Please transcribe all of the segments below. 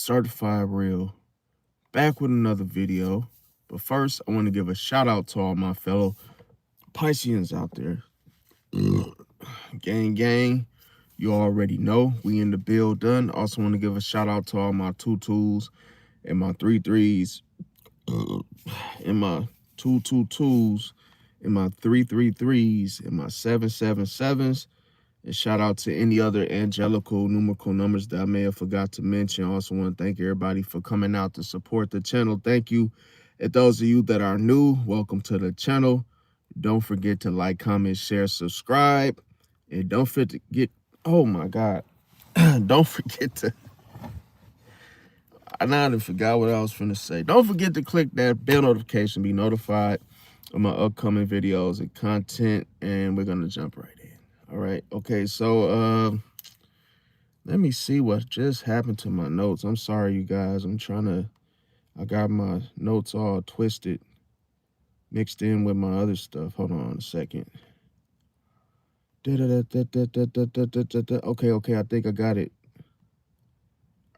Certified Real, back with another video. But first, I want to give a shout out to all my fellow Pisceans out there. Gang, gang, you already know we in the build done. Also want to give a shout out to all my 2-2s and my 3-3s and my 2-2-2s and my 3-3-3s and my 7-7-7s. And shout out to any other angelical numerical numbers that I may have forgot to mention. I also want to thank everybody for coming out to support the channel. Thank you. And those of you that are new, welcome to the channel. Don't forget to like, comment, share, subscribe. And don't forget, oh my God. Don't forget to, I now forgot what I was finna say. Don't forget to click that bell notification, be notified of my upcoming videos and content. And we're going to jump right in. All right. Okay. So, let me see what just happened to my notes. I'm sorry, you guys. I got my notes all twisted, mixed in with my other stuff. Hold on a second. Okay. I think I got it.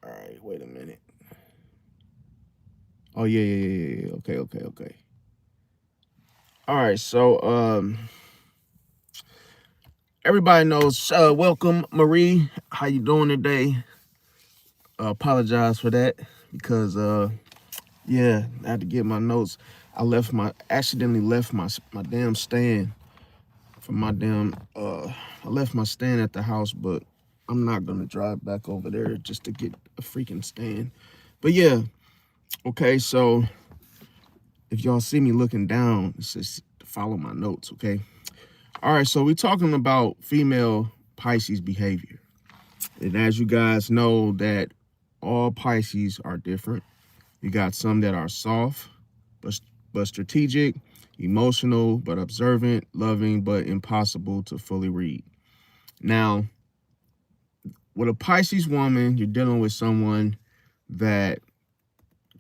All right. Wait a minute. Oh, yeah. Okay. All right. So, everybody knows, welcome, Marie. How you doing today? Apologize for that because, yeah, I had to get my notes. I accidentally left my damn stand from my damn, I left my stand at the house, but I'm not going to drive back over there just to get a freaking stand. But yeah, okay, so if y'all see me looking down, it's just to follow my notes, okay? All right, so we're talking about female Pisces behavior. And as you guys know that all Pisces are different. You got some that are soft, but strategic, emotional, but observant, loving, but impossible to fully read. Now, with a Pisces woman, you're dealing with someone that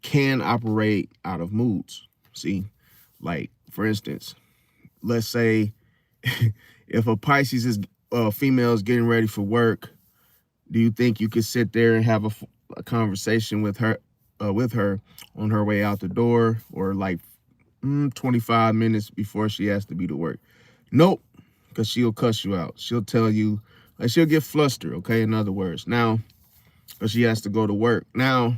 can operate out of moods. See, like, for instance, let's say if a Pisces is female is getting ready for work, do you think you could sit there and have a conversation with her on her way out the door, or like 25 minutes before she has to be to work? Nope, because she'll cuss you out. She'll tell you, like, she'll get flustered, okay, in other words. Now, because she has to go to work. Now,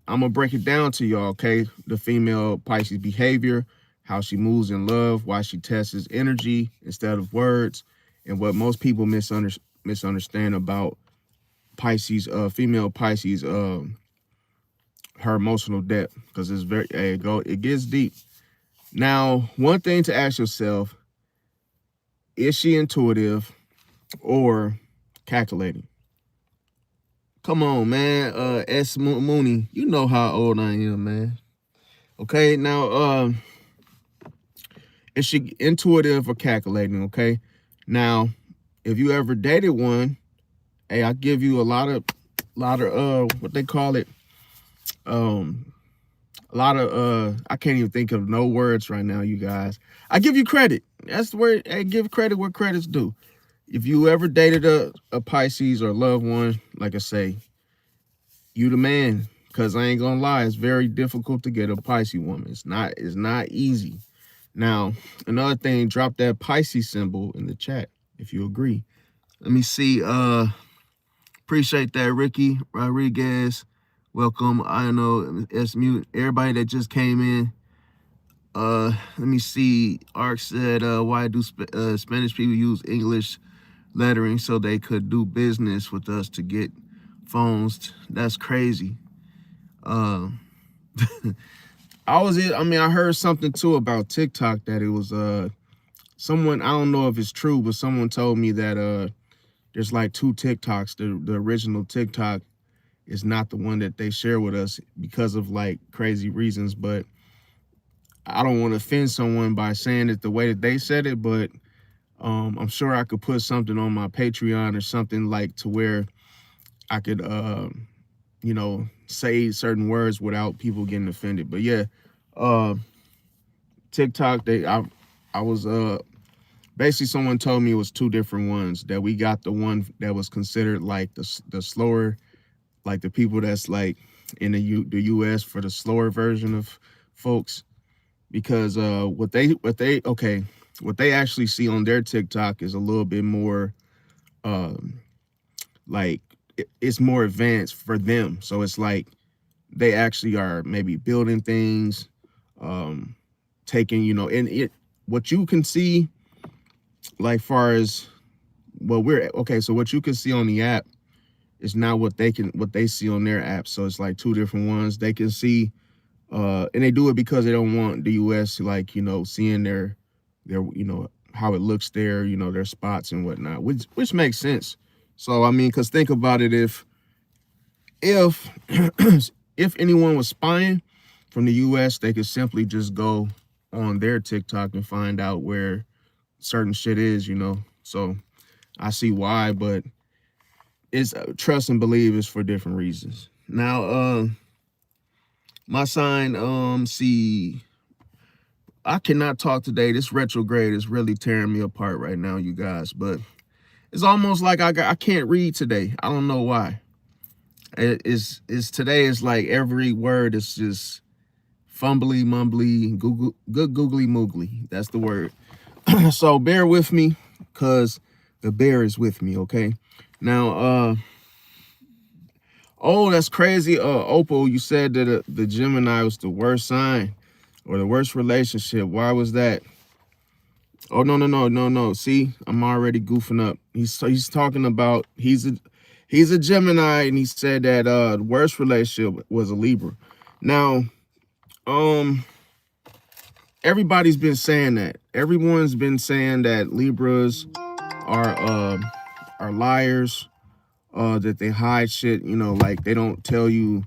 I'm going to break it down to y'all, okay? The female Pisces behavior, how she moves in love, why she tests energy instead of words, and what most people misunderstand about Pisces, female Pisces, her emotional depth, because it's very, it gets deep. Now, one thing to ask yourself, is she intuitive or calculating? Come on, man. S. Mooney, you know how old I am, man. Okay, now, is she intuitive or calculating? Okay, now, if you ever dated one, hey, I give you a lot of what they call it, a lot of I can't even think of no words right now, you guys. I give you credit. That's the word. Hey, give credit where credit's due. If you ever dated a Pisces or loved one, like I say, you the man. Because I ain't gonna lie, it's very difficult to get a Pisces woman. It's not easy. Now, another thing, drop that Pisces symbol in the chat if you agree. Let me see. Appreciate that, Ricky Rodriguez. Welcome. I know it's mute. Everybody that just came in. Let me see. Ark said, why do Spanish people use English lettering so they could do business with us to get phones? That's crazy. I heard something too about TikTok that it was someone, I don't know if it's true, but someone told me that there's like two TikToks. The original TikTok is not the one that they share with us because of like crazy reasons, but I don't want to offend someone by saying it the way that they said it, but I'm sure I could put something on my Patreon or something like to where I could, you know, say certain words without people getting offended. But yeah, TikTok, I was, basically someone told me it was two different ones, that we got the one that was considered like the slower, like the people that's like in the US for the slower version of folks, because what they actually see on their TikTok is a little bit more um like it's more advanced for them. So it's like they actually are maybe building things, um taking, and it what you can see, like far as so what you can see on the app is not what they see on their app. So it's like two different ones. They can see and they do it because they don't want the US, like, seeing their how it looks there, their spots and whatnot, which makes sense. So I mean, because think about it, if if anyone was spying from the US, they could simply just go on their TikTok and find out where certain shit is, So I see why, but it's trust and believe is for different reasons. Now, my sign, see, I cannot talk today. This retrograde is really tearing me apart right now, you guys. But it's almost like I can't read today. I don't know why. It's today is like every word is just fumbly, mumbly, googly moogly. That's the word. So bear with me, because the bear is with me, okay? Now, oh, that's crazy. Opal, you said that the Gemini was the worst sign or the worst relationship. Why was that? Oh, no. See, I'm already goofing up. He's talking about he's a Gemini, and he said that the worst relationship was a Libra. Now, everybody's been saying that. Everyone's been saying that Libras are liars, that they hide shit, like they don't tell you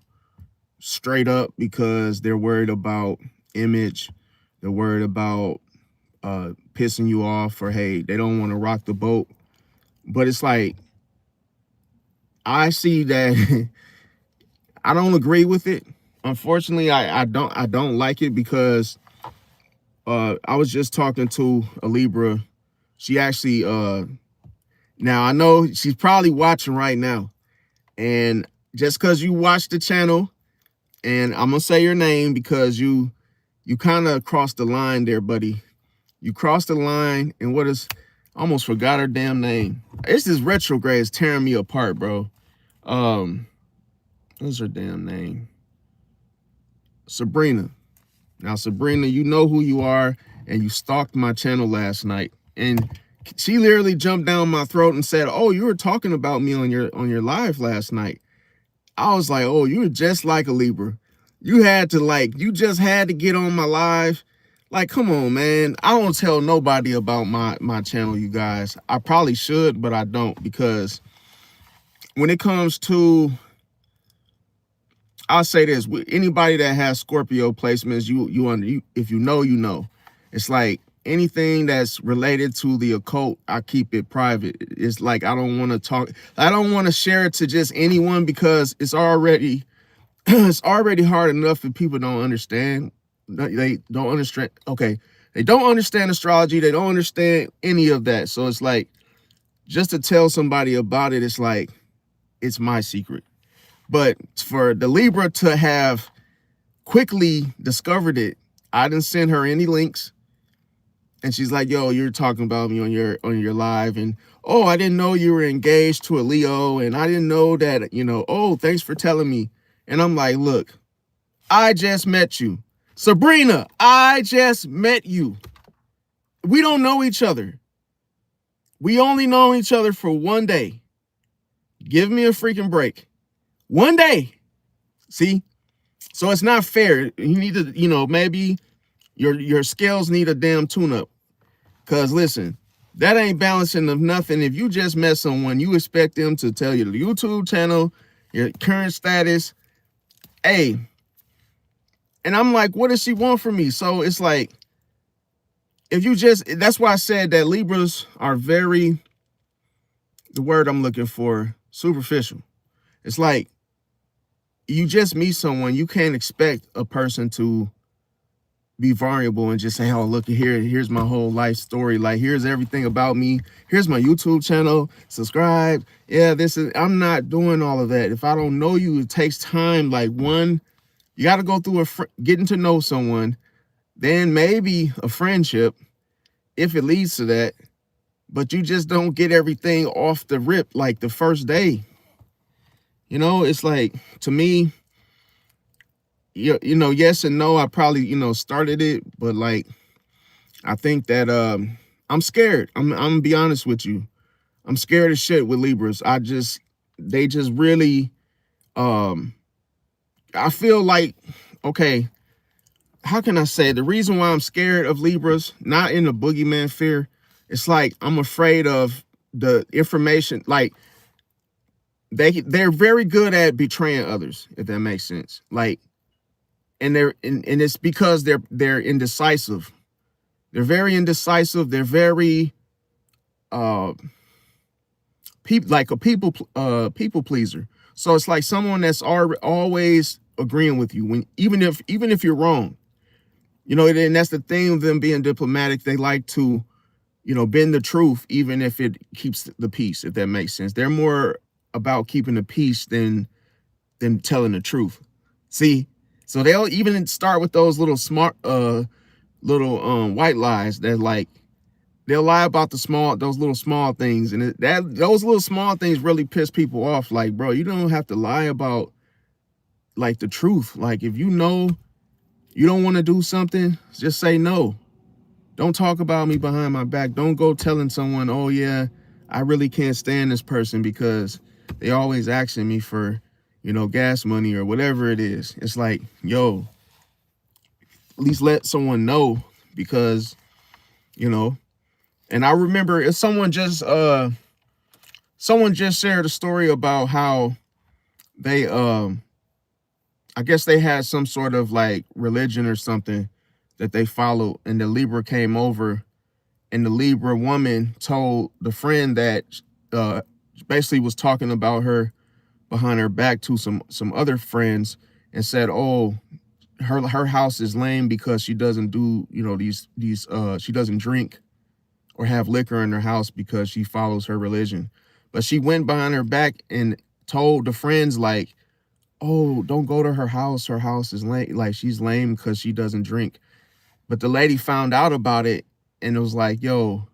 straight up because they're worried about image. They're worried about pissing you off, or hey, they don't want to rock the boat. But it's like, I see that I don't agree with it. Unfortunately, I don't like it, because I was just talking to a Libra. She actually now I know she's probably watching right now. And just because you watch the channel, and I'm gonna say your name because you kind of crossed the line there, buddy. You crossed the line, and I almost forgot her damn name. It's this retrograde is tearing me apart, bro. What's her damn name? Sabrina. Now, Sabrina, you know who you are, and you stalked my channel last night, and she literally jumped down my throat and said, "Oh, you were talking about me on your live last night." I was like, "Oh, you were just like a Libra. You just had to get on my live." Like, come on, man. I don't tell nobody about my channel, you guys. I probably should, but I don't, because when it comes to, I'll say this, with anybody that has Scorpio placements, if you know. It's like anything that's related to the occult, I keep it private. It's like I don't want to share it to just anyone, because it's already it's already hard enough if people don't understand. They don't understand. Okay, they don't understand astrology. They don't understand any of that. So it's like, just to tell somebody about it, it's like it's my secret. But for the Libra to have quickly discovered it, I didn't send her any links. And she's like, "Yo, you're talking about me on your live, and oh, I didn't know you were engaged to a Leo, and I didn't know that, oh, thanks for telling me." And I'm like, "Look, I just met you. Sabrina, I just met you. We don't know each other. We only know each other for one day. Give me a freaking break. One day." See? So it's not fair. You need to, maybe your scales need a damn tune-up. Because listen, that ain't balancing of nothing. If you just met someone, you expect them to tell you the YouTube channel, your current status. Hey, and I'm like, what does she want from me? So it's like, that's why I said that Libras are the word I'm looking for, superficial. It's like, you just meet someone, you can't expect a person to be vulnerable and just say, oh, look here, here's my whole life story. Like, here's everything about me. Here's my YouTube channel. Subscribe. Yeah, I'm not doing all of that. If I don't know you, it takes time. Like, one, you got to go through getting to know someone, then maybe a friendship, if it leads to that. But you just don't get everything off the rip like the first day. You know, it's like, to me, you know, yes and no. I probably, you know, started it, but like, I think that I'm scared. I'm gonna be honest with you. I'm scared as shit with Libras. They just really, I feel like, okay, how can I say, the reason why I'm scared of Libras, not in the boogeyman fear, it's like I'm afraid of the information. Like, they're very good at betraying others, if that makes sense. Like, and it's because they're indecisive. They're very indecisive. They're very like a people pleaser. So it's like someone that's always agreeing with you, when even if you're wrong. You know, and that's the thing of them being diplomatic. They like to, you know, bend the truth, even if it keeps the peace, if that makes sense. They're more about keeping the peace than telling the truth. See, so they'll even start with those little smart little white lies that, like, they'll lie about those little small things, and those little small things really piss people off. Like, bro, you don't have to lie about, like, the truth. Like, if you know you don't want to do something, just say no. Don't talk about me behind my back. Don't go telling someone, oh yeah, I really can't stand this person because they always asking me for, you know, gas money or whatever it is. It's like, yo, at least let someone know, because, you know. And I remember someone just shared a story about how they I guess they had some sort of like religion or something that they followed, and the Libra came over, and the Libra woman told the friend that basically was talking about her behind her back to some other friends, and said, oh, her house is lame because she doesn't do, you know, these she doesn't drink or have liquor in her house because she follows her religion. But she went behind her back and told the friends, like, oh, don't go to her house. Her house is lame. Like, she's lame because she doesn't drink. But the lady found out about it, and it was like, yo,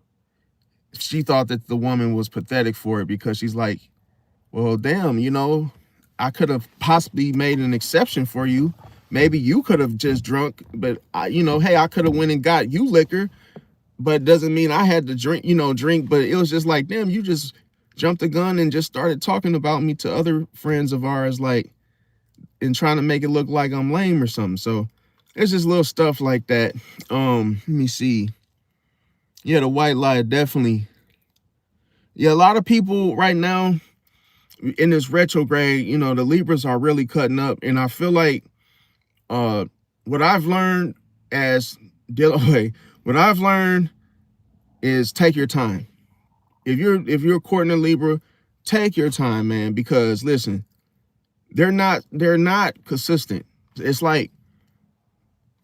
she thought that the woman was pathetic for it, because she's like, well, damn, you know, I could have possibly made an exception for you. Maybe you could have just drunk, but you know, hey, I could have went and got you liquor, but it doesn't mean I had to drink. But it was just like, damn, you just jumped the gun and just started talking about me to other friends of ours, like, and trying to make it look like I'm lame or something. So it's just little stuff like that. Let me see. Yeah, the white lie, definitely. Yeah, a lot of people right now in this retrograde, you know, the Libras are really cutting up. And I feel like what I've learned what I've learned is take your time. If you're courting a Libra, take your time, man, because listen, they're not consistent. It's like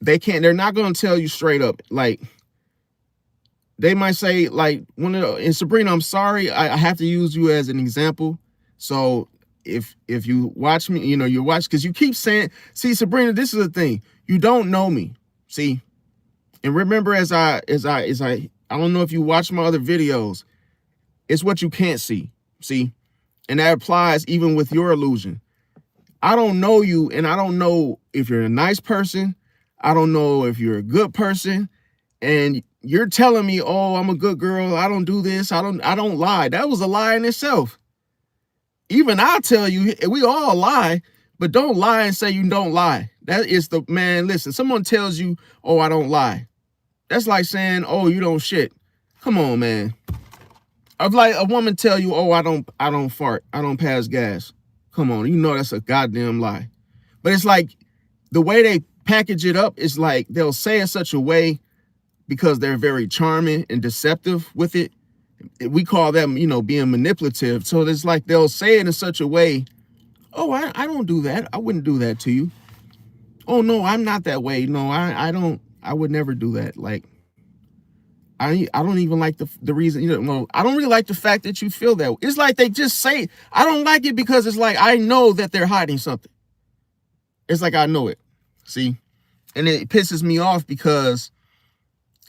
they're not going to tell you straight up. Like, they might say, like, and Sabrina, I'm sorry, I have to use you as an example. So if you watch me, you know, you watch, because you keep saying, see, Sabrina, this is the thing. You don't know me. See, and remember, as I don't know if you watch my other videos, it's what you can't see. See, and that applies even with your illusion. I don't know you, and I don't know if you're a nice person. I don't know if you're a good person. And you're telling me, oh, I'm a good girl, I don't do this, I don't lie. That was a lie in itself. Even I'll tell you, we all lie, but don't lie and say you don't lie. That is man, listen, someone tells you, oh, I don't lie. That's like saying, oh, you don't shit. Come on, man. I've like a woman tell you, oh, I don't fart, I don't pass gas. Come on, you know that's a goddamn lie. But it's like the way they package it up is like they'll say it such a way, because they're very charming and deceptive with it. We call them, you know, being manipulative. So it's like they'll say it in such a way, oh, I don't do that. I wouldn't do that to you. Oh, no, I'm not that way. No, I I would never do that. Like, I don't even like the reason, you know, I don't really like the fact that you feel that. It's like they just say, I don't like it because it's like, I know that they're hiding something. It's like, I know it. See? And it pisses me off because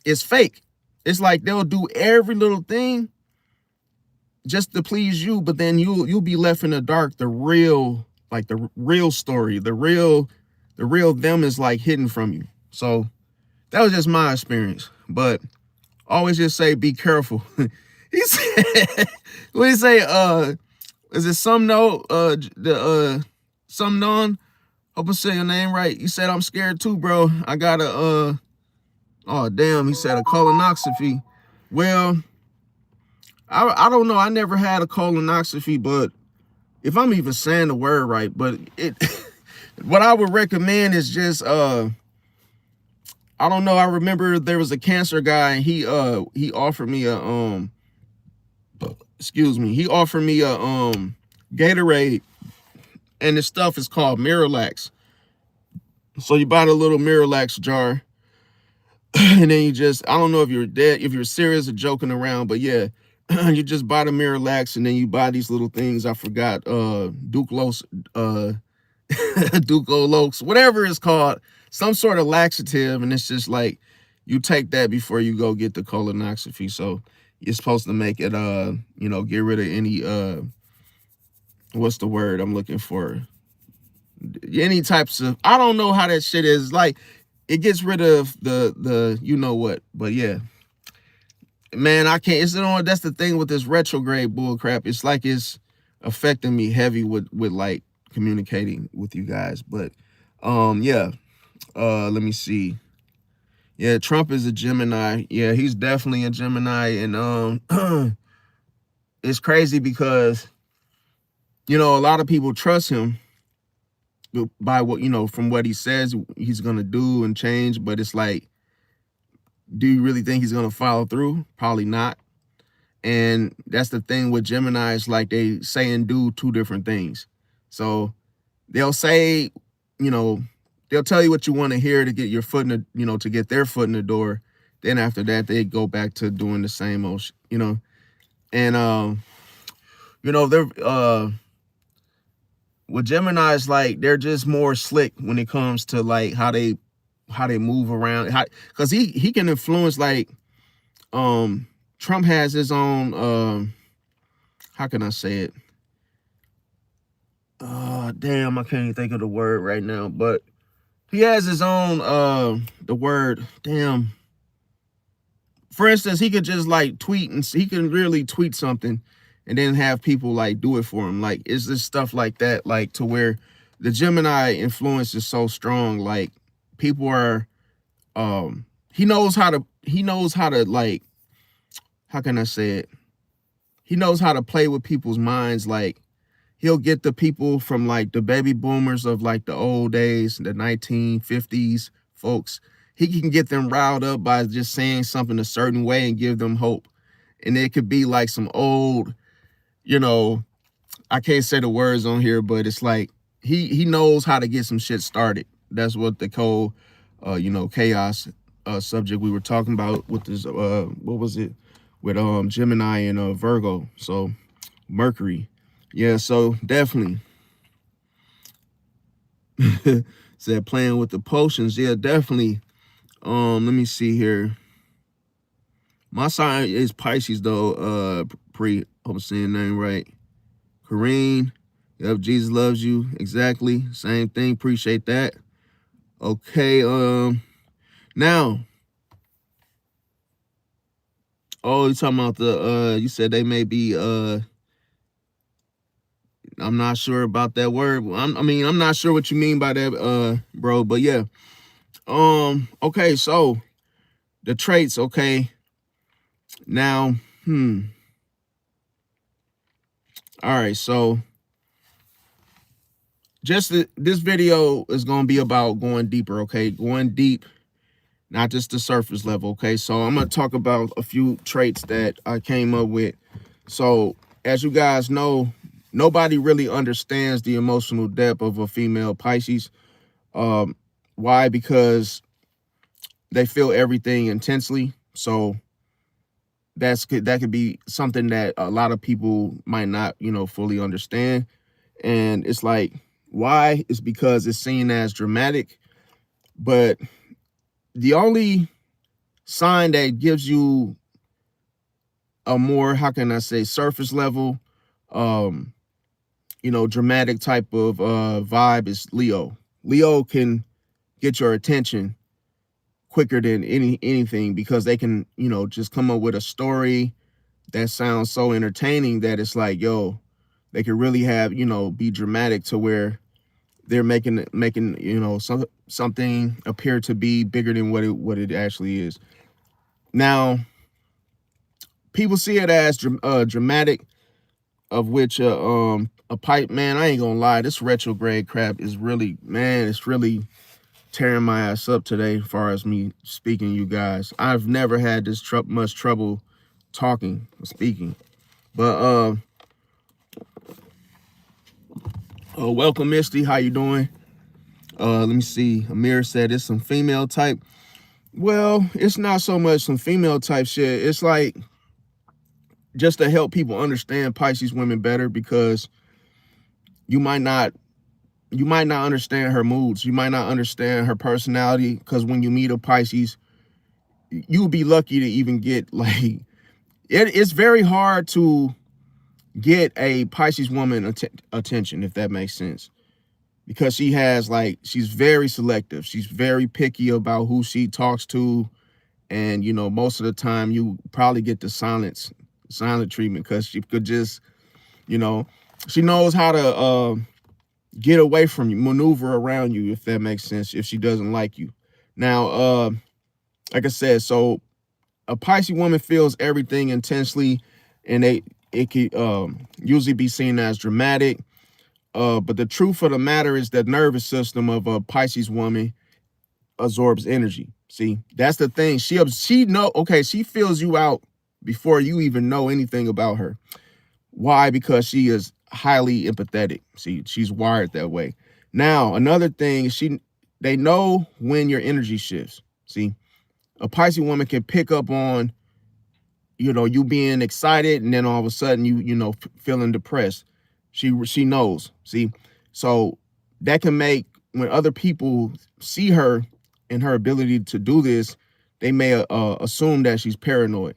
it's fake. It's like they'll do every little thing just to please you, but then you'll be left in the dark. The real, like the real story, the real them is like hidden from you. So that was just my experience. But always just say, be careful. He said, what did he say? Is it Sumno? Sumnon? Hope I say your name right. He said, I'm scared too, bro. I got a, oh, damn. He said a colonoscopy. Well, I don't know. I never had a colonoscopy, but if I'm even saying the word right, but it, what I would recommend is just, I don't know. I remember there was a cancer guy. He offered me a, excuse me. He offered me a, Gatorade, and the stuff is called Miralax. So you buy the little Miralax jar, and then you just, I don't know if you're dead, if you're serious or joking around, but yeah, you just buy the Miralax, and then you buy these little things. I forgot, Duclos, Ducolox, whatever it's called, some sort of laxative, and it's just like you take that before you go get the colonoscopy. So you're supposed to make it, you know, get rid of any, what's the word I'm looking for? Any types of, I don't know how that shit is. Like, it gets rid of the you know what. But yeah, man, I can't, it's, you know, that's the thing with this retrograde bull crap. It's like it's affecting me heavy with like communicating with you guys. But yeah, let me see. Yeah, Trump is a Gemini. Yeah, he's definitely a Gemini. And it's crazy because, you know, a lot of people trust him by what, you know, from what he says he's gonna do and change. But it's like, do you really think he's gonna follow through? Probably not. And that's the thing with Geminis, like they say and do two different things. So they'll say, you know, they'll tell you what you want to hear to get your foot in the, you know, to get their foot in the door. Then after that, they go back to doing the same old, you know. And you know, they're with Geminis, like they're just more slick when it comes to like how they move around. Because he can influence, like Trump has his own how can I say it? Damn, I can't even think of the word right now, but he has his own the word, damn. For instance, he could just like tweet, and he can really tweet something and then have people like do it for him. Like, it's just stuff like that, like to where the Gemini influence is so strong. Like, people are he knows how to like, how can I say it? He knows how to play with people's minds. Like, he'll get the people from like the baby boomers of like the old days, the 1950s folks. He can get them riled up by just saying something a certain way and give them hope. And it could be like some old, you know, I can't say the words on here, but it's like he knows how to get some shit started. That's what the whole, you know, chaos subject we were talking about with this, what was it? With Gemini and Virgo. So Mercury. Yeah, so definitely. Said playing with the potions. Yeah, definitely. Let me see here. My sign is Pisces though. Hope I'm saying the name right. Kareen. Yep, Jesus loves you. Exactly. Same thing. Appreciate that. Okay, now. Oh, you talking about the you said they may be I'm not sure about that word. I mean, I'm not sure what you mean by that, bro, but yeah. Okay, so the traits, okay. Now, all right, so just this video is going to be about going deeper, okay? Going deep, not just the surface level, okay? So I'm going to talk about a few traits that I came up with. So as you guys know, nobody really understands the emotional depth of a female Pisces. Why? Because they feel everything intensely. So that could be something that a lot of people might not, fully understand. And it's like, why? It's because it's seen as dramatic. But the only sign that gives you a more, how can I say, surface level, um, dramatic type of vibe is Leo. Leo can get your attention quicker than anything because they can, just come up with a story that sounds so entertaining that it's like, yo, they could really have, be dramatic to where they're making something appear to be bigger than what it actually is. Now, people see it as dramatic, of which a pipe, man, I ain't gonna lie, this retrograde crap is really, man, it's really tearing my ass up today as far as me speaking to you guys. I've never had this much trouble talking or speaking. But welcome, Misty. How you doing? Let me see. Amir said it's some female type. Well, it's not so much some female type shit. It's like just to help people understand Pisces women better, because you might not understand her moods. You might not understand her personality, because when you meet a Pisces, you'll be lucky to even get like it's very hard to get a Pisces woman attention, if that makes sense, because she's very selective. She's very picky about who she talks to. And, most of the time you probably get the silent treatment, because she could just, she knows how to get away from you, maneuver around you, if that makes sense, if she doesn't like you. Now, like I said, so a Pisces woman feels everything intensely, and it could usually be seen as dramatic. But the truth of the matter is that nervous system of a Pisces woman absorbs energy. See, that's the thing. She feels you out before you even know anything about her. Why? Because she is highly empathetic. See, she's wired that way. Now, another thing, they know when your energy shifts. See, a Pisces woman can pick up on, you being excited, and then all of a sudden feeling depressed. She knows. See, so that can make, when other people see her and her ability to do this, they may assume that she's paranoid.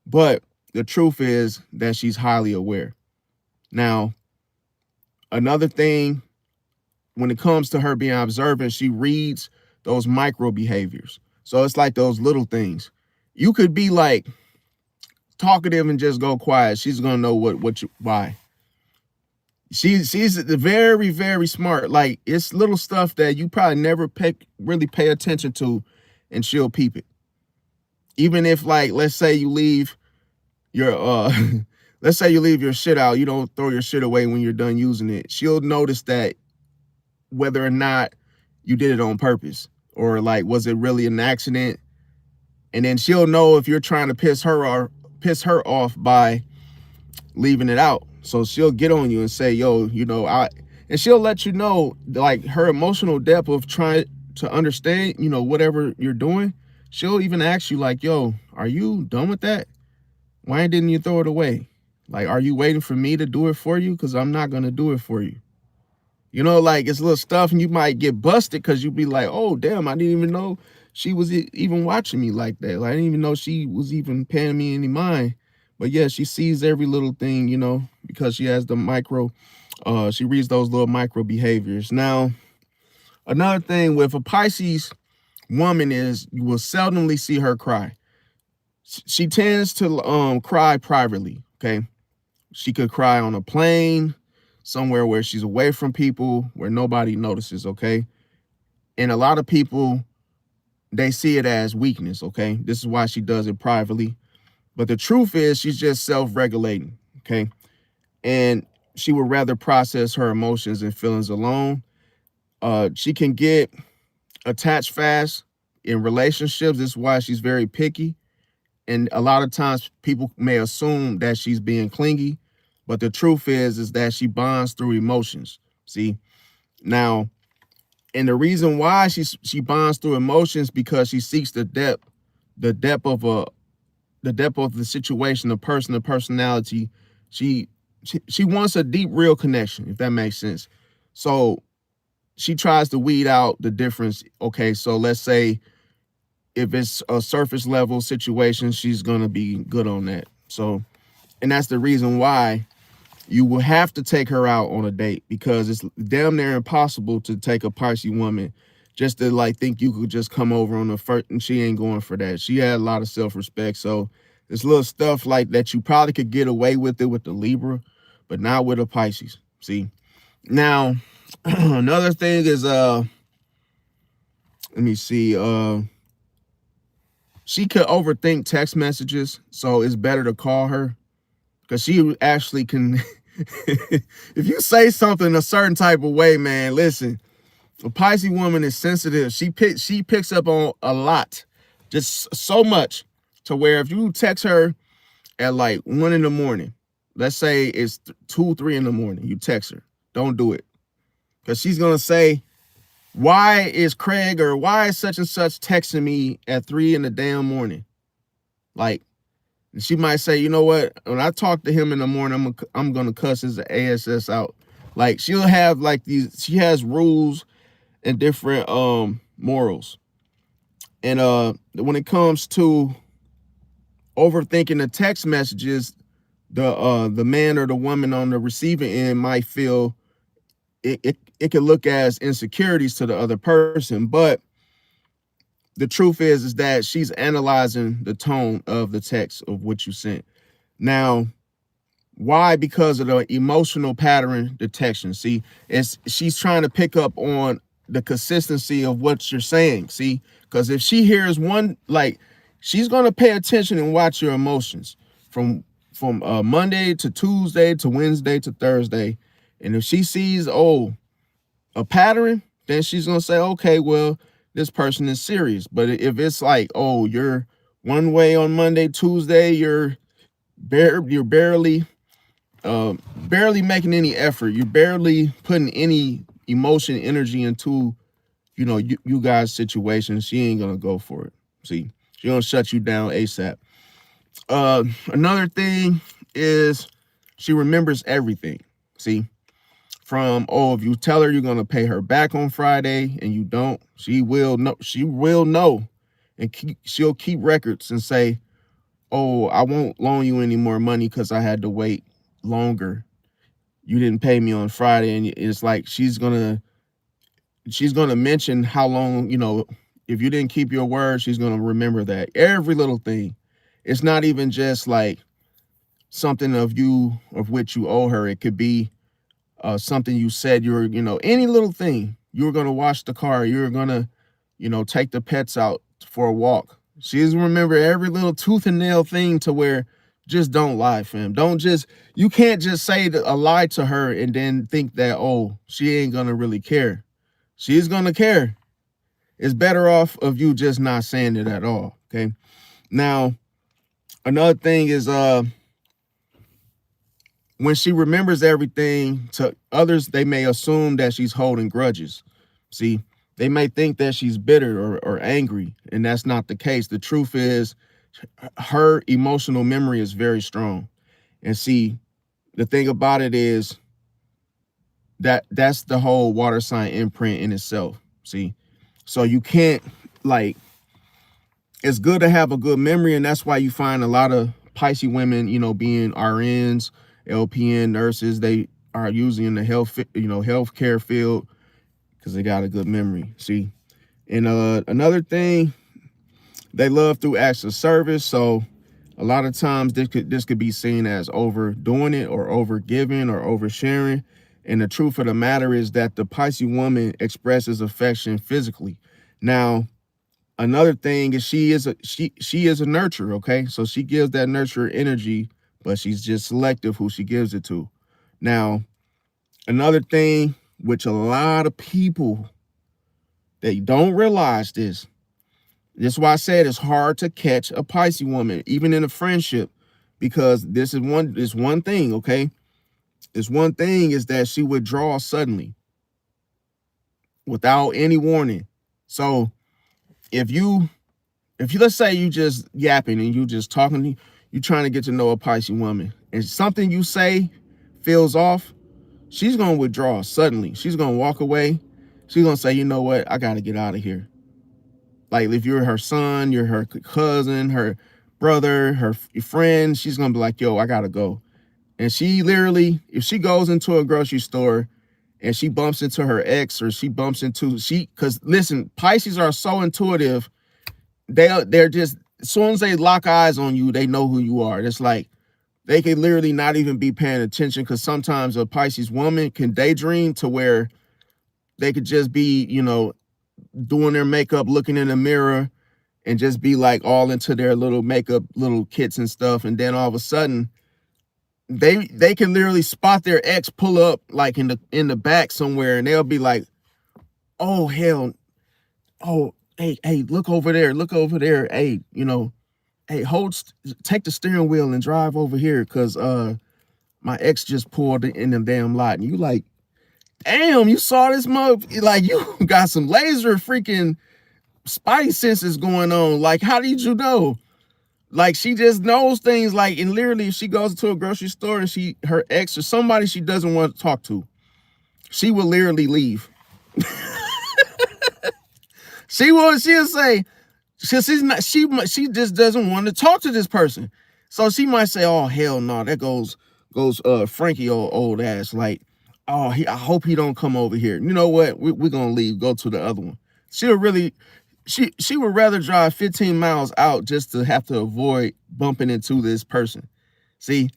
But the truth is that she's highly aware. Now, another thing, when it comes to her being observant, she reads those micro behaviors. So it's like those little things. You could be like talkative and just go quiet. She's gonna know why. She's very, very smart. Like, it's little stuff that you probably never really pay attention to, and she'll peep it. Even if, like, let's say you leave your let's say you leave your shit out, you don't throw your shit away when you're done using it. She'll notice that, whether or not you did it on purpose, or like, was it really an accident? And then she'll know if you're trying to piss her off by leaving it out. So she'll get on you and say, yo, and she'll let you know, like, her emotional depth of trying to understand, whatever you're doing. She'll even ask you, like, yo, are you done with that? Why didn't you throw it away? Like, are you waiting for me to do it for you? Because I'm not going to do it for you. Like, it's little stuff, and you might get busted because you'd be like, oh, damn, I didn't even know she was even watching me like that. Like, I didn't even know she was even paying me any mind. But yeah, she sees every little thing, because she has she reads those little micro behaviors. Now, another thing with a Pisces woman is you will seldomly see her cry. She tends to cry privately, okay? She could cry on a plane, somewhere where she's away from people, where nobody notices, okay? And a lot of people, they see it as weakness, okay? This is why she does it privately. But the truth is, she's just self-regulating, okay? And she would rather process her emotions and feelings alone. She can get attached fast in relationships. This is why she's very picky. And a lot of times people may assume that she's being clingy, but the truth is that she bonds through emotions. See, now, And the reason why she bonds through emotions, because she seeks the depth of a the depth of the situation, the person, the personality. She, she wants a deep, real connection, if that makes sense. So she tries to weed out the difference. Okay, so let's say if it's a surface level situation, she's gonna be good on that. So, and that's the reason why you will have to take her out on a date, because it's damn near impossible to take a Pisces woman just to like think you could just come over on the first, and she ain't going for that. She had a lot of self-respect. So it's little stuff like that you probably could get away with it with the Libra, but not with a Pisces. See, now another thing is let me see, she could overthink text messages, so it's better to call her, because she actually can if you say something a certain type of way, man, listen, a Pisces woman is sensitive. She picks up on a lot, just so much, to where if you text her at like 1 in the morning, let's say it's 2, 3 in the morning, you text her, don't do it, because she's gonna say, why is Craig or why is such and such texting me at 3 in the damn morning? Like, she might say, you know what? When I talk to him in the morning, I'm gonna cuss his ass out. Like, she'll have like these. She has rules and different morals. And when it comes to overthinking the text messages, the man or the woman on the receiving end might feel it could look as insecurities to the other person, but the truth is that she's analyzing the tone of the text of what you sent. Now, why? Because of the emotional pattern detection. See, she's trying to pick up on the consistency of what you're saying. See, because if she hears one, like, she's gonna pay attention and watch your emotions from Monday to Tuesday to Wednesday to Thursday, and if she sees a pattern, then she's gonna say, okay, well, this person is serious. But if it's like, oh, you're one way on Monday, Tuesday, you're barely barely making any effort, you're barely putting any emotion, energy into, you guys' situation, she ain't gonna go for it. See, she gonna shut you down ASAP. Another thing is she remembers everything. See, from, if you tell her you're going to pay her back on Friday and you don't, she will know, and she'll keep records and say, oh, I won't loan you any more money because I had to wait longer, you didn't pay me on Friday. And it's like she's gonna mention how long, if you didn't keep your word, she's gonna remember that, every little thing. It's not even just like something of which you owe her. It could be something you said, any little thing. You were going to wash the car. You were going to, take the pets out for a walk. She's remember every little tooth and nail thing, to where just don't lie, fam. You can't just say a lie to her and then think that, she ain't going to really care. She's going to care. It's better off of you just not saying it at all. Okay. Now, another thing is, when she remembers everything, to others, they may assume that she's holding grudges. See, they may think that she's bitter or angry, and that's not the case. The truth is, her emotional memory is very strong. And see, the thing about it is that's the whole water sign imprint in itself. See, so you can't, like, it's good to have a good memory, and that's why you find a lot of Pisces women, being RNs, LPN nurses. They are usually in the healthcare field, because they got a good memory. See, and another thing, they love through acts of service. So a lot of times this could be seen as overdoing it, or over giving, or oversharing. And the truth of the matter is that the Pisces woman expresses affection physically. Now, another thing is she is a nurturer. Okay, so she gives that nurturer energy, but she's just selective who she gives it to. Now, another thing, which a lot of people, they don't realize this. This is why I said it's hard to catch a Pisces woman, even in a friendship, because this one thing, okay? This one thing is that she withdraws suddenly. without any warning. So if you let's say you just yapping and you just talking, you trying to get to know a Pisces woman, and something you say feels off, she's gonna withdraw suddenly. She's gonna walk away. She's gonna say, you know what, I gotta get out of here. Like if you're her son, you're her cousin, her brother, her friend, she's gonna be like, yo, I gotta go. And she literally, if she goes into a grocery store and she bumps into her ex, or she bumps into because listen, Pisces are so intuitive. They're just, as soon as they lock eyes on you, they know who you are. It's like they can literally not even be paying attention, because sometimes a Pisces woman can daydream to where they could just be, doing their makeup, looking in the mirror, and just be like all into their little makeup, little kits and stuff. And then all of a sudden, they can literally spot their ex pull up like in the back somewhere, and they'll be like, oh hell, oh hey, look over there, hey, hey, take the steering wheel and drive over here, because my ex just pulled in the damn lot. And you like, damn, you saw this mother, like you got some laser freaking spidey senses going on. Like, how did you know? Like, she just knows things. Like, and literally, if she goes to a grocery store and her ex or somebody she doesn't want to talk to, she will literally leave. She'll say, she just doesn't want to talk to this person. So she might say, oh hell no, that goes Frankie old ass. Like, oh, I hope he don't come over here. You know what? We're gonna leave, go to the other one. She'll really, she would rather drive 15 miles out just to have to avoid bumping into this person. See,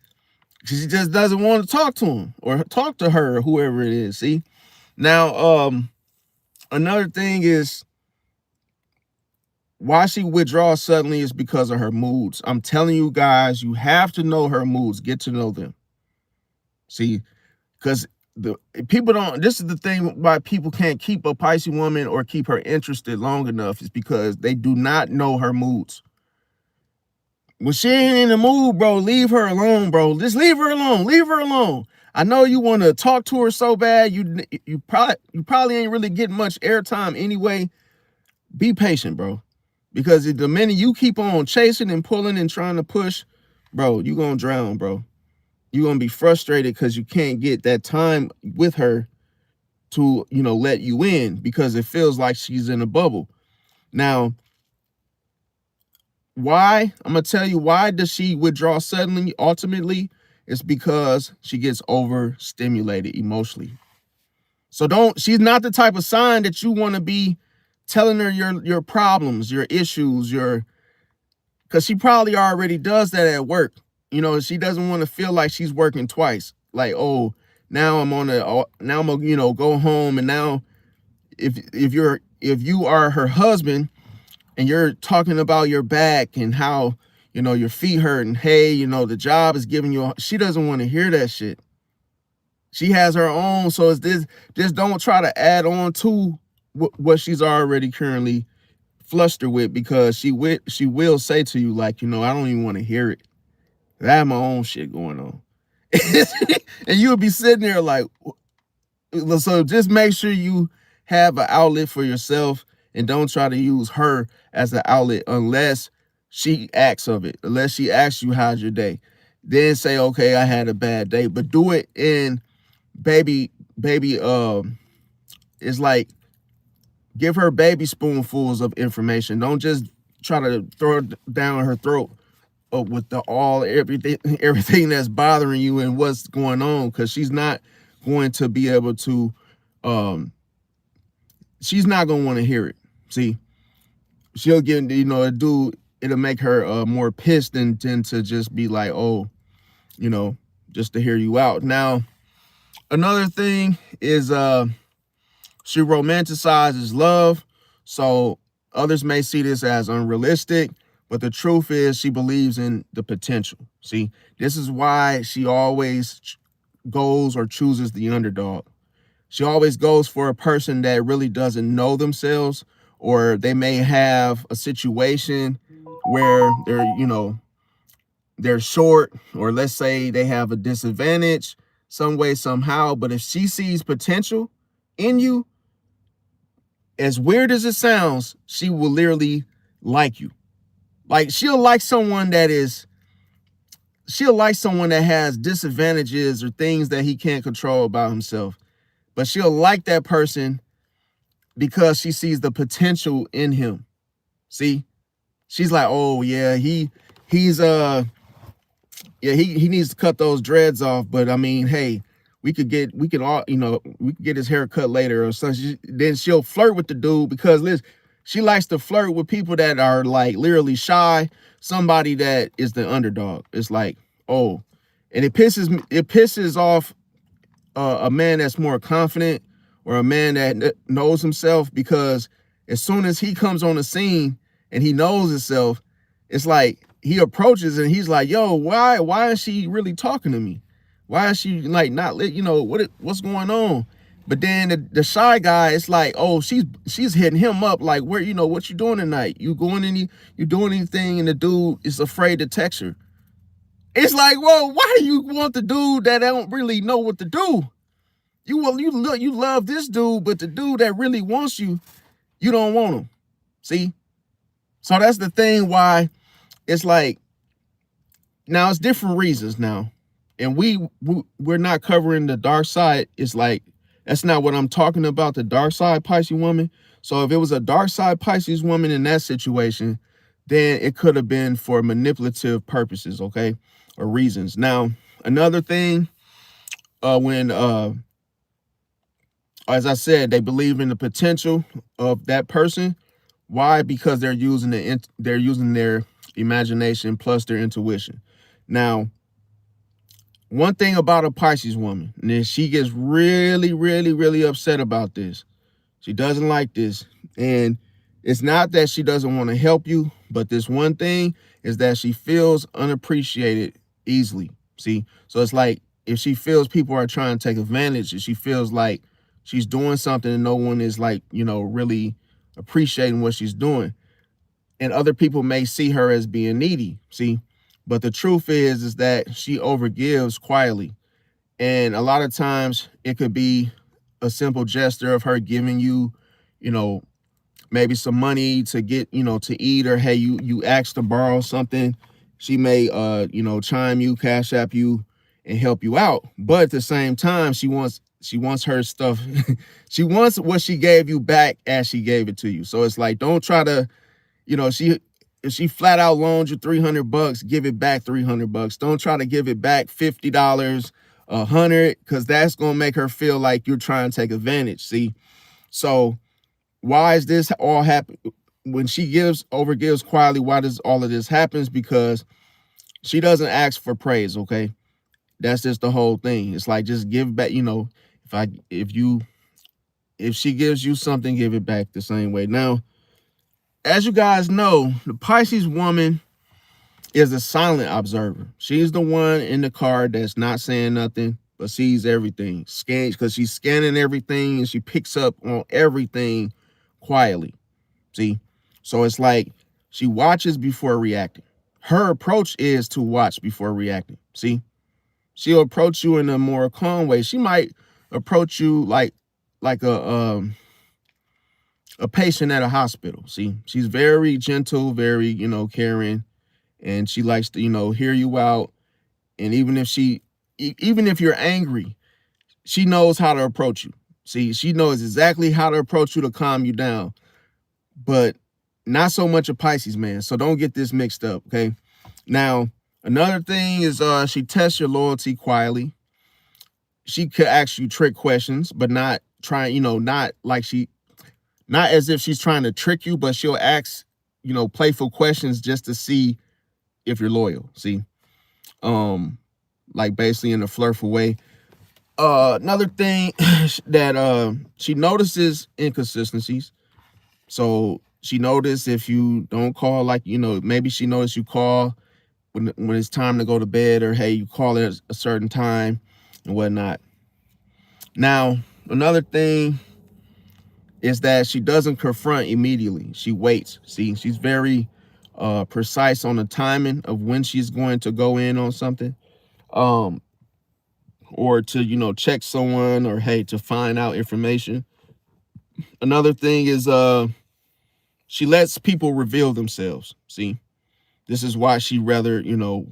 she just doesn't want to talk to him or talk to her or whoever it is. See, now another thing is, why she withdraws suddenly is because of her moods. I'm telling you guys, you have to know her moods. Get to know them. See, because the people don't, this is the thing why people can't keep a Pisces woman or keep her interested long enough, is because they do not know her moods. When she ain't in the mood, bro, leave her alone, bro. Just leave her alone. Leave her alone. I know you want to talk to her so bad. You probably ain't really getting much airtime anyway. Be patient, bro. Because the minute you keep on chasing and pulling and trying to push, bro, you're going to drown, bro. You're going to be frustrated because you can't get that time with her to, let you in, because it feels like she's in a bubble. Now, why? I'm going to tell you why does she withdraw suddenly. Ultimately, it's because she gets overstimulated emotionally. So she's not the type of sign that you want to be telling her your problems, your issues, because she probably already does that at work. She doesn't want to feel like she's working twice. Like, oh, now I'm gonna, go home, and now if you are her husband and you're talking about your back and how, your feet hurt, and hey, the job is giving you, she doesn't want to hear that shit. She has her own. So it's this, just don't try to add on to what she's already currently flustered with, because she will say to you, like, I don't even want to hear it. I have my own shit going on. And you'll be sitting there like, so just make sure you have an outlet for yourself, and don't try to use her as an outlet unless she asks of it. Unless she asks you, how's your day? Then say, okay, I had a bad day. But do it in baby, it's like, give her baby spoonfuls of information. Don't just try to throw it down her throat with everything that's bothering you and what's going on, because she's not going to be able to, she's not going to want to hear it. See, she'll get, it'll make her more pissed than to just be like, oh, just to hear you out. Now, another thing is, she romanticizes love. So others may see this as unrealistic, but the truth is she believes in the potential. See, this is why she always goes or chooses the underdog. She always goes for a person that really doesn't know themselves, or they may have a situation where they're short, or let's say they have a disadvantage some way, somehow. But if she sees potential in you, as weird as it sounds, she will literally like you. Like she'll like someone that is she'll like someone that has disadvantages or things that he can't control about himself. But she'll like that person because she sees the potential in him. See? She's like, "Oh yeah, he's yeah, he needs to cut those dreads off, but I mean, hey, we could all, we could get his hair cut later or something." Then she'll flirt with the dude because Liz, she likes to flirt with people that are like literally shy, somebody that is the underdog. It's like, oh, and it pisses off a man that's more confident or a man that knows himself, because as soon as he comes on the scene and he knows himself, it's like he approaches and he's like, yo, why is she really talking to me? Why is she like not lit? What's going on? But then the shy guy, it's like, oh, she's hitting him up like, where, what you doing tonight? You doing anything? And the dude is afraid to text her. It's like, whoa, why do you want the dude that don't really know what to do? You love this dude, but the dude that really wants you, you don't want him. See? So that's the thing why it's like, now it's different reasons now. And we're not covering the dark side. It's like, that's not what I'm talking about, the dark side Pisces woman. So if it was a dark side Pisces woman in that situation, then it could have been for manipulative purposes, okay? Or reasons. Now, another thing, when as I said, they believe in the potential of that person. Why? Because they're using their imagination plus their intuition. Now, one thing about a Pisces woman, and she gets really, really, really upset about this. She doesn't like this. And it's not that she doesn't want to help you, but this one thing is that she feels unappreciated easily. See? So it's like if she feels people are trying to take advantage, and she feels like she's doing something and no one is like, really appreciating what she's doing. And other people may see her as being needy. See? But the truth is that she overgives quietly. And a lot of times it could be a simple gesture of her giving you, maybe some money to get, to eat, or hey, you ask to borrow something. She may chime you, cash app you, and help you out. But at the same time, she wants her stuff. She wants what she gave you back as she gave it to you. So it's like, don't try to, if she flat out loaned you $300, give it back $300. Don't try to give it back $50, $100, because that's gonna make her feel like you're trying to take advantage. See, so why is this all happen? When she overgives quietly, why does all of this happens? Because she doesn't ask for praise. Okay, that's just the whole thing. It's like, just give back. If she gives you something, give it back the same way. Now, as you guys know, the Pisces woman is a silent observer. She's the one in the card that's not saying nothing, but sees everything. Because she's scanning everything and she picks up on everything quietly. See? So it's like she watches before reacting. Her approach is to watch before reacting. See? She'll approach you in a more calm way. She might approach you like a patient at a hospital. See? She's very gentle, very, caring, and she likes to, hear you out. And even if you're angry, she knows how to approach you. See, she knows exactly how to approach you to calm you down. But not so much a Pisces man. So don't get this mixed up, okay? Now, another thing is she tests your loyalty quietly. She could ask you trick questions, but not trying, not as if she's trying to trick you, but she'll ask, playful questions just to see if you're loyal. See? Like basically in a flirtful way. Another thing that she notices inconsistencies. So she noticed if you don't call, like, maybe she noticed you call when it's time to go to bed, or hey, you call at a certain time and whatnot. Now, another thing is that she doesn't confront immediately. She waits. See, she's very precise on the timing of when she's going to go in on something. Or to, check someone, or hey, to find out information. Another thing is she lets people reveal themselves. See, this is why she rather,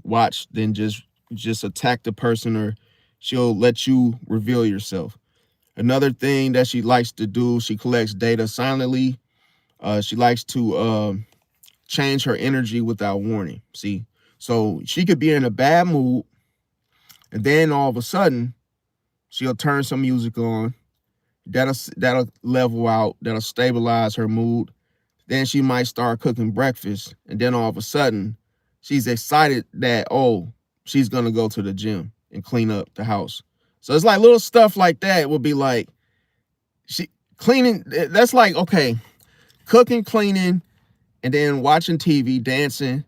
watch than just attack the person, or she'll let you reveal yourself. Another thing that she likes to do, she collects data silently. She likes to change her energy without warning. See, so she could be in a bad mood, and then all of a sudden, she'll turn some music on. That'll level out. That'll stabilize her mood. Then she might start cooking breakfast, and then all of a sudden, she's excited that she's gonna go to the gym and clean up the house. So it's like little stuff like that will be like she cleaning. That's like, okay, cooking, cleaning, and then watching TV, dancing,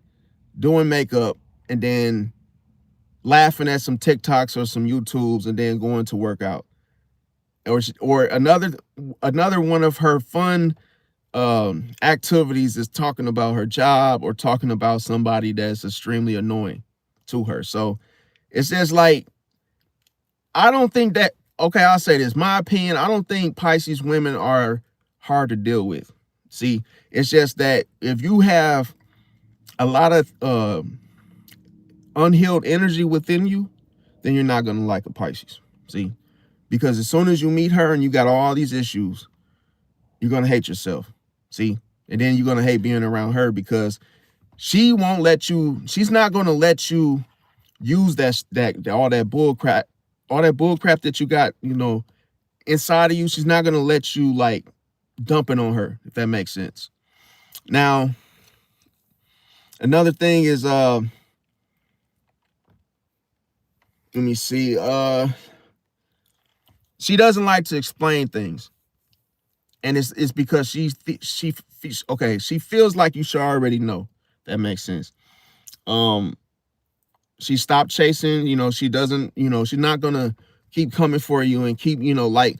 doing makeup, and then laughing at some TikToks or some YouTubes, and then going to work out. Or another one of her fun activities is talking about her job or talking about somebody that's extremely annoying to her. So it's just like, I don't think that, okay, I'll say this, my opinion, I don't think Pisces women are hard to deal with. See, it's just that if you have a lot of unhealed energy within you, then you're not going to like a Pisces. See, because as soon as you meet her and you got all these issues, you're going to hate yourself. See, and then you're going to hate being around her because she's not going to let you use that all that bull crap that you got, inside of you. She's not going to let you like dump it on her, if that makes sense. Now, another thing is, let me see, she doesn't like to explain things. And it's because she feels like you should already know. That makes sense. She stopped chasing, she doesn't, she's not gonna keep coming for you and keep, like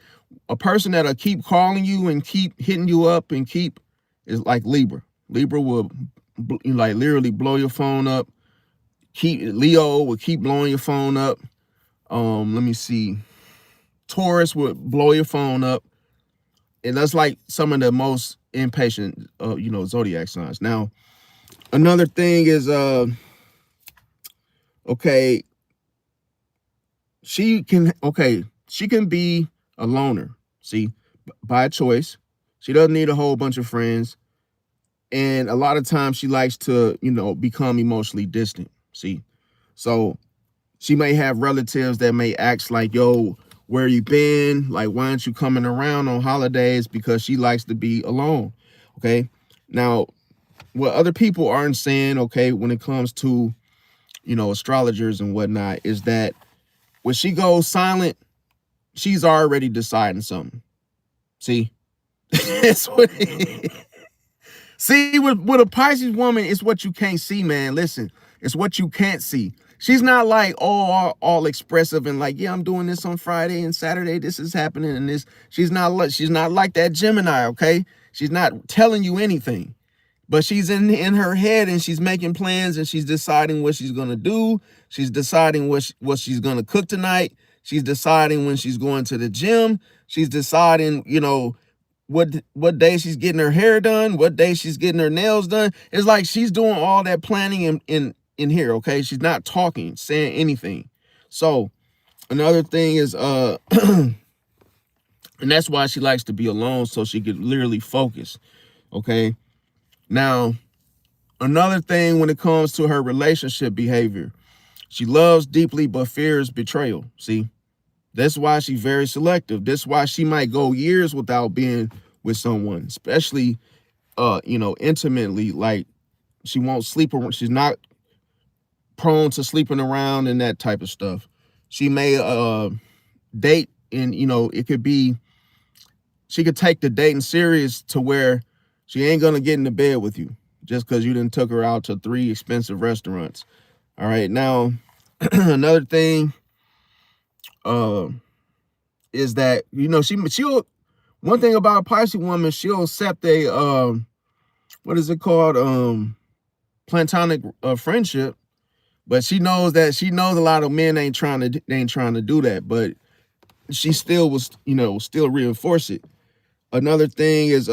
a person that'll keep calling you and keep hitting you up and is like Libra. Libra will like literally blow your phone up. Leo will keep blowing your phone up. Let me see. Taurus would blow your phone up. And that's like some of the most impatient, zodiac signs. Now, another thing is, okay, she can be a loner, see, by choice. She doesn't need a whole bunch of friends. And a lot of times she likes to, become emotionally distant, see. So she may have relatives that may ask like, yo, where you been? Like, why aren't you coming around on holidays? Because she likes to be alone. Okay. Now, what other people aren't saying, okay, when it comes to, astrologers and whatnot, is that when she goes silent, she's already deciding something. See? That's what it is. See, with a Pisces woman, it's what you can't see, man. Listen, it's what you can't see. She's not like all expressive and like, yeah, I'm doing this on Friday and Saturday. This is happening and this. She's not like that Gemini, okay? She's not telling you anything, but she's in her head and she's making plans and she's deciding what she's gonna do. She's deciding what she's gonna cook tonight. She's deciding when she's going to the gym. She's deciding, what day she's getting her hair done, what day she's getting her nails done. It's like she's doing all that planning in here, okay? She's not talking, saying anything. So another thing is, and that's why she likes to be alone, so she could literally focus, okay? Now, another thing when it comes to her relationship behavior, she loves deeply but fears betrayal, see? That's why she's very selective. That's why she might go years without being with someone, especially, intimately. Like, she won't sleep around. She's not prone to sleeping around and that type of stuff. She may date, and it could be, she could take the dating serious to where she ain't gonna get into bed with you just because you didn't took her out to 3 expensive restaurants. All right, now another thing is that she'll, one thing about a Pisces woman, she'll accept a what is it called, platonic friendship. But she knows a lot of men ain't trying to do that, but she still was, still reinforce it. Another thing is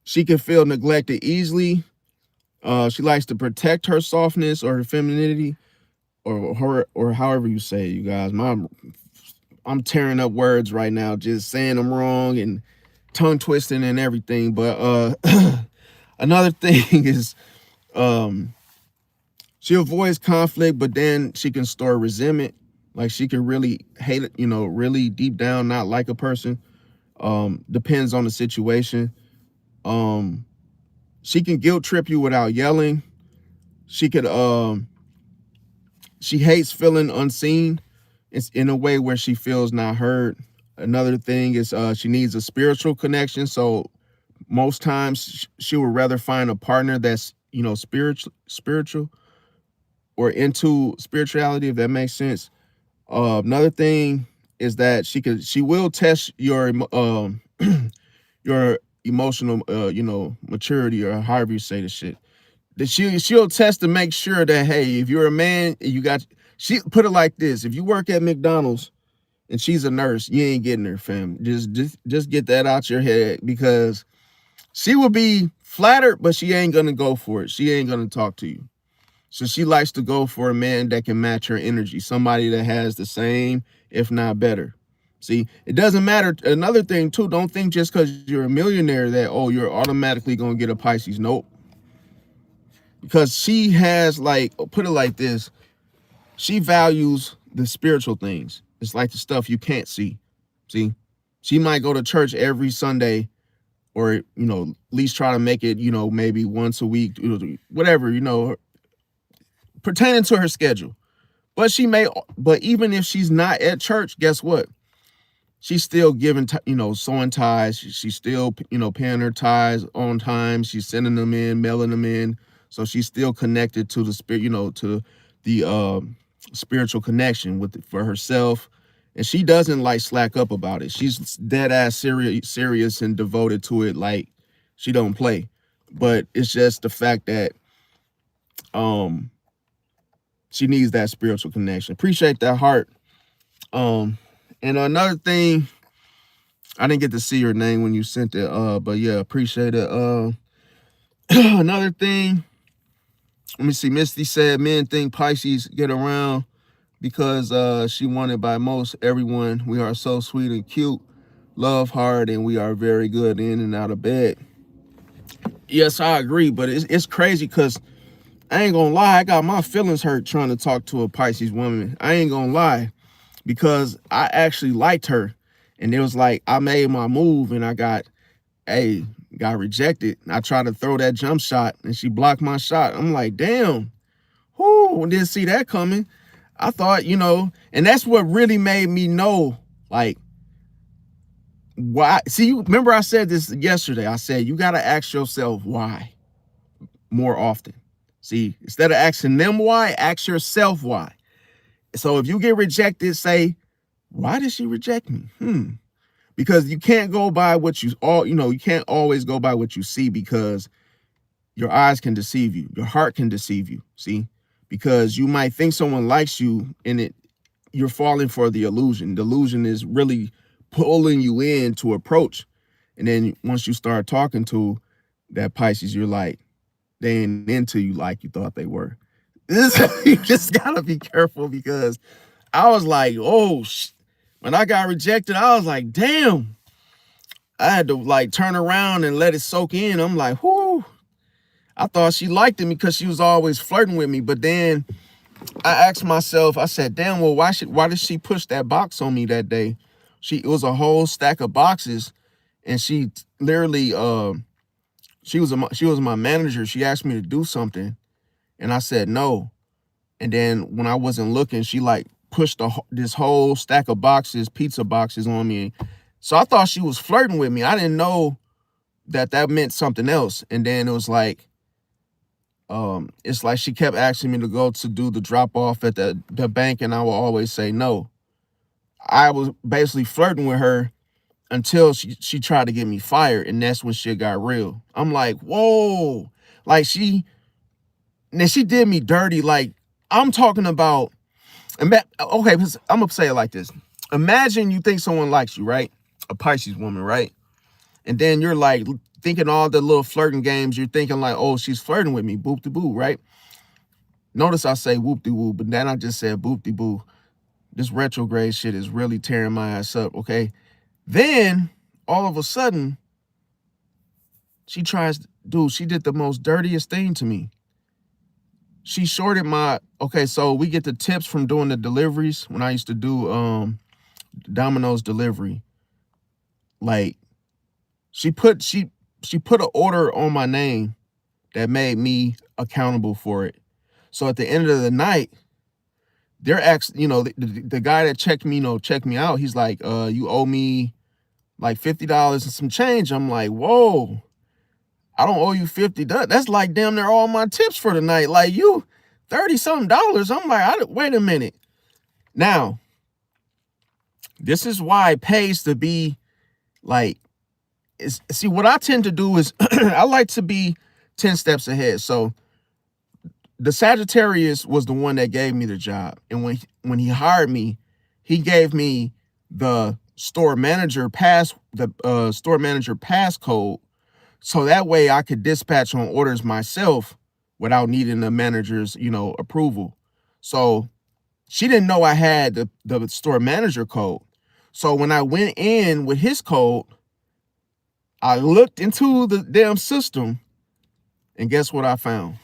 she can feel neglected easily. She likes to protect her softness or her femininity, or however you say it, you guys. I'm tearing up words right now, just saying them wrong and tongue twisting and everything. But another thing is um she avoids conflict, but then she can store resentment. Like she can really hate it, really deep down not like a person. Depends on the situation. Um, she can guilt trip you without yelling. She could she hates feeling unseen. It's in a way where she feels not heard. Another thing is she needs a spiritual connection. So most times she would rather find a partner that's spiritual or into spirituality, if that makes sense. Another thing is that she will test your emotional maturity, or however you say the shit. That she'll test to make sure that, hey, if you're a man, she put it like this: if you work at McDonald's and she's a nurse, you ain't getting her, fam. Just get that out your head, because she will be flattered, but she ain't gonna go for it. She ain't gonna talk to you. So she likes to go for a man that can match her energy, somebody that has the same, if not better. See, it doesn't matter. Another thing too, don't think just because you're a millionaire that, oh, you're automatically gonna get a Pisces. Nope. Because she has, like, put it like this, she values the spiritual things. It's like the stuff you can't see. See, she might go to church every Sunday, or at least try to make it, maybe once a week, whatever, pertaining to her schedule. But even if she's not at church, guess what? She's still giving, sewing ties. She's still, paying her ties on time. She's sending them in, mailing them in. So she's still connected to the spirit, to the spiritual connection for herself. And she doesn't like slack up about it. She's dead ass serious and devoted to it. Like, she don't play. But it's just the fact that um she needs that spiritual connection. Appreciate that heart. Um, and another thing, I didn't get to see your name when you sent it, but yeah, appreciate it. Another thing, let me see. Misty said men think Pisces get around because she wanted by most everyone. We are so sweet and cute, love hard, and we are very good in and out of bed. Yes, I agree, but it's crazy because I ain't gonna lie, I got my feelings hurt trying to talk to a Pisces woman. I ain't gonna lie, because I actually liked her, and it was like I made my move and I got rejected. I tried to throw that jump shot and she blocked my shot. I'm like, damn, whoo, didn't see that coming. I thought, and that's what really made me know, like, why. See, you remember I said this yesterday. I said you got to ask yourself why more often. See, instead of asking them why, ask yourself why. So if you get rejected, say, why did she reject me? Because you can't go by what you can't always go by what you see, because your eyes can deceive you. Your heart can deceive you. See, because you might think someone likes you, and you're falling for the illusion. The illusion is really pulling you in to approach. And then once you start talking to that Pisces, you're like, they ain't into you like you thought they were. You just gotta be careful, because I was like, oh, when I got rejected, I was like, damn. I had to like turn around and let it soak in. I'm like, whoo. I thought she liked me because she was always flirting with me. But then I asked myself, I said, damn, well, why did she push that box on me that day? It was a whole stack of boxes, and she literally she was my manager. She asked me to do something, and I said no. And then when I wasn't looking, she like pushed this whole stack of boxes, pizza boxes, on me. So I thought she was flirting with me. I didn't know that meant something else. And then it was like, it's like she kept asking me to go to do the drop off at the bank, and I will always say no. I was basically flirting with her until she tried to get me fired, and that's when shit got real. I'm like, whoa, like she did me dirty. Like, I'm talking about, okay, I'm gonna say it like this. Imagine you think someone likes you, right? a Pisces woman, right? And then you're like thinking all the little flirting games. You're thinking like, oh, she's flirting with me, boop de boo, right? Notice I say whoop de woo, but then I just said boop de boo. This retrograde shit is really tearing my ass up, okay? Then all of a sudden, she did the most dirtiest thing to me. She shorted okay, so we get the tips from doing the deliveries when I used to do Domino's delivery. Like she put an order on my name that made me accountable for it. So at the end of the night, they're actually, the guy that checked me out. He's like, you owe me like $50 and some change. I'm like, whoa, I don't owe you $50. That's like damn near all my tips for the night. Like you $30-something. I'm like, wait a minute. Now, this is why it pays to be like, see, what I tend to do is I like to be 10 steps ahead. So the Sagittarius was the one that gave me the job. And when he hired me, he gave me the store manager passcode. So that way I could dispatch on orders myself without needing the manager's, approval. So she didn't know I had the store manager code. So when I went in with his code, I looked into the damn system, and guess what I found?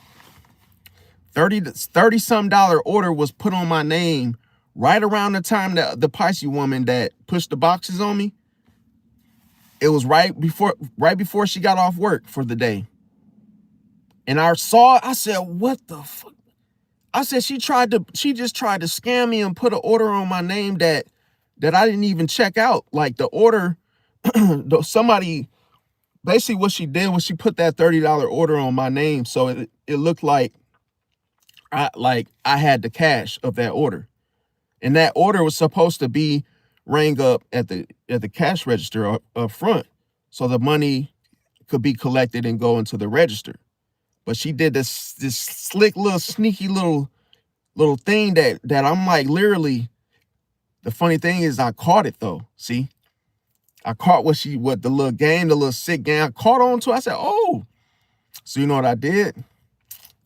$30-some order was put on my name right around the time that the Pisces woman that pushed the boxes on me. It was right before she got off work for the day. And I said, what the fuck? I said, she just tried to scam me and put an order on my name that I didn't even check out. Like the order, somebody, basically what she did was she put that $30 order on my name. So it looked like I had the cash of that order. And that order was supposed to be rang up at the cash register up front, so the money could be collected and go into the register. But she did this slick little sneaky little thing that I'm like, literally, the funny thing is I caught it though. See, I caught the little sick game. I caught on to. I said, oh, so you know what I did?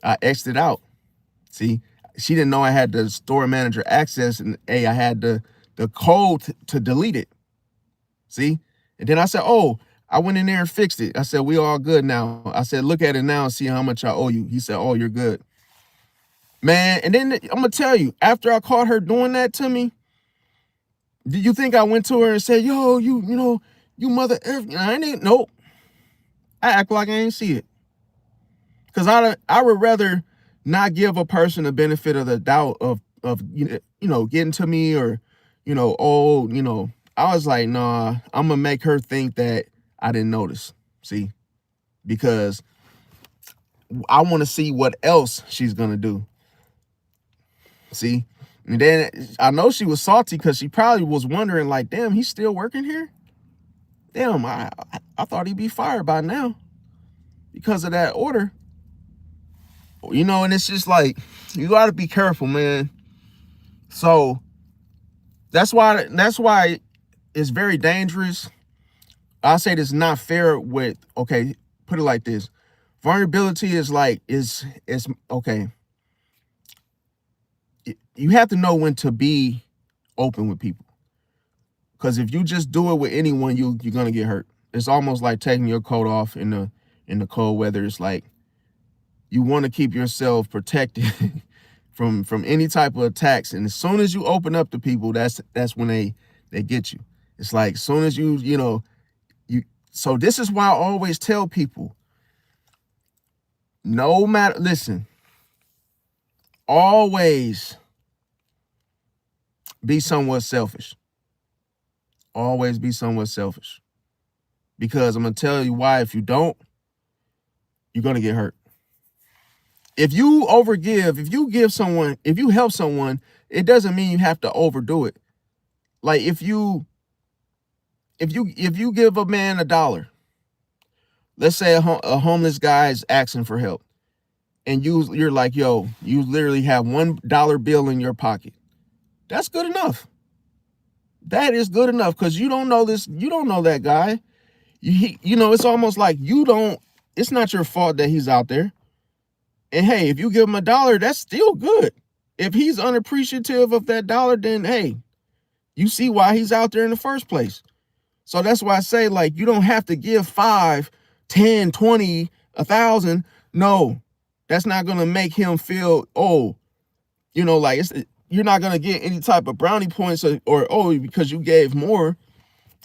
I exited out. See, she didn't know I had the store manager access, and I had the code to delete it. See? And then I said, oh, I went in there and fixed it. I said, we all good now. I said, look at it now and see how much I owe you. He said, oh, you're good. Man, and then I'm going to tell you, after I caught her doing that to me, do you think I went to her and said, yo, you mother F? I ain't, nope. I act like I ain't see it. Because I would rather not give a person the benefit of the doubt of getting to me, or, I was like, nah, I'm going to make her think that I didn't notice. See, because I want to see what else she's going to do. See, and then I know she was salty because she probably was wondering like, damn, he's still working here. Damn, I thought he'd be fired by now because of that order. And it's just like, you got to be careful, man. So that's why it's very dangerous. I say this not fair with, okay, put it like this. Vulnerability is okay. You have to know when to be open with people. Because if you just do it with anyone, you're going to get hurt. It's almost like taking your coat off in the cold weather. It's like, you want to keep yourself protected from any type of attacks. And as soon as you open up to people, that's when they get you. It's like, as soon as so this is why I always tell people, listen, always be somewhat selfish. Always be somewhat selfish. Because I'm going to tell you why. If you don't, you're going to get hurt. If you overgive, if you help someone, it doesn't mean you have to overdo it. Like if you give a man $1, let's say a homeless guy is asking for help, and you're like, yo, you literally have $1 bill in your pocket. That's good enough. That is good enough, because you don't know this. You don't know that guy. You know, it's almost like you don't. It's not your fault that he's out there. And hey, if you give him $1, that's still good. If he's unappreciative of that dollar, then hey, you see why he's out there in the first place. So that's why I say, like, you don't have to give 5, 10, 20, 1,000. No, that's not gonna make him feel, oh, you know, like you're not gonna get any type of brownie points, or oh, because you gave more.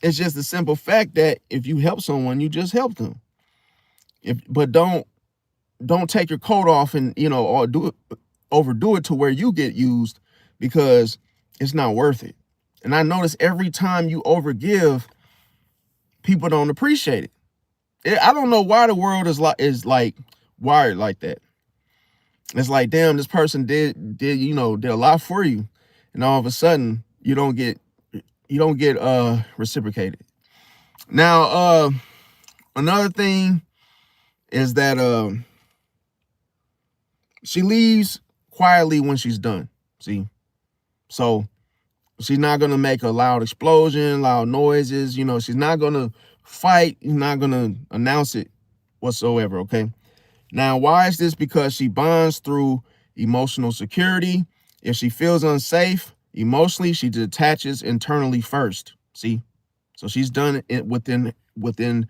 It's just the simple fact that if you help someone, you just helped them. But don't take your coat off and, you know, or overdo it to where you get used, because it's not worth it. And I notice every time you overgive, people don't appreciate it. I don't know why the world is like wired like that. It's like, damn, this person did a lot for you, and all of a sudden you don't get reciprocated. Now, another thing is that she leaves quietly when she's done. See, so she's not gonna make a loud explosion, loud noises. You know, she's not gonna fight. She's not gonna announce it whatsoever. Okay. Now, why is this? Because she bonds through emotional security. If she feels unsafe emotionally, she detaches internally first. See, so she's done it within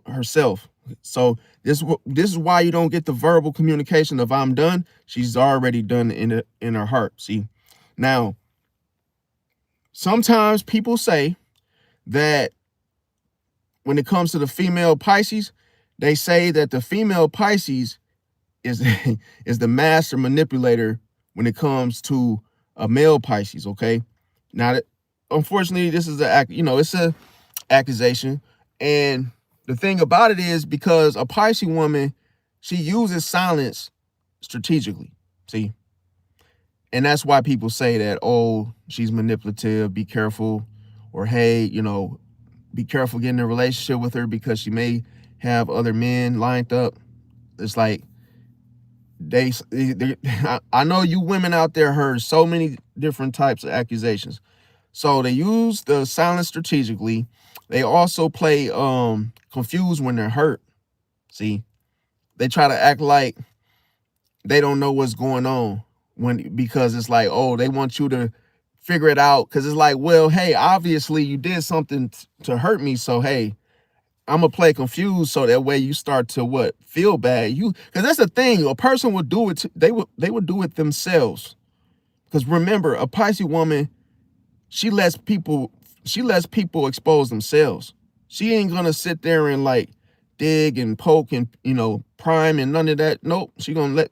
herself. So this is why you don't get the verbal communication of "I'm done." She's already done in her heart. See, now sometimes people say that when it comes to the female Pisces, they say that the female Pisces is is the master manipulator when it comes to a male Pisces. Okay, now unfortunately, this is it's a accusation, and the thing about it is, because a Pisces woman, she uses silence strategically. See, and that's why people say that, oh, she's manipulative, be careful, or hey, be careful getting in a relationship with her because she may have other men lined up. It's like I know you women out there heard so many different types of accusations. So they use the silence strategically. They also play confused when they're hurt. See, they try to act like they don't know what's going on, because it's like, oh, they want you to figure it out, because it's like, well, hey, obviously you did something to hurt me, so hey, I'm gonna play confused, so that way you start to feel bad. Because that's the thing, a person would do it. They would do it themselves. Because remember, a Pisces woman, she lets people expose themselves. She ain't gonna sit there and like dig and poke and prime and none of that. Nope, she gonna let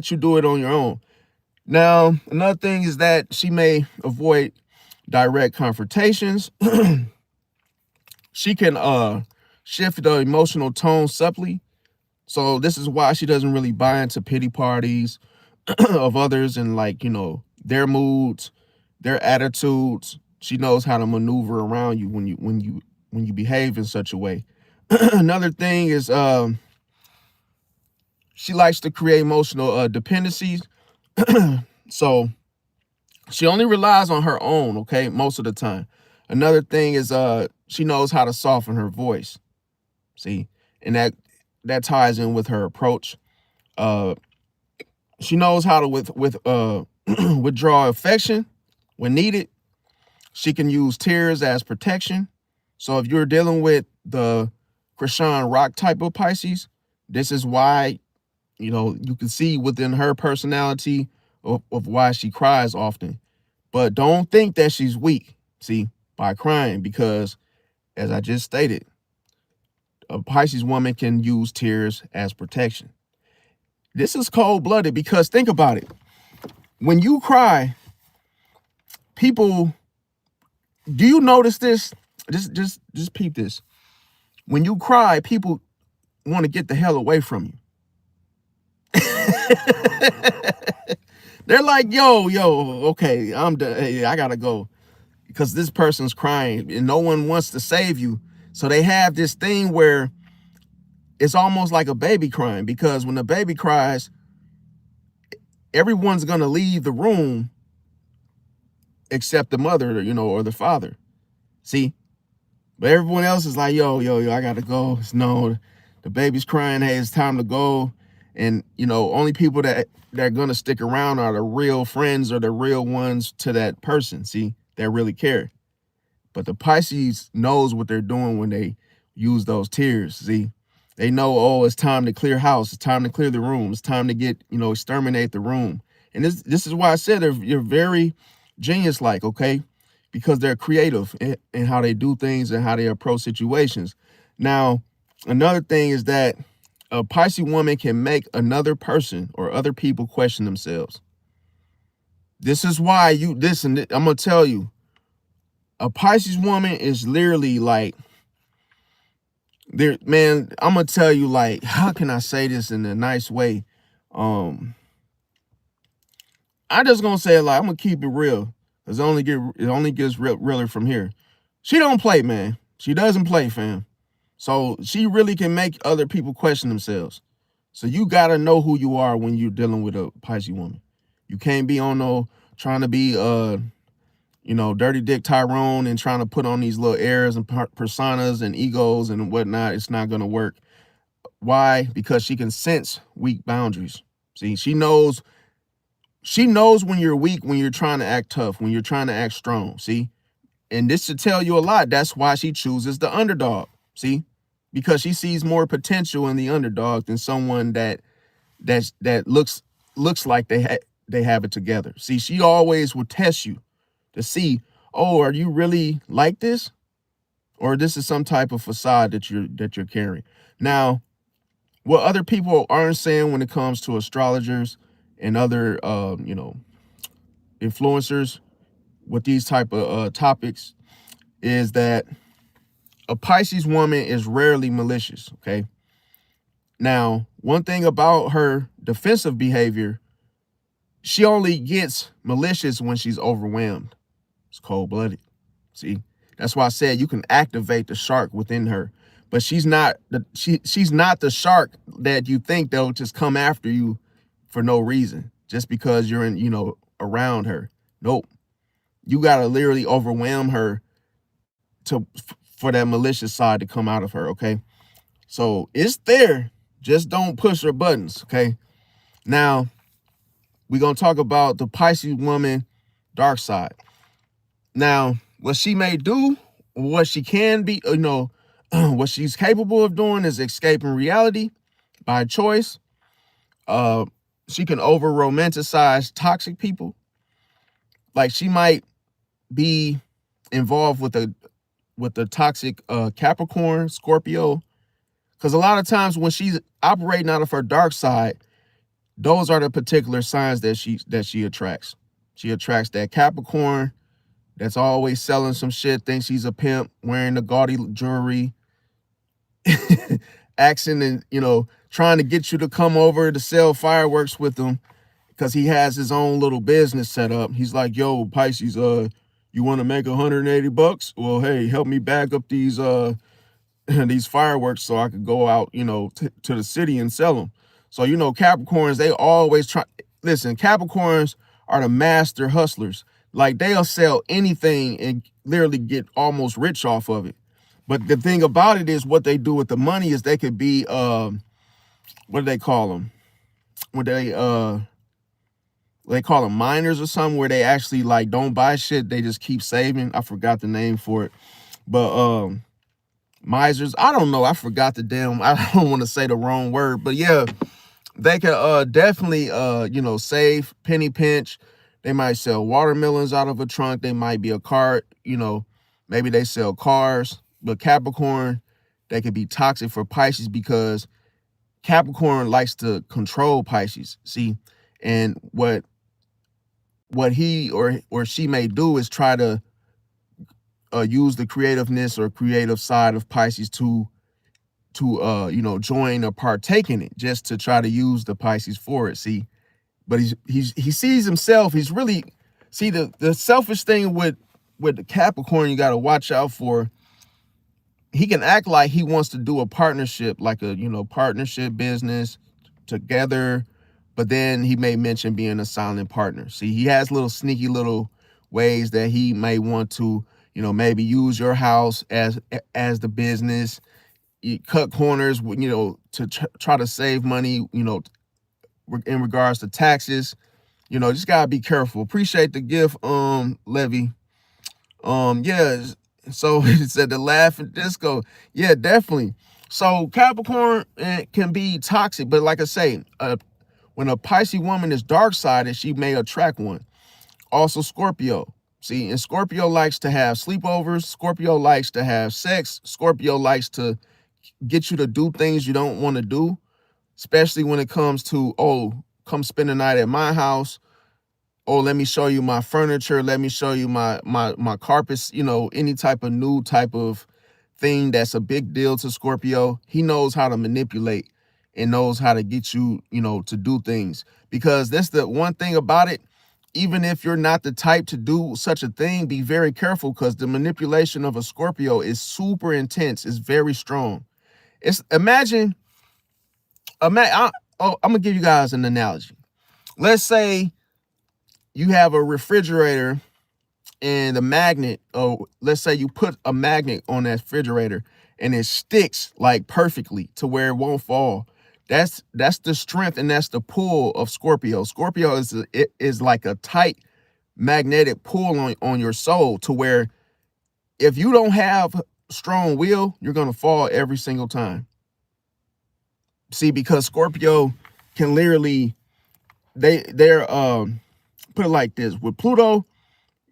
you do it on your own. Now, another thing is that she may avoid direct confrontations. She can shift the emotional tone subtly. So this is why she doesn't really buy into pity parties of others and their moods, their attitudes. She knows how to maneuver around you when you behave in such a way. Another thing is she likes to create emotional dependencies. So she only relies on her own, okay, most of the time. Another thing is she knows how to soften her voice. See, and that ties in with her approach. She knows how to withdraw affection when needed. She can use tears as protection. So if you're dealing with the Krishan Rock type of Pisces, this is why you can see within her personality of why she cries often. But don't think that she's weak, see, by crying, because as I just stated, a Pisces woman can use tears as protection. This is cold-blooded, because think about it. When you cry, people, do you notice this? Just peep this. When you cry, people want to get the hell away from you. They're like, yo, okay, I'm done. Hey, I gotta go, because this person's crying and no one wants to save you. So they have this thing where it's almost like a baby crying, because when a baby cries, everyone's gonna leave the room except the mother, or the father. See, but everyone else is like, yo, I gotta go. No, the baby's crying. Hey, it's time to go. And only people that are gonna stick around are the real friends or the real ones to that person. See, that really care. But the Pisces knows what they're doing when they use those tears. See, they know, oh, it's time to clear house. It's time to clear the room. It's time to get, exterminate the room. And this is why I said you're very genius-like, okay? Because they're creative in how they do things and how they approach situations. Now, another thing is that a Pisces woman can make another person or other people question themselves. This is why listen, I'm going to tell you, a Pisces woman is literally like, there, man, I'm gonna tell you, like, how can I say this in a nice way? I just gonna say it, like, I'm gonna keep it real. It only gets realer from here. She don't play, man. She doesn't play, fam. So she really can make other people question themselves. So you gotta know who you are when you're dealing with a Pisces woman. You can't be on no trying to be dirty dick Tyrone and trying to put on these little airs and personas and egos and whatnot. It's not gonna work. Why? Because she can sense weak boundaries. See, she knows when you're weak, when you're trying to act tough, when you're trying to act strong. See, and this should tell you a lot. That's why she chooses the underdog. See, because she sees more potential in the underdog than someone that looks like they have it together. See, she always will test you to see, oh, are you really like this, or this is some type of facade that you're carrying. Now, what other people aren't saying when it comes to astrologers and other influencers with these type of topics is that a Pisces woman is rarely malicious. Okay. Now, one thing about her defensive behavior, she only gets malicious when she's overwhelmed. It's cold-blooded. See, that's why I said you can activate the shark within her, but she's not the shark that you think they'll just come after you for no reason, just because you're around her. Nope. You gotta literally overwhelm her for that malicious side to come out of her. Okay. So it's there. Just don't push her buttons. Okay. Now we're gonna talk about the Pisces woman dark side. Now, what she may do, what she can be, what she's capable of doing is escaping reality by choice. She can over romanticize toxic people. Like she might be involved with the toxic Capricorn, Scorpio, because a lot of times when she's operating out of her dark side, those are the particular signs that she attracts. She attracts that Capricorn that's always selling some shit, thinks he's a pimp, wearing the gaudy jewelry, acting and, trying to get you to come over to sell fireworks with him because he has his own little business set up. He's like, yo, Pisces, you want to make $180? Well, hey, help me bag up these these fireworks so I could go out, to the city and sell them. So, Capricorns, they always try. Listen, Capricorns are the master hustlers. Like they'll sell anything and literally get almost rich off of it. But the thing about it is what they do with the money is they could be, what do they call them? When they call them miners or something, where they actually like don't buy shit. They just keep saving. I forgot the name for it. But misers, I don't know. I forgot I don't want to say the wrong word, but yeah, they can definitely save, penny pinch. They might sell watermelons out of a trunk. They might be a cart, maybe they sell cars. But Capricorn, they could be toxic for Pisces because Capricorn likes to control Pisces. See, and what he or she may do is try to use the creativeness or creative side of Pisces to join or partake in it, just to try to use the Pisces for it. See, but he sees himself. He's really, see, the selfish thing with the Capricorn you got to watch out for. He can act like he wants to do a partnership, like a partnership business together, but then he may mention being a silent partner. See, he has little sneaky little ways that he may want to, maybe use your house as the business. You cut corners, to try to save money, in regards to taxes. Just gotta be careful. Appreciate the gift, Levy. Yeah. So it said the laugh and disco. Yeah, definitely. So Capricorn can be toxic, but like I say, when a Pisces woman is dark sided, she may attract one. Also, Scorpio. See, and Scorpio likes to have sleepovers. Scorpio likes to have sex. Scorpio likes to get you to do things you don't want to do, especially when it comes to, oh, come spend the night at my house. Oh, let me show you my furniture. Let me show you my carpets, any type of new type of thing that's a big deal to Scorpio. He knows how to manipulate and knows how to get you, to do things. Because that's the one thing about it. Even if you're not the type to do such a thing, be very careful, because the manipulation of a Scorpio is super intense. It's very strong. It's I'm gonna give you guys an analogy. Let's say you have a refrigerator and the magnet, or let's say you put a magnet on that refrigerator and it sticks like perfectly to where it won't fall. That's the strength and that's the pull of Scorpio. Scorpio is like a tight magnetic pull on your soul, to where if you don't have strong will, you're gonna fall every single time. See, because Scorpio can literally they're put it like this. With Pluto,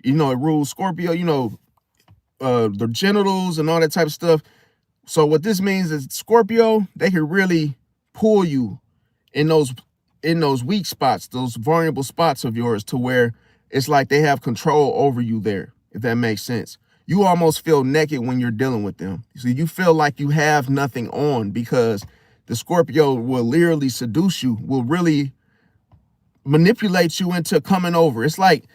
it rules Scorpio, the genitals and all that type of stuff. So what this means is Scorpio, they can really pull you in those weak spots, those vulnerable spots of yours, to where it's like they have control over you there, if that makes sense. You almost feel naked when you're dealing with them. So you feel like you have nothing on, because the Scorpio will literally seduce you, will really manipulate you into coming over. It's hard.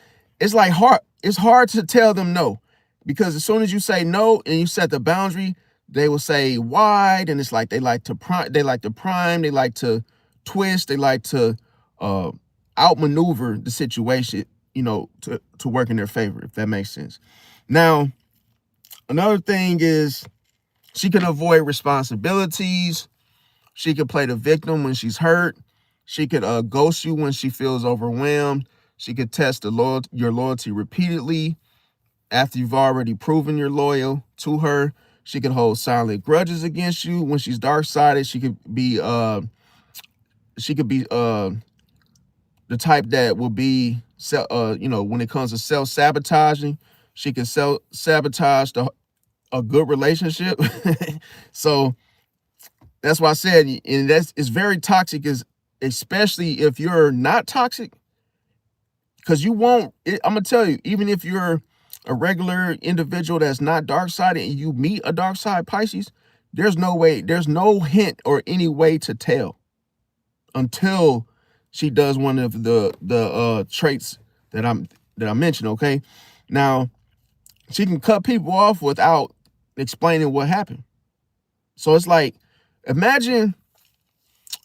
It's hard to tell them no, because as soon as you say no and you set the boundary, they will say why. And it's like they like to prime, they like to twist, they like to outmaneuver the situation, to work in their favor, if that makes sense. Now, another thing is she can avoid responsibilities. She could play the victim when she's hurt. She could ghost you when she feels overwhelmed. She could test your loyalty repeatedly after you've already proven you're loyal to her. She could hold silent grudges against you when she's dark-sided. She could be the type that will be when it comes to self-sabotaging. She can self-sabotage a good relationship. So that's why I said, and it's very toxic, especially if you're not toxic, because you won't. I'm gonna tell you, even if you're a regular individual that's not dark sided and you meet a dark side Pisces, there's no hint or any way to tell until she does one of the traits that I mentioned. Okay, now she can cut people off without explaining what happened. So it's like, imagine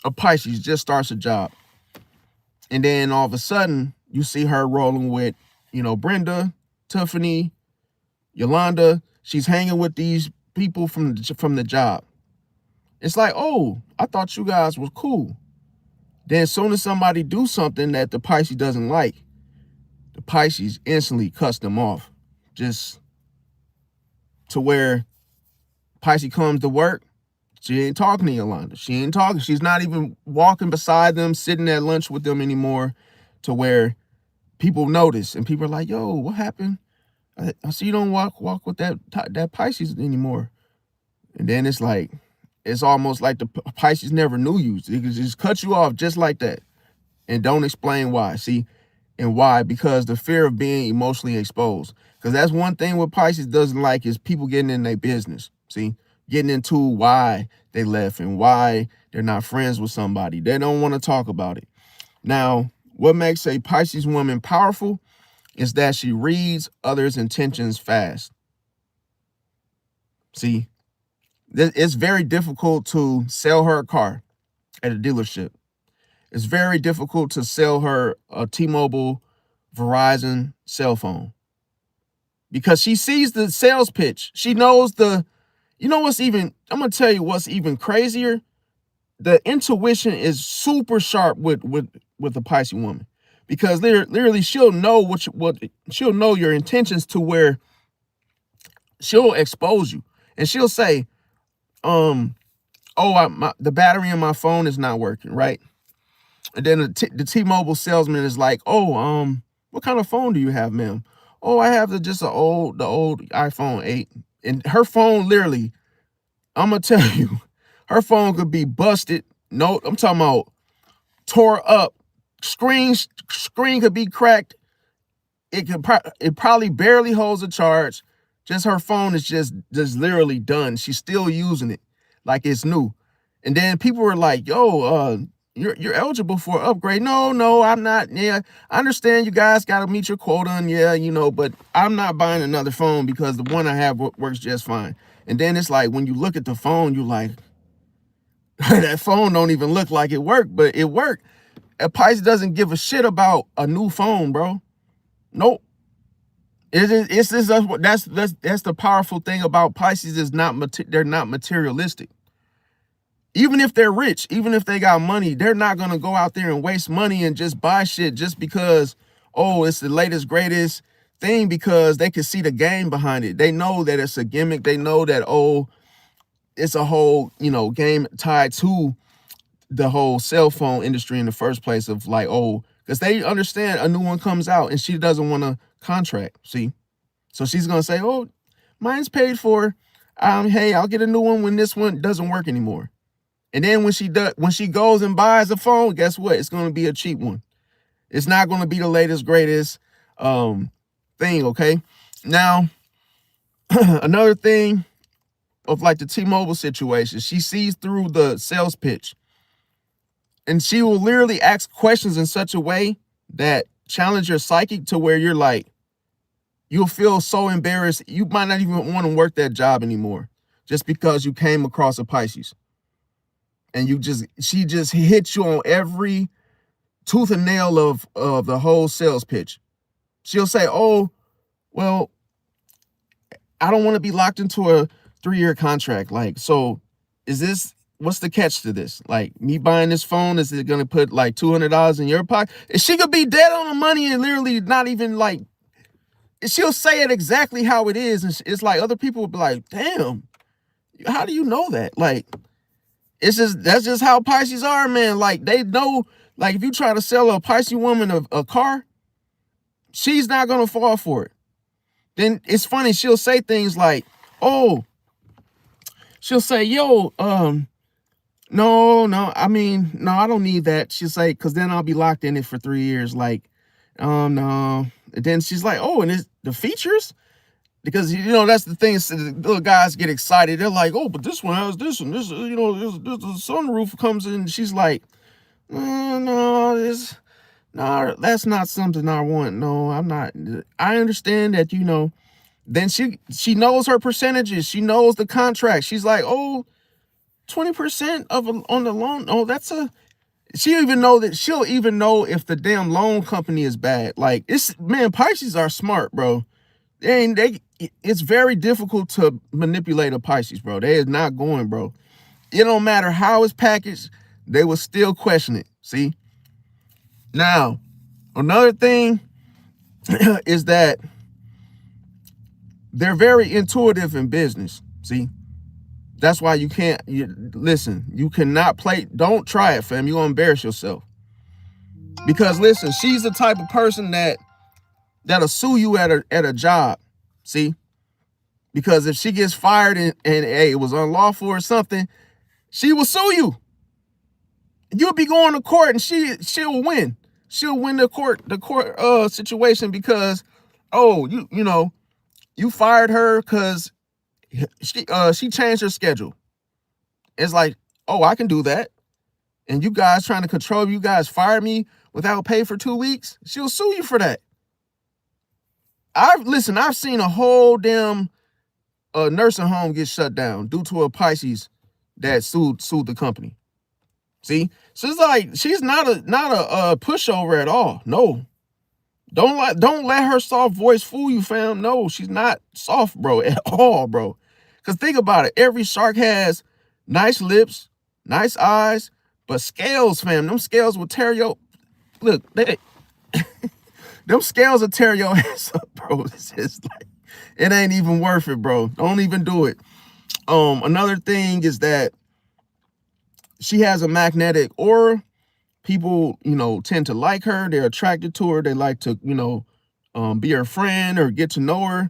a Pisces just starts a job, and then all of a sudden you see her rolling with, Brenda, Tiffany, Yolanda. She's hanging with these people from the job. It's like, oh, I thought you guys were cool. Then as soon as somebody do something that the Pisces doesn't like, the Pisces instantly cuts them off. Just to where Pisces comes to work, she ain't talking to Yolanda. She ain't talking. She's not even walking beside them, sitting at lunch with them anymore, to where people notice and people are like, yo, what happened? I see you don't walk with that Pisces anymore. And then it's like, it's almost like the Pisces never knew you. They could just cut you off just like that and don't explain why. See, and why? Because the fear of being emotionally exposed. Because that's one thing what Pisces doesn't like, is people getting in their business. See, getting into why they left and why they're not friends with somebody. They don't want to talk about it. Now, what makes a Pisces woman powerful is that she reads others' intentions fast. See, it's very difficult to sell her a car at a dealership. It's very difficult to sell her a T-Mobile, Verizon cell phone. because she sees the sales pitch. She knows you know what's even, I'm going to tell you what's even crazier. The intuition is super sharp with a Pisces woman, because literally she'll know what she'll know your intentions, to where she'll expose you, and she'll say, oh, the battery in my phone is not working, right? And then the T-Mobile salesman is like, oh, what kind of phone do you have, ma'am? Oh, I have the old iPhone 8. And her phone, literally, I'm gonna tell you, her phone could be busted. No, I'm talking about tore up. Screen could be cracked. It probably barely holds a charge. Just her phone is just literally done. She's still using it like it's new. And then people were like, yo, you're eligible for an upgrade. No, I'm not. Yeah, I understand you guys got to meet your quota, and yeah, but I'm not buying another phone because the one I have works just fine. And then it's like, when you look at the phone, you like, that phone don't even look like it worked, but it worked. A Pisces doesn't give a shit about a new phone, bro. Nope. It's just that's the powerful thing about Pisces, is they're not materialistic. Even if they're rich, even if they got money, they're not gonna go out there and waste money and just buy shit just because, oh, it's the latest, greatest thing, because they can see the game behind it. They know that it's a gimmick. They know that, oh, it's a whole, game tied to the whole cell phone industry in the first place, of like, oh, because they understand a new one comes out and she doesn't want to contract. See, so she's gonna say, oh, mine's paid for. Hey, I'll get a new one when this one doesn't work anymore. And then when she goes and buys a phone, guess what? It's going to be a cheap one. It's not going to be the latest, greatest thing, okay? Now, another thing of like the T-Mobile situation, she sees through the sales pitch. And she will literally ask questions in such a way that challenge your psychic, to where you're like, you'll feel so embarrassed. You might not even want to work that job anymore, just because you came across a Pisces. And she just hits you on every tooth and nail of the whole sales pitch. She'll say, oh, well, I don't want to be locked into a 3-year contract. Like, so what's the catch to this? Like, me buying this phone, is it going to put like $200 in your pocket? She could be dead on the money and literally not even like, she'll say it exactly how it is. And it's like, other people will be like, damn, how do you know that? Like, that's just how Pisces are, man. Like, they know, like, if you try to sell a Pisces woman a car, she's not going to fall for it. Then it's funny. She'll say things like, oh, she'll say, yo, no, I don't need that. She'll say, because then I'll be locked in it for 3 years. Like, no. And then she's like, oh, and it's the features? Because, that's the thing. So the little guys get excited. They're like, oh, but this one has this and this, the sunroof comes in. She's like, no, that's not something I want. No, I'm not. I understand that, Then she knows her percentages. She knows the contract. She's like, oh, 20% on the loan. Oh, she'll even know if the damn loan company is bad. Like, Pisces are smart, bro. It's very difficult to manipulate a Pisces, bro. They is not going, bro. It don't matter how it's packaged, they will still question it. See? Now, another thing is that they're very intuitive in business. See? That's why you cannot play. Don't try it, fam. You're gonna embarrass yourself. Because listen, she's the type of person that'll sue you at a job. See? Because if she gets fired and hey, it was unlawful or something, she will sue you. You'll be going to court and she'll win. She'll win the court situation because, oh, you fired her because she changed her schedule. It's like, oh, I can do that. And you guys trying to control, you guys fired me without pay for 2 weeks. She'll sue you for that. I've seen a whole damn nursing home get shut down due to a Pisces that sued the company. See, so it's like she's not a pushover at all. No, Don't let her soft voice fool you, fam. No, she's not soft, bro, at all, bro. Cause think about it. Every shark has nice lips, nice eyes, but scales, fam. Them scales will tear your look. Them scales will tear your ass up, bro. It's just like it ain't even worth it, bro. Don't even do it. Another thing is that she has a magnetic aura. People, tend to like her. They're attracted to her. They like to, be her friend or get to know her.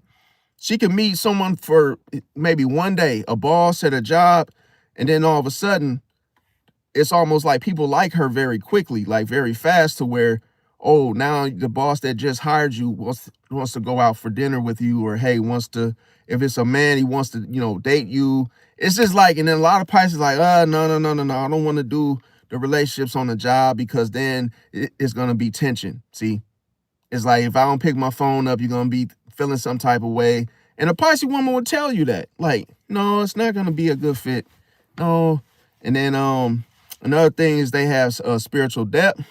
She can meet someone for maybe one day, a boss at a job, and then all of a sudden, it's almost like people like her very quickly, like very fast, to where, oh, now the boss that just hired you wants to go out for dinner with you, or hey, wants to, if it's a man, he wants to, date you. It's just like, and then a lot of Pisces like, no, no, no, no, no, I don't want to do the relationships on the job because then it's gonna be tension. See, it's like if I don't pick my phone up, you're gonna be feeling some type of way. And a Pisces woman would tell you that. Like, no, it's not gonna be a good fit. No. And then another thing is they have spiritual depth.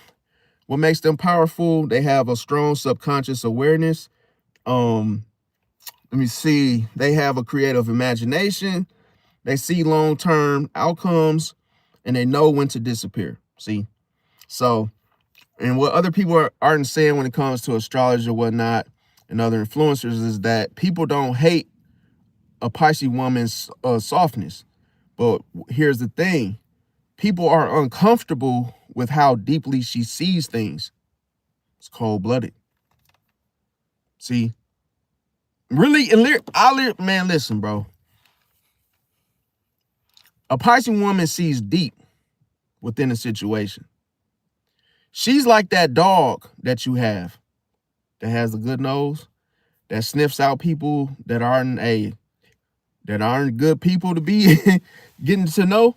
What makes them powerful? They have a strong subconscious awareness. Let me see. They have a creative imagination. They see long-term outcomes, and they know when to disappear. See? So, and what other people aren't saying when it comes to astrology or whatnot and other influencers is that people don't hate a Pisces woman's softness. But here's the thing. People are uncomfortable with how deeply she sees things. It's cold-blooded. See? Really, man, listen, bro. A Pisces woman sees deep within a situation. She's like that dog that you have that has a good nose, that sniffs out people that aren't good people to be getting to know.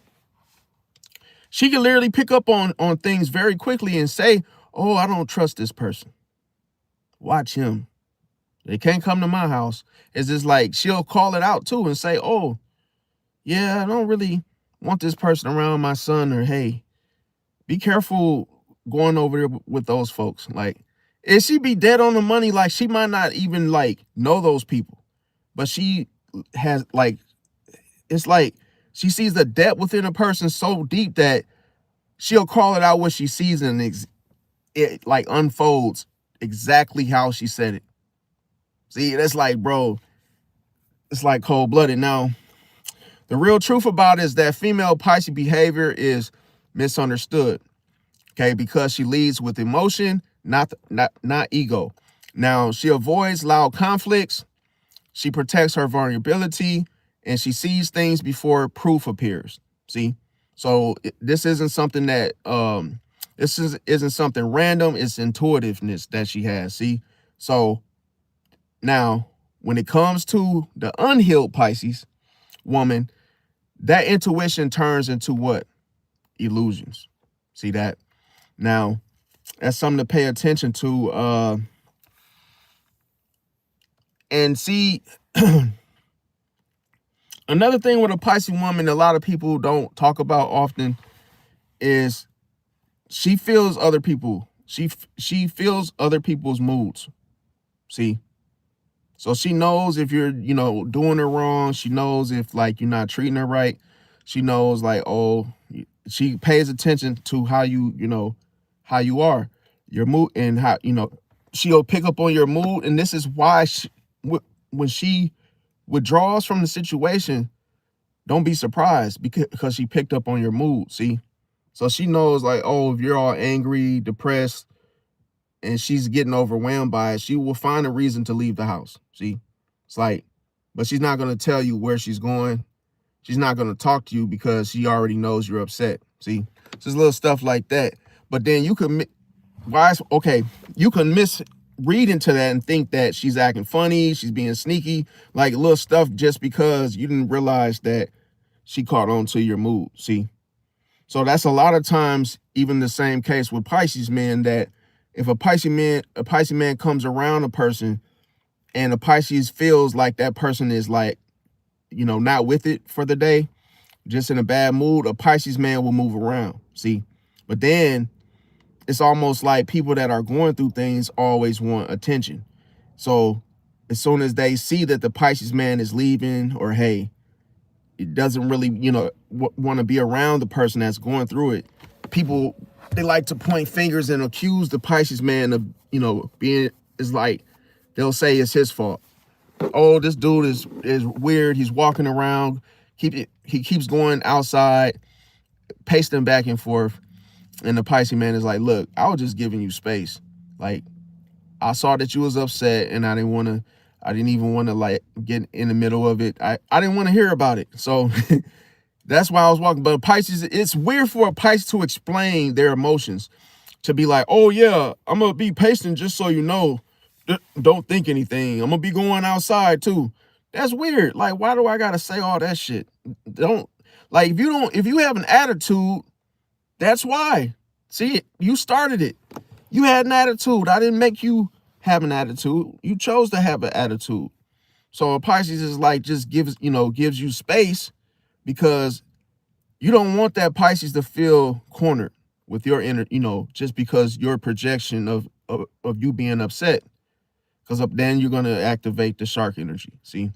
She can literally pick up on things very quickly and say, oh, I don't trust this person. Watch him. They can't come to my house. It's just like she'll call it out too and say, oh, yeah, I don't really want this person around my son, or hey, be careful going over there with those folks. Like, if she be dead on the money, like she might not even like know those people, but she has like, it's like she sees the depth within a person so deep that she'll call it out what she sees, and it like unfolds exactly how she said it. See, that's like, bro, it's like cold-blooded. Now, the real truth about it is that female Pisces behavior is misunderstood, okay, because she leads with emotion, not ego. Now, she avoids loud conflicts, she protects her vulnerability, and she sees things before proof appears. See? So this isn't something that isn't something random, it's intuitiveness that she has. See? So now, when it comes to the unhealed Pisces woman, that intuition turns into what? Illusions. See that? Now, that's something to pay attention to. And see, another thing with a Pisces woman a lot of people don't talk about often is she feels other people. She feels other people's moods. See? So she knows if you're, doing her wrong. She knows if like you're not treating her right. She knows like, oh, she pays attention to how how you are, your mood, and how, she'll pick up on your mood. And this is why when she withdraws from the situation, don't be surprised because she picked up on your mood. See? So she knows like, oh, if you're all angry, depressed, and she's getting overwhelmed by it, she will find a reason to leave the house. See? It's like, but she's not going to tell you where she's going. She's not going to talk to you because she already knows you're upset. See? Just little stuff like that. But then you can, you can misread into that and think that she's acting funny, she's being sneaky, like little stuff just because you didn't realize that she caught on to your mood. See? So that's a lot of times even the same case with Pisces men, that if a Pisces man comes around a person and a Pisces feels like that person is like, not with it for the day, just in a bad mood, a Pisces man will move around. See? But then it's almost like people that are going through things always want attention. So as soon as they see that the Pisces man is leaving, or hey, it doesn't really, want to be around the person that's going through it, people, they like to point fingers and accuse the Pisces man of, being, is like, they'll say it's his fault. Oh, this dude is weird. He's walking around. He keeps going outside, pacing back and forth. And the Pisces man is like, look, I was just giving you space. Like, I saw that you was upset, and I didn't even want to like get in the middle of it. I didn't want to hear about it. So that's why I was walking. But Pisces, it's weird for a Pisces to explain their emotions, to be like, oh yeah, I'm gonna be pacing just so you know. Don't think anything. I'm gonna be going outside too. That's weird. Like, why do I gotta say all that shit? Don't, like, if you have an attitude, that's why. See, you started it. You had an attitude. I didn't make you have an attitude. You chose to have an attitude. So a Pisces is like, just gives you space, because you don't want that Pisces to feel cornered with your inner, just because your projection of you being upset. Because then you're going to activate the shark energy. See?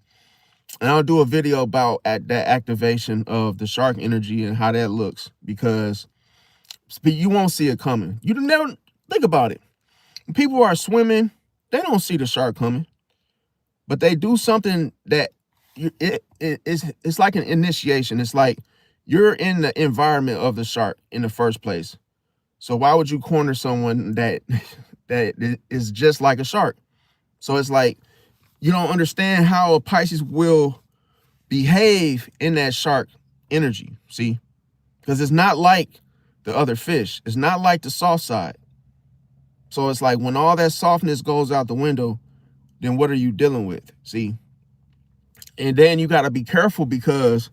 And I'll do a video about that activation of the shark energy and how that looks, because you won't see it coming. You never think about it. When people are swimming, they don't see the shark coming, but they do something that it's like an initiation. It's like you're in the environment of the shark in the first place. So why would you corner someone that is just like a shark? So it's like, you don't understand how a Pisces will behave in that shark energy, see? Because it's not like the other fish. It's not like the soft side. So it's like, when all that softness goes out the window, then what are you dealing with, see? And then you got to be careful, because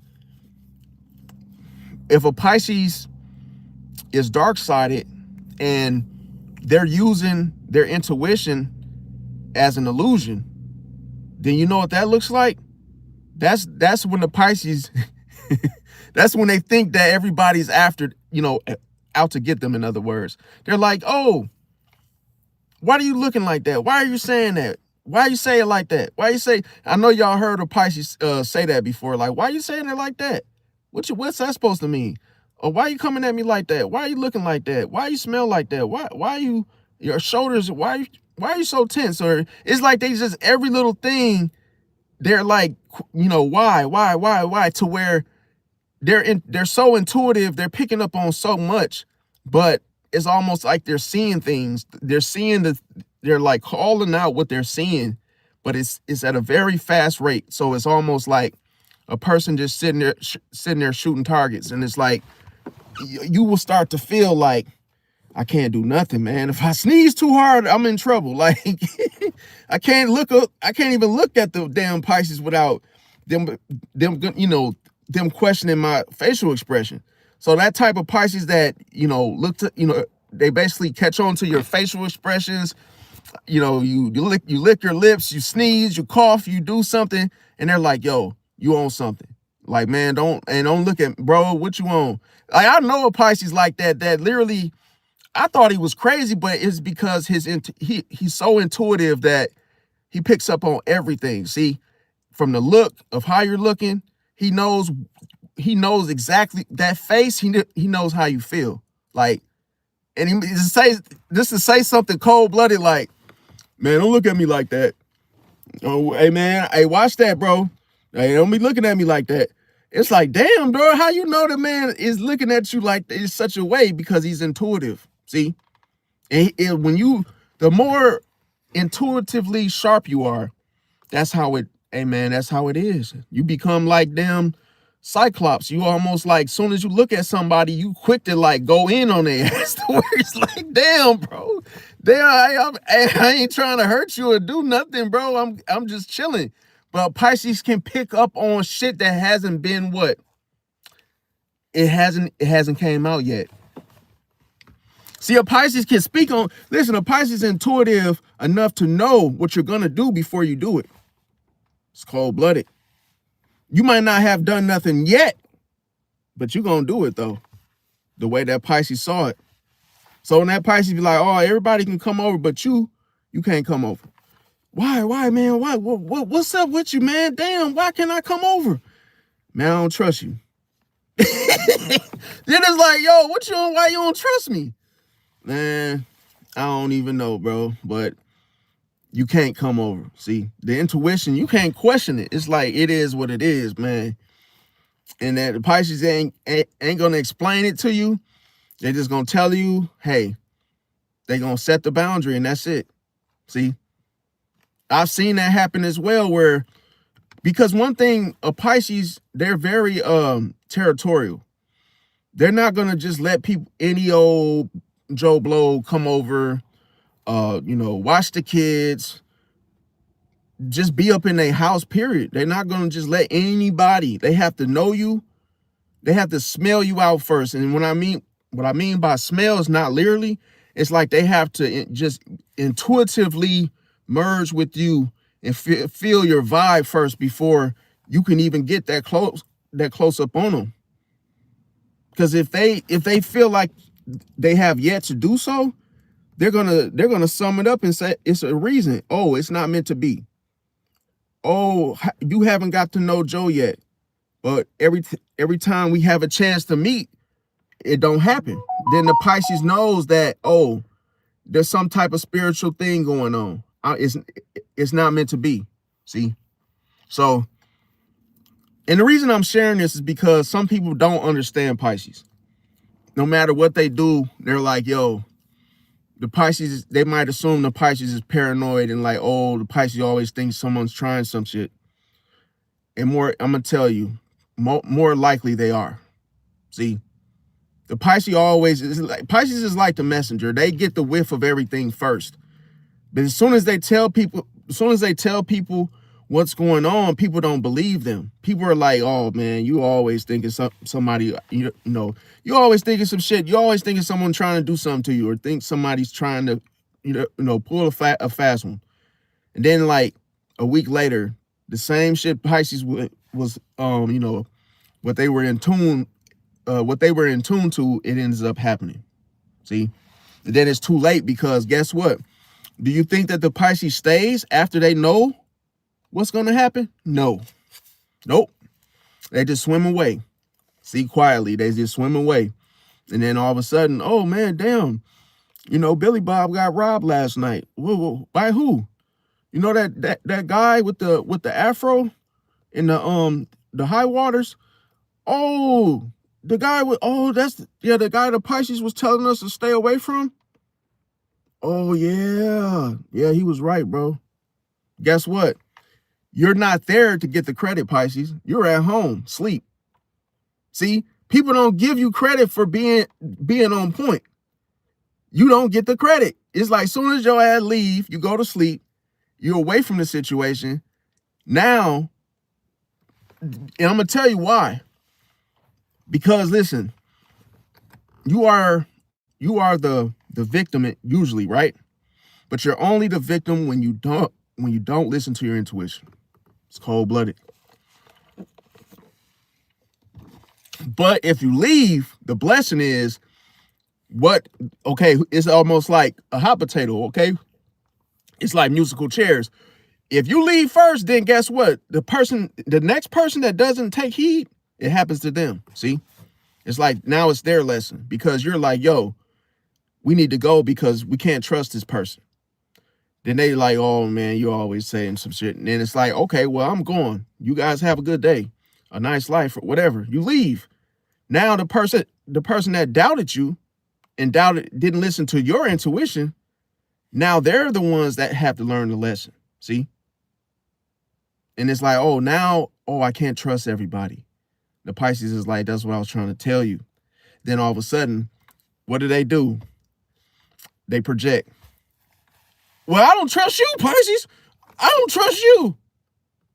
if a Pisces is dark-sided and they're using their intuition as an illusion, then you know what that looks like? That's when the Pisces, that's when they think that everybody's after, out to get them, in other words. They're like, oh, why are you looking like that? Why are you saying that? Why you say it like that? Why you say, I know y'all heard of Pisces say that before. Like, why you saying it like that? What's that supposed to mean? Or why you coming at me like that? Why are you looking like that? Why you smell like that? Why your shoulders, why are you so tense? Or it's like they just, every little thing, they're like, why? To where they're so intuitive, they're picking up on so much, but it's almost like they're seeing things. They're like calling out what they're seeing, but it's at a very fast rate. So it's almost like a person just sitting there shooting targets, and it's like you will start to feel like, I can't do nothing, man. If I sneeze too hard, I'm in trouble. Like, I can't even look at the damn Pisces without them questioning my facial expression. So that type of Pisces that, they basically catch on to your facial expressions. You lick your lips, you sneeze, you cough, you do something, and they're like, yo, you own something. Like, man, don't look at, bro, what you own? Like, I know a Pisces like that literally, I thought he was crazy, but it's because he's so intuitive that he picks up on everything. See, from the look of how you're looking, he knows exactly that face. He knows how you feel. Like, and he to say something cold-blooded like, man, don't look at me like that. Oh, hey man, hey, watch that, bro. Hey, don't be looking at me like that. It's like, damn, bro, how you know the man is looking at you like in such a way? Because he's intuitive. See, and the more intuitively sharp you are, that's how it is. You become like them Cyclops. You almost like, soon as you look at somebody, you quick to like go in on their ass. To where it's like, damn, bro, damn, I ain't trying to hurt you or do nothing, bro. I'm just chilling. But Pisces can pick up on shit that hasn't been what? It hasn't came out yet. See, a Pisces can speak on, listen, a Pisces is intuitive enough to know what you're going to do before you do it. It's cold-blooded. You might not have done nothing yet, but you're going to do it, though, the way that Pisces saw it. So when that Pisces be like, oh, everybody can come over, but you can't come over. Why, man? What's up with you, man? Damn, why can't I come over? Man, I don't trust you. Then it's like, yo, why you don't trust me? Man, I don't even know, bro. But you can't come over. See, the intuition, you can't question it. It's like, it is what it is, man. And that the Pisces ain't gonna explain it to you. They're just gonna tell you, hey, they're gonna set the boundary and that's it. See, I've seen that happen as well, where, because one thing, a Pisces, they're very territorial. They're not gonna just let people, any old Joe Blow, come over, watch the kids, just be up in their house, period. They're not gonna just let anybody. They have to know you. They have to smell you out first. And what I mean by smell is not literally. It's like they have to just intuitively merge with you and feel your vibe first before you can even get that close up on them. Because if they feel like they have yet to do so, they're gonna sum it up and say it's a reason. Oh, it's not meant to be. Oh, you haven't got to know Joe yet. But every time we have a chance to meet, it don't happen. Then the Pisces knows that, oh, there's some type of spiritual thing going on. It's not meant to be. See? So, and the reason I'm sharing this is because some people don't understand Pisces. No matter what they do, they're like, yo, the Pisces, they might assume the Pisces is paranoid and like, oh, the Pisces always thinks someone's trying some shit. And I'm going to tell you, more likely they are. See, the Pisces Pisces is like the messenger. They get the whiff of everything first. But as soon as they tell people what's going on, people don't believe them. People are like, oh man, you always thinking somebody, you always thinking some shit. You always thinking someone trying to do something to you, or think somebody's trying to, pull a fast one. And then like a week later, the same shit Pisces was what they were in tune to, it ends up happening. See? And then it's too late, because guess what? Do you think that the Pisces stays after they know what's going to happen? No. Nope. They just swim away. See, quietly, they just swim away. And then all of a sudden, oh man, damn, Billy Bob got robbed last night. Whoa, by who? You know that guy with the afro in the high waters? Oh, the guy the guy the Pisces was telling us to stay away from. Oh yeah, he was right, bro. Guess what? You're not there to get the credit, Pisces. You're at home, sleep. See, people don't give you credit for being on point. You don't get the credit. It's like, soon as your ass leave, you go to sleep. You're away from the situation. Now, and I'm going to tell you why. Because listen, you are the victim usually, right? But you're only the victim when you don't listen to your intuition. It's cold-blooded. But if you leave, the blessing is it's almost like a hot potato, okay? It's like musical chairs. If you leave first, then guess what? The next person that doesn't take heed, it happens to them. See? It's like, now it's their lesson, because you're like, yo, we need to go because we can't trust this person. Then they like, oh man, you're always saying some shit. And then it's like, okay, well, I'm going. You guys have a good day, a nice life, or whatever. You leave. Now the person that doubted you and didn't listen to your intuition, now they're the ones that have to learn the lesson. See? And it's like, I can't trust everybody. The Pisces is like, that's what I was trying to tell you. Then all of a sudden, what do? They project. Well, I don't trust you, Pisces. I don't trust you.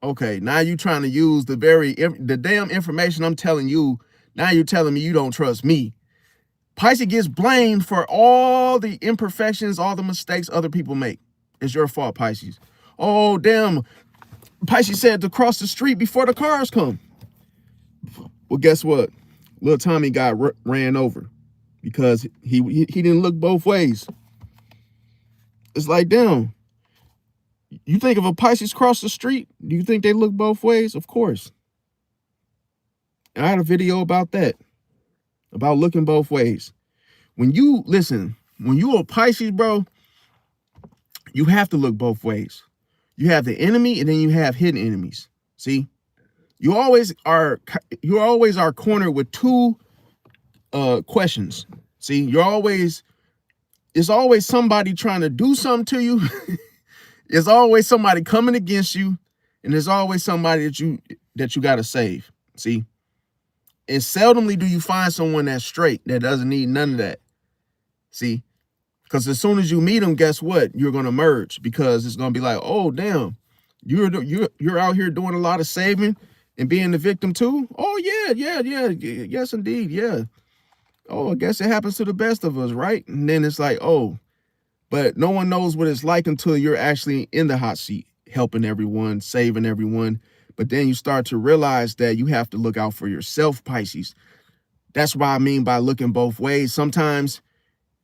Okay, now you trying to use the damn information I'm telling you. Now you're telling me you don't trust me. Pisces gets blamed for all the imperfections, all the mistakes other people make. It's your fault, Pisces. Oh, damn. Pisces said to cross the street before the cars come. Well, guess what? Little Tommy got ran over. because he didn't look both ways. It's like, damn, you think if a Pisces cross the street, do you think they look both ways? Of course. And I had a video about that, about looking both ways. When you listen, when you a Pisces, bro, you have to look both ways. You have the enemy, and then you have hidden enemies. See, you always are cornered with two questions. See, it's always somebody trying to do something to you. There's always somebody coming against you, and there's always somebody that you got to save. See, and seldomly do you find someone that's straight, that doesn't need none of that. See, because as soon as you meet them, guess what? You're gonna merge, because it's gonna be like, oh damn, you're out here doing a lot of saving and being the victim too. Oh yeah, yes indeed, yeah. Oh, I guess it happens to the best of us, right? And then it's like, oh, but no one knows what it's like until you're actually in the hot seat, helping everyone, saving everyone. But then you start to realize that you have to look out for yourself, Pisces. That's what I mean by looking both ways. Sometimes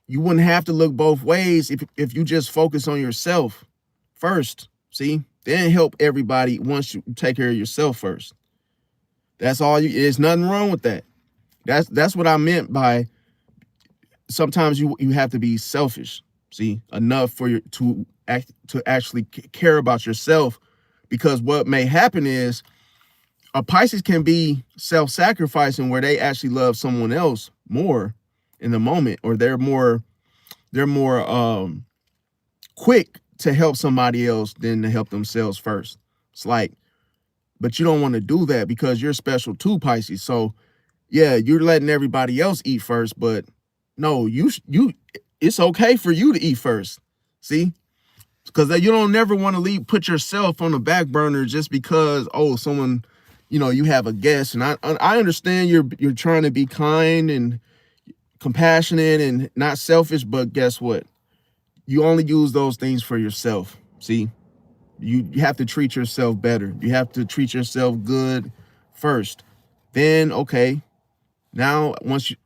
you wouldn't have to look both ways if you just focus on yourself first. See, then help everybody once you take care of yourself first. That's all there's nothing wrong with that. That's what I meant by sometimes you have to be selfish. See, enough for you to actually care about yourself, because what may happen is a Pisces can be self-sacrificing, where they actually love someone else more in the moment, or they're more quick to help somebody else than to help themselves first. It's like, but you don't want to do that because you're special too, Pisces. So yeah, you're letting everybody else eat first, but no, it's okay for you to eat first. See, because you don't never want to put yourself on the back burner just because, oh, someone, you have a guest. And I understand you're trying to be kind and compassionate and not selfish, but guess what? You only use those things for yourself. See, you have to treat yourself better. You have to treat yourself good first. Then, okay, now once you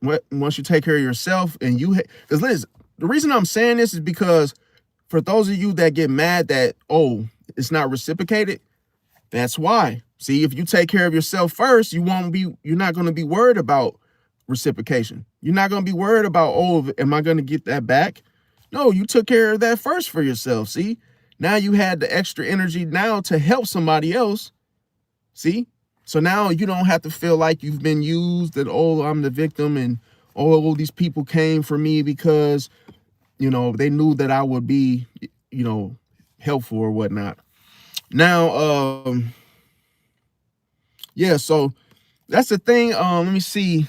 take care of yourself, and because Liz, the reason I'm saying this is because for those of you that get mad that, oh, it's not reciprocated, that's why. See, if you take care of yourself first, you're not going to be worried about reciprocation. You're not going to be worried about, oh, am I going to get that back? No, you took care of that first for yourself. See, now you had the extra energy now to help somebody else. See, so now you don't have to feel like you've been used, and, oh, I'm the victim, and, oh, these people came for me because, they knew that I would be, helpful or whatnot. Now, yeah, so that's the thing. Let me see.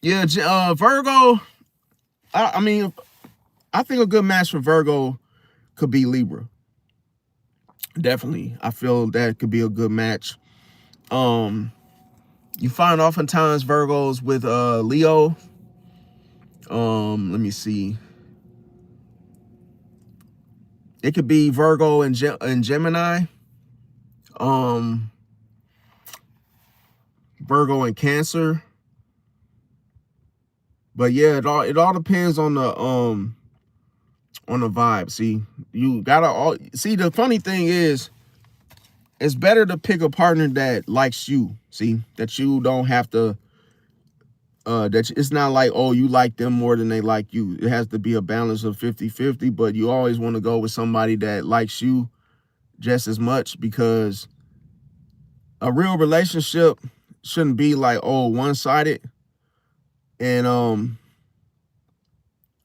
Yeah, Virgo. I mean, I think a good match for Virgo could be Libra. Definitely, I feel that could be a good match. You find oftentimes Virgos with Leo. Let me see. It could be Virgo and Gemini. Virgo and Cancer. But yeah, it all depends on the vibe. See, you gotta see, the funny thing is, it's better to pick a partner that likes you. See, that you don't have to that it's not like, oh, you like them more than they like you. It has to be a balance of 50-50, but you always want to go with somebody that likes you just as much, because a real relationship shouldn't be like, oh, one-sided. And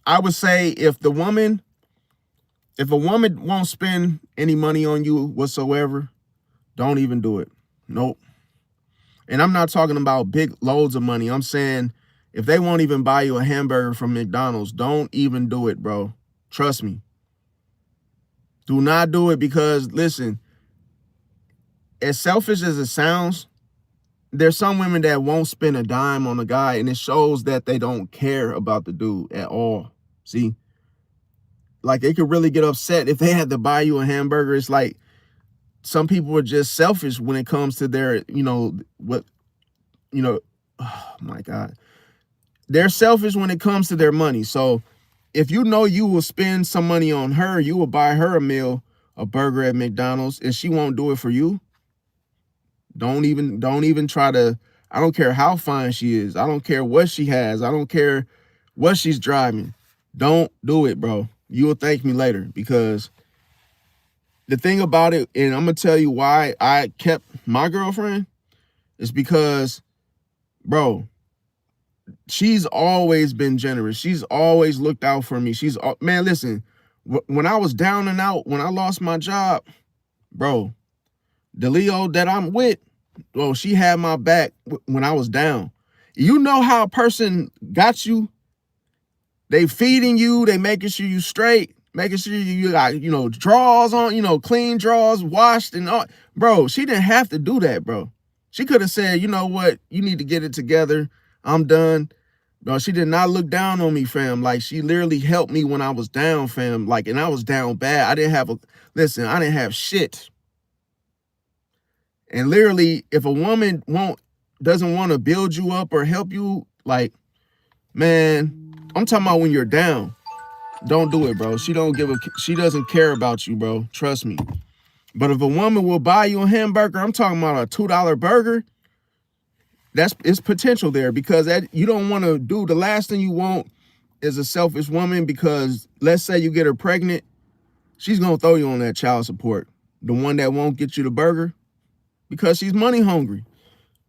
I would say if a woman won't spend any money on you whatsoever, don't even do it. Nope. And I'm not talking about big loads of money. I'm saying if they won't even buy you a hamburger from McDonald's, don't even do it, bro. Trust me. Do not do it, because listen, as selfish as it sounds, there's some women that won't spend a dime on a guy, and it shows that they don't care about the dude at all. See, like, they could really get upset if they had to buy you a hamburger. It's like some people are just selfish when it comes to their, oh my God, they're selfish when it comes to their money. So if you know you will spend some money on her, you will buy her a meal, a burger at McDonald's, and she won't do it for you. Don't even try to. I don't care how fine she is. I don't care what she has. I don't care what she's driving. Don't do it, bro. You will thank me later, because the thing about it, and I'm gonna tell you why I kept my girlfriend, is because, bro, she's always been generous. She's always looked out for me. Man, listen, when I was down and out, when I lost my job, bro, the Leo that I'm with, well, she had my back when I was down. You know how a person got you? They feeding you, they making sure you straight, making sure you got, drawers on, clean drawers, washed and all. Bro, she didn't have to do that, bro. She could have said, you know what, you need to get it together. I'm done. Bro, she did not look down on me, fam. Like, she literally helped me when I was down, fam. Like, and I was down bad. I didn't have shit. And literally, if a woman doesn't want to build you up or help you, like, man, I'm talking about when you're down. Don't do it, bro. She doesn't care about you, bro. Trust me. But if a woman will buy you a hamburger, I'm talking about a $2 burger, it's potential there, because that you don't want to do. The last thing you want is a selfish woman, because let's say you get her pregnant, she's gonna throw you on that child support. The one that won't get you the burger, because she's money hungry.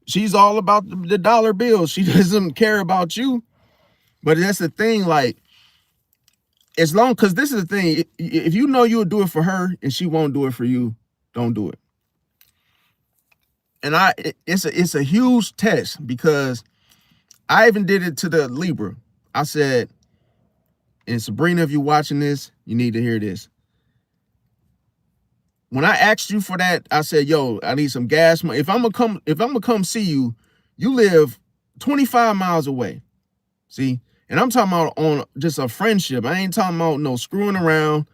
She's all about the dollar bill. She doesn't care about you. But that's the thing, like, because this is the thing, if you know you'll do it for her and she won't do it for you, don't do it. And it's a huge test, because I even did it to the Libra. I said, and Sabrina, if you're watching this, you need to hear this. When I asked you for that, I said, yo, I need some gas money. If I'm gonna come see you, you live 25 miles away. See? And I'm talking about on just a friendship. I ain't talking about no screwing around.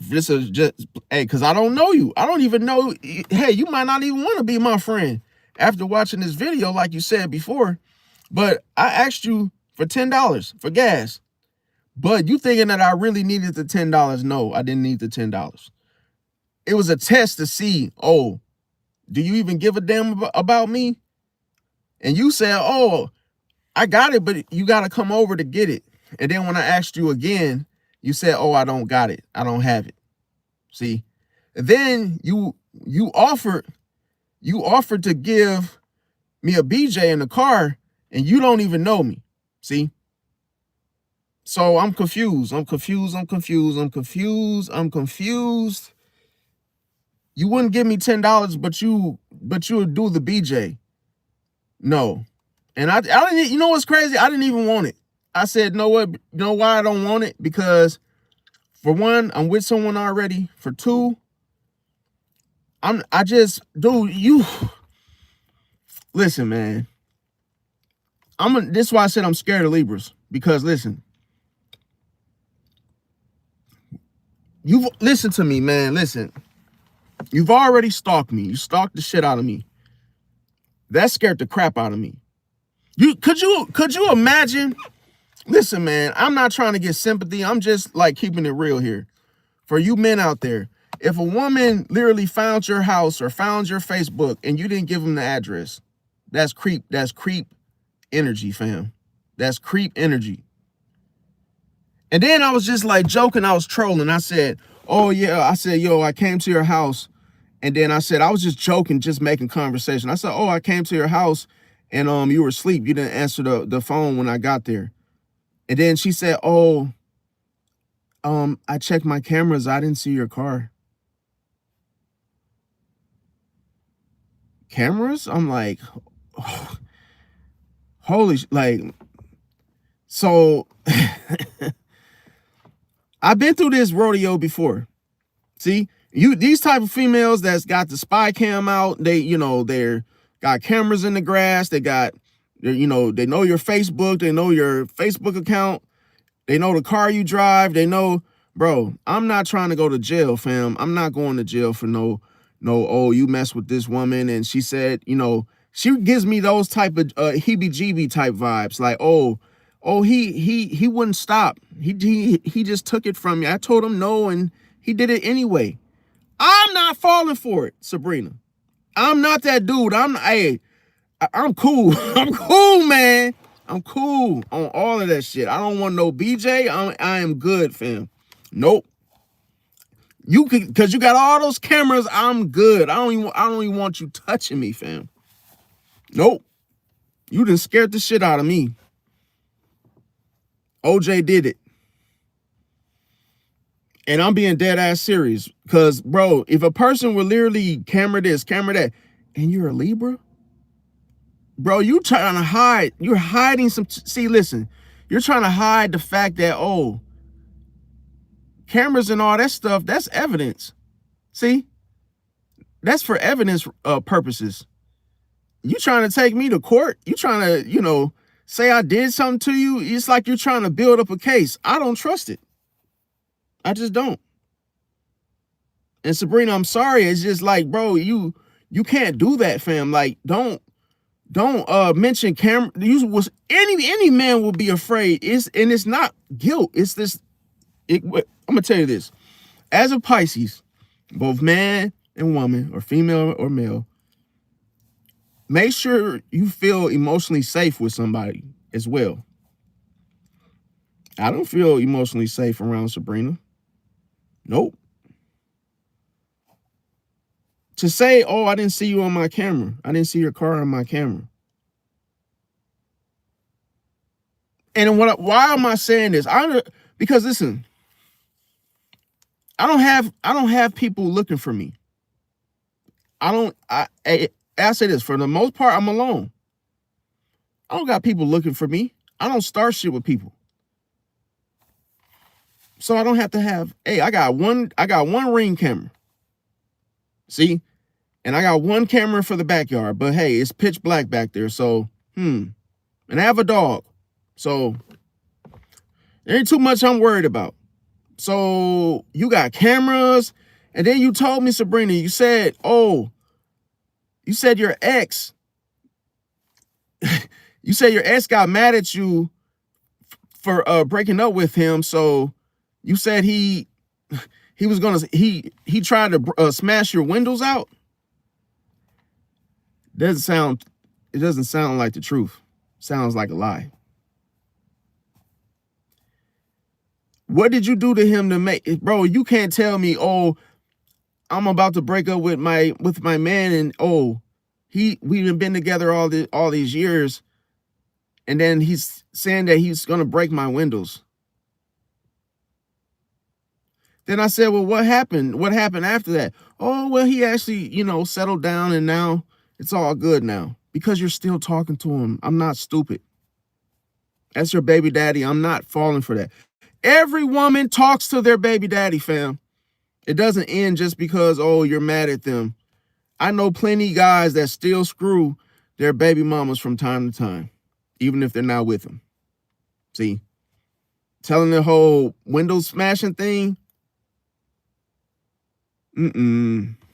This is just, hey, because I don't know you. I don't even know. Hey, you might not even want to be my friend after watching this video, like you said before. But I asked you for $10 for gas. But you thinking that I really needed the $10. No, I didn't need the $10. It was a test to see, oh, do you even give a damn about me? And you said, oh, I got it, but you got to come over to get it. And then when I asked you again, you said, oh, I don't got it. I don't have it. See? And then you offered to give me a BJ in the car, and you don't even know me. See? So I'm confused. I'm confused. You wouldn't give me $10, but you would do the BJ. No. And I didn't, you know what's crazy? I didn't even want it. I said, know what? You know why I don't want it? Because for one, I'm with someone already. For two, you listen, man. This is why I said I'm scared of Libras. Because listen, listen to me, man. Listen, you've already stalked me. You stalked the shit out of me. That scared the crap out of me. Could you imagine? Listen, man, I'm not trying to get sympathy. I'm just like keeping it real here. For you men out there, if a woman literally found your house or found your Facebook and you didn't give them the address, that's creep energy, fam. That's creep energy. And then I was just like joking. I was trolling. I said, oh yeah. I said, yo, I came to your house. And then I said, I was just joking, just making conversation. I said, oh, I came to your house and you were asleep. You didn't answer the phone when I got there. And then she said, oh, I checked my cameras. I didn't see your car. Cameras? I'm like, oh, holy, like, so I've been through this rodeo before. See, these type of females that's got the spy cam out, they're got cameras in the grass. They know your Facebook. They know your Facebook account. They know the car you drive. They know, bro, I'm not trying to go to jail, fam. I'm not going to jail for no, oh, you mess with this woman. And she said, She gives me those type of heebie-jeebie type vibes. Like, he wouldn't stop. He just took it from me. I told him no, and he did it anyway. I'm not falling for it, Sabrina. I'm not that dude. I'm cool. I'm cool, man. I'm cool on all of that shit. I don't want no BJ. I am good, fam. Nope. You could, because you got all those cameras. I'm good. I don't even want you touching me, fam. Nope. You done scared the shit out of me. OJ did it. And I'm being dead ass serious. Because, bro, if a person would literally camera this, camera that, and you're a Libra, bro, you trying to hide. You're hiding some. See, listen, you're trying to hide the fact that, oh, cameras and all that stuff, that's evidence. See, that's for evidence purposes. You trying to take me to court? You trying to, say I did something to you? It's like you're trying to build up a case. I don't trust it. I just don't. And Sabrina, I'm sorry. It's just like, bro, you can't do that, fam. Like, don't mention camera. Any man will be afraid. It's not guilt. It's this. I'm gonna tell you this. As a Pisces, both man and woman, or female or male, make sure you feel emotionally safe with somebody as well. I don't feel emotionally safe around Sabrina. Nope. To say, oh, I didn't see you on my camera. I didn't see your car on my camera. And why am I saying this? Because listen, I don't have people looking for me. I say this, for the most part, I'm alone. I don't got people looking for me. I don't start shit with people. So I don't have to have, I got one Ring camera. See? And I got one camera for the backyard, but hey, it's pitch black back there. So, and I have a dog. So there ain't too much I'm worried about. So you got cameras, and then you told me, Sabrina, you said your ex, got mad at you for breaking up with him. So you said he tried to smash your windows out. It doesn't sound like the truth. Sounds like a lie. What did you do to him to make, bro? You can't tell me, oh, I'm about to break up with my man, and we've been together all these years, and then he's saying that he's gonna break my windows. Then I said, well, what happened? What happened after that? Oh, well, he actually, settled down, and now it's all good now. Because you're still talking to him. I'm not stupid. That's your baby daddy. I'm not falling for that. Every woman talks to their baby daddy, fam. It doesn't end just because, you're mad at them. I know plenty guys that still screw their baby mamas from time to time, even if they're not with them. See, telling the whole window smashing thing.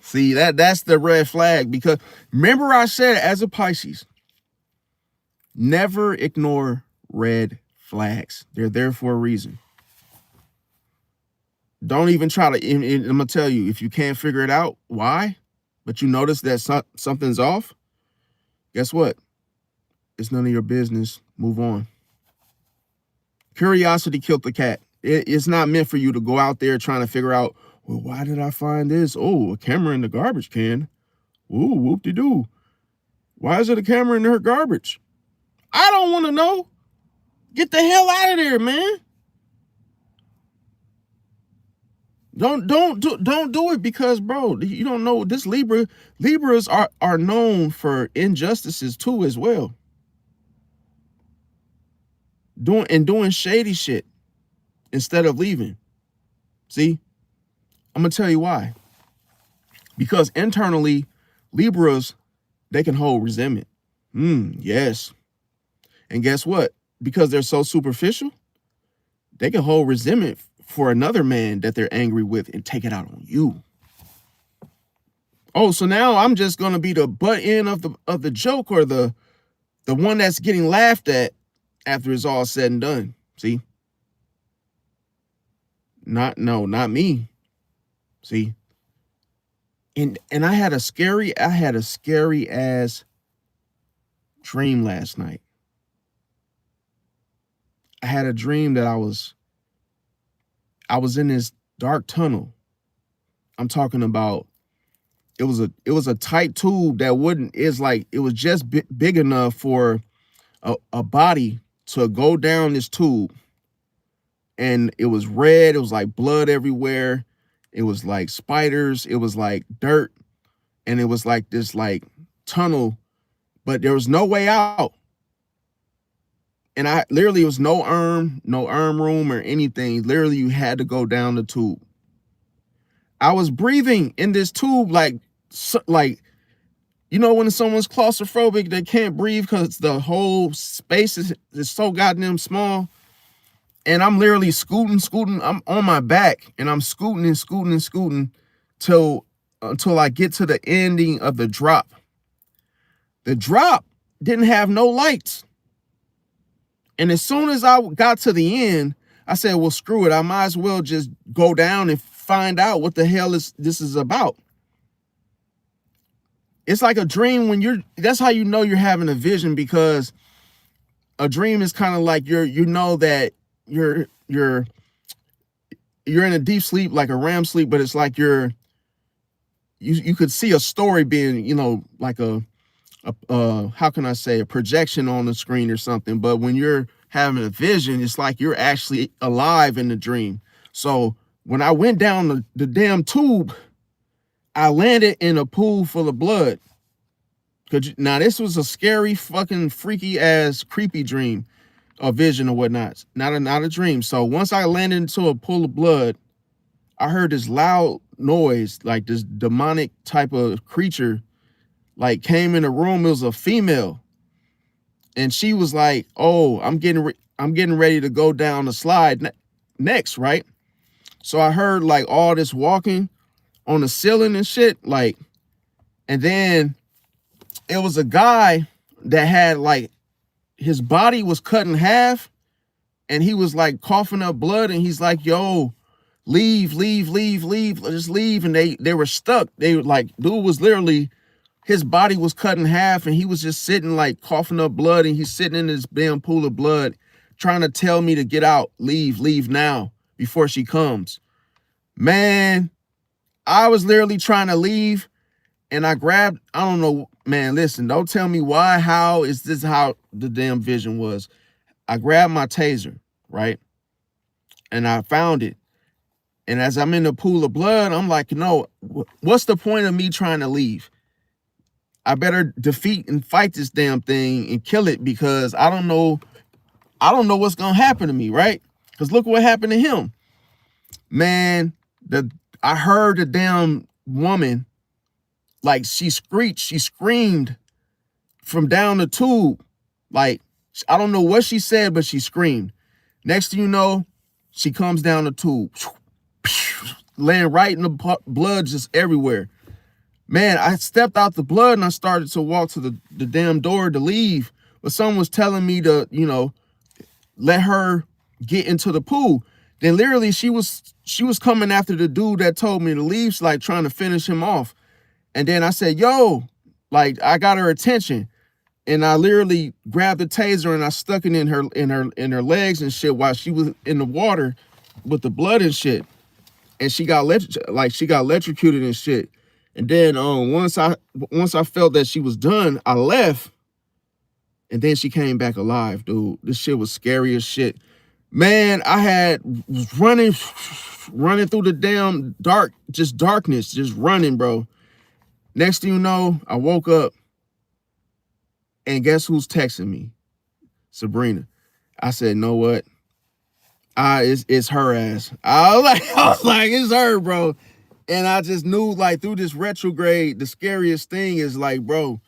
See, that's the red flag, because remember I said, as a Pisces, never ignore red flags. They're there for a reason. Don't even try to, I'm going to tell you, if you can't figure it out, why, but you notice that something's off, guess what? It's none of your business. Move on. Curiosity killed the cat. It's not meant for you to go out there trying to figure out, well, why did I find this? Oh, a camera in the garbage can. Ooh, whoop-de-doo. Why is it a camera in her garbage? I don't want to know. Get the hell out of there, man. Don't do it, because, bro, you don't know this. Libras are known for injustices too, as well. Doing shady shit instead of leaving. See, I'm gonna tell you why. Because internally, Libras, they can hold resentment. Yes. And guess what? Because they're so superficial, they can hold resentment for another man that they're angry with and take it out on you. Oh, so now I'm just gonna be the butt end of the joke, or the one that's getting laughed at after it's all said and done. See? Not me. See? And I had a scary ass dream last night. I had a dream that I was in this dark tunnel. I'm talking about it was a tight tube that wouldn't is like it was just big enough for a body to go down this tube, and it was red. It was like blood everywhere. It was like spiders. It was like dirt, and it was like this like tunnel, but there was no way out. And I literally, it was no arm room or anything. Literally, you had to go down the tube. I was breathing in this tube like you know when someone's claustrophobic, they can't breathe because the whole space is so goddamn small. And I'm literally scooting. I'm on my back and I'm scooting till until I get to the ending of the drop. The drop didn't have no lights. And as soon as I got to the end, I said, well, screw it. I might as well just go down and find out what the hell this is about. It's like a dream when that's how you know you're having a vision, because a dream is kind of like you know that you're in a deep sleep, like a REM sleep, but it's like you could see a story being, like a how can I say, a projection on the screen or something. But when you're having a vision, it's like you're actually alive in the dream. So when I went down the damn tube, I landed in a pool full of blood. Now this was a scary, fucking freaky ass, creepy dream or vision or whatnot. Not a dream. So once I landed into a pool of blood, I heard this loud noise, like this demonic type of creature, like came in the room. It was a female, and she was like, "Oh, I'm getting ready to go down the slide next, right?" So I heard like all this walking on the ceiling and shit, like, and then it was a guy that had like his body was cut in half, and he was like coughing up blood, and he's like, "Yo, leave, just leave." And they were stuck. They were like, dude was literally, his body was cut in half, and he was just sitting like coughing up blood, and he's sitting in this damn pool of blood trying to tell me to get out, leave now before she comes. Man, I was literally trying to leave, and I grabbed, I don't know, man, listen, don't tell me why, how is this how the damn vision was. I grabbed my taser, right? And I found it. And as I'm in the pool of blood, I'm like, no, what's the point of me trying to leave? I better defeat and fight this damn thing and kill it, because I don't know what's gonna happen to me, right? Because look what happened to him. Man, I heard the damn woman, like she screamed from down the tube. Like, I don't know what she said, but she screamed. Next thing you know, she comes down the tube, laying right in the blood just everywhere. Man, I stepped out the blood and I started to walk to the damn door to leave. But someone was telling me to, let her get into the pool. Then literally she was coming after the dude that told me to leave. She's like trying to finish him off. And then I said, yo, like I got her attention. And I literally grabbed the taser and I stuck it in her legs and shit while she was in the water with the blood and shit. And she got electrocuted and shit. And then once I felt that she was done, I left. And then she came back alive, dude. This shit was scary as shit. Man, I was running through the damn darkness, just running, bro. Next thing you know, I woke up, and guess who's texting me? Sabrina. I said, know what? It's her ass. I was like, it's her, bro. And I just knew, like, through this retrograde, the scariest thing is like, bro,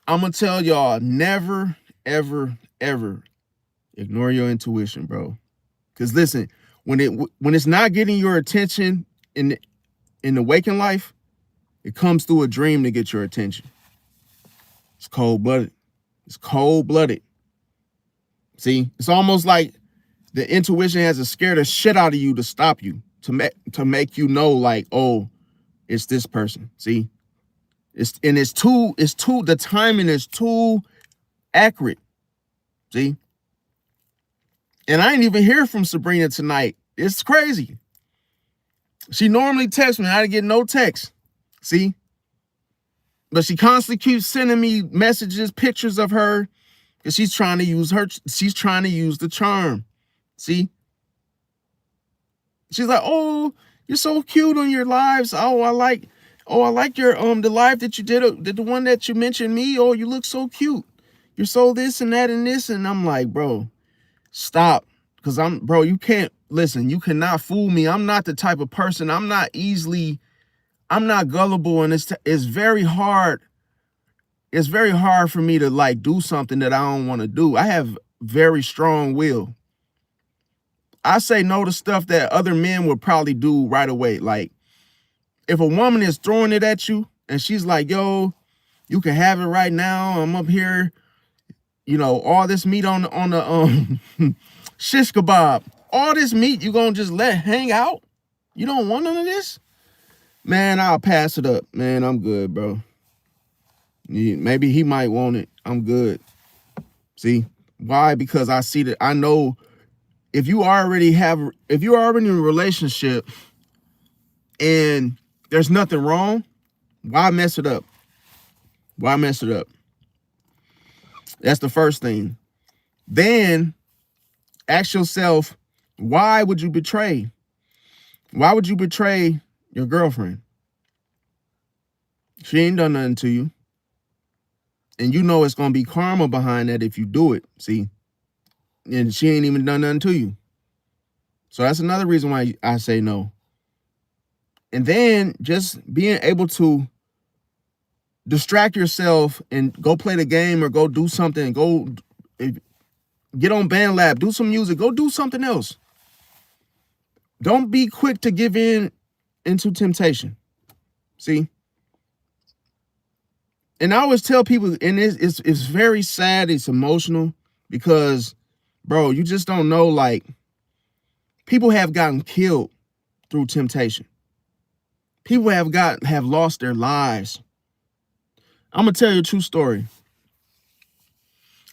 I'm gonna tell y'all, never, ever, ever ignore your intuition, bro. Because listen, when it's not getting your attention in the waking life, It comes through a dream to get your attention. It's cold-blooded. It's cold-blooded. See, it's almost like the intuition has to scare the shit out of you to stop you, to make you know, like, oh, it's this person. See, the timing is too accurate. See, and I ain't even hear from Sabrina tonight. It's crazy. She normally texts me. I didn't get no text. See, but she constantly keeps sending me messages, pictures of her, because she's trying to use the charm. See, she's like, oh, you're so cute on your lives. Oh, I like your the live that you did, the one that you mentioned me. Oh, you look so cute. You're so this and that and this. And I'm like, bro, stop. Because you can't listen. You cannot fool me. I'm not the type of person. I'm not gullible. And it's very hard. It's very hard for me to like do something that I don't want to do. I have very strong will. I say no to stuff that other men would probably do right away. Like, if a woman is throwing it at you and she's like, yo, you can have it right now. I'm up here, all this meat on the shish kebab. All this meat you gonna just let hang out? You don't want none of this? Man, I'll pass it up. Man, I'm good, bro. Maybe he might want it. I'm good. See? Why? Because I see that. I know if you're already in a relationship and there's nothing wrong, why mess it up? Why mess it up? That's the first thing. Then ask yourself, why would you betray? Why would you betray your girlfriend? She ain't done nothing to you. And you know it's going to be karma behind that if you do it. See? And she ain't even done nothing to you. So that's another reason why I say no. And then just being able to distract yourself and go play the game or go do something. Go get on BandLab, do some music, go do something else. Don't be quick to give into temptation. See? And I always tell people, and it's very sad, it's emotional, because, bro, you just don't know, like, people have gotten killed through temptation. People have lost their lives. I'm going to tell you a true story.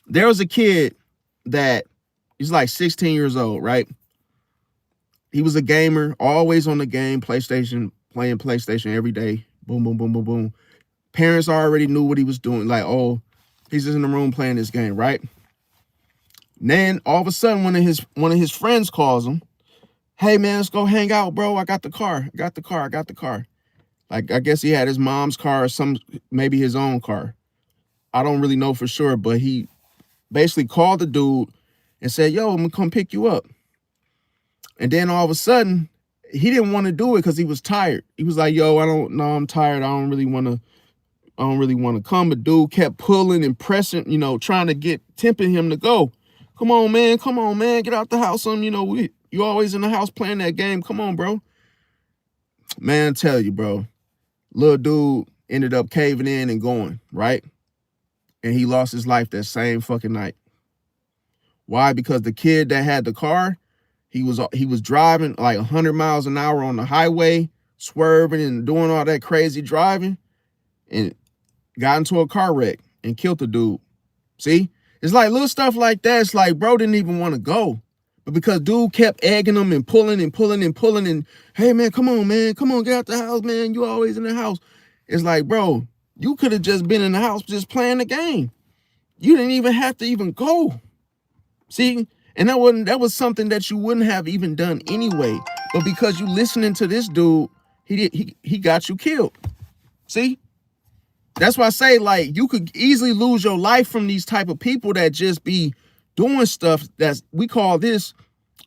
There was a kid that he's like 16 years old, right? He was a gamer, always on the game, PlayStation, playing PlayStation every day. Boom, boom, boom, boom, boom. Parents already knew what he was doing. Like, oh, he's just in the room playing this game, right? And then all of a sudden, one of his friends calls him. Hey, man, let's go hang out, bro. I got the car. Like, I guess he had his mom's car or maybe his own car. I don't really know for sure, but he basically called the dude and said, yo, I'm gonna come pick you up. And then all of a sudden, he didn't want to do it because he was tired. He was like, yo, I'm tired. I don't really want to come. But dude kept pulling and pressing, trying to tempting him to go. Come on, man. Get out the house. You always in the house playing that game. Come on, bro. Man, I tell you, bro. Little dude ended up caving in and going, right? And he lost his life that same fucking night. Why? Because the kid that had the car, he was driving like 100 miles an hour on the highway, swerving and doing all that crazy driving, and got into a car wreck and killed the dude. See? It's like little stuff like that. It's like, bro didn't even want to go. But because dude kept egging him and pulling and, hey, man, come on, get out the house, man. You always in the house. It's like, bro, you could have just been in the house just playing the game. You didn't even have to even go. See? And that was something that you wouldn't have even done anyway. But because you listening to this dude, he got you killed. See? That's why I say, like, you could easily lose your life from these type of people that just be doing stuff we call this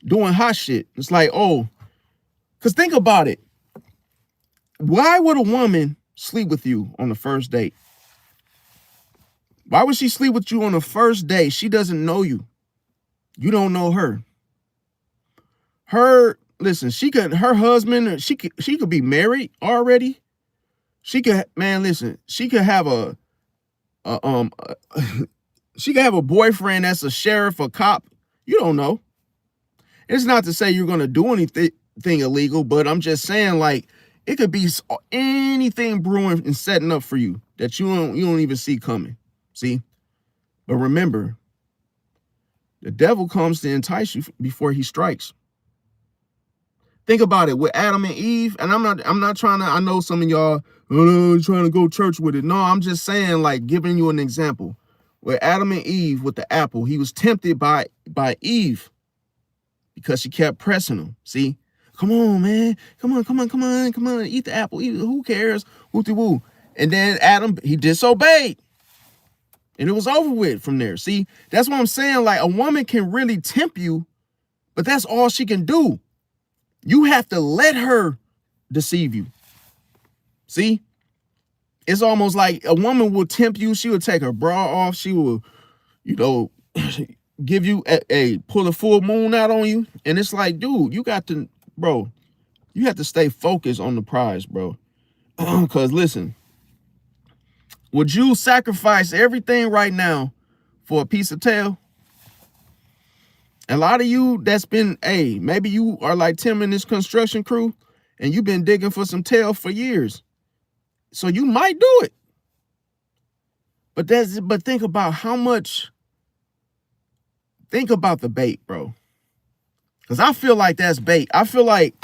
doing hot shit. It's like, oh, because think about it. Why would a woman sleep with you on the first date? Why would she sleep with you on the first date? She doesn't know you. You don't know her. Her husband, she could be married already. She could, man, listen, she could have she could have a boyfriend that's a sheriff, a cop. You don't know. It's not to say you're going to do anything illegal, but I'm just saying, like, it could be anything brewing and setting up for you that you don't even see coming. See? But remember, the devil comes to entice you before he strikes. Think about it with Adam and Eve, and I'm not trying to, I know some of y'all trying to go church with it. No, I'm just saying, like, giving you an example. With Adam and Eve with the apple, he was tempted by Eve because she kept pressing him. See? Come on, man. Come on. Eat the apple. Eat, who cares? Woo-de-woo. And then Adam, he disobeyed. And it was over with from there. See? That's what I'm saying. Like, a woman can really tempt you, but that's all she can do. You have to let her deceive you. See? It's almost like a woman will tempt you. She will take her bra off. She will, give you pull a full moon out on you. And it's like, dude, you got to, bro, you have to stay focused on the prize, bro. Because listen, would you sacrifice everything right now for a piece of tail? A lot of you that's been, maybe you are like Tim in this construction crew and you've been digging for some tail for years. So you might do it. But think about how much, think about the bait, bro. Because I feel like that's bait. I feel like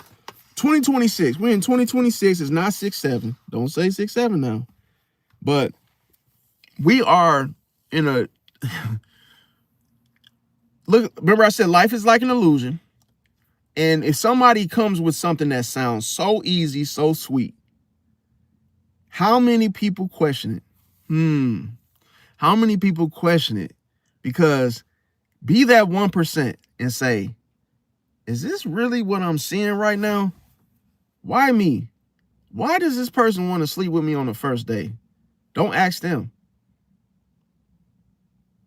2026, we're in 2026, it's not 6-7. Don't say 6-7 now. But we are in a, look, remember I said life is like an illusion. And if somebody comes with something that sounds so easy, so sweet, how many people question it? How many people question it? Because be that 1% and say, is this really what I'm seeing right now? Why me? Why does this person want to sleep with me on the first day? Don't ask them.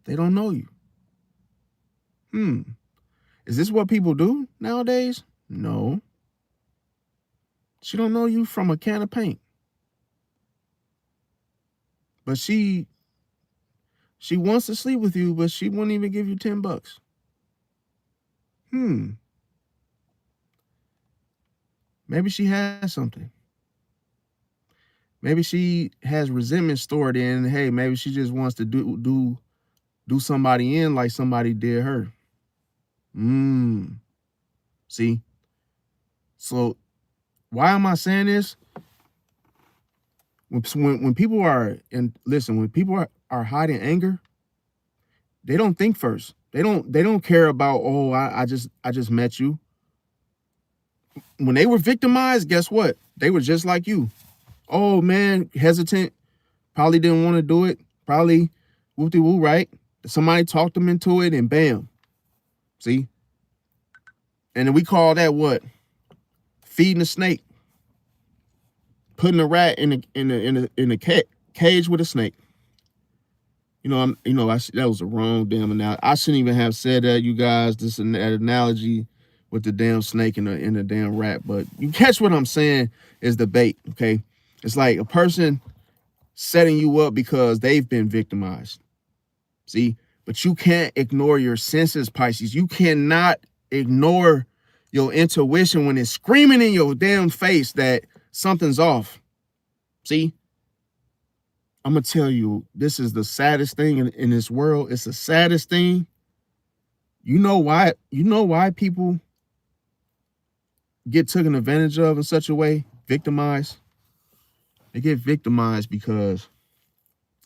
They don't know you. Is this what people do nowadays? No. She don't know you from a can of paint. But she wants to sleep with you, but she won't even give you $10. Maybe she has something. Maybe she has resentment stored in. Hey, maybe she just wants to do somebody in like somebody did her. See? So why am I saying this? When people are, and listen, when people are hiding anger, they don't think first. They don't care about, oh, I just met you. When they were victimized, guess what? They were just like you. Oh man, hesitant, probably didn't want to do it, probably whoop-de-woo, right? Somebody talked them into it and bam. See? And then we call that what? Feeding a snake. Putting a rat in a cage with a snake. That was a wrong damn analogy. I shouldn't even have said that, you guys. This analogy with the damn snake and the damn rat. But you catch what I'm saying is the bait, okay? It's like a person setting you up because they've been victimized. See? But you can't ignore your senses, Pisces. You cannot ignore your intuition when it's screaming in your damn face that something's off. See? I'm going to tell you, this is the saddest thing in this world. It's the saddest thing. You know why people get taken advantage of in such a way, victimized? They get victimized because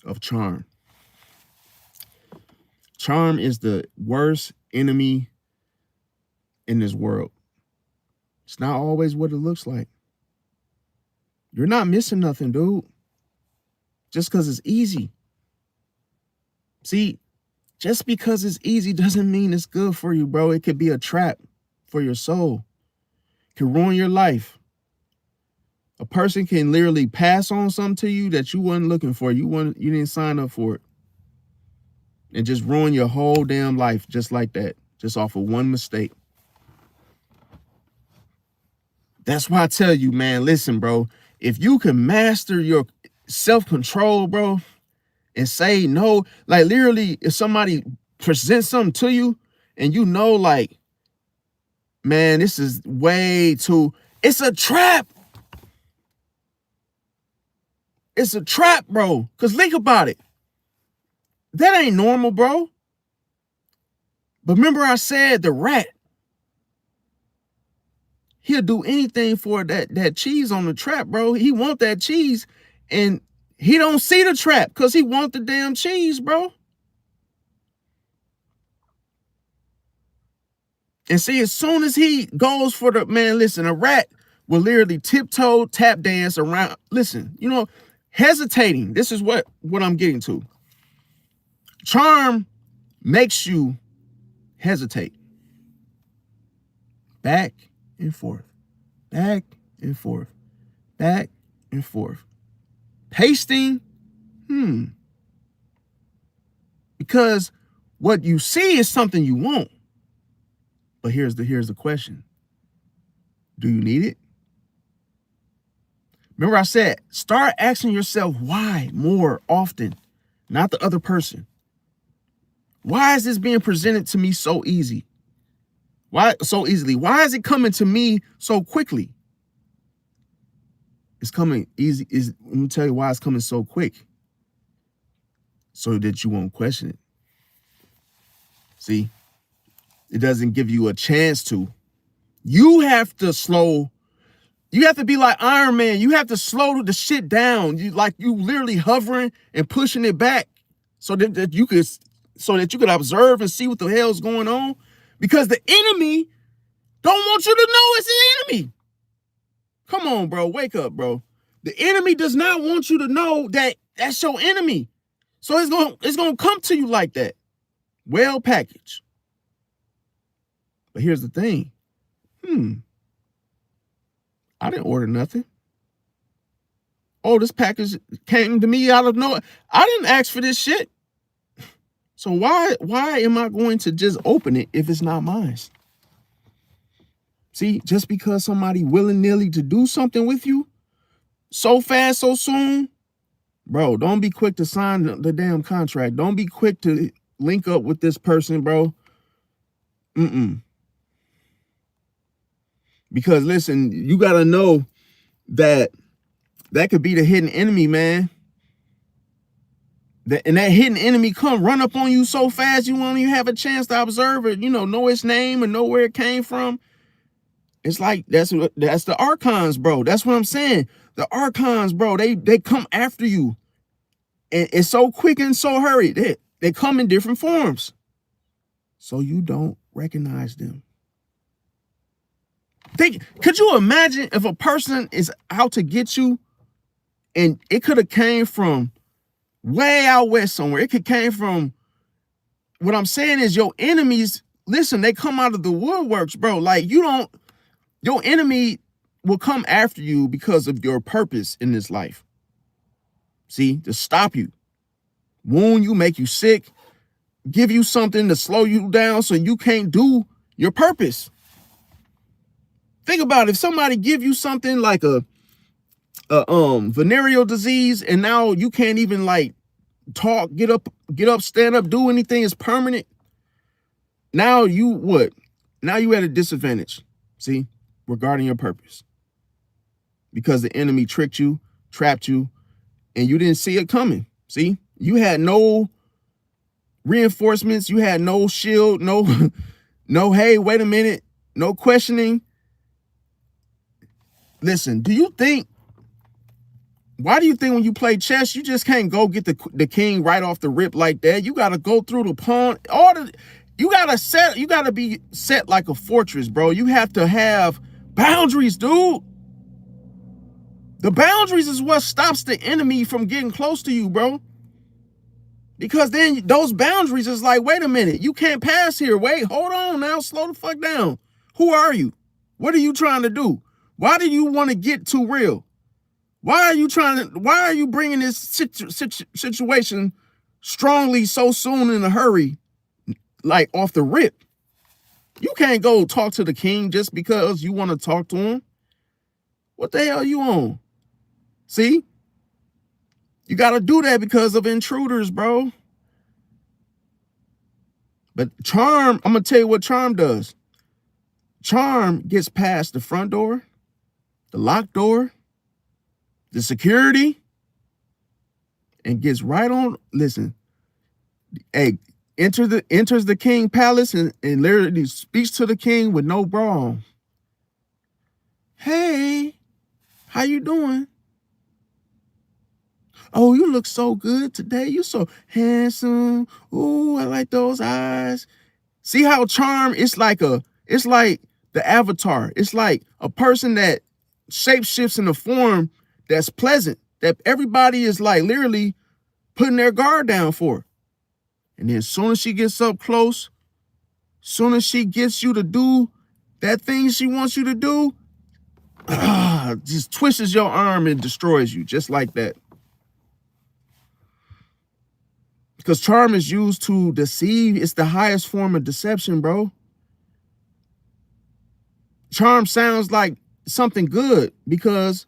of charm. Charm is the worst enemy in this world. It's not always what it looks like. You're not missing nothing, dude. Just because it's easy. See, just because it's easy doesn't mean it's good for you, bro. It could be a trap for your soul. It can ruin your life. A person can literally pass on something to you that you wasn't looking for. You didn't sign up for it. And just ruin your whole damn life just like that. Just off of one mistake. That's why I tell you, man, listen, bro. If you can master your self-control, bro, and say no, like literally, if somebody presents something to you and you know, like, man, this is way too, it's a trap. It's a trap, bro. Because think about it. That ain't normal, bro. But remember I said the rat, he'll do anything for that cheese on the trap, bro. He want that cheese, and he don't see the trap because he want the damn cheese, bro. And see, as soon as he goes for the, man, listen, a rat will literally tiptoe, tap dance around. Listen, you know, hesitating. This is what I'm getting to. Charm makes you hesitate. Back and forth, back and forth, back and forth. Pasting, because what you see is something you want. But here's the question. Do you need it? Remember I said, start asking yourself why more often, not the other person. Why is this being presented to me so easy? Why so easily? Why is it coming to me so quickly? It's coming easy. Let me tell you why it's coming so quick. So that you won't question it. See, it doesn't give you a chance to. You have to slow. You have to be like Iron Man. You have to slow the shit down. You literally hovering and pushing it back so that you could observe and see what the hell's going on. Because the enemy don't want you to know it's the enemy. Come on, bro. Wake up, bro. The enemy does not want you to know that that's your enemy. So it's gonna come to you like that. Well packaged. But here's the thing. I didn't order nothing. Oh, this package came to me out of nowhere. I didn't ask for this shit. So why am I going to just open it if it's not mine? See, just because somebody willy-nilly to do something with you so fast, so soon, bro, don't be quick to sign the damn contract. Don't be quick to link up with this person, bro. Because listen, you got to know that could be the hidden enemy, man. And that hidden enemy come run up on you so fast you won't even have a chance to observe it, know its name and know where it came from. It's like that's the archons, bro. That's what I'm saying. The archons, bro, they come after you. And it's so quick and so hurried. They come in different forms. So you don't recognize them. Could you imagine if a person is out to get you and it could have came from way out west somewhere? It could came from, what I'm saying is your enemies, listen, they come out of the woodworks, bro. Like your enemy will come after you because of your purpose in this life. See, to stop you, wound you, make you sick, give you something to slow you down so you can't do your purpose. Think about it. If somebody give you something like a venereal disease and now you can't even like talk, get up, stand up, do anything, is permanent. Now you what? Now you at a disadvantage, see, regarding your purpose. Because the enemy tricked you, trapped you, and you didn't see it coming. See, you had no reinforcements, you had no shield, no, hey, wait a minute, no questioning. Listen, why do you think when you play chess, you just can't go get the king right off the rip like that? You got to go through the pawn. You got to be set like a fortress, bro. You have to have boundaries, dude. The boundaries is what stops the enemy from getting close to you, bro. Because then those boundaries is like, wait a minute, you can't pass here. Wait, hold on now, slow the fuck down. Who are you? What are you trying to do? Why do you want to get too real? Why are you bringing this situation strongly so soon in a hurry, like off the rip? You can't go talk to the king just because you want to talk to him. What the hell are you on? See? You got to do that because of intruders, bro. But charm, I'm going to tell you what charm does. Charm gets past the front door, the locked door, the security, and gets right on. Listen, hey, enters the king palace and literally speaks to the king with no bra on. Hey, how you doing? Oh, you look so good today. You so handsome. Ooh, I like those eyes. See how charm, it's like the avatar. It's like a person that shapeshifts in a form that's pleasant, that everybody is like literally putting their guard down for. And then as soon as she gets up close, soon as she gets you to do that thing she wants you to do, just twists your arm and destroys you just like that. Because charm is used to deceive. It's the highest form of deception, bro. Charm sounds like something good because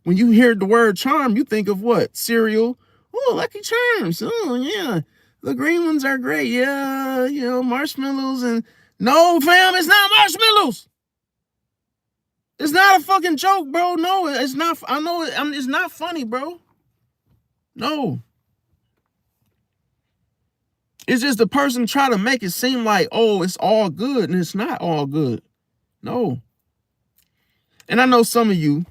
when you hear the word charm, you think of what? Cereal. Oh, Lucky Charms. Oh, yeah. The green ones are great. Yeah, you know, marshmallows and... No, fam, it's not marshmallows. It's not a fucking joke, bro. No, it's not. I know it's not funny, bro. No. It's just the person trying to make it seem like, oh, it's all good, and it's not all good. No. And I know some of you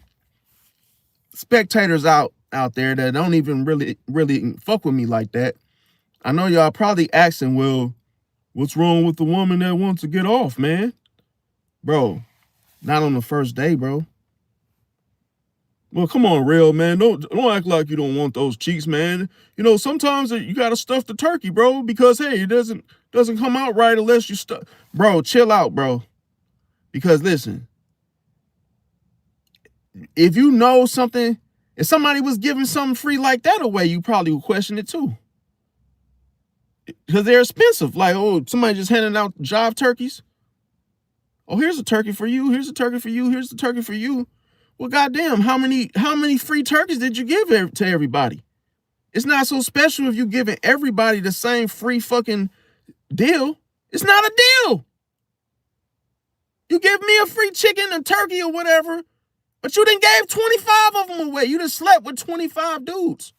spectators out there that don't even really fuck with me like that. I know y'all probably asking, well, what's wrong with the woman that wants to get off, man? Bro, not on the first day, bro. Well, come on, real man. Don't act like you don't want those cheeks, man. You know, sometimes you gotta stuff the turkey, bro, because hey, it doesn't come out right unless you stuff. Bro, chill out, bro. Because listen, if you know something, if somebody was giving something free like that away, you probably would question it too. Because they're expensive. Like, oh, somebody just handing out jive turkeys. Oh, here's a turkey for you. Here's a turkey for you. Here's a turkey for you. Well, goddamn, how many free turkeys did you give to everybody? It's not so special if you're giving everybody the same free fucking deal. It's not a deal. You give me a free chicken, a turkey, or whatever, but you done gave 25 of them away. You done slept with 25 dudes.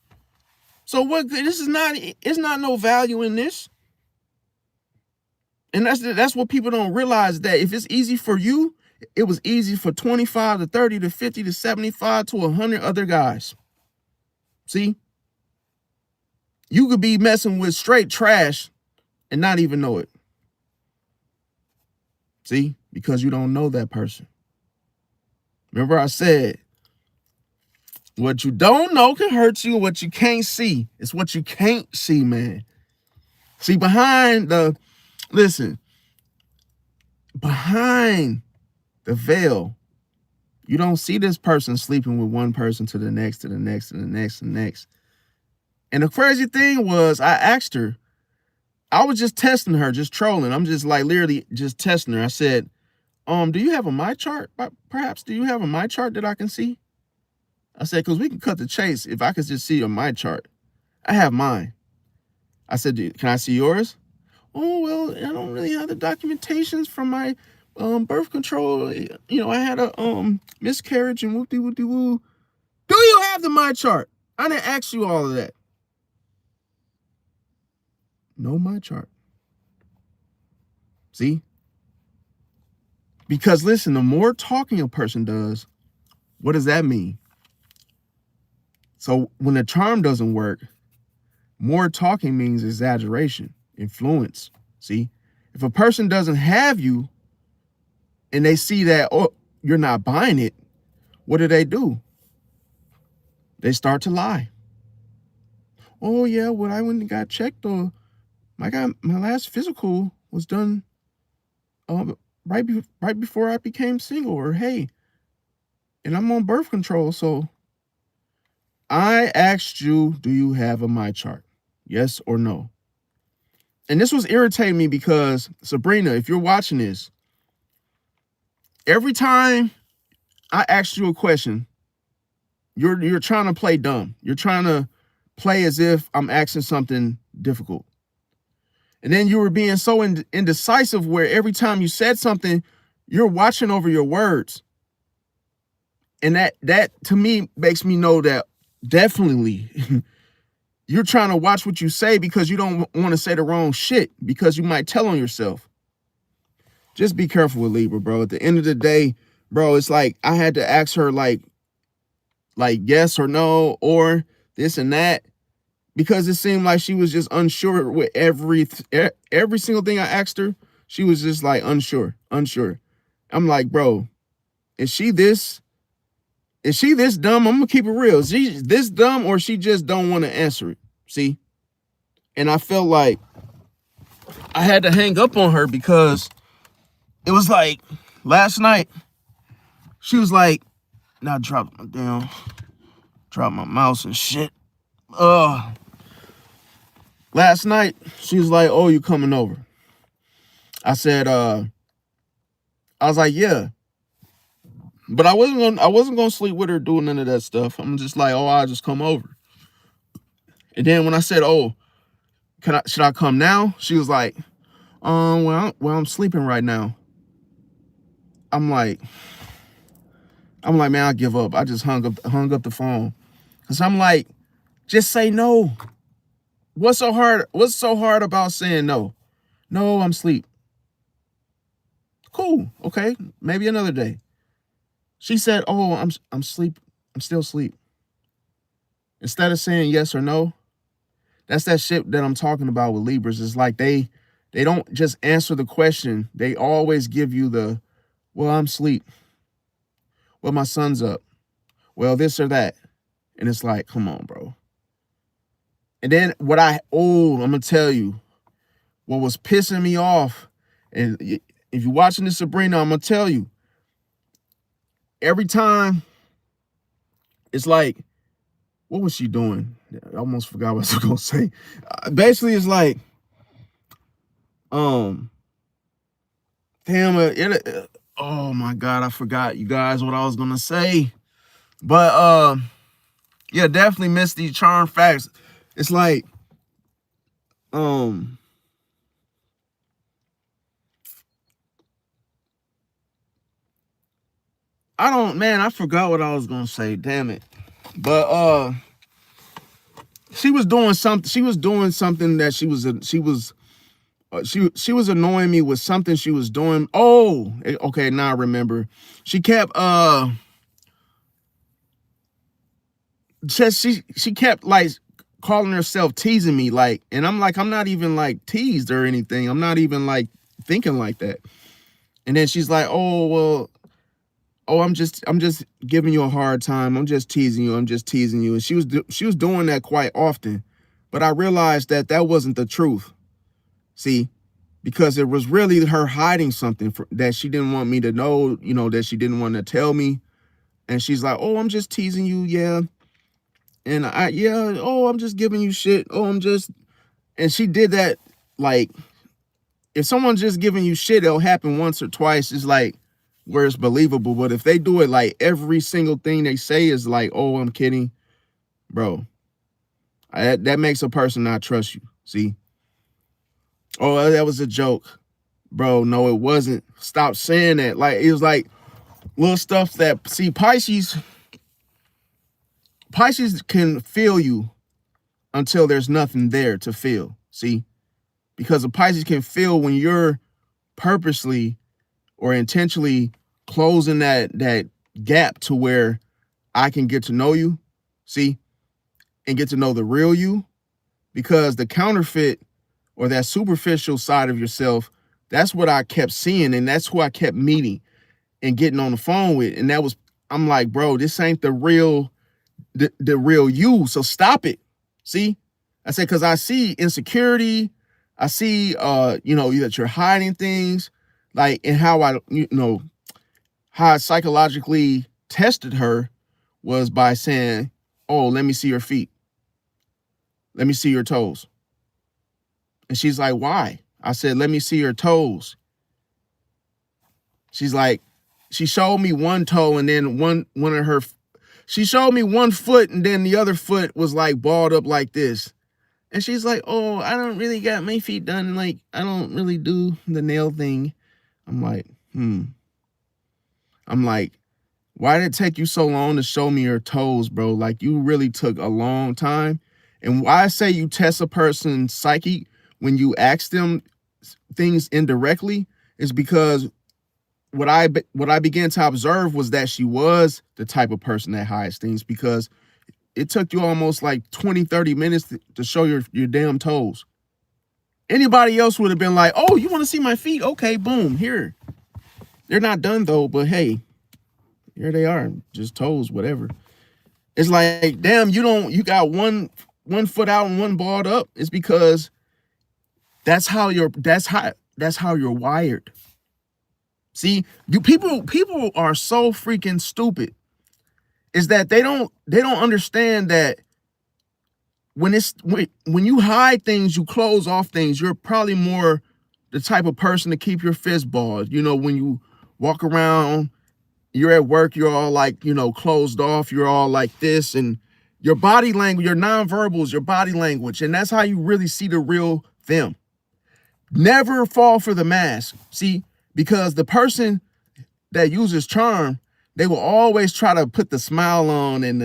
So what? It's not no value in this. And that's what people don't realize, that if it's easy for you, it was easy for 25 to 30 to 50 to 75 to 100 other guys. See? You could be messing with straight trash and not even know it. See? Because you don't know that person. Remember I said, what you don't know can hurt you. What you can't see. It's what you can't see, man. See, behind the veil, you don't see this person sleeping with one person to the next, to the next, to the next, to the next. And the crazy thing was, I asked her, I was just testing her, just trolling. I'm just like literally just testing her. I said, do you have a my chart? Perhaps, do you have a my chart that I can see? I said, because we can cut the chase if I could just see a my chart. I have mine. I said, can I see yours? Oh, well, I don't really have the documentations from my birth control. You know, I had a miscarriage and whoop-de-whoop-de-woo. Do you have the my chart? I didn't ask you all of that. No my chart. See? Because listen, the more talking a person does, what does that mean? So when the charm doesn't work, more talking means exaggeration, influence. See? If a person doesn't have you and they see that, oh, you're not buying it, what do? They start to lie. Oh yeah, well, I went and got checked, or my last physical was done right before I became single, or hey, and I'm on birth control. So I asked you, do you have a my chart? Yes or no? And this was irritating me because, Sabrina, if you're watching this, every time I asked you a question, You're trying to play dumb. You're trying to play as if I'm asking something difficult. And then you were being so indecisive where every time you said something, you're watching over your words. And that to me makes me know that definitely you're trying to watch what you say because you don't want to say the wrong shit because you might tell on yourself. Just be careful with Libra, bro. At the end of the day, bro, it's like I had to ask her like yes or no or this and that because it seemed like she was just unsure with every single thing I asked her. She was just like unsure. I'm like, bro, is she this dumb? I'm gonna keep it real. Is she this dumb or she just don't want to answer it? See? And I felt like I had to hang up on her because it was like last night, she was like, now drop my mouse and shit. Last night, she was like, oh, you coming over? I said, I was like, yeah. But I wasn't gonna sleep with her doing none of that stuff. I'm just like, oh, I'll just come over. And then when I said, oh, should I come now? She was like, well, I'm sleeping right now. I'm like, man, I give up. I just hung up the phone. Cause I'm like, just say no. What's so hard about saying no? No, I'm asleep. Cool. Okay. Maybe another day. She said, oh, I'm asleep. I'm still asleep. Instead of saying yes or no, that's that shit that I'm talking about with Libras. It's like they don't just answer the question. They always give you the, well, I'm asleep. Well, my son's up. Well, this or that. And it's like, come on, bro. And then I'm gonna tell you what was pissing me off. And if you're watching this, Sabrina, I'm gonna tell you. Every time, it's like, what was she doing? I almost forgot what I was gonna say. Basically, it's like, damn it. Oh my God, I forgot, you guys, what I was gonna say. But yeah, definitely missed these charm facts. It's like, I forgot what I was gonna say. Damn it. But she was doing something. She was doing something that she was annoying me with something she was doing. Oh, okay, now I remember. She kept she kept like calling herself teasing me, like, and I'm like, I'm not even like teased or anything. I'm not even like thinking like that. And then she's like, oh well, oh, I'm just giving you a hard time. I'm just teasing you. And she was doing that quite often. But I realized that wasn't the truth. See, because it was really her hiding something that she didn't want me to know, that she didn't want to tell me. And she's like, oh, I'm just teasing you. Yeah. And oh, I'm just giving you shit. Oh, and she did that. Like, if someone's just giving you shit, it'll happen once or twice. It's like, where it's believable. But if they do it like every single thing they say is like, oh, I'm kidding, bro, that makes a person not trust you. See? Oh, that was a joke. Bro, no, it wasn't. Stop saying that. Like, it was like little stuff that, see, Pisces can feel you until there's nothing there to feel. See? Because a Pisces can feel when you're purposely or intentionally closing that gap to where I can get to know you, see, and get to know the real you. Because the counterfeit or that superficial side of yourself, that's what I kept seeing, and that's who I kept meeting and getting on the phone with. And I'm like, bro, this ain't the real you. So stop it. See? I said, because I see insecurity. I see that you're hiding things, like, and how I psychologically tested her was by saying, oh, let me see your feet. Let me see your toes. And she's like, why? I said, let me see your toes. She's like, she showed me one toe, and then one of her She showed me one foot, and then the other foot was like balled up like this. And she's like, oh, I don't really got my feet done. Like, I don't really do the nail thing. I'm like, I'm like, why did it take you so long to show me your toes, bro? Like, you really took a long time. And why I say you test a person's psyche when you ask them things indirectly is because what I began to observe was that she was the type of person that hides things, because it took you almost like 20-30 minutes to show your damn toes. Anybody else would have been like, oh, you want to see my feet? Okay, boom, here. They're not done though, but hey, here they are, just toes, whatever. It's like, damn, you got one foot out and one balled up. It's because that's how you're wired. See, people are so freaking stupid. Is that they don't understand that when you hide things, you close off things. You're probably more the type of person to keep your fist balled. You know, when you walk around, you're at work, you're all like, you know, closed off. You're all like this, and your body language, your nonverbals, your body language, and that's how you really see the real them. Never fall for the mask. See, because the person that uses charm, they will always try to put the smile on and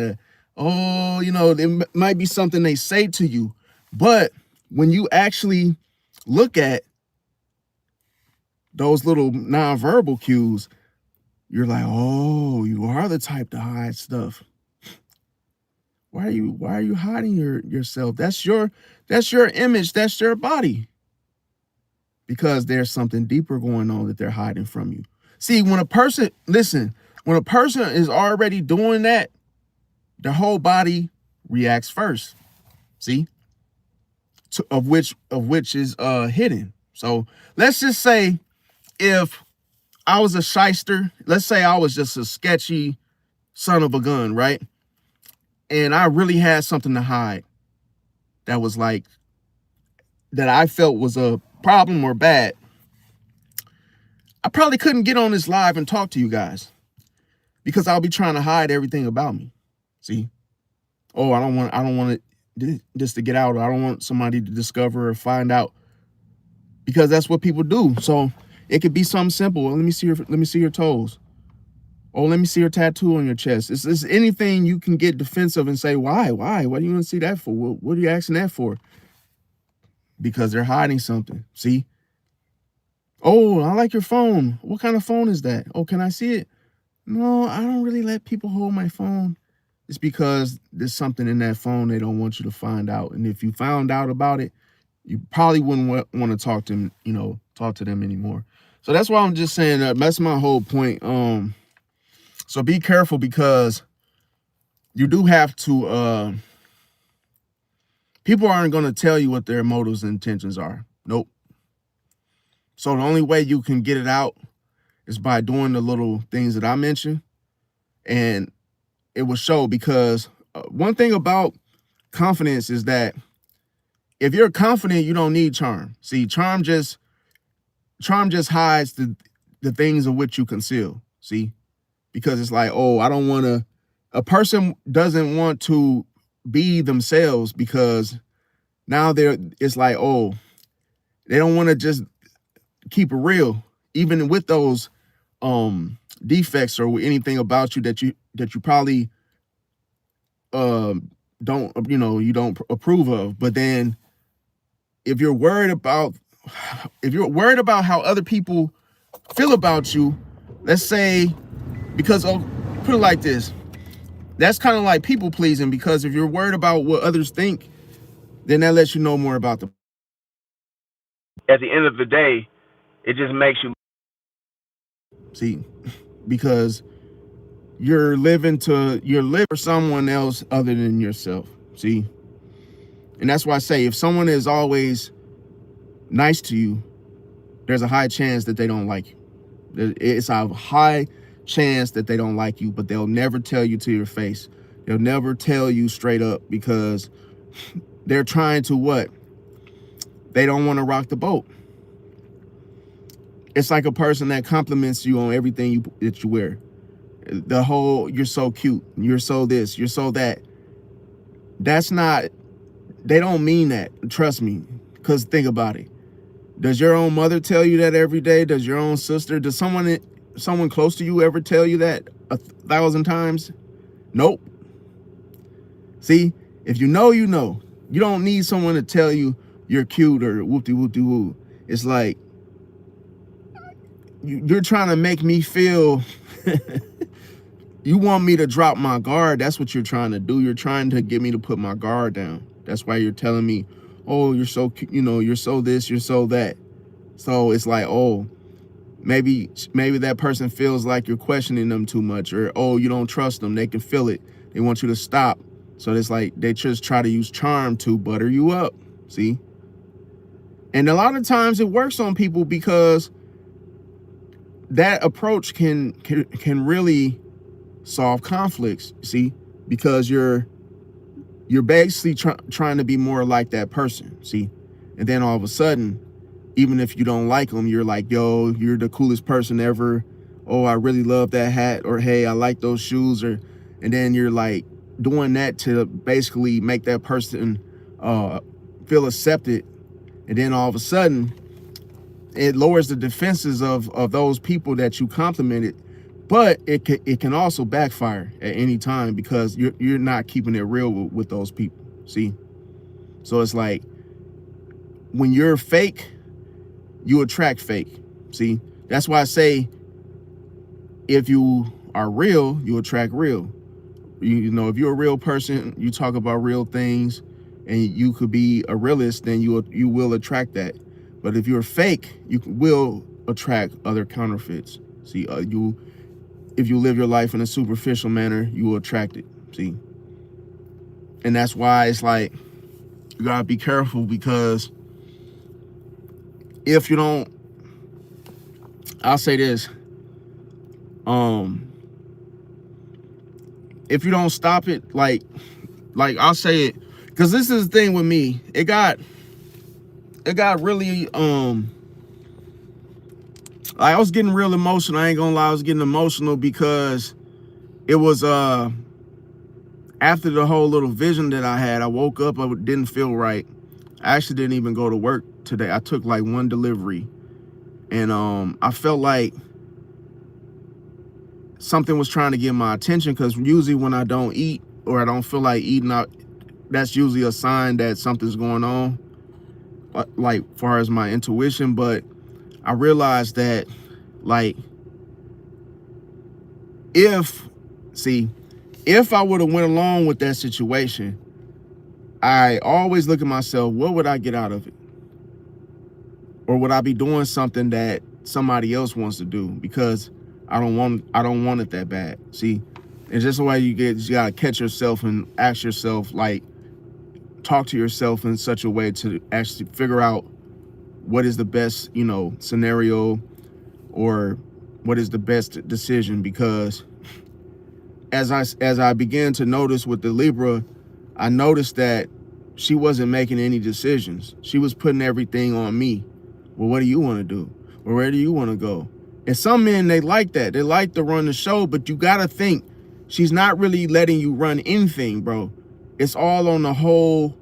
you know, it might be something they say to you. But when you actually look at those little nonverbal cues, you're like, oh, you are the type to hide stuff. Why are you hiding yourself? That's your image, that's your body. Because there's something deeper going on that they're hiding from you. See, when a person is already doing that, the whole body reacts first. See? Of which is hidden. So let's just say if I was a shyster, let's say I was just a sketchy son of a gun, right? And I really had something to hide that was like, that I felt was a problem or bad. I probably couldn't get on this live and talk to you guys because I'll be trying to hide everything about me. See? Oh, I don't want this to get out, or I don't want somebody to discover or find out, because that's what people do. So it could be something simple. Let me see your toes. Oh, let me see your tattoo on your chest. It's anything you can get defensive and say, why? What do you want to see that for? What are you asking that for? Because they're hiding something. See? Oh, I like your phone. What kind of phone is that? Oh, can I see it? No, I don't really let people hold my phone. It's because there's something in that phone they don't want you to find out. And if you found out about it, you probably wouldn't want to talk to them anymore. So that's why I'm just saying that. That's my whole point. So be careful, because you do have to, people aren't going to tell you what their motives and intentions are. Nope. So the only way you can get it out is by doing the little things that I mentioned, and it will show. Because one thing about confidence is that if you're confident, you don't need charm. See, charm just hides the things of which you conceal. See, because it's like, oh, I don't want to. A person doesn't want to be themselves, because now it's like, oh, they don't want to just keep it real, even with those defects or anything about you that you probably don't approve of. But then if you're worried about how other people feel about you, let's say, because put it like this, that's kind of like people pleasing, because if you're worried about what others think, then that lets you know more about them. At the end of the day, it just makes you. See, because you're living for someone else other than yourself. See, and that's why I say, if someone is always nice to you, there's a high chance that they don't like you. It's a high chance that they don't like you, but they'll never tell you to your face. They'll never tell you straight up, because they're trying to what? They don't want to rock the boat. It's like a person that compliments you on everything that you wear. The whole, you're so cute, you're so this, you're so that. That's not, they don't mean that. Trust me. Because think about it. Does your own mother tell you that every day? Does your own sister? Does someone close to you ever tell you that 1,000 times? Nope. See, if you know, you know. You don't need someone to tell you you're cute or whoop-de-whoop-de-woo. It's like, you're trying to make me feel, you want me to drop my guard. That's what you're trying to do. You're trying to get me to put my guard down. That's why you're telling me, oh, you're so cute, you're so this, you're so that. So it's like, oh, maybe that person feels like you're questioning them too much, or, oh, you don't trust them. They can feel it. They want you to stop. So it's like they just try to use charm to butter you up. See? And a lot of times it works on people because that approach can really solve conflicts. See? Because you're basically trying to be more like that person. See? And then all of a sudden, even if you don't like them, you're like, yo, you're the coolest person ever. Oh, I really love that hat. Or, hey, I like those shoes. And then you're like doing that to basically make that person feel accepted. And then all of a sudden, it lowers the defenses of those people that you complimented. But it can also backfire at any time because you're not keeping it real with those people. See? So it's like, when you're fake, you attract fake. See? That's why I say, if you are real, you attract real. You know, if you're a real person, you talk about real things, and you could be a realist, then you will attract that. But if you're fake, you will attract other counterfeits. See, if you live your life in a superficial manner, you will attract it. See? And that's why it's like, you gotta be careful, because if you don't, I'll say this, if you don't stop it, like I'll say it, because this is the thing with me. It got really, like, I was getting real emotional. I ain't gonna lie, I was getting emotional because it was after the whole little vision that I had. I woke up, I didn't feel right. I actually didn't even go to work today. I took like one delivery, and I felt like something was trying to get my attention, because usually when I don't eat or I don't feel like eating out, that's usually a sign that something's going on, like far as my intuition. But I realized that, like, if I would have went along with that situation, I always look at myself, what would I get out of it? Or would I be doing something that somebody else wants to do because I don't want it that bad? See, it's just the way you gotta catch yourself and ask yourself, like, talk to yourself in such a way to actually figure out what is the best, scenario, or what is the best decision. Because as I began to notice with the Libra, I noticed that she wasn't making any decisions. She was putting everything on me. Well, what do you want to do? Well, where do you want to go? And some men, they like that. They like to run the show, but you got to think, she's not really letting you run anything, bro. It's all on the whole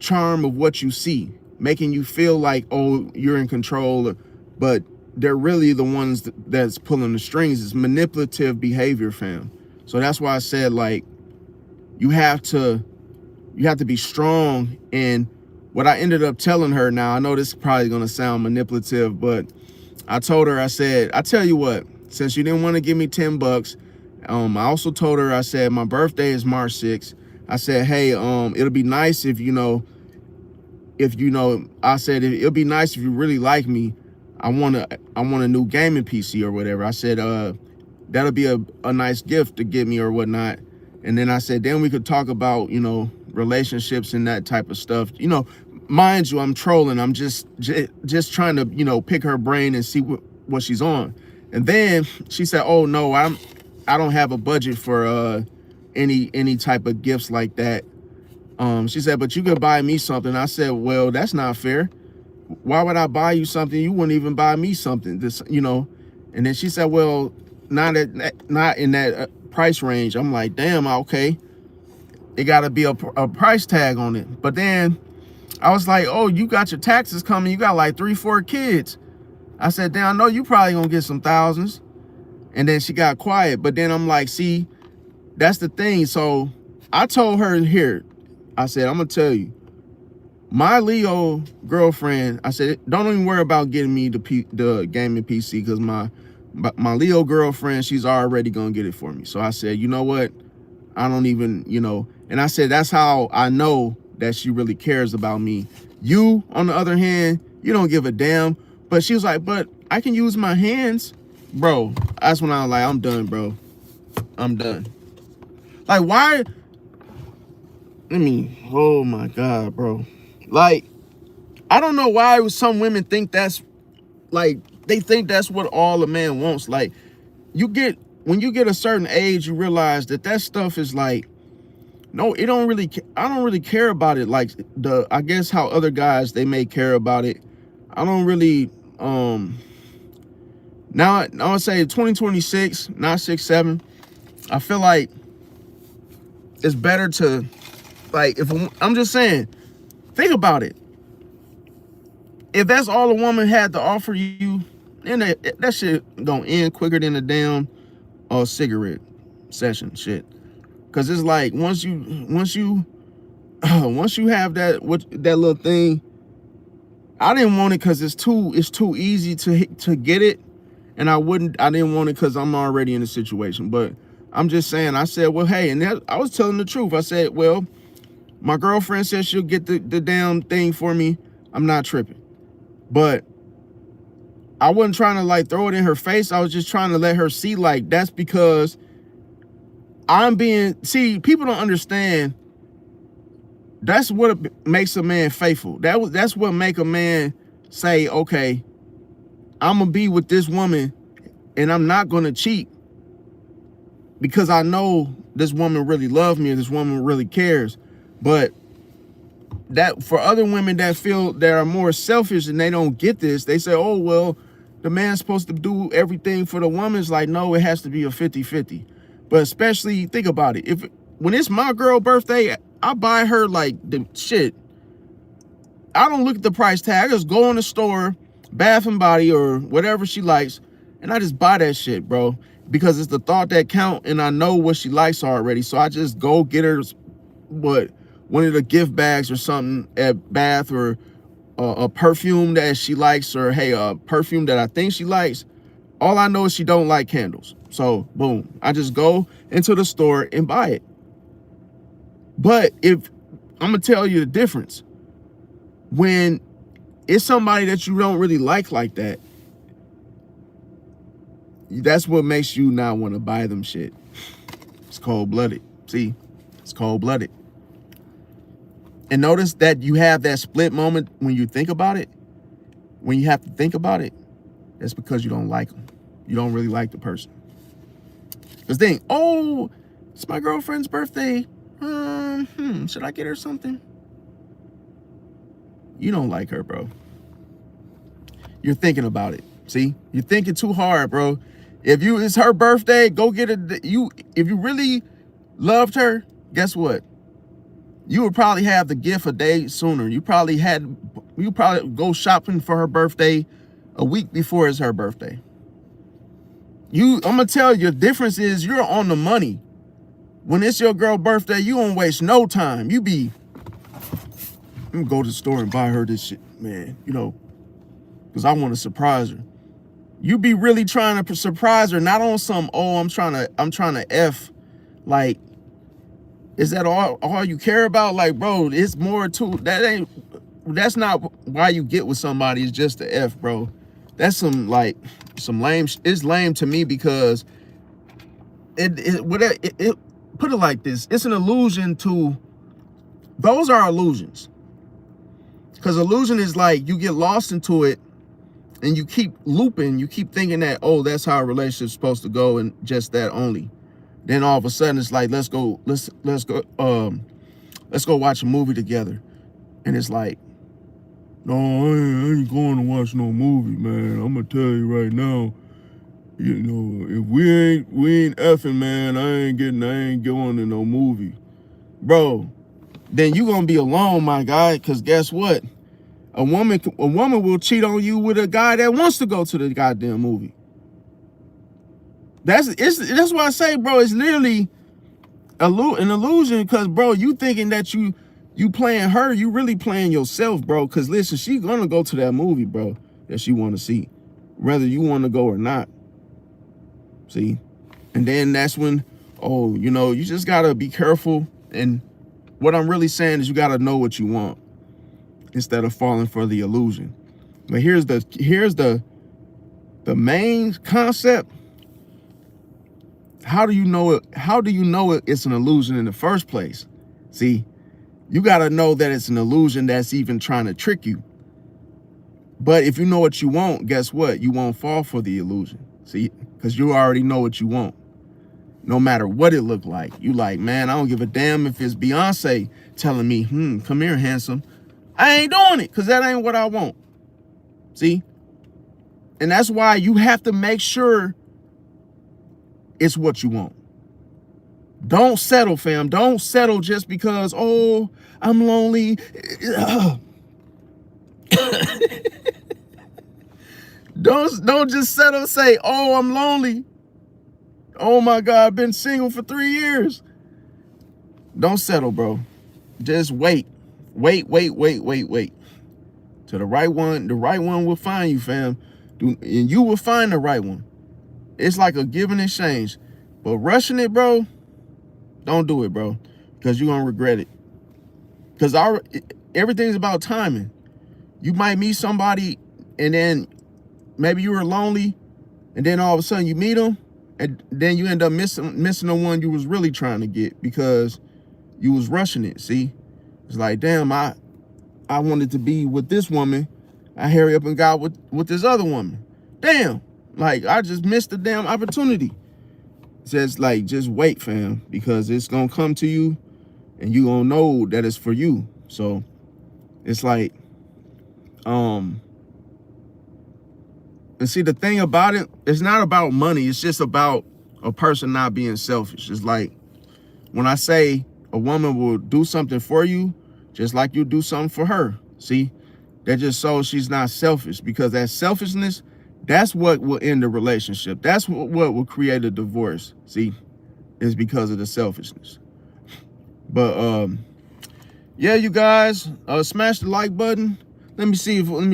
charm of what you see, making you feel like, oh, you're in control, but they're really the ones that's pulling the strings. It's manipulative behavior, fam. So that's why I said, like, you have to be strong. And what I ended up telling her, now I know this is probably going to sound manipulative, but I told her, I said, I tell you what, since you didn't want to give me $10, I also told her, I said, my birthday is March 6th. I said, hey, it'll be nice if I said, it'll be nice if you really like me. I want a new gaming PC or whatever. I said, that'll be a nice gift to get me or whatnot. And then I said, then we could talk about, relationships and that type of stuff. Mind you, I'm trolling. I'm just trying to, pick her brain and see what she's on. And then she said, oh no, I don't have a budget for any type of gifts like that. She said, but you could buy me something. I said, well, that's not fair. Why would I buy you something? You wouldn't even buy me something, and then she said, well, not in that price range. I'm like, damn, okay, it got to be a price tag on it. But then I was like, oh, you got your taxes coming. You got like 3-4 kids. I said, damn, I know you probably gonna get some thousands. And then she got quiet. But then I'm like, see, that's the thing. So I told her, here, I said, I'm gonna tell you, my Leo girlfriend, I said, don't even worry about getting me the gaming PC, because my Leo girlfriend, she's already gonna get it for me. So I said, you know what? I don't even, and I said, that's how I know that she really cares about me. You, on the other hand, you don't give a damn. But she was like, but I can use my hands. Bro, that's when I was like, I'm done, bro. I'm done. Like, why? Oh my God, bro. Like, I don't know why some women think that's, like, they think that's what all a man wants. Like, when you get a certain age, you realize that stuff is like, no, I don't really care about it. Like, I guess how other guys, they may care about it. I don't really, now I would say 2026, not 6, 7. I feel like it's better to, like, I'm just saying, think about it. If that's all a woman had to offer you, then that shit gonna end quicker than a damn cigarette session shit. Cause it's like once you have that little thing, I didn't want it because it's too easy to get it, and I didn't want it because I'm already in a situation. But I'm just saying, I said, well, hey, and I was telling the truth. I said, well, my girlfriend said she'll get the damn thing for me. I'm not tripping. But I wasn't trying to like throw it in her face. I was just trying to let her see, like, that's because people don't understand. That's what makes a man faithful. That's what make a man say, okay, I'm gonna be with this woman and I'm not gonna cheat, because I know this woman really loves me and this woman really cares. But that for other women that are more selfish and they don't get this, they say, oh, well, the man's supposed to do everything for the woman. It's like, no, it has to be a 50-50. But especially, think about it. When it's my girl birthday, I buy her like the shit. I don't look at the price tag. I just go in the store, Bath and Body or whatever she likes, and I just buy that shit, bro. Because it's the thought that count, and I know what she likes already. So I just go get her one of the gift bags or something at Bath, or a perfume that she likes, or hey, a perfume that I think she likes. All I know is she don't like candles. So boom, I just go into the store and buy it. But if I'm gonna tell you the difference, when it's somebody that you don't really like that, that's what makes you not want to buy them shit. It's cold-blooded. See, it's cold-blooded. And notice that you have that split moment when you think about it. When you have to think about it, that's because you don't like them. You don't really like the person. Because think, oh, it's my girlfriend's birthday. Should I get her something? You don't like her, bro. You're thinking about it. See, you're thinking too hard, bro. If it's her birthday, go get it. If you really loved her, guess what? You would probably have the gift a day sooner. You probably go shopping for her birthday a week before it's her birthday. I'm gonna tell you, the difference is you're on the money. When it's your girl's birthday, you don't waste no time. I'm gonna go to the store and buy her this shit, man, because I want to surprise her. You be really trying to surprise her, not on some, oh, I'm trying to F, like, is that all you care about? Like, bro, it's more to that's not why you get with somebody, is just the F, bro. That's some lame. It's lame to me because it put it like this. It's an illusion to, those are illusions. Because illusion is like you get lost into it and you keep looping, you keep thinking that, oh, that's how a relationship's supposed to go and just that only. Then all of a sudden it's like, let's go watch a movie together. And it's like, no, I ain't going to watch no movie, man. I'm gonna tell you right now, You know, if we ain't effing, man, I ain't going to no movie. Bro, then you gonna be alone, my guy, because guess what? A woman will cheat on you with a guy that wants to go to the goddamn movie. That's why I say, bro, it's literally an illusion, because bro, you thinking that you playing her, you really playing yourself, bro. Because listen, she gonna go to that movie, bro, that she want to see, whether you want to go or not. See, and then that's when, oh, you just gotta be careful. And what I'm really saying is, you gotta know what you want instead of falling for the illusion. But here's the main concept. How do you know it? How do you know it's an illusion in the first place? See, you got to know that it's an illusion that's even trying to trick you. But if you know what you want, guess what? You won't fall for the illusion. See, because you already know what you want. No matter what it looked like. You like, man, I don't give a damn if it's Beyonce telling me, come here, handsome. I ain't doing it, because that ain't what I want. See? And that's why you have to make sure it's what you want. Don't settle, fam. Don't settle just because, oh, I'm lonely. Don't just settle and say, oh, I'm lonely. Oh my God, I've been single for 3 years. Don't settle, bro. Just wait. Wait. Till the right one will find you, fam. And you will find the right one. It's like a give and exchange. But rushing it, bro, don't do it, bro. Because you're going to regret it. Because everything's about timing. You might meet somebody, and then maybe you were lonely, and then all of a sudden you meet them, and then you end up missing the one you was really trying to get because you was rushing it. See, it's like, damn, I wanted to be with this woman. I hurry up and got with this other woman. Damn, like I just missed the damn opportunity. Just like, just wait, fam, because it's gonna come to you, and you gonna know that it's for you. So it's like, and see, the thing about it's not about money. It's just about a person not being selfish. It's like when I say a woman will do something for you, just like you do something for her. See, that just shows she's not selfish, because that selfishness, that's what will end the relationship. That's what will create a divorce. See, is because of the selfishness. But yeah, you guys, smash the like button. Let me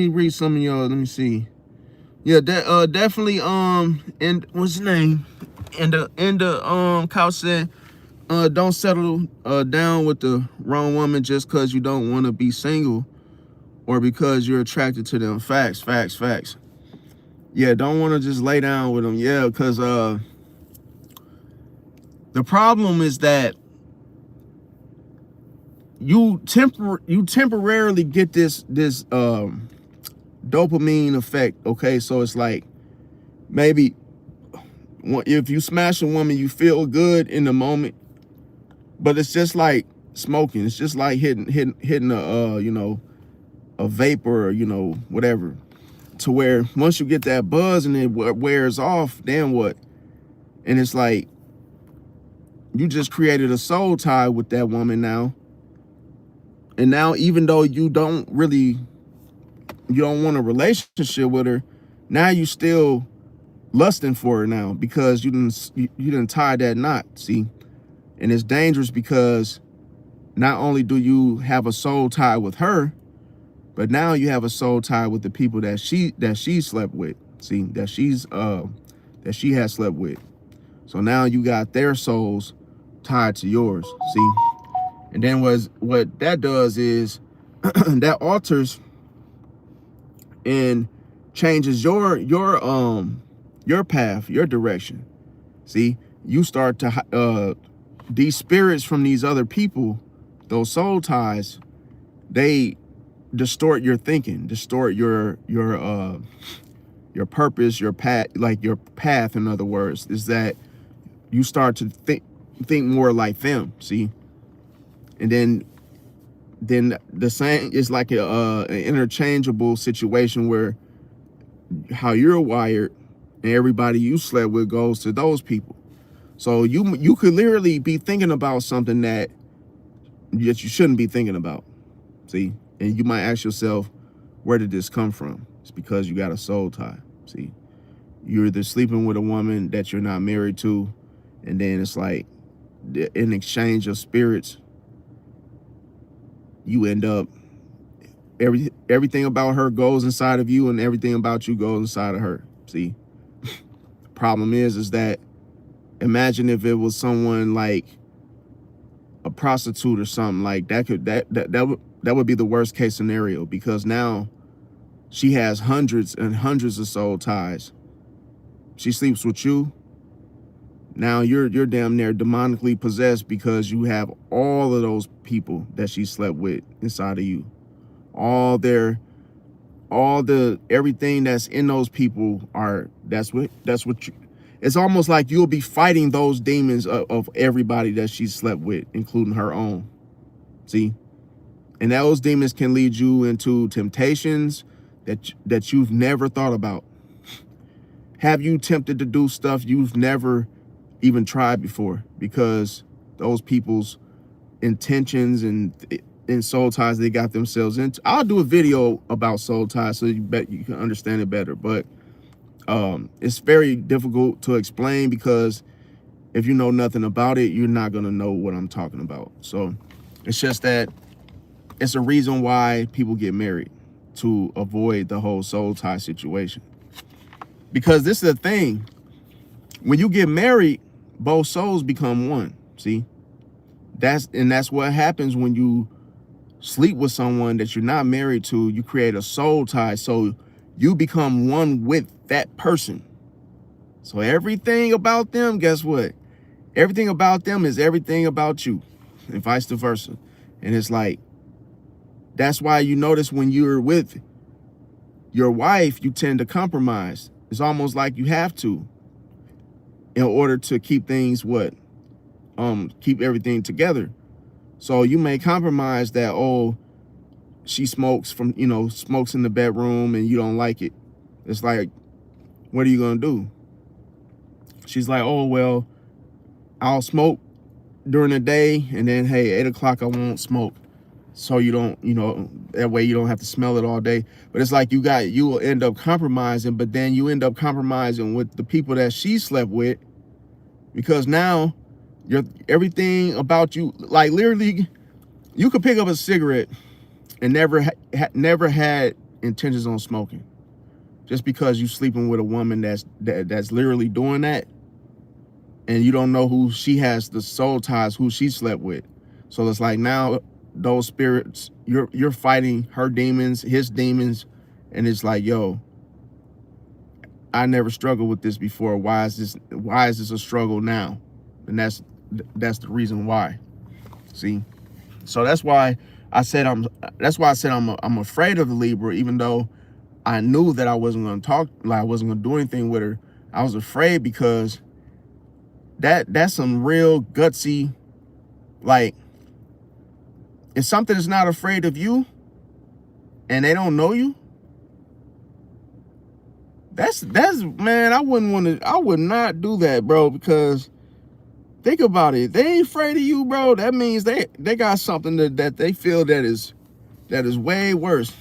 read some of y'all. Let me see. Yeah, definitely. And what's his name? And the couch said, don't settle down with the wrong woman just because you don't want to be single, or because you're attracted to them. Facts. Yeah, don't want to just lay down with them. Yeah, because the problem is that you temporarily get this dopamine effect. Okay, so it's like, maybe if you smash a woman, you feel good in the moment, but it's just like smoking. It's just like hitting a vapor, or whatever, to where once you get that buzz and it wears off, then what? And it's like you just created a soul tie with that woman now. And now, even though you don't want a relationship with her, now you still lusting for her now, because you didn't tie that knot. See, and it's dangerous, because not only do you have a soul tie with her, but now you have a soul tie with the people that she slept with. See, that she has slept with. So now you got their souls tied to yours. See, and then what that does is that alters and changes your path, your direction. See, you start to these spirits from these other people, those soul ties, they distort your thinking, distort your purpose, your path, like your path. In other words, is that you start to think more like them. See, and then the same is like an interchangeable situation, where how you're wired, and everybody you slept with goes to those people. So you could literally be thinking about something that you shouldn't be thinking about. See, and you might ask yourself, where did this come from? It's because you got a soul tie. See, you're either sleeping with a woman that you're not married to, and then it's like in exchange of spirits, you end up everything about her goes inside of you, and everything about you goes inside of her. See, the problem is that imagine if it was someone like a prostitute or something like that. That would be the worst case scenario, because now she has hundreds and hundreds of soul ties. She sleeps with you. Now you're damn near demonically possessed, because you have all of those people that she slept with inside of you. Everything that's in those people that's what you, it's almost like you'll be fighting those demons of everybody that she slept with, including her own. See? And those demons can lead you into temptations that you've never thought about. Have you tempted to do stuff you've never even tried before, because those people's intentions and soul ties they got themselves into. I'll do a video about soul ties so you can understand it better, but it's very difficult to explain, because if you know nothing about it, you're not going to know what I'm talking about. So it's just that it's a reason why people get married, to avoid the whole soul tie situation. Because this is the thing, when you get married, both souls become one. See, that's what happens when you sleep with someone that you're not married to. You create a soul tie, so you become one with that person. So everything about them, guess what? Everything about them is everything about you, and vice versa. And it's like, that's why you notice when you're with your wife, you tend to compromise. It's almost like you have to, in order to keep things keep everything together. So you may compromise that, oh, she smokes smokes in the bedroom and you don't like it. It's like, what are you gonna do? She's like, oh, well, I'll smoke during the day, and then, hey, 8 o'clock I won't smoke. So you don't, that way you don't have to smell it all day. But it's like you will end up compromising, but then you end up compromising with the people that she slept with, because now everything about you, like literally, you could pick up a cigarette and never had intentions on smoking, just because you sleeping with a woman that's literally doing that, and you don't know who she has the soul ties, who she slept with. So it's like, now those spirits, you're fighting her demons, his demons, and it's like, yo, I never struggled with this before. Why is this a struggle now? And that's the reason why. See, so that's why I said I'm afraid of the Libra, even though I knew that I wasn't going to talk, like I wasn't going to do anything with her. I was afraid because that's some real gutsy, like, if something is not afraid of you and they don't know you, that's man, I would not do that, bro, because think about it. They ain't afraid of you, bro. That means they got something that they feel that is way worse.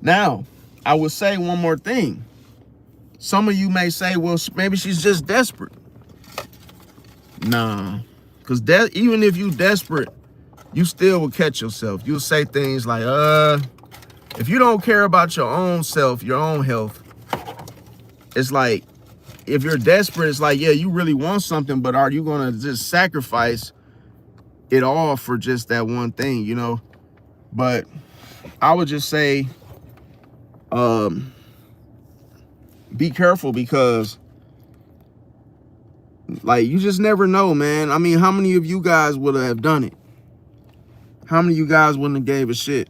Now, I would say one more thing. Some of you may say, well, maybe she's just desperate. Nah, because even if you desperate, you still will catch yourself. You'll say things like, if you don't care about your own self, your own health, it's like, if you're desperate, it's like, yeah, you really want something, but are you going to just sacrifice it all for just that one thing, But I would just say, be careful, because like, you just never know, man. I mean, how many of you guys would have done it? How many of you guys wouldn't have gave a shit?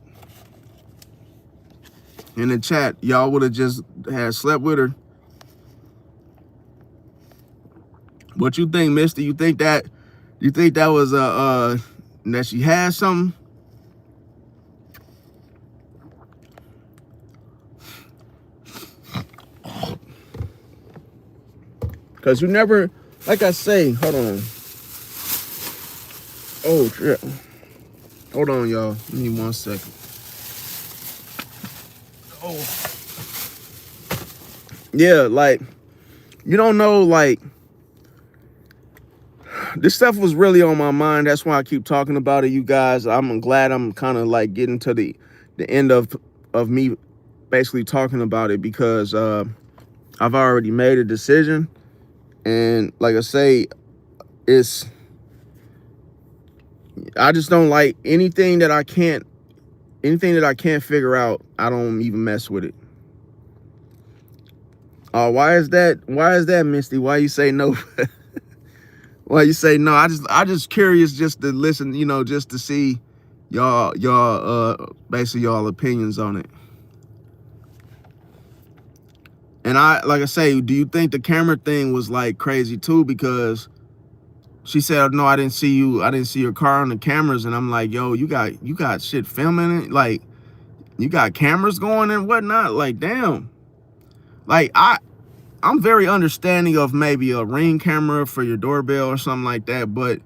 In the chat, y'all would have just had slept with her. What you think, mister? You think that was that she had something? Because you never, like I say, hold on. Oh, shit. Hold on, y'all. Give me 1 second. Oh. Yeah, like, you don't know, like, this stuff was really on my mind. That's why I keep talking about it, you guys. I'm glad I'm kind of like getting to the end of me basically talking about it, because I've already made a decision. And like I say, I just don't like anything that I can't figure out. I don't even mess with it. Why is that, Misty? Why you say no? Why you say no? I just curious just to listen, just to see y'all basically y'all opinions on it. And like I say, do you think the camera thing was like crazy too? Because she said, no, I didn't see your car on the cameras. And I'm like, yo, you got shit filming it? Like, you got cameras going and whatnot? Like, damn. Like, I'm very understanding of maybe a Ring camera for your doorbell or something like that, but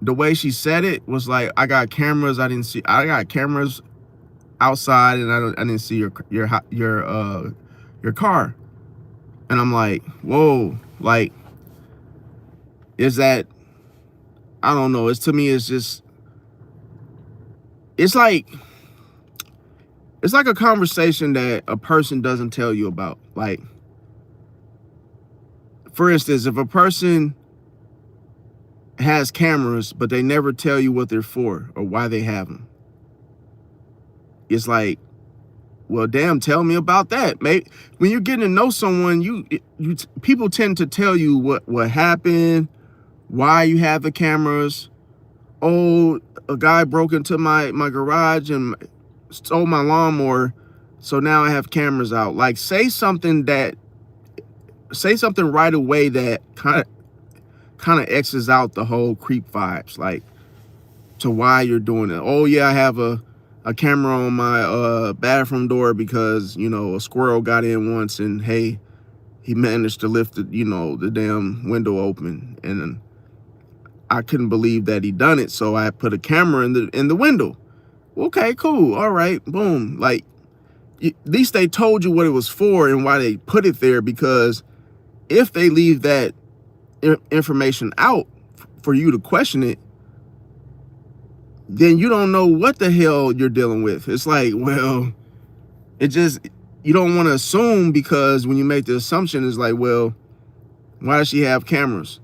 the way she said it was like, I got cameras outside, and I didn't see your car. And I'm like, whoa, like, is that, I don't know. To me, it's just, it's like a conversation that a person doesn't tell you about. Like, for instance, if a person has cameras, but they never tell you what they're for or why they have them, it's like, well, damn, tell me about that. Mate, when you're getting to know someone, people tend to tell you what happened, why you have the cameras. Oh, a guy broke into my garage and stole my lawnmower, so now I have cameras out. Like, say something right away that kind of X's out the whole creep vibes, like, to why you're doing it. Oh yeah, I have a camera on my bathroom door because, a squirrel got in once, and hey, he managed to lift the damn window open, and I couldn't believe that he done it, so I put a camera in the window. Okay, cool, all right, boom. Like, at least they told you what it was for and why they put it there, because if they leave that information out for you to question it, then you don't know what the hell you're dealing with. It's like, well, you don't want to assume, because when you make the assumption, it's like, well, why does she have cameras?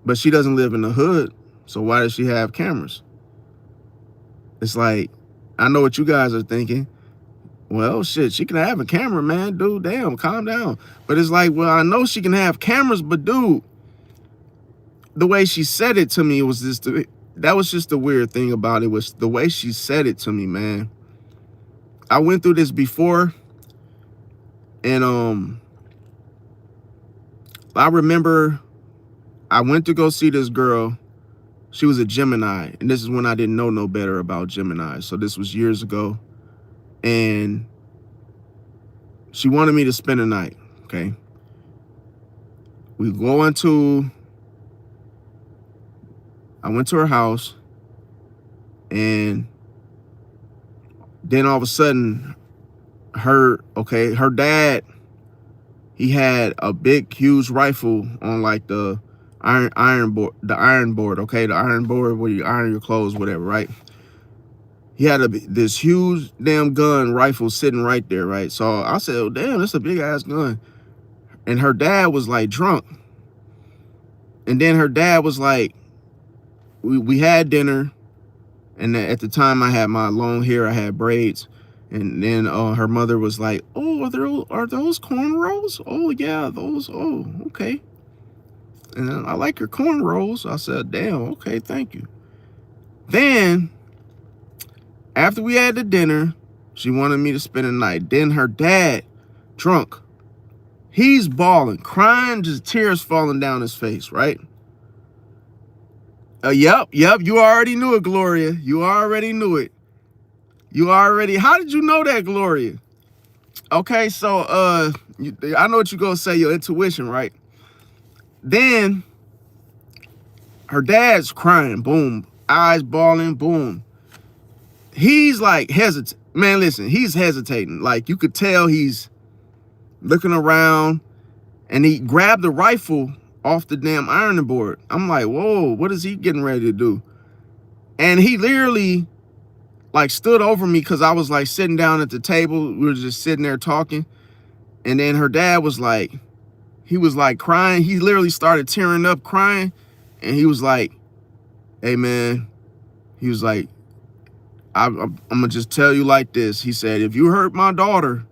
But she doesn't live in the hood, so why does she have cameras? It's like, I know what you guys are thinking. Well, shit, she can have a camera, man. Dude, damn, calm down. But it's like, well, I know she can have cameras, but dude, the way she said it to me was that was just the weird thing about it, was the way she said it to me, man. I went through this before, and I remember I went to go see this girl. She was a Gemini, and this is when I didn't know no better about Gemini. So this was years ago, and she wanted me to spend a night. Okay, I went to her house, and then all of a sudden, her dad, he had a big, huge rifle on, like, the iron board, okay, the iron board where you iron your clothes, whatever, right? He had this huge damn gun rifle sitting right there, right? So I said, oh, damn, that's a big ass gun. And her dad was like drunk. And then her dad was like, we had dinner. And at the time I had my long hair, I had braids. And then her mother was like, oh, are those cornrows? Oh yeah, those, oh, okay. And I like your cornrows. I said, damn, okay, thank you. Then, after we had the dinner, she wanted me to spend the night. Then her dad, drunk, he's bawling, crying, just tears falling down his face, right? Yep, you already knew it, Gloria. You already knew it. How did you know that, Gloria? Okay, so I know what you're gonna say, your intuition, right? Then her dad's crying, boom, eyes bawling, boom. He's like hesitant. Man, listen, he's hesitating. Like you could tell he's looking around, and he grabbed the rifle off the damn ironing board. I'm like, whoa, what is he getting ready to do? And he literally like stood over me because I was like sitting down at the table. We were just sitting there talking. And then her dad was like, he was like crying. He literally started tearing up crying. And he was like, hey man, he was like, I'm gonna just tell you like this. He said, if you hurt my daughter,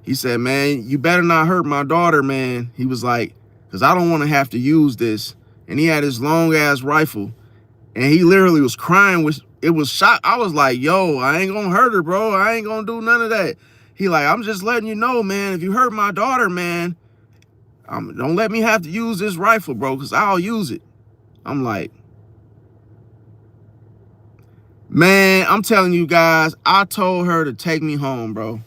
he said, man, you better not hurt my daughter, man. He was like, because I don't want to have to use this. And he had his long ass rifle. And he literally was crying. It was shock. I was like, yo, I ain't gonna hurt her, bro. I ain't gonna do none of that. He like, I'm just letting you know, man, if you hurt my daughter, man, don't let me have to use this rifle, bro, because I'll use it. I'm like, man, I'm telling you guys, I told her to take me home, bro.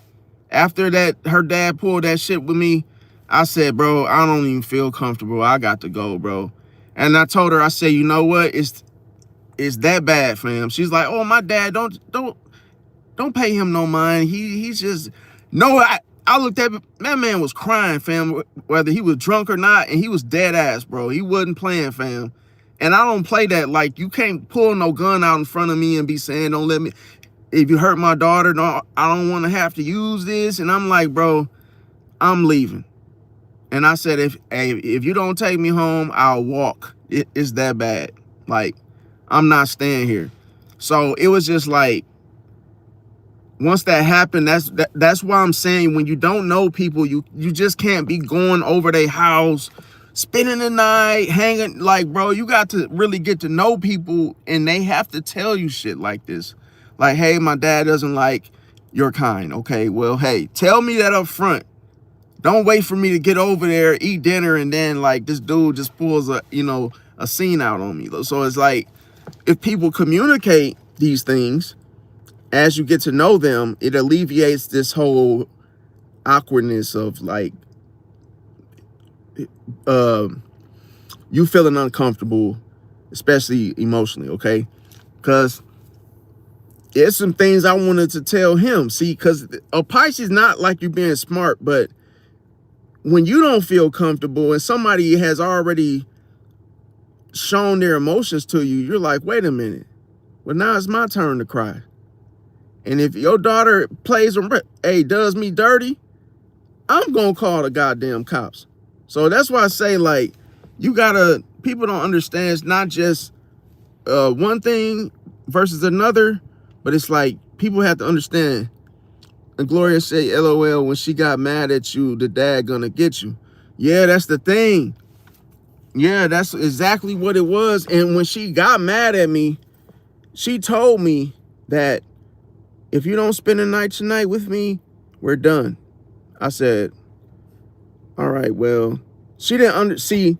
After that, her dad pulled that shit with me. I said, bro, I don't even feel comfortable. I got to go, bro. And I told her, I said, you know what? It's that bad, fam. She's like, oh, my dad, don't pay him no mind. He's just no. I looked at that man was crying, fam, whether he was drunk or not, and he was dead ass, bro. He wasn't playing, fam. And I don't play that. Like, you can't pull no gun out in front of me and be saying, don't let me. If you hurt my daughter, no, I don't want to have to use this. And I'm like, bro, I'm leaving. And I said, if you don't take me home, I'll walk. It's that bad. Like, I'm not staying here. So it was just like, once that happened, that's why I'm saying when you don't know people, you just can't be going over their house, spending the night, hanging. Like, bro, you got to really get to know people, and they have to tell you shit like this. Like, hey, my dad doesn't like your kind. Okay, well, hey, tell me that up front. Don't wait for me to get over there, eat dinner, and then like this dude just pulls a scene out on me. So it's like, if people communicate these things as you get to know them, it alleviates this whole awkwardness of like you feeling uncomfortable, especially emotionally, okay? Because there's some things I wanted to tell him. See, because a Pisces not like you being smart, but when you don't feel comfortable and somebody has already shown their emotions to you, you're like, wait a minute. Well, now it's my turn to cry. And if your daughter does me dirty, I'm going to call the goddamn cops. So that's why I say, like, people don't understand it's not just one thing versus another, but it's like people have to understand. And Gloria say, LOL, when she got mad at you, the dad gonna get you. Yeah, that's the thing. Yeah, that's exactly what it was. And when she got mad at me, she told me that if you don't spend the night tonight with me, we're done. I said, all right, well, she didn't see.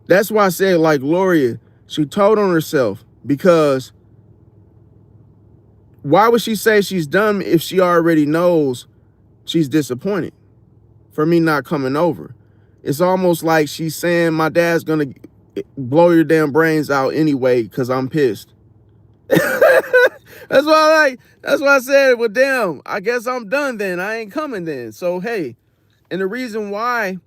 That's why I said, like, Gloria, she told on herself, because why would she say she's done if she already knows she's disappointed for me not coming over? It's almost like she's saying my dad's gonna blow your damn brains out anyway because I'm pissed. That's why I said, well, damn, I guess I'm done then. I ain't coming then. So, hey, and the reason why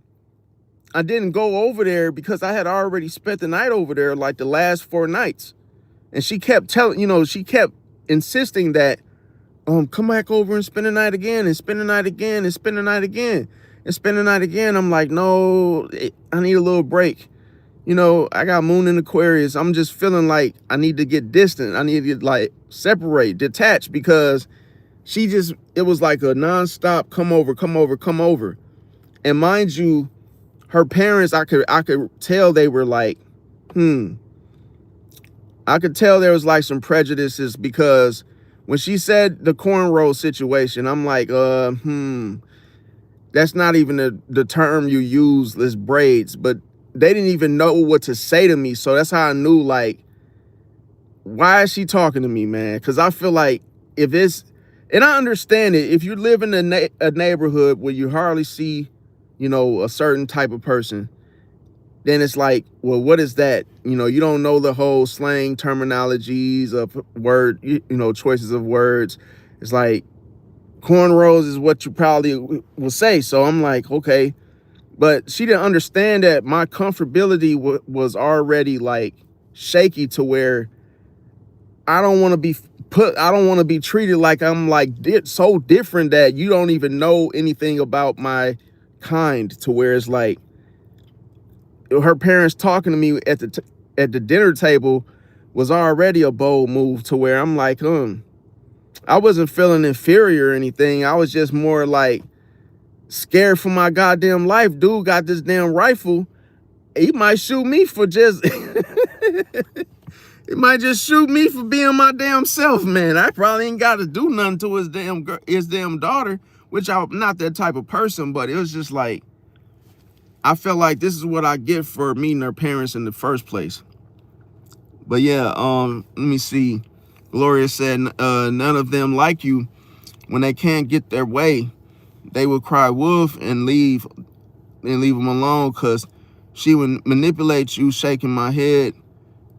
I didn't go over there, because I had already spent the night over there, like the last 4 nights. And she kept she kept insisting that, come back over and spend the night again, and spend the night again, and spend the night again, and spend the night again. I'm like, no, I need a little break. I got moon in Aquarius. I'm just feeling like I need to get distant. I need to like separate, detach, because it was like a nonstop come over, come over, come over. And mind you, her parents, I could tell they were like, I could tell there was like some prejudices, because when she said the cornrow situation, I'm like, that's not even the term you use, this braids, but they didn't even know what to say to me. So that's how I knew, like, why is she talking to me, man? Because I feel like if And I understand it. If you live in a neighborhood where you hardly see, a certain type of person, then it's like, well, what is that? You don't know the whole slang terminologies of choices of words. It's like cornrows is what you probably will say. So I'm like, okay. But she didn't understand that my comfortability was already like shaky to where I don't want to be I don't want to be treated like I'm like so different that you don't even know anything about my kind, to where it's like her parents talking to me at the dinner table was already a bold move, to where I'm like, I wasn't feeling inferior or anything. I was just more like scared for my goddamn life. Dude got this damn rifle. He might shoot me for just he might just shoot me for being my damn self, man. I probably ain't got to do nothing to his damn daughter, which I'm not that type of person, but it was just like, I felt like this is what I get for meeting her parents in the first place. But yeah, let me see. Gloria said, none of them like you. When they can't get their way, they will cry wolf and leave them alone, because she would manipulate you. Shaking my head.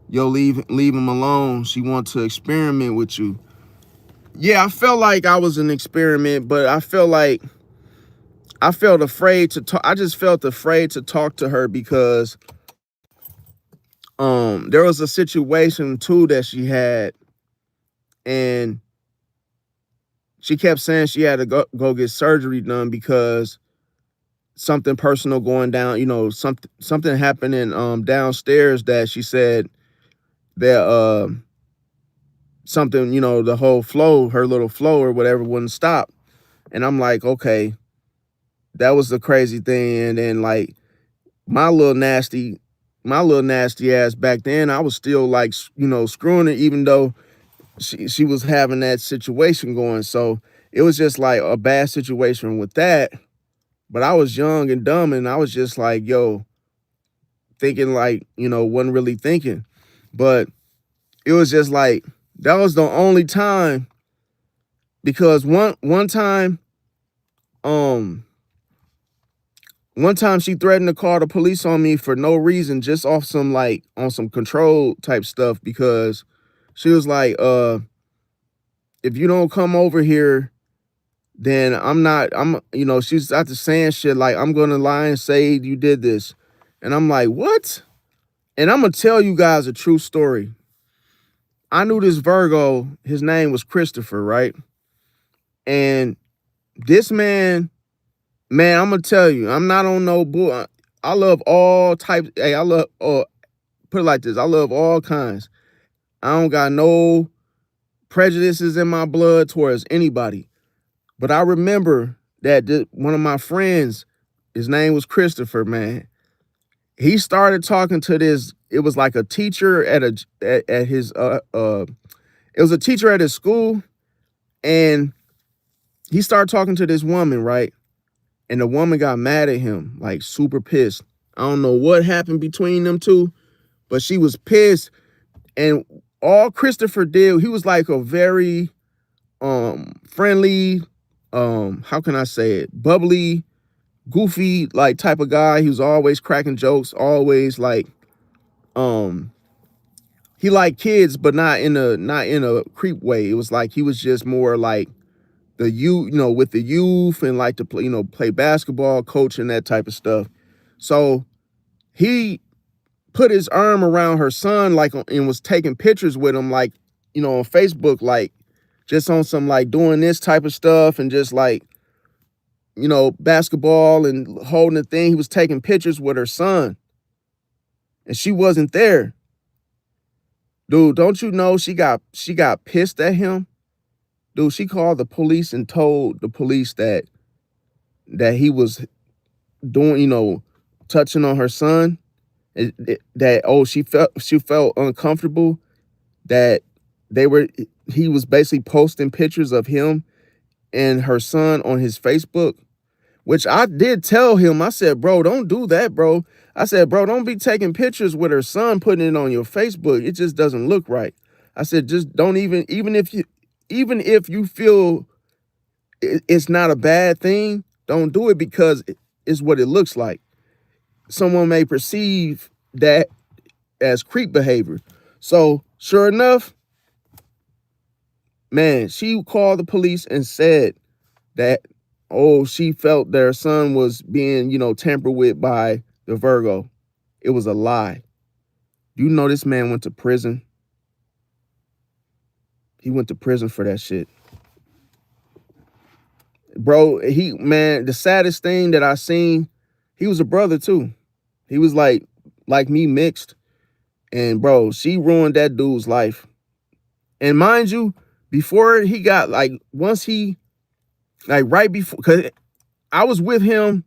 Yo, leave them alone. She wants to experiment with you. Yeah, I felt like I was an experiment, but I felt afraid to talk. I just felt afraid to talk to her because there was a situation too that she had, and she kept saying she had to go get surgery done because something personal going down, something happening downstairs, that she said that something, the whole flow, her little flow or whatever, wouldn't stop. And I'm like, okay, that was the crazy thing. And then like my little nasty ass back then, I was still like, screwing it, even though she was having that situation going. So it was just like a bad situation with that. But I was young and dumb, and I was just like, yo, thinking like, wasn't really thinking. But it was just like, that was the only time, because one time she threatened to call the police on me for no reason, just off some like on some control type stuff, because she was like, if you don't come over here, then she's after saying shit like, I'm gonna lie and say you did this. And I'm like, what? And I'm gonna tell you guys a true story. I knew this Virgo, his name was Christopher, right? And this man, I'm gonna tell you, I'm not on no bull. I love all types. Hey, I love, put it like this, I love all kinds. I don't got no prejudices in my blood towards anybody. But I remember that one of my friends, his name was Christopher, man. He started talking to this, it was like a teacher at his it was a teacher at his school, and he started talking to this woman, right? And the woman got mad at him, like super pissed. I don't know what happened between them two, but she was pissed. And all Christopher did, he was like a very friendly, how can I say it, bubbly, goofy like type of guy. He was always cracking jokes, always like he liked kids, but not in a creep way. It was like he was just more like the with the youth, and like to play, play basketball, coach, and that type of stuff. So he put his arm around her son, like, and was taking pictures with him, like, on Facebook, like just on some like doing this type of stuff, and just like, basketball and holding the thing. He was taking pictures with her son, and she wasn't there. Dude, don't you know she got pissed at him? Dude, she called the police and told the police that he was doing, touching on her son. That she felt uncomfortable, that he was basically posting pictures of him and her son on his Facebook, which I did tell him. I said, bro, don't do that, bro. I said, bro, don't be taking pictures with her son, putting it on your Facebook. It just doesn't look right. I said, just don't even if you feel it's not a bad thing. Don't do it because it's what it looks like. Someone may perceive that as creep behavior. So sure enough, man, she called the police and said that, oh, she felt their son was being, tampered with by the Virgo. It was a lie. You know this man went to prison. He went to prison for that shit. Bro, the saddest thing that I seen, he was a brother too. He was like me, mixed. And bro, she ruined that dude's life. And mind you, before he got once he right before, cause I was with him,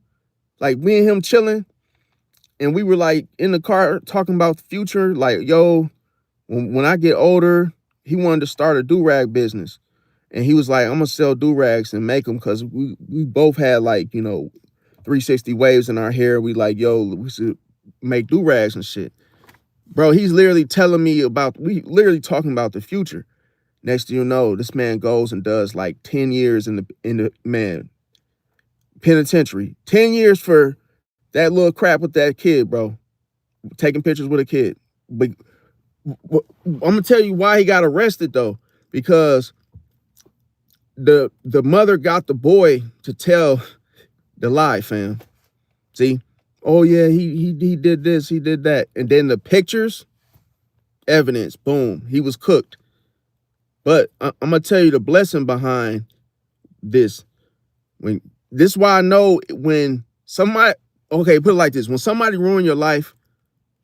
me and him chilling, and we were in the car talking about the future. Yo, when I get older, he wanted to start a do-rag business. And he was like, I'm gonna sell do-rags and make them, because we both had 360 waves in our hair. We yo, we should make do-rags and shit. Bro, he's literally telling me we literally talking about the future. Next thing you know, this man goes and does 10 years in the penitentiary. 10 years for that little crap with that kid, bro. Taking pictures with a kid. But I'm gonna tell you why he got arrested though, because the mother got the boy to tell the lie, fam. See? Oh yeah, he did this, he did that. And then the pictures, evidence, boom, he was cooked. But I'm gonna tell you the blessing behind this. This is why I know when somebody, okay, put it like this: when somebody ruin your life,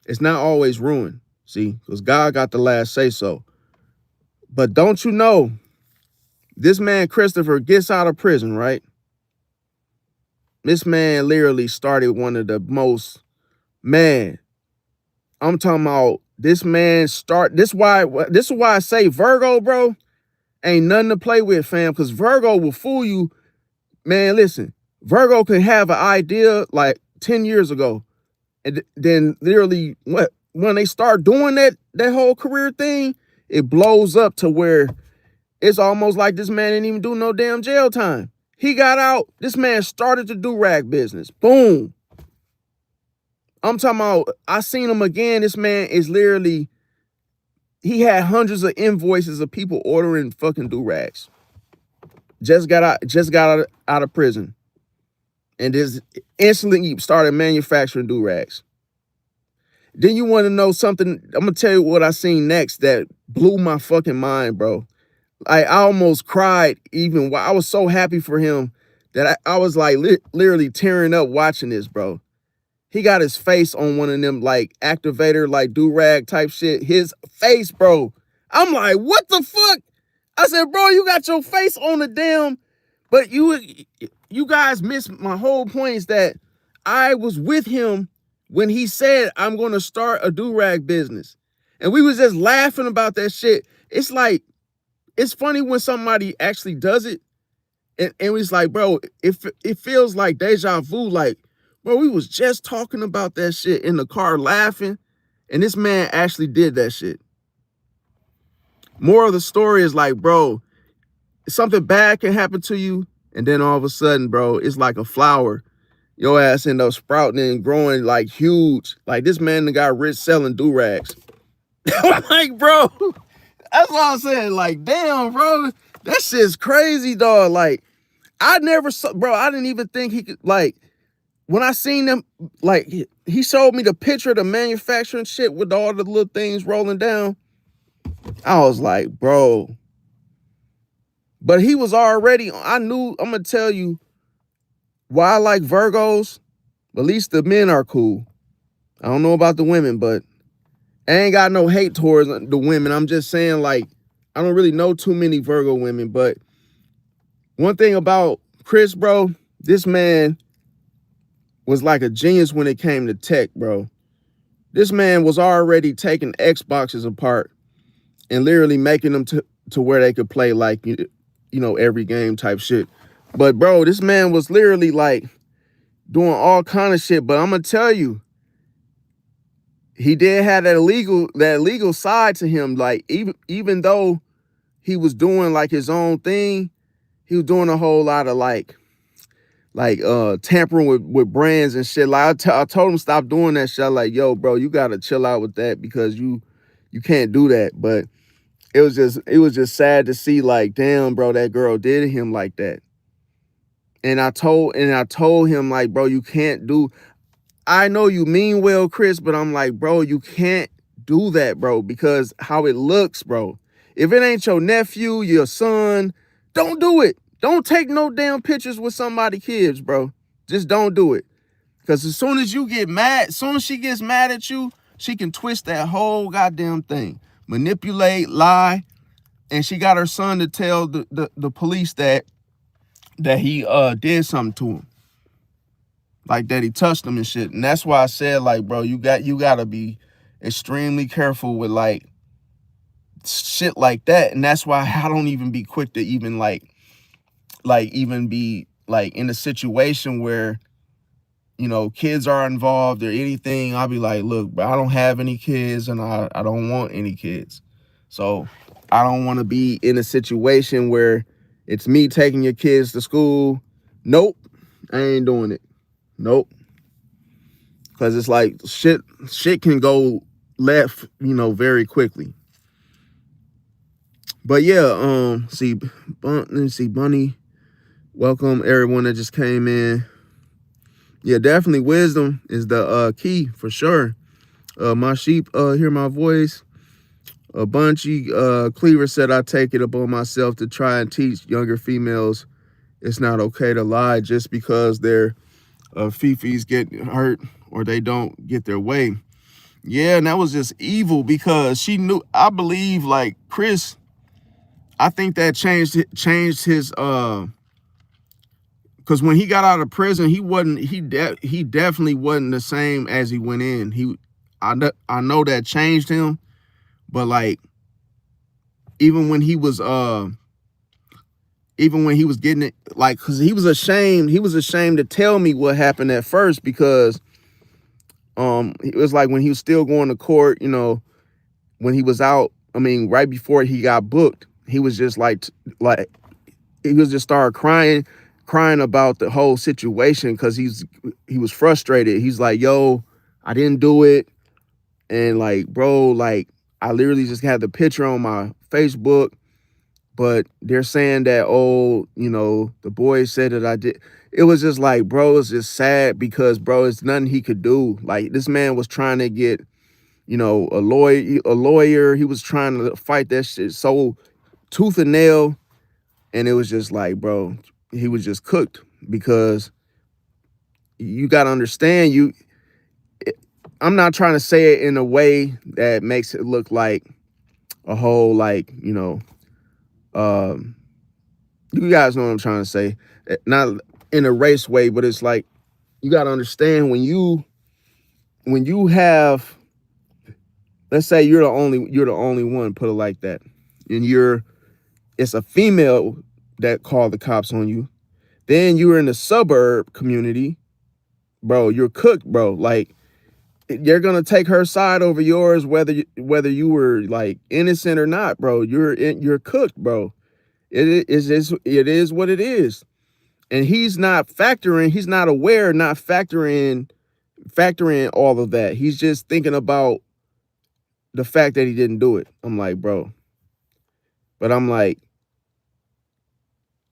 it's not always ruined. See, because God got the last say so. But don't you know, this man Christopher gets out of prison, right? This man literally started one of the most, man, I'm talking about this man this is why I say Virgo, bro, ain't nothing to play with, fam, because Virgo will fool you. Man, listen, Virgo could have an idea 10 years ago, and then literally when they start doing that whole career thing, it blows up to where it's almost like this man didn't even do no damn jail time. He got out, this man started the do-rag business. Boom. I'm talking about, I seen him again. This man is literally, he had hundreds of invoices of people ordering fucking do-rags. Just got out of prison. And just instantly started manufacturing do-rags. Then you want to know something? I'm going to tell you what I seen next that blew my fucking mind, bro. I almost cried even while I was so happy for him that I was literally tearing up watching this, bro. He got his face on one of them activator, do-rag type shit. His face, bro. I'm like, what the fuck? I said, bro, you got your face on the damn, but you guys missed my whole point is that I was with him when he said, I'm going to start a do-rag business. And we was just laughing about that shit. It's it's funny when somebody actually does it. And it's bro, it feels like deja vu. Bro, we was just talking about that shit in the car laughing. And this man actually did that shit. More of the story is bro, something bad can happen to you. And then all of a sudden, bro, it's like a flower. Your ass end up sprouting and growing huge. This man that got rich selling do-rags. I'm bro, that's what I'm saying. Damn, bro, that shit's crazy, dog. I never saw, bro, I didn't even think he could, when I seen them, he showed me the picture of the manufacturing shit with all the little things rolling down. I was like, bro. But he was already, I knew, I'm going to tell you why I like Virgos. At least the men are cool. I don't know about the women, but I ain't got no hate towards the women. I'm just saying, I don't really know too many Virgo women. But one thing about Chris, bro, this man was like a genius when it came to tech, bro. This man was already taking Xboxes apart and literally making them to where they could play every game type shit. But bro, this man was literally doing all kind of shit. But I'm gonna tell you, he did have that illegal side to him. Even though he was doing his own thing, he was doing a whole lot of tampering with brands and shit. Like I told him stop doing that shit. Like, yo, bro, you gotta chill out with that because you can't do that. But it was just sad to see, like, damn, bro, that girl did him like that. And I told him, like, bro, you can't do. I know you mean well, Chris, but I'm like, bro, you can't do that, bro, because how it looks, bro. If it ain't your nephew, your son, don't do it. Don't take no damn pictures with somebody's kids, bro. Just don't do it. Because as soon as you get mad, as soon as she gets mad at you, she can twist that whole goddamn thing, manipulate, lie, and she got her son to tell the police that he did something to him, like that he touched him and shit. And that's why I said, like, bro, you gotta be extremely careful with like shit like that. And that's why I don't even be quick to even even be like in a situation where, you know, kids are involved or anything. I'll be like, look, but I don't have any kids and I don't want any kids. So I don't want to be in a situation where it's me taking your kids to school. Nope, I ain't doing it. Nope. Because it's like shit can go left, you know, very quickly. But yeah, let's see, Bunny. Welcome everyone that just came in. Yeah, definitely wisdom is the key for sure. My sheep hear my voice. A Bunchy Cleaver said, I take it upon myself to try and teach younger females it's not okay to lie just because their fifis get hurt or they don't get their way. Yeah, and that was just evil because she knew, I believe, like Chris, I think that changed his because when he got out of prison, he definitely wasn't the same as he went in. I know that changed him, but like even when he was getting it, like, because he was ashamed to tell me what happened at first, because it was like when he was still going to court, you know, when he was out, I mean, right before he got booked, he was just like he was just started crying about the whole situation because he was frustrated. He's like, yo, I didn't do it. And like, bro, like, I literally just had the picture on my Facebook, but they're saying that, oh, you know, the boy said that I did. It was just like, bro, it's just sad because, bro, it's nothing he could do. Like, this man was trying to get, you know, a lawyer. He was trying to fight that shit so tooth and nail. And it was just like, bro, he was just cooked, because you got to understand, I'm not trying to say it in a way that makes it look like a whole, like, you know, you guys know what I'm trying to say. Not in a race way, but it's like, you got to understand, when you have, let's say you're the only one, put it like that, and it's a female that called the cops on you. Then you're in the suburb community, bro, you're cooked, bro. Like, you're gonna take her side over yours, whether you were like innocent or not, bro. You're cooked, bro. It is what it is. And he's not aware, not factoring all of that. He's just thinking about the fact that he didn't do it. I'm like, bro. But I'm like,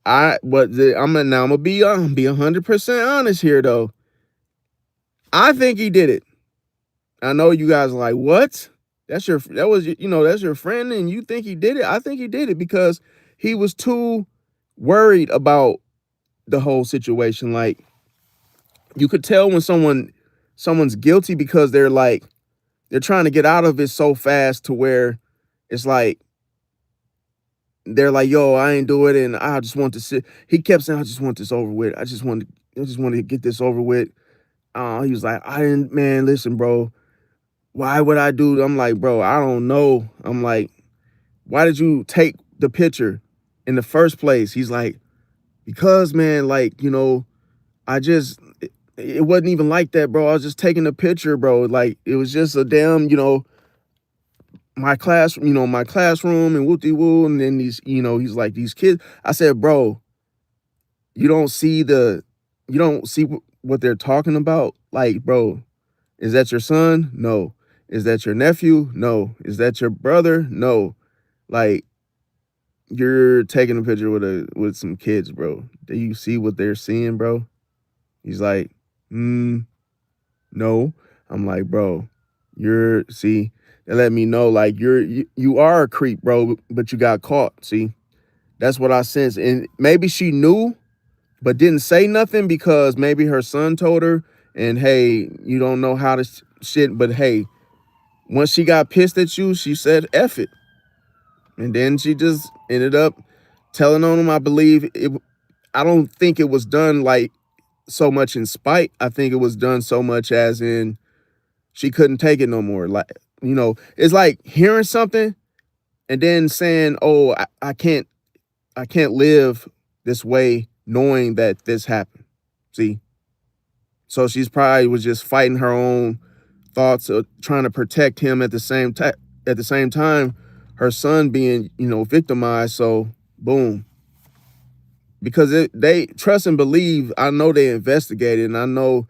I'm gonna be 100% honest here though. I think he did it. I know you guys are like, what? That's your friend and you think he did it? I think he did it because he was too worried about the whole situation. Like, you could tell when someone's guilty because they're trying to get out of it so fast, to where it's like they're like, yo, I ain't do it, and I just want to sit. He kept saying, I just want this over with. I just want to get this over with. He was like, I didn't, man, listen, bro. Why would I do? I'm like, bro, I don't know. I'm like, why did you take the picture in the first place? He's like, because, man, like, you know, it wasn't even like that, bro. I was just taking a picture, bro. Like, it was just a damn, you know, my classroom and whoopty woo. And then these, you know, he's like, these kids. I said, bro, you don't see what they're talking about. Like, bro, is that your son? No. Is that your nephew? No. Is that your brother? No. Like, you're taking a picture with some kids, bro. Do you see what they're seeing, bro? He's like, no. I'm like, bro, they let me know like you are a creep, bro, but you got caught. See, that's what I sense. And maybe she knew, but didn't say nothing because maybe her son told her. And hey, you don't know how to shit, but hey, once she got pissed at you, she said F it. And then she just ended up telling on him. I don't think it was done like so much in spite. I think it was done so much as in she couldn't take it no more. Like, it's like hearing something and then saying, "Oh, I can't live this way knowing that this happened." See, so she's probably was just fighting her own thoughts of trying to protect him at the same time. At the same time, her son being victimized. So boom, because they trust and believe. I know they investigated, and I know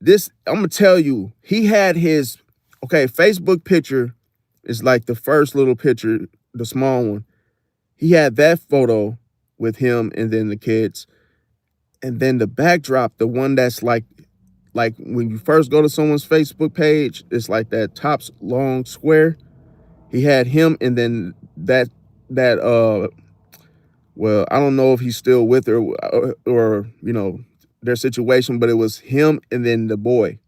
this. I'm gonna tell you, he had his Facebook picture is like the first little picture, the small one. He had that photo with him and then the kids. And then the backdrop, the one that's like when you first go to someone's Facebook page, it's like that top long square. He had him and then that well, I don't know if he's still with her or their situation, but it was him and then the boy.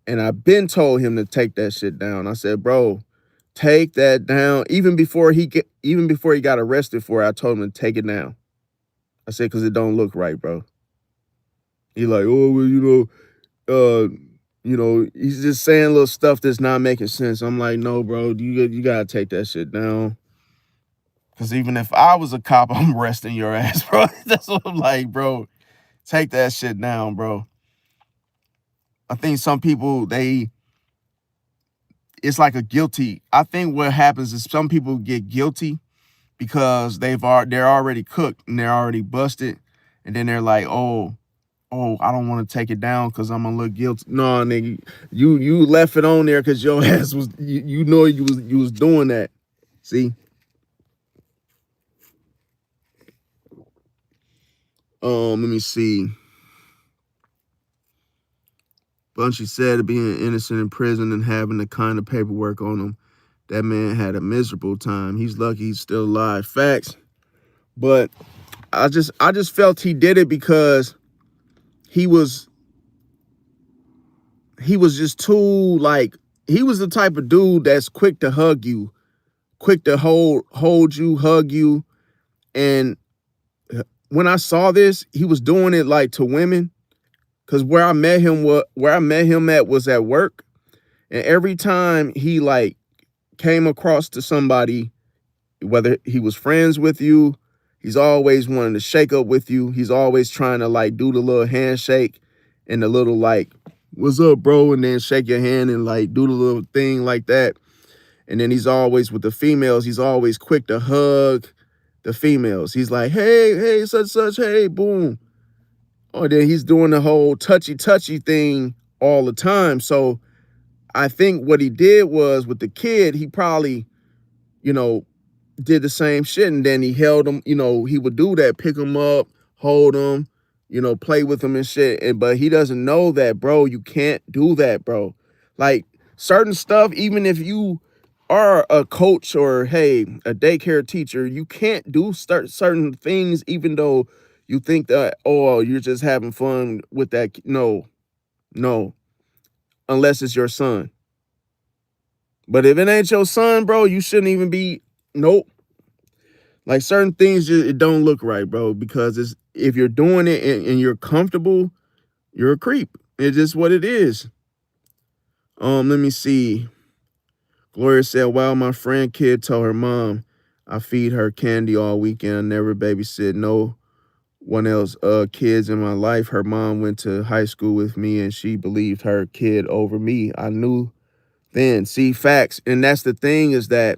And I've been told him to take that shit down. I said, bro, take that down. Even before he got arrested for it, I told him to take it down. I said, because it don't look right, bro. He like, oh, well, he's just saying little stuff that's not making sense. I'm like, no, bro, you gotta take that shit down. Because even if I was a cop, I'm arresting your ass, bro. That's what I'm like, bro. Take that shit down, bro. I think some people, it's like a guilty. I think what happens is some people get guilty because they're already cooked and they're already busted. And then they're like, oh, I don't want to take it down because I'm gonna look guilty. No, nigga, you left it on there because your ass was you was doing that. See, let me see. Bunchy said being innocent in prison and having the kind of paperwork on him, that man had a miserable time. He's lucky he's still alive. Facts, but I just felt he did it because he was just too like he was the type of dude that's quick to hug you, quick to hold you, hug you. And when I saw this, he was doing it like to women. Cause where I met him at was at work. And every time he like came across to somebody, whether he was friends with you, he's always wanting to shake up with you. He's always trying to like do the little handshake and the little like, what's up, bro? And then shake your hand and like do the little thing like that. And then he's always with the females. He's always quick to hug the females. He's like, hey, such, hey, boom. Or then he's doing the whole touchy thing all the time. So I think what he did was with the kid, he probably, did the same shit. And then he held him, he would do that, pick him up, hold him, play with him and shit. But he doesn't know that, bro, you can't do that, bro. Like certain stuff, even if you are a coach or, hey, a daycare teacher, you can't do certain things, even though you think that, oh, you're just having fun with that. No, unless it's your son. But if it ain't your son, bro, you shouldn't even be, nope. Like certain things, it don't look right, bro, because if you're doing it and you're comfortable, you're a creep. It's just what it is. Let me see. Gloria said, wow, my friend kid told her mom, I feed her candy all weekend. I never babysit no one else kids in my life. Her mom went to high school with me and she believed her kid over me. I knew then. See, facts. And that's the thing is that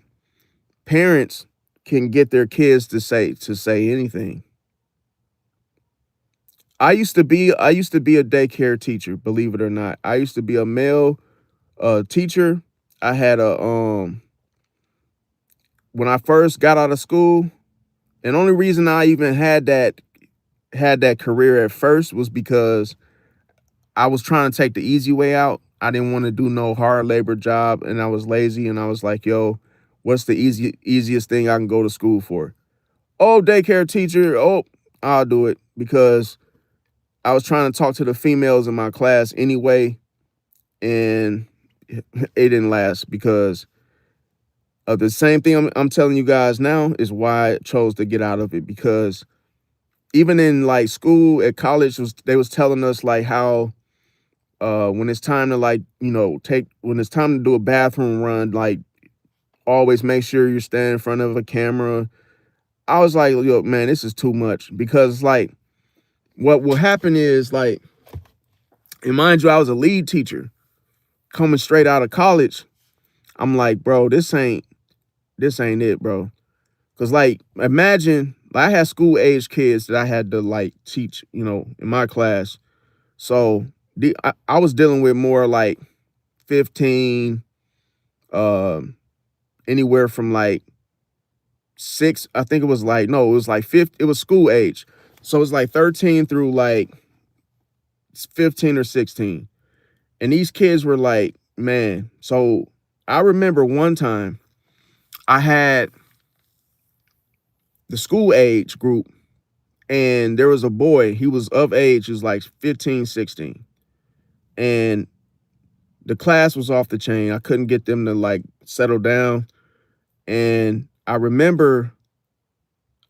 parents can get their kids to say anything. I used to be a daycare teacher, believe it or not. I used to be a male teacher. I had a when I first got out of school, and only reason I even had that career at first was because I was trying to take the easy way out. I didn't want to do no hard labor job, and I was lazy, and I was like, yo, what's the easiest thing I can go to school for? Oh, daycare teacher. Oh, I'll do it, because I was trying to talk to the females in my class anyway, and it didn't last because of the same thing I'm telling you guys now is why I chose to get out of it. Because even in like school at college, they was telling us like how when it's time to like, when it's time to do a bathroom run, like always make sure you're standing in front of a camera. I was like, yo, man, this is too much, because like what will happen is like, and mind you, I was a lead teacher coming straight out of college. I'm like, bro, this ain't it, bro. Cause like, imagine I had school age kids that I had to like teach, in my class. So I was dealing with more like 15, anywhere from like six. I think it was like, no, it was like 50. It was school age. So it was like 13 through like 15 or 16. And these kids were like, man. So I remember one time I had the school age group, and there was a boy, he was of age, he was like 15, 16. And the class was off the chain. I couldn't get them to like settle down. And I remember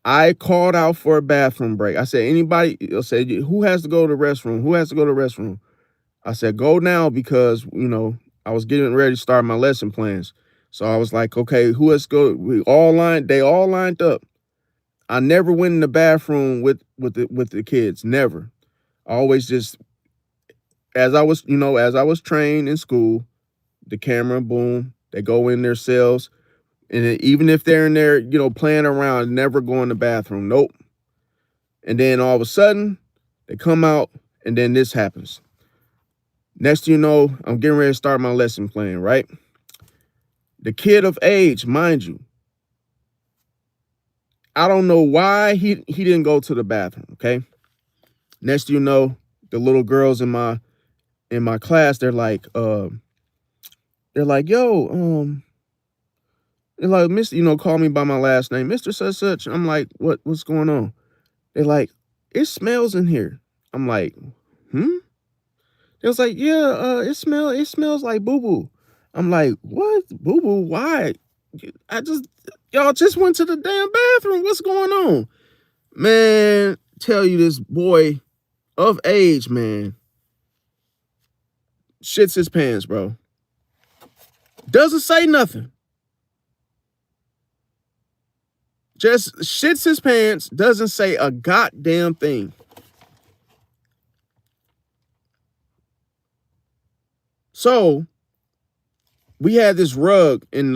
I called out for a bathroom break. I said, anybody, I said, who has to go to the restroom? Who has to go to the restroom? I said, go now, because, I was getting ready to start my lesson plans. So I was like, okay, who has to go? They all lined up. I never went in the bathroom with the kids. Never. I always just, as I was trained in school, the camera, boom, they go in their cells. And even if they're in there, playing around, never go in the bathroom. Nope. And then all of a sudden, they come out, and then this happens. Next thing you know, I'm getting ready to start my lesson plan, right? The kid of age, mind you, I don't know why he didn't go to the bathroom, okay? Next thing you know, the little girls in my class, yo, they're like, Mr., call me by my last name, Mr. Such such. I'm like, what's going on? They're like, it smells in here. I'm like, hmm? They was like, yeah, it smells like boo-boo. I'm like, what? Boo-boo? Why? I just Y'all just went to the damn bathroom. What's going on? Man, tell you, this boy of age, man, shits his pants, bro. Doesn't say nothing. Just shits his pants, doesn't say a goddamn thing. So we had this rug in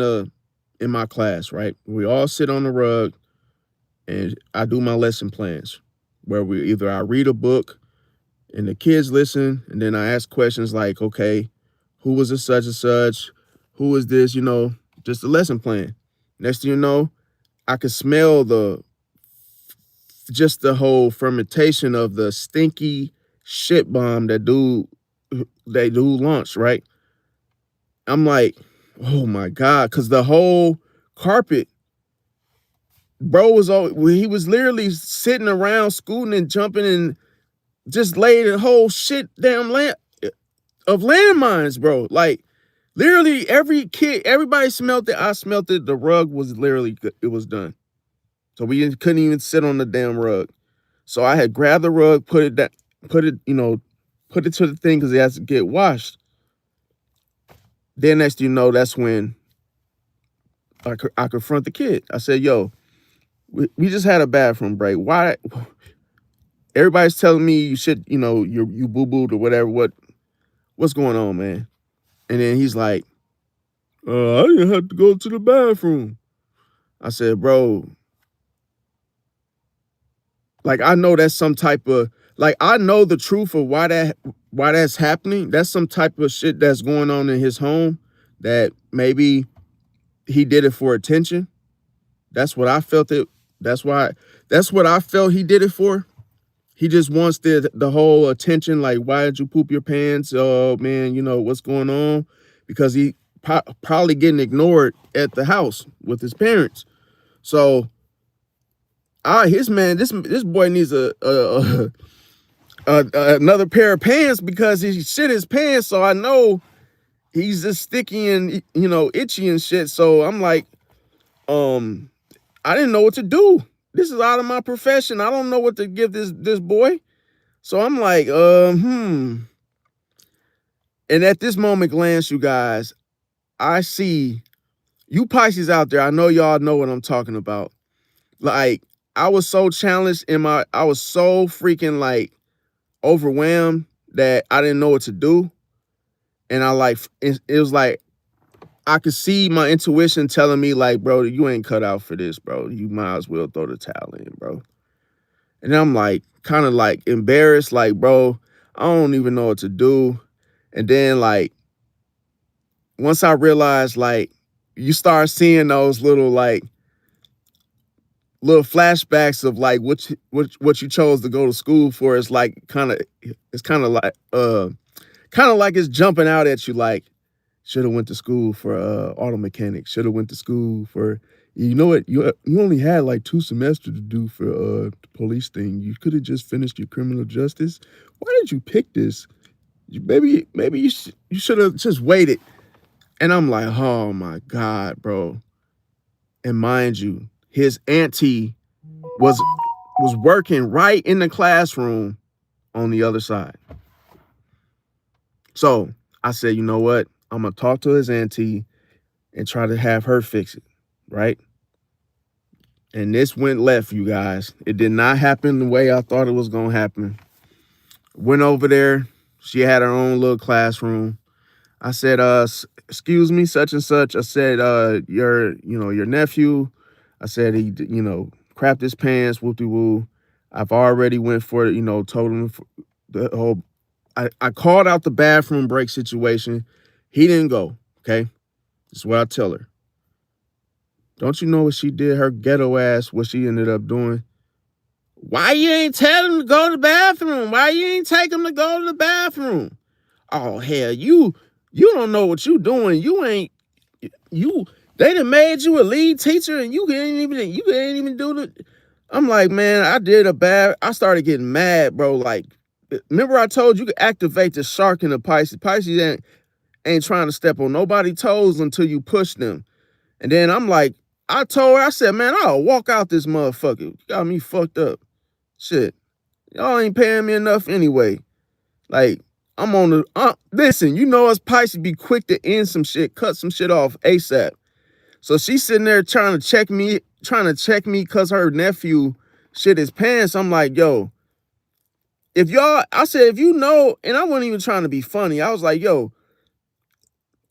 my class, right? We all sit on the rug, and I do my lesson plans, where I read a book and the kids listen, and then I ask questions like, okay, who was a such and such? Who was this? Just a lesson plan. Next thing you know, I could smell just the whole fermentation of the stinky shit bomb they do launch, right? I'm like, oh my God, because the whole carpet, bro, he was literally sitting around scooting and jumping and just laid a whole shit damn land of landmines, bro. Like, literally everybody smelled it. I smelled it. The rug was literally good. It was done. So we couldn't even sit on the damn rug. So I had grabbed the rug, put it to the thing, because it has to get washed. Then next thing you know, that's when I confront the kid. I said, yo, we just had a bathroom break. Why? Everybody's telling me you should, you boo-booed or whatever. What's going on, man? And then he's like, I didn't have to go to the bathroom. I said, bro, like, I know that's some type of, like I know the truth of why that's happening. That's some type of shit that's going on in his home that maybe he did it for attention. That's what I felt it. That's why that's what I felt he did it for. He just wants the whole attention, like, why did you poop your pants? Oh man, what's going on? Because he probably getting ignored at the house with his parents. So his man, this boy needs another pair of pants because he shit his pants. So I know he's just sticky and itchy and shit. So I'm like, I didn't know what to do. This is out of my profession. I don't know what to give this boy. So I'm like, And at this moment glance, you guys, I see you Pisces out there. I know y'all know what I'm talking about. Like, I was so challenged I was so freaking like overwhelmed that I didn't know what to do. And it was like, I could see my intuition telling me like, bro, you ain't cut out for this, bro. You might as well throw the towel in, bro. And I'm like, kind of like embarrassed, like, bro, I don't even know what to do. And then like, once I realized, like, you start seeing those little flashbacks of like what you chose to go to school for. It's like it's kind of like it's jumping out at you like, should have went to school for auto mechanics, should have went to school for, you know what, you only had like 2 semesters to do for the police thing. You could have just finished your criminal justice. Why did you pick this? Maybe you should have just waited. And I'm like, oh my God, bro. And mind you, his auntie was working right in the classroom on the other side. So I said, you know what? I'm gonna talk to his auntie and try to have her fix it, right? And this went left, you guys. It did not happen the way I thought it was gonna happen. Went over there. She had her own little classroom. I said, excuse me, such and such. I said, your nephew. I said he, crapped his pants, whoop-de-woo. I've already went for it, told him the whole. I called out the bathroom break situation. He didn't go. Okay, this is what I tell her. Don't you know what she did? Her ghetto ass, what she ended up doing. Why you ain't tell him to go to the bathroom? Why you ain't take him to go to the bathroom? Oh hell, you don't know what you doing. They done made you a lead teacher and you can't even do the. I'm like, man, I started getting mad, bro. Like, remember I told you could activate the shark in the Pisces. Pisces ain't trying to step on nobody's toes until you push them. And then I'm like, I told her, I said, man, I'll walk out this motherfucker. You got me fucked up. Shit. Y'all ain't paying me enough anyway. Like, I'm on the, listen, us Pisces be quick to end some shit, cut some shit off ASAP. So she's sitting there trying to check me because her nephew shit his pants. I'm like, yo, I said, if you know, and I wasn't even trying to be funny. I was like, yo,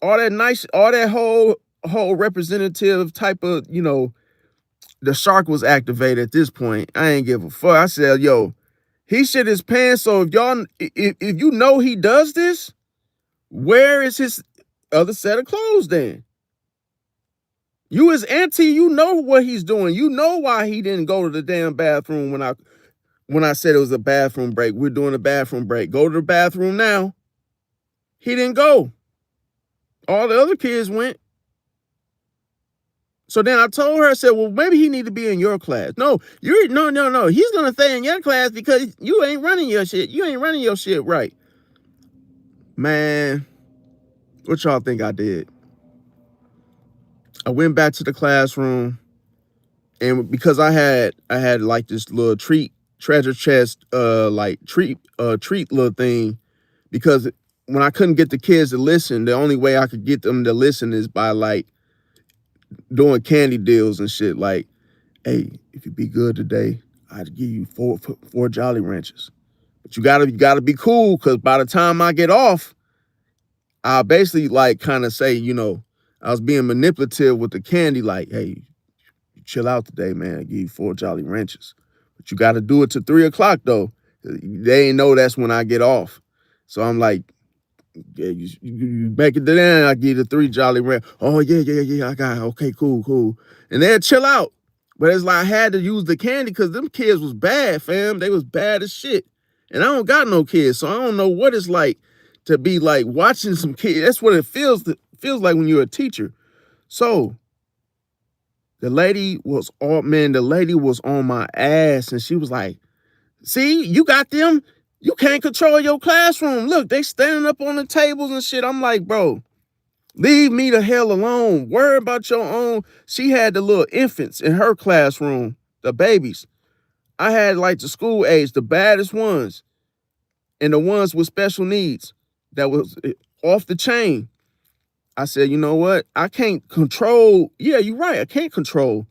all that whole representative type of, the shark was activated at this point. I ain't give a fuck. I said, yo, he shit his pants. So if you know he does this, where is his other set of clothes then? You his auntie, you know what he's doing. You know why he didn't go to the damn bathroom when I said it was a bathroom break. We're doing a bathroom break. Go to the bathroom now. He didn't go. All the other kids went. So then I told her, I said, well, maybe he need to be in your class. No. He's gonna stay in your class because you ain't running your shit. You ain't running your shit right. Man, what y'all think I did? I went back to the classroom, and because I had like this little treasure chest, treat little thing, because when I couldn't get the kids to listen, the only way I could get them to listen is by like doing candy deals and shit. Like, hey, if you be good today, I'd give you four Jolly Ranchers. But you gotta be cool, because by the time I get off, I basically like kind of say, I was being manipulative with the candy, like, hey, you chill out today, man. I give you 4 Jolly Ranchers. But you got to do it to 3 o'clock though, They ain't know that's when I get off. So I'm like, yeah, you make it to then, I give you the 3 Jolly Ranch. Oh, yeah, I got it. Okay, cool. And they'll chill out. But it's like I had to use the candy because them kids was bad, fam. They was bad as shit. And I don't got no kids, so I don't know what it's like to be like watching some kids. That's what it feels like when you're a teacher. So the lady was the lady was on my ass, and she was like, see, you got them. You can't control your classroom. Look, they standing up on the tables and shit. I'm like, bro, leave me the hell alone. Worry about your own. She had the little infants in her classroom, the babies. I had like the school age, the baddest ones, and the ones with special needs that was off the chain. I said, you know what? I can't control. Yeah, you're right. I can't control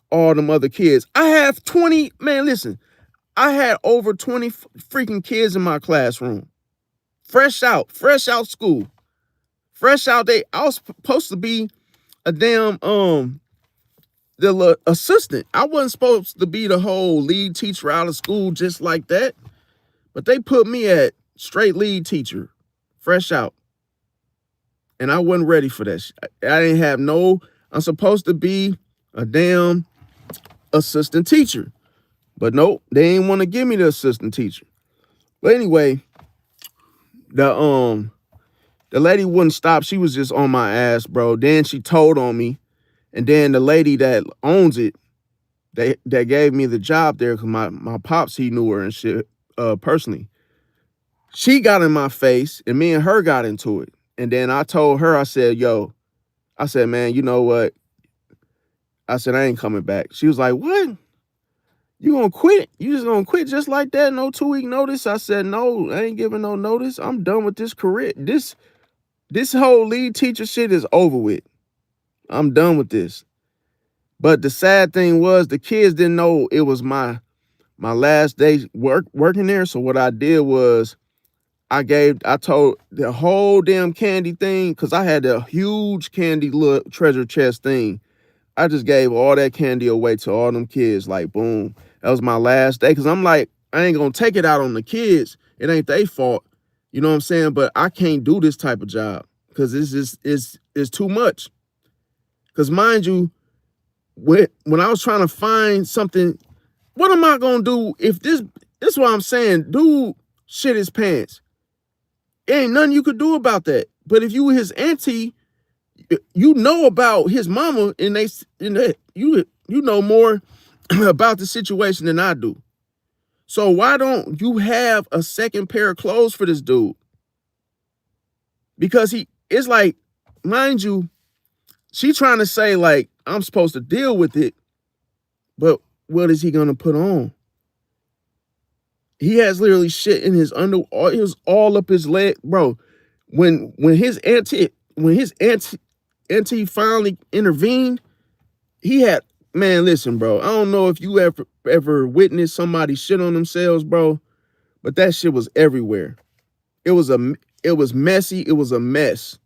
all them other kids. I have 20, man, listen, I had over 20 freaking kids in my classroom. Fresh out school. Fresh out, I was supposed to be a damn the assistant. I wasn't supposed to be the whole lead teacher out of school just like that. But they put me at straight lead teacher, fresh out. And I wasn't ready for that. I didn't have I'm supposed to be a damn assistant teacher. But nope, they didn't want to give me the assistant teacher. But anyway, the lady wouldn't stop. She was just on my ass, bro. Then she told on me. And then the lady that owns it, that gave me the job there, because my pops, he knew her and shit personally. She got in my face, and me and her got into it. And then I told her, I said, man, you know what? I said, I ain't coming back. She was like, what? You gonna quit? You just gonna quit just like that? No 2-week notice? I said, no, I ain't giving no notice. I'm done with this career. This whole lead teacher shit is over with. I'm done with this. But the sad thing was the kids didn't know it was my last day working there. So what I did was I told the whole damn candy thing, because I had a huge candy little treasure chest thing. I just gave all that candy away to all them kids. Like, boom. That was my last day. Because I'm like, I ain't going to take it out on the kids. It ain't their fault. You know what I'm saying? But I can't do this type of job because it's too much. Because mind you, when I was trying to find something, what am I going to do if this is what I'm saying? Dude shit his pants. Ain't nothing you could do about that. But if you were his auntie, you know about his mama, and you know more about the situation than I do. So why don't you have a second pair of clothes for this dude? Because it's like, mind you, she trying to say like I'm supposed to deal with it, but what is he gonna put on? He has literally shit in his it was all up his leg, bro. When his auntie finally intervened, he had, man, listen, bro. I don't know if you ever witnessed somebody shit on themselves, bro, but that shit was everywhere. It was messy. It was a mess.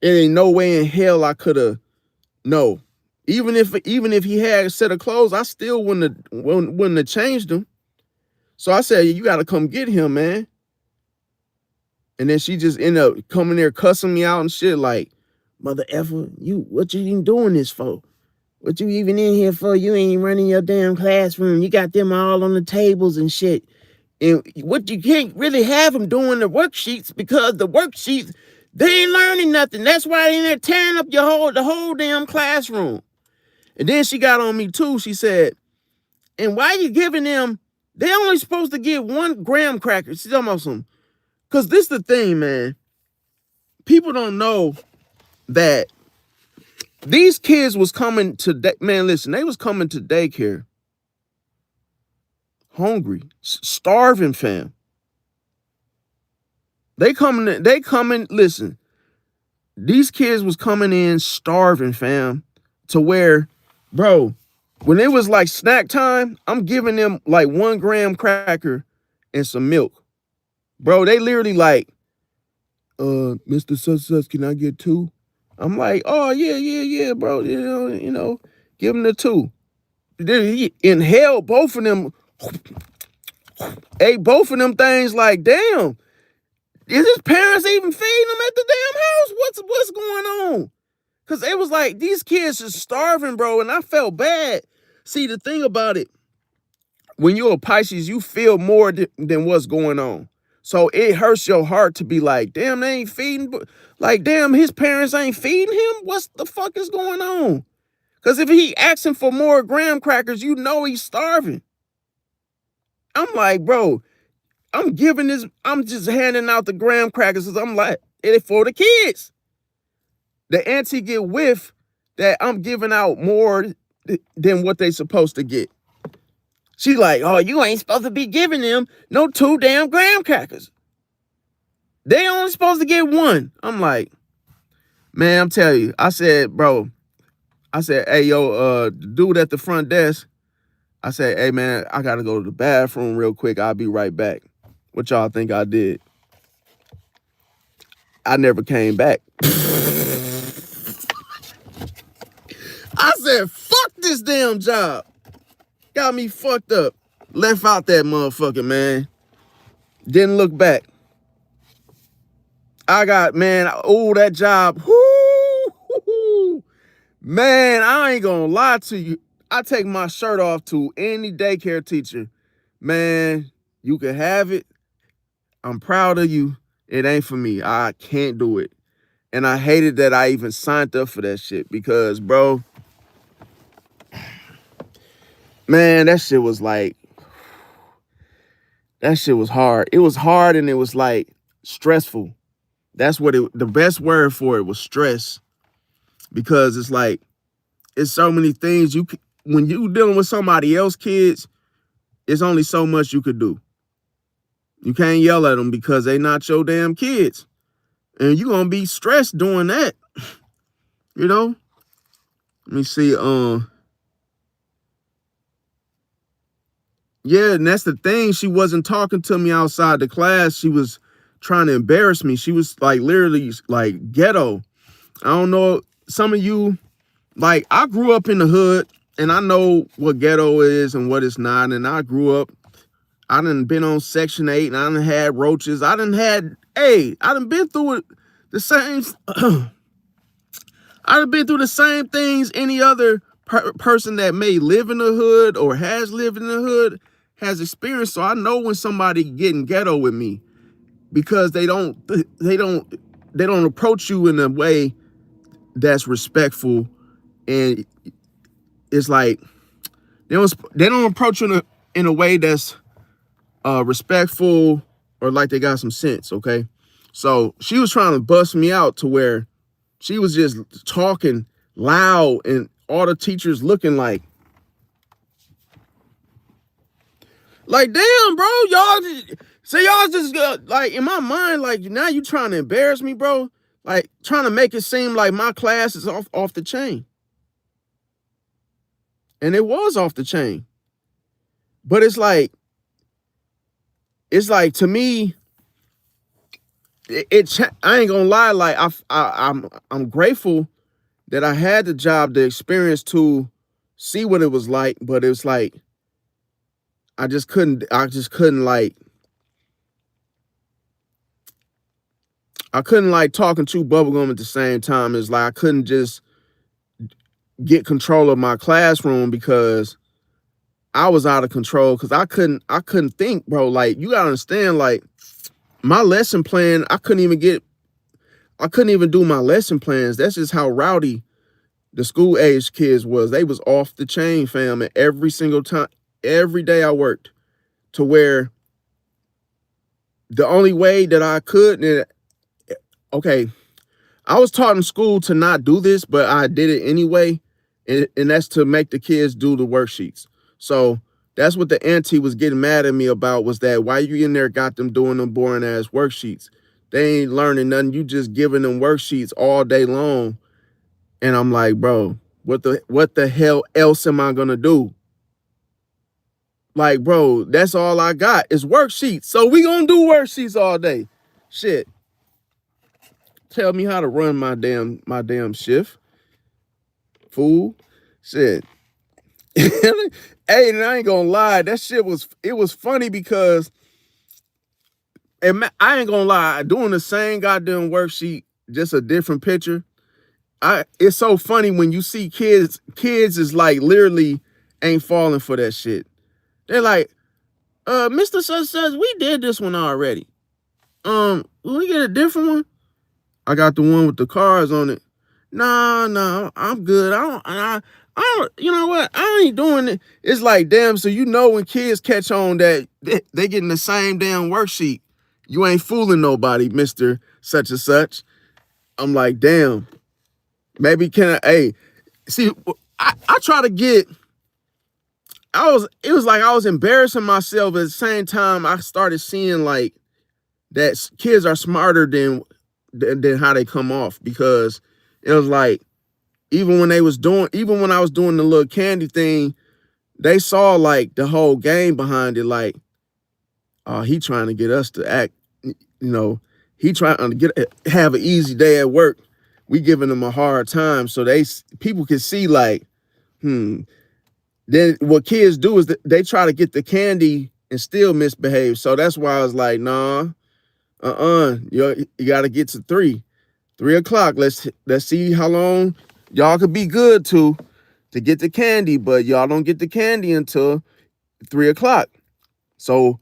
There ain't no way in hell I could have. No, even if he had a set of clothes, I still wouldn't have changed them. So I said, you got to come get him, man. And then she just ended up coming there cussing me out and shit like, mother effer, what you even doing this for? What you even in here for? You ain't running your damn classroom. You got them all on the tables and shit. And what you can't really have them doing the worksheets, because the worksheets, they ain't learning nothing. That's why they in there tearing up the whole damn classroom. And then she got on me too. She said, and why you giving them, they only supposed to get 1 graham cracker. She's talking about some, because this the thing, man. People don't know that these kids was coming to, man, listen, they was coming to daycare hungry, starving, fam. They coming, listen, these kids was coming in starving, fam, to where, bro, when it was like snack time, I'm giving them like 1 graham cracker and some milk. Bro, they literally like, Mr. Such, can I get 2? I'm like, oh, yeah, bro. You know, give them the 2. They inhaled both of them ate both of them things like, damn, is his parents even feeding him at the damn house? What's going on? Because it was like, these kids are starving, bro, and I felt bad. See, the thing about it, when you're a Pisces, you feel more than what's going on. So it hurts your heart to be like, damn, they ain't feeding. Like, damn, his parents ain't feeding him? What the fuck is going on? Because if he asking for more graham crackers, you know he's starving. I'm like, bro, I'm just handing out the graham crackers because I'm like, it's for the kids. The auntie get whiff that I'm giving out more than what they supposed to get. She like, oh, you ain't supposed to be giving them no 2 damn graham crackers. They only supposed to get 1. I'm like, man, I'm telling you. I said, hey, yo, dude at the front desk, I said, hey, man, I got to go to the bathroom real quick. I'll be right back. What y'all think I did? I never came back. I said, fuck this damn job. Got me fucked up. Left out that motherfucker, man. Didn't look back. I got, man, that job. Whoo, man, I ain't gonna lie to you. I take my shirt off to any daycare teacher. Man, you can have it. I'm proud of you. It ain't for me. I can't do it. And I hated that I even signed up for that shit because, bro, man, that shit was like, that shit was hard. It was hard and it was like stressful. That's what the best word for it was, stress. Because it's like, it's so many things when you dealing with somebody else's kids, it's only so much you could do. You can't yell at them because they not your damn kids. And you gonna be stressed doing that. You know? Let me see, yeah, and that's the thing. She wasn't talking to me outside the class. She was trying to embarrass me. She was like literally like ghetto. I don't know, some of you, like, I grew up in the hood and I know what ghetto is and what it's not. And I grew up, I done been on Section 8 and I done had roaches. I done been through it the same. I done been through the same things any other person that may live in the hood or has lived in the hood has experienced. So I know when somebody getting ghetto with me because they don't approach you in a way that's respectful, and it's like they don't approach you in a way that's respectful or like they got some sense. Okay, so she was trying to bust me out to where she was just talking loud and all the teachers looking like damn, bro, y'all. So y'all just like, in my mind, like, now you trying to embarrass me, bro. Like, trying to make it seem like my class is off the chain. And it was off the chain. But it's like to me, I ain't gonna lie, like I'm grateful that I had the job, the experience to see what it was like, but it's like I just couldn't like talk and chew bubblegum at the same time. It's like I couldn't just get control of my classroom because I was out of control, because I couldn't think, bro. Like, you gotta understand, like, my lesson plan, I couldn't even do my lesson plans. That's just how rowdy the school age kids was. They was off the chain, fam. And every single time, every day I worked, to where the only way that I could, okay, I was taught in school to not do this, but I did it anyway. And that's to make the kids do the worksheets. So that's what the auntie was getting mad at me about, was that why you in there got them doing them boring ass worksheets? They ain't learning nothing. You just giving them worksheets all day long. And I'm like, bro, what the hell else am I gonna do? Like, bro, that's all I got is worksheets. So we gonna do worksheets all day. Shit. Tell me how to run my damn shift. Fool. Shit. Hey, and I ain't gonna lie, that shit was funny because and I ain't gonna lie, doing the same goddamn worksheet, just a different picture. It's so funny when you see kids is like literally ain't falling for that shit. They're like, Mr. Such Such, we did this one already. Will we get a different one? I got the one with the cars on it. Nah, nah, I'm good. I don't, you know what? I ain't doing it. It's like, damn, so you know when kids catch on that they getting the same damn worksheet. You ain't fooling nobody, Mr. Such and Such. I'm like, damn, maybe can I, hey, see, I try to get, it was like I was embarrassing myself at the same time I started seeing like that kids are smarter than how they come off because it was like even when I was doing the little candy thing, they saw like the whole game behind it. Like, oh, he trying to get us to act, he trying to have an easy day at work. We giving them a hard time, so people can see like, Then what kids do is they try to get the candy and still misbehave. So that's why I was like, nah, you got to get to 3 o'clock. Let's see how long y'all could be good to get the candy, but y'all don't get the candy until 3 o'clock. So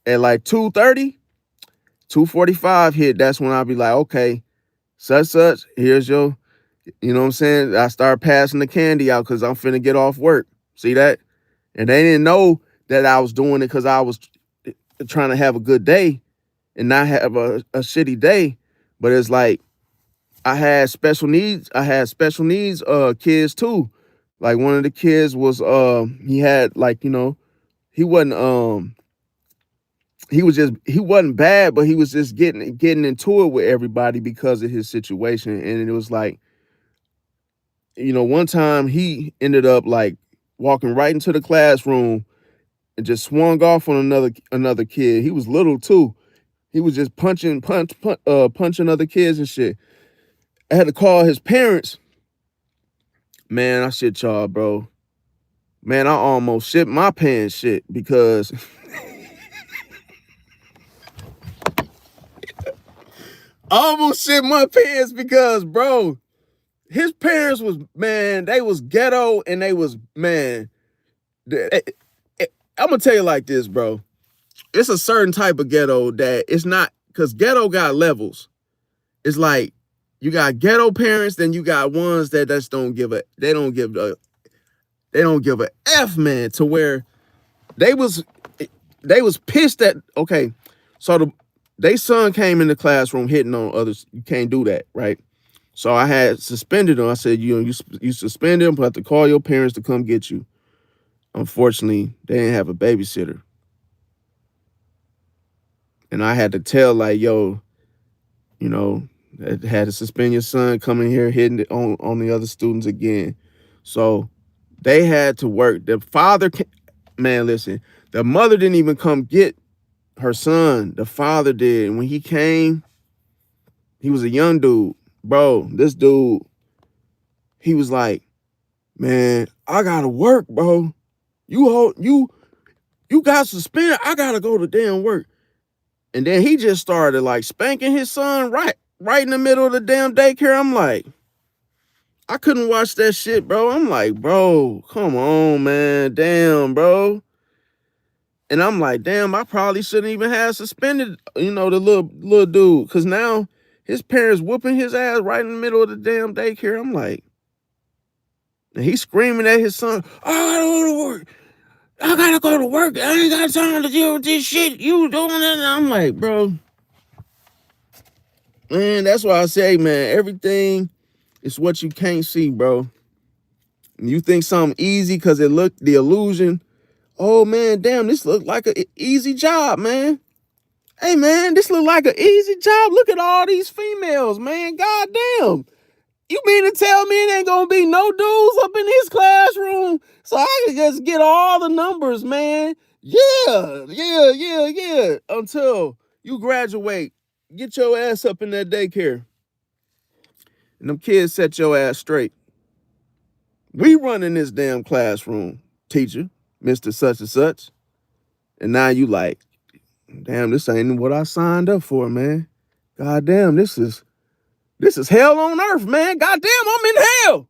at like 2:30, 2:45 hit. That's when I'll be like, okay, such, here's your, you know what I'm saying? I start passing the candy out because I'm finna get off work. See that? And they didn't know that I was doing it because I was trying to have a good day and not have a shitty day. But it's like I had special needs. I had special needs kids too. Like one of the kids was he had like, he wasn't he wasn't bad, but he was just getting into it with everybody because of his situation. And it was like, one time he ended up like walking right into the classroom and just swung off on another kid. He was little too. He was just punching other kids and shit. I had to call his parents. Man, I shit y'all, bro. Man, I almost shit my pants shit because I almost shit my pants because, bro, his parents was, man, they was ghetto and they was, man, I'm gonna tell you like this, bro. It's a certain type of ghetto that it's not, because ghetto got levels. It's like you got ghetto parents, then you got ones that just they don't give a F, man, to where they was they was pissed at, okay, so they son came in the classroom hitting on others. You can't do that, right? So I had suspended them. I said, you suspended them, but have to call your parents to come get you. Unfortunately, they didn't have a babysitter. And I had to tell, like, yo, you know, had to suspend your son coming here hitting it on the other students again. So they had to work. The father, man, listen, the mother didn't even come get her son. The father did. And when he came, he was a young dude. Bro, this dude, he was like, man, I gotta work, bro. You got suspended. I gotta go to damn work. And then he just started like spanking his son right in the middle of the damn daycare. I'm like, I couldn't watch that shit, bro. I'm like, bro, come on, man. Damn, bro. And I'm like, damn, I probably shouldn't even have suspended, the little dude. Cause now his parents whooping his ass right in the middle of the damn daycare. I'm like, and he's screaming at his son, I gotta go to work. I gotta go to work. I ain't got time to deal with this shit. You doing it? And I'm like, bro, man, that's why I say, man, everything is what you can't see, bro. You think something easy because it looked the illusion. Oh man, damn, this looked like an easy job, man. Hey man, this look like an easy job. Look at all these females, man. God damn. You mean to tell me it ain't gonna be no dudes up in this classroom so I can just get all the numbers, man? Yeah. Until you graduate, get your ass up in that daycare. And them kids set your ass straight. We running this damn classroom. teacher, Mr. Such and Such. And now you like, damn, this ain't what I signed up for, man. God damn, this is hell on earth, man. God damn, I'm in hell.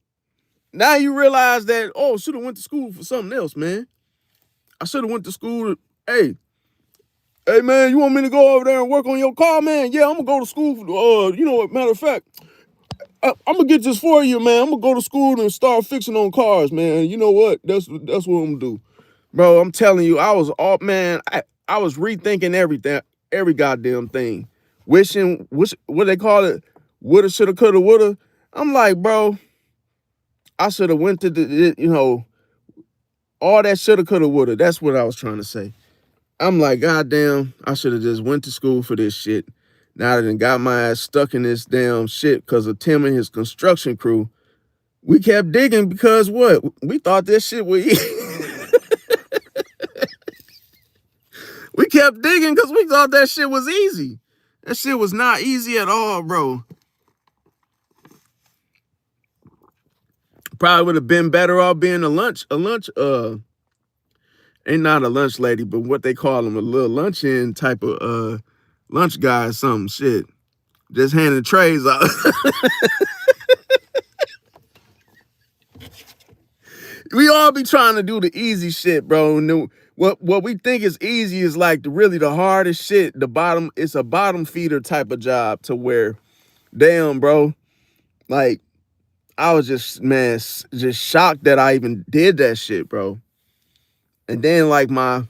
Now you realize that, oh, should have went to school for something else, man. I should have went to school to, hey, man, you want me to go over there and work on your car, man? Yeah, I'm gonna go to school for, you know what, matter of fact, I'm gonna get this for you, man. I'm gonna go to school and start fixing on cars, man. You know what? That's what I'm gonna do. Bro, I'm telling you, I was all, man, I was rethinking everything, every goddamn thing. Wishing, what they call it, woulda, shoulda, coulda, woulda. I'm like, bro, I should have went to all that shoulda, coulda, woulda. That's what I was trying to say. I'm like, goddamn, I should have just went to school for this shit. Now that I got my ass stuck in this damn shit because of Tim and his construction crew. We kept digging because what? We thought this shit was we kept digging because we thought that shit was easy. That shit was not easy at all, bro. Probably would have been better off being ain't not a lunch lady, but what they call them, a little luncheon type of lunch guy or something shit. Just handing trays out. We all be trying to do the easy shit, bro. And what we think is easy is like really the hardest shit. It's a bottom feeder type of job to where, damn, bro. Like, I was just, man, just shocked that I even did that shit, bro. And then like my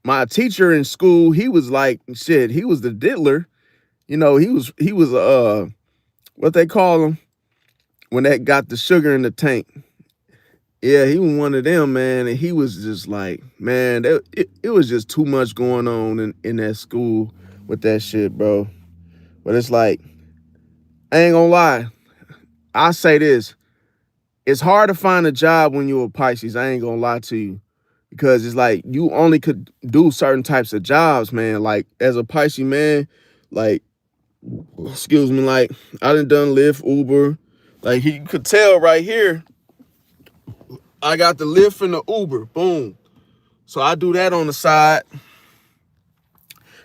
my teacher in school, he was like, shit, he was the diddler. You know, he was what they call him when they got the sugar in the tank. Yeah, he was one of them, man. And he was just like, man, it was just too much going on in that school with that shit, bro. But it's like, I ain't gonna lie. I say this. It's hard to find a job when you're a Pisces. I ain't gonna lie to you. Because it's like you only could do certain types of jobs, man. Like as a Pisces man, like, excuse me, like I done Lyft, Uber. Like you could tell right here, I got the Lyft and the Uber. Boom. So I do that on the side.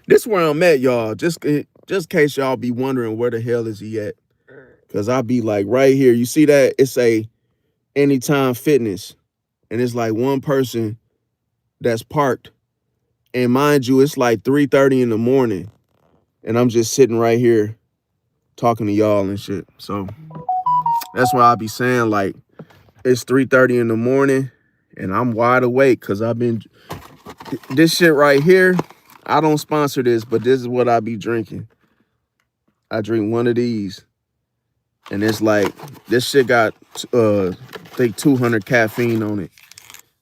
This where I'm at, y'all. Just in case y'all be wondering where the hell is he at. Cause I be like right here. You see that? It's a Anytime Fitness. And it's like one person that's parked. And mind you, it's like 3:30 in the morning. And I'm just sitting right here talking to y'all and shit. So that's why I be saying like it's 3:30 in the morning and I'm wide awake because I've been this shit right here. I don't sponsor this, but this is what I be drinking. I drink one of these. And it's like this shit got I think 200 caffeine on it.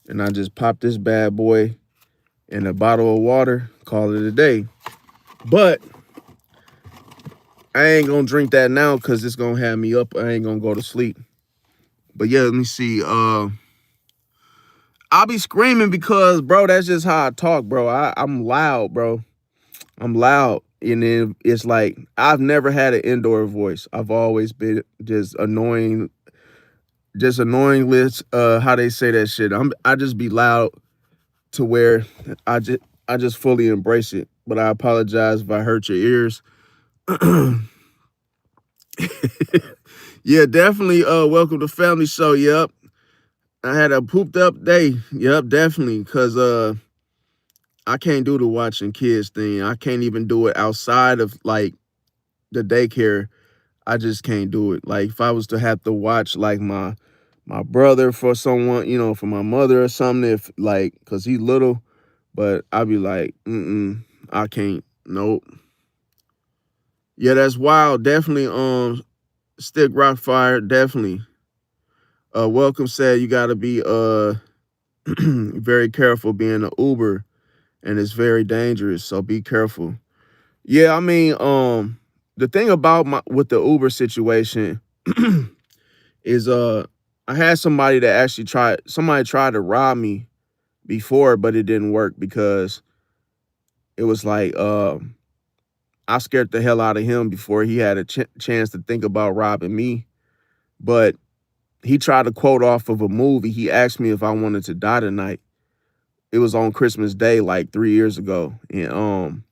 And I just pop this bad boy in a bottle of water, call it a day. But I ain't gonna drink that now because it's gonna have me up. I ain't gonna go to sleep. But yeah, let me see. I'll be screaming because, bro, that's just how I talk, bro. I'm loud, bro. I'm loud. And then it's like I've never had an indoor voice. I've always been just annoying with how they say that shit. I just be loud to where I just fully embrace it. But I apologize if I hurt your ears. Yeah, definitely welcome to Family Show. Yep. I had a pooped up day. Yep, definitely. Cause I can't do the watching kids thing. I can't even do it outside of like the daycare. I just can't do it. Like if I was to have to watch like my brother for someone, for my mother or something, if like, cause he's little, but I'd be like, I can't. Nope. Yeah, that's wild. Definitely. Stick rock fire. Definitely. Welcome said you gotta be very careful being an Uber, and it's very dangerous. So be careful. Yeah, I mean, the thing about with the Uber situation is I had somebody that actually tried to rob me before, but it didn't work because it was like I scared the hell out of him before he had a chance to think about robbing me. But he tried to quote off of a movie. He asked me if I wanted to die tonight. It was on Christmas Day, like 3 years ago. And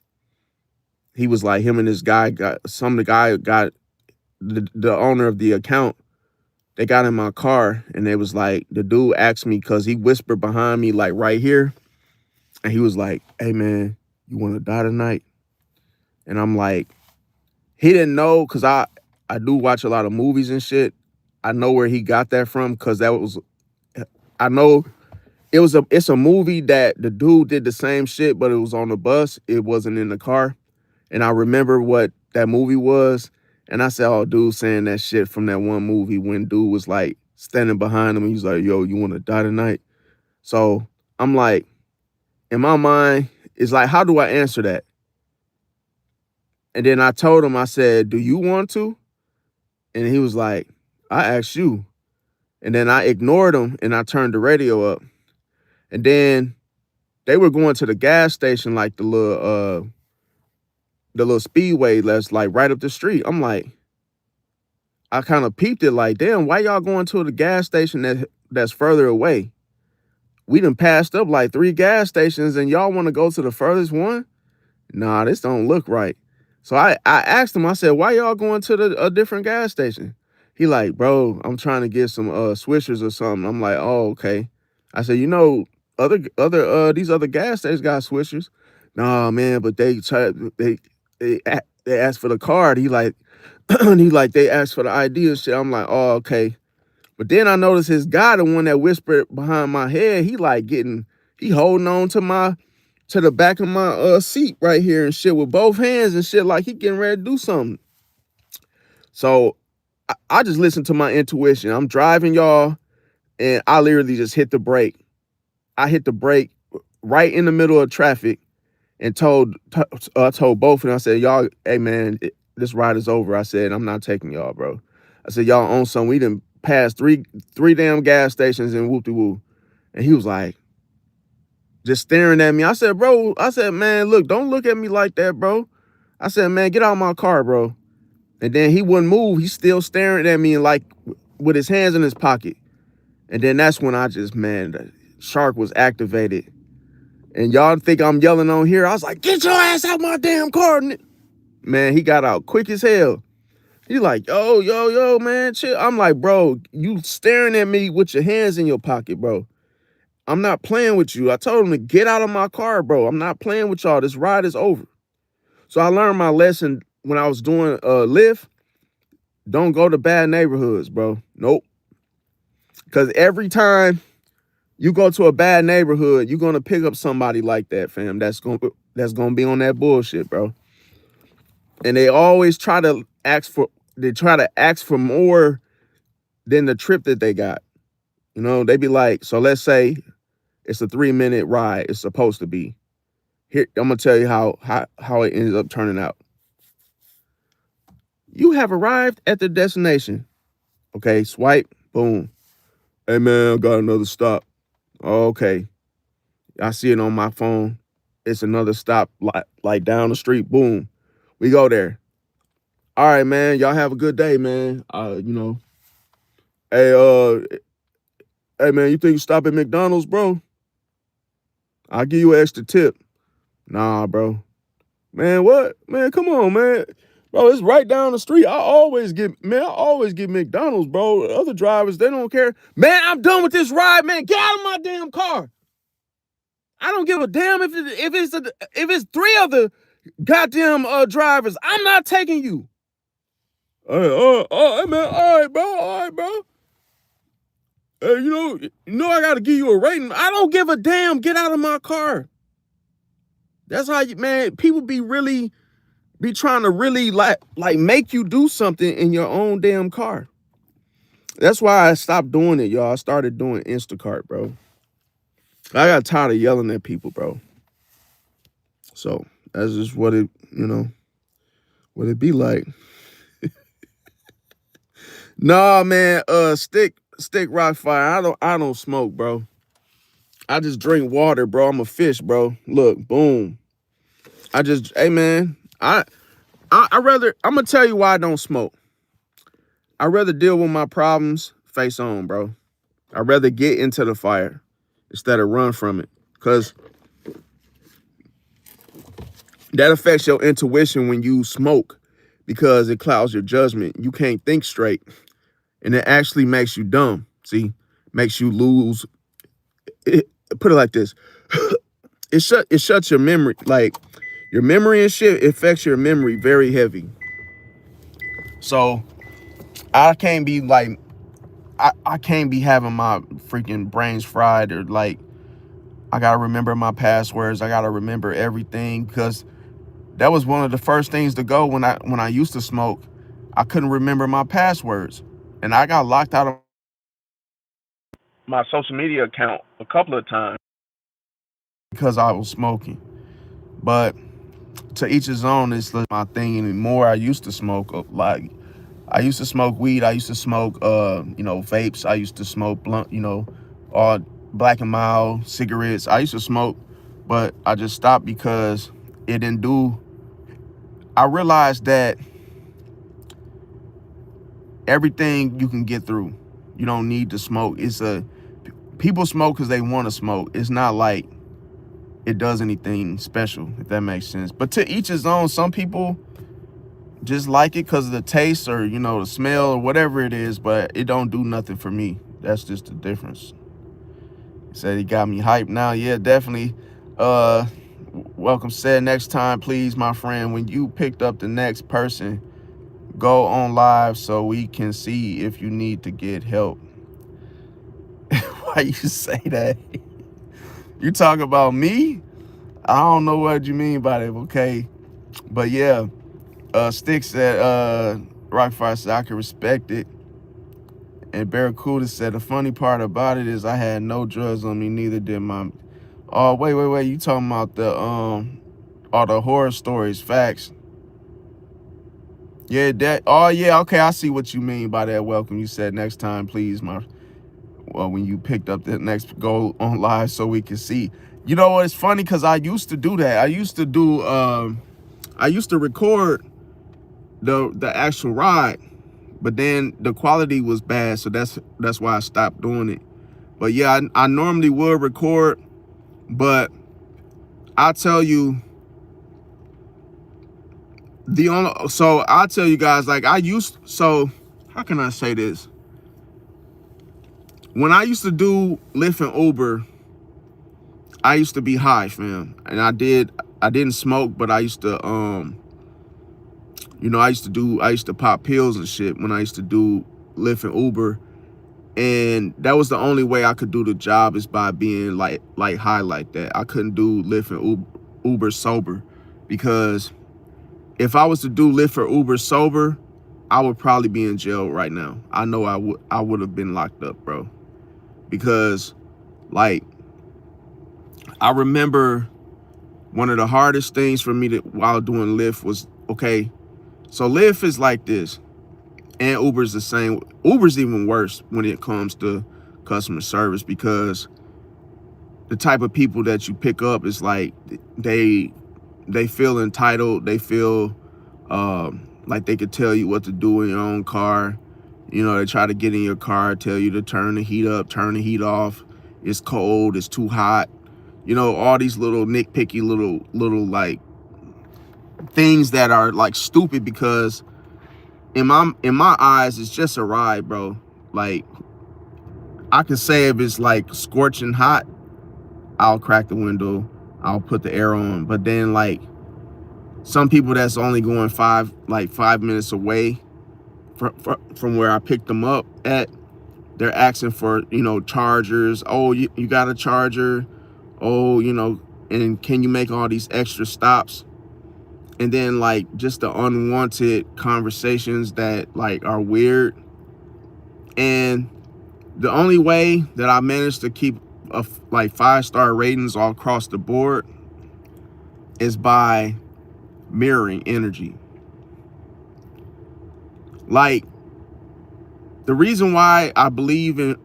he was like, him and this guy the guy got the owner of the account. They got in my car and they was like, the dude asked me, cause he whispered behind me, like right here. And he was like, hey man, you want to die tonight? And I'm like, he didn't know, cause I do watch a lot of movies and shit. I know where he got that from, cause I know it's a movie that the dude did the same shit, but it was on the bus. It wasn't in the car. And I remember what that movie was. And I said, oh, dude saying that shit from that one movie when dude was like standing behind him and he's like, yo, you want to die tonight? So I'm like, in my mind, it's like, how do I answer that? And then I told him, I said, do you want to? And he was like, I asked you. And then I ignored him and I turned the radio up. And then they were going to the gas station, like the little speedway that's like right up the street. I'm like, I kind of peeped it like, damn, why y'all going to the gas station that's further away? We done passed up like 3 gas stations and y'all want to go to the furthest one? Nah, this don't look right. So I asked him, I said, why y'all going to a different gas station? He like, bro, I'm trying to get some swishers or something. I'm like, oh, okay. I said, you know, these other gas stations got swishers. Nah, man, but they asked for the card. He like, they asked for the ID and shit. I'm like, oh, okay. But then I noticed his guy, the one that whispered behind my head, he holding on to the back of my seat right here and shit with both hands and shit, like he getting ready to do something. So I just listened to my intuition. I'm driving, y'all, and I literally just hit the brake. I hit the brake right in the middle of traffic and told both of them, I said, y'all, hey man, this ride is over. I said, I'm not taking y'all, bro. I said, y'all own something. We done passed three damn gas stations and whoop-de-woo. And he was like, just staring at me. I said, man, look, don't look at me like that, bro. I said, man, get out of my car, bro. And then he wouldn't move. He's still staring at me and like with his hands in his pocket. And then that's when the shark was activated. And y'all think I'm yelling on here. I was like, get your ass out my damn car. Man, he got out quick as hell. He like, yo, man, chill. I'm like, bro, you staring at me with your hands in your pocket, bro. I'm not playing with you. I told him to get out of my car, bro. I'm not playing with y'all. This ride is over. So I learned my lesson when I was doing Lyft. Don't go to bad neighborhoods, bro. Nope. Because every time you go to a bad neighborhood, you're gonna pick up somebody like that, fam. That's gonna be on that bullshit, bro. And they always try to ask for more than the trip that they got. You know, they be like, so let's say it's a 3-minute ride. It's supposed to be. Here, I'm gonna tell you how it ends up turning out. You have arrived at the destination. Okay, swipe, boom. Hey man, I got another stop. Okay. I see it on my phone. It's another stop like down the street. Boom. We go there. All right, man. Y'all have a good day, man. Hey, hey man, you think you stop at McDonald's, bro? I'll give you an extra tip. Nah, bro. Man, what? Man, come on, man. Bro, it's right down the street. I always get McDonald's, bro. Other drivers, they don't care. Man, I'm done with this ride, man. Get out of my damn car. I don't give a damn if it's 3 other goddamn drivers. I'm not taking you. All right, man. All right, bro. Hey, you know I gotta give you a rating. I don't give a damn. Get out of my car. That's how people be trying to really like make you do something in your own damn car. That's why I stopped doing it, y'all. I started doing Instacart, bro. I got tired of yelling at people, bro. So that's just what it be like. Nah, man, stick rock fire. I don't smoke, bro. I just drink water, bro. I'm a fish, bro. Look, boom. Hey man, I'm gonna tell you why I don't smoke. I'd rather deal with my problems face on, bro. I'd rather get into the fire instead of run from it. Because that affects your intuition when you smoke, because it clouds your judgment. You can't think straight. And it actually makes you dumb. See, makes you lose it. Put it like this. It shuts your memory, like your memory and shit. It affects your memory very heavy. So I can't be like, I can't be having my freaking brains fried, or like I gotta remember my passwords. I gotta remember everything, because that was one of the first things to go when I used to smoke. I couldn't remember my passwords, and I got locked out of My social media account a couple of times. because I was smoking. But to each his own. It's like my thing anymore. I used to smoke, like I used to smoke weed. I used to smoke vapes. I used to smoke blunt, all Black and Mild cigarettes. I used to smoke, but I just stopped because it didn't do. I realized that everything you can get through, you don't need to smoke. People smoke because they want to smoke. It's not like it does anything special, if that makes sense. But to each his own. Some people just like it because of the taste, or the smell, or whatever it is, but it don't do nothing for me. That's just the difference. He said he got me hyped now. Yeah, definitely. Welcome said, next time please, my friend, when you picked up the next person, go on live so we can see if you need to get help. Why you say that? You talk about me? I don't know what you mean by that. Okay, but yeah. Stick said, Rockfire said, I can respect it. And Barracuda said, the funny part about it is I had no drugs on me, neither did my. Oh, wait. You talking about all the horror stories, facts. Yeah, okay, I see what you mean by that. Welcome. You said next time, please, when you picked up the next, go on live so we can see. You know what? It's funny because I used to do that. I used to record the actual ride, but then the quality was bad, so that's why I stopped doing it. But yeah, I normally would record, but I'll tell you I'll tell you guys, like how can I say this? When I used to do Lyft and Uber, I used to be high, fam. And I didn't smoke, but I used to I used to pop pills and shit when I used to do Lyft and Uber. And that was the only way I could do the job, is by being like high like that. I couldn't do Lyft and Uber sober, because if I was to do Lyft or Uber sober, I would probably be in jail right now. I know I would have been locked up, bro. Because like I remember one of the hardest things for me while doing Lyft was, okay, so Lyft is like this, and Uber's the same. Uber's even worse when it comes to customer service, because the type of people that you pick up is like they feel entitled. They feel like they could tell you what to do in your own car. They try to get in your car, tell you to turn the heat up, turn the heat off. It's cold, it's too hot. All these little nitpicky little like things that are like stupid, because in my eyes, it's just a ride, bro. Like, I can say if it's like scorching hot, I'll crack the window, I'll put the air on. But then like some people that's only going 5 minutes away from where I picked them up at, they're asking for, chargers. Oh, you got a charger? Oh, and can you make all these extra stops? And then like just the unwanted conversations that like are weird. And the only way that I managed to keep like 5-star ratings all across the board is by mirroring energy. Like, the reason why I believe the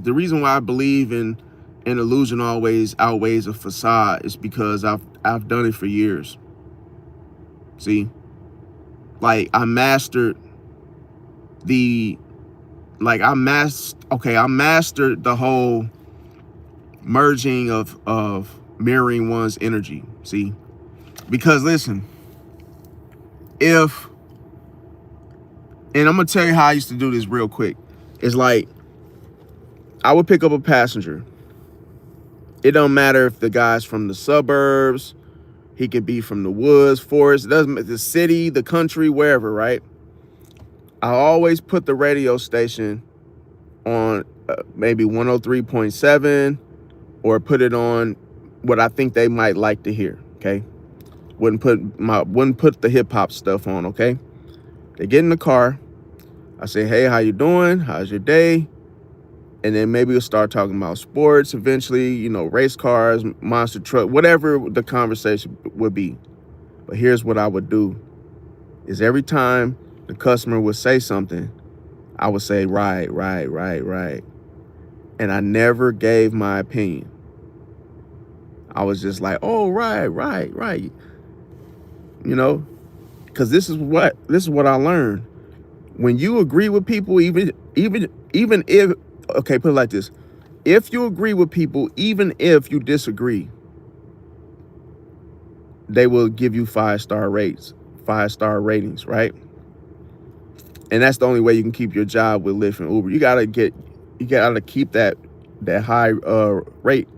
reason why I believe in an illusion always outweighs a facade is because I've done it for years. See, like I mastered the like I mastered the whole merging of mirroring one's energy. See, because listen, if and I'm gonna tell you how I used to do this real quick. It's like I would pick up a passenger. It don't matter if the guy's from the suburbs, he could be from the woods, forest, it doesn't the city, the country, wherever, right? I always put the radio station on maybe 103.7 or put it on what I think they might like to hear, okay? Wouldn't put the hip hop stuff on, okay? They get in the car. I say, "Hey, how you doing? How's your day?" And then maybe we'll start talking about sports eventually, race cars, monster truck, whatever the conversation would be. But here's what I would do is every time the customer would say something, I would say, right, right, right, right. And I never gave my opinion. I was just like, oh, right, right, right. Because this is what I learned. When you agree with people, even if, okay, put it like this. If you agree with people, even if you disagree, they will give you 5-star ratings, right? And that's the only way you can keep your job with Lyft and Uber. You gotta keep that high rate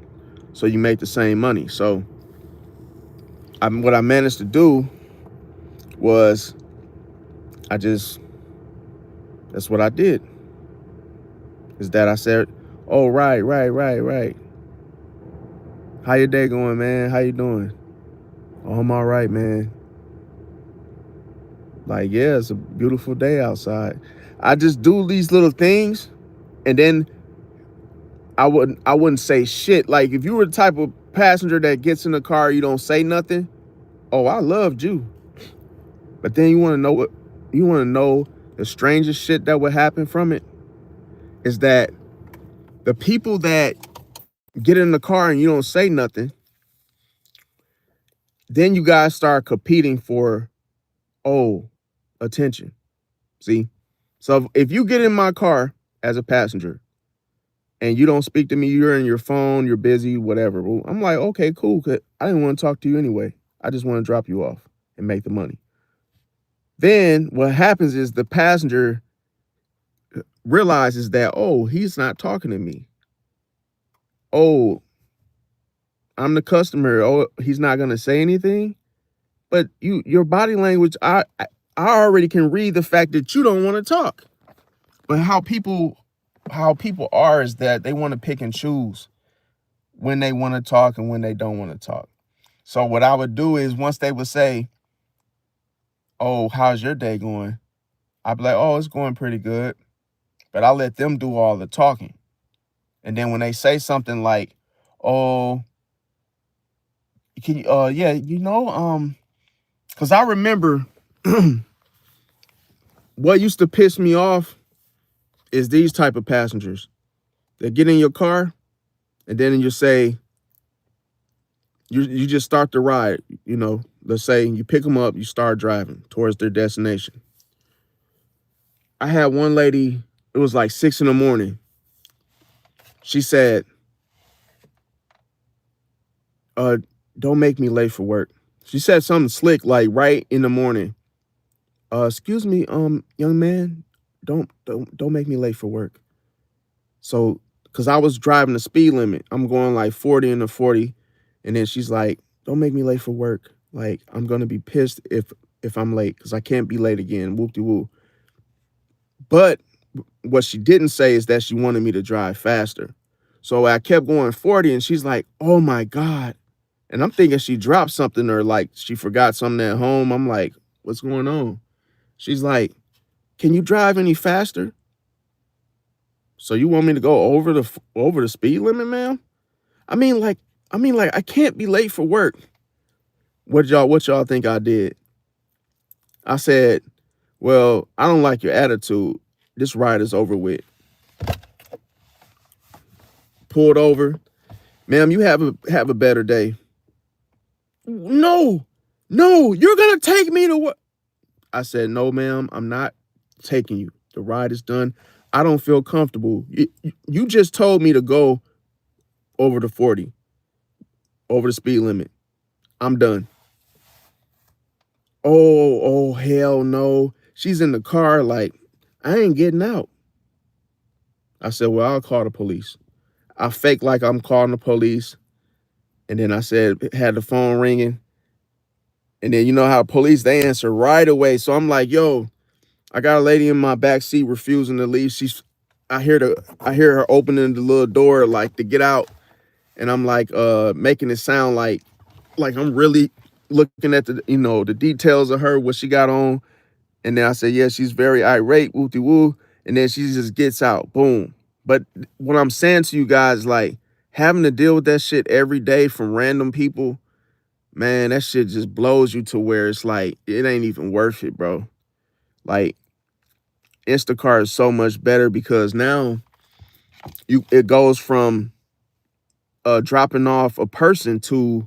so you make the same money. So what I managed to do was that's what I did. Is that I said, oh, right, right, right, right. How your day going, man? How you doing? Oh, I'm all right, man. Like, yeah, it's a beautiful day outside. I just do these little things, and then I wouldn't say shit. Like, if you were the type of passenger that gets in the car, you don't say nothing. Oh, I loved you. But then you want to know the strangest shit that would happen from it is that the people that get in the car and you don't say nothing, then you guys start competing for, attention. See? So if you get in my car as a passenger and you don't speak to me, you're in your phone, you're busy, whatever. Well, I'm like, okay, cool. 'Cause I didn't want to talk to you anyway. I just want to drop you off and make the money. Then what happens is the passenger realizes that, oh, he's not talking to me. Oh, I'm the customer. Oh, he's not going to say anything. But your body language, I already can read the fact that you don't want to talk. But how people are is that they want to pick and choose when they want to talk and when they don't want to talk. So what I would do is once they would say, "Oh, how's your day going?" I'd be like, "Oh, it's going pretty good." But I let them do all the talking. And then when they say something like, "Oh, can you yeah, cuz I remember what used to piss me off is these type of passengers. They get in your car and then you say you just start the ride, let's say you pick them up, you start driving towards their destination. I had one lady, it was like 6 a.m. She said, uh, don't make me late for work. She said something slick, like right in the morning. Excuse me, young man, don't make me late for work. So, cause I was driving the speed limit. I'm going like 40 into 40. And then she's like, don't make me late for work. Like, I'm gonna be pissed if I'm late, because I can't be late again. Whoop-de-woo. But what she didn't say is that she wanted me to drive faster. So I kept going 40 and she's like, oh my God. And I'm thinking she dropped something or like she forgot something at home. I'm like, what's going on? She's like, can you drive any faster? So you want me to go over the speed limit, ma'am? I mean, like, I can't be late for work. What y'all think I did? I said, well, I don't like your attitude. This ride is over with. Pulled over. Ma'am, you have a better day. No, you're gonna take me to what? I said, no, ma'am, I'm not taking you. The ride is done. I don't feel comfortable. You just told me to go over the 40, over the speed limit. I'm done. Oh, hell no. She's in the car like, I ain't getting out. I said, well, I'll call the police. I fake like I'm calling the police. And then I said, had the phone ringing. And then you know how police, they answer right away. So I'm like, yo, I got a lady in my back seat refusing to leave. I hear her opening the little door like to get out. And I'm like making it sound like I'm really looking at the details of her, what she got on. And then I said, yeah, she's very irate, woo-de-woo. And then she just gets out, boom. But what I'm saying to you guys, like having to deal with that shit every day from random people, man, that shit just blows you to where it's like, it ain't even worth it, bro. Like Instacart is so much better because now it goes from dropping off a person to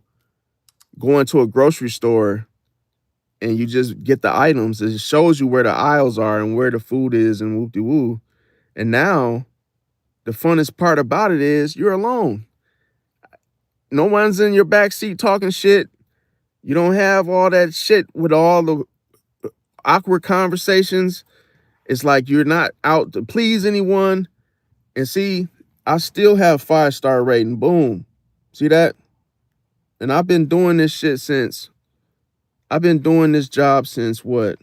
going to a grocery store and you just get the items. It shows you where the aisles are and where the food is and whoop-de-woo. And now the funnest part about it is you're alone. No one's in your back seat talking shit. You don't have all that shit with all the awkward conversations. It's like you're not out to please anyone. And see, I still have 5-star rating. Boom. See that? And I've been doing this job since what?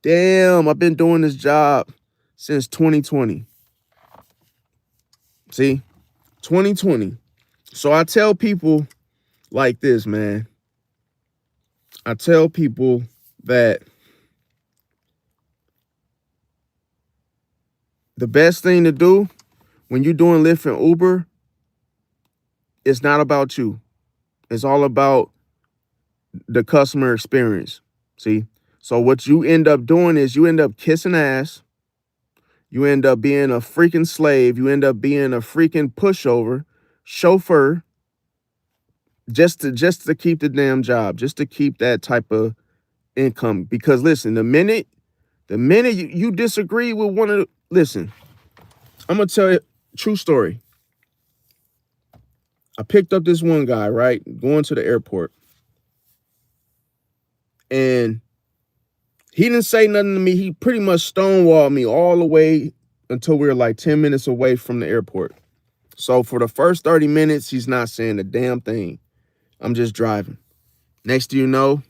Damn, I've been doing this job since 2020. See? 2020. So I tell people like this, man. I tell people that the best thing to do when you're doing Lyft and Uber, it's not about you. It's all about the customer experience. See? So what you end up doing is you end up kissing ass. You end up being a freaking slave. You end up being a freaking pushover, chauffeur, just to keep the damn job, just to keep that type of income. Because listen, the minute you disagree with listen, I'm gonna tell you a true story. I picked up this one guy, right, going to the airport. And he didn't say nothing to me. He pretty much stonewalled me all the way until we were like 10 minutes away from the airport. So for the first 30 minutes, he's not saying a damn thing. I'm just driving. Next thing you know,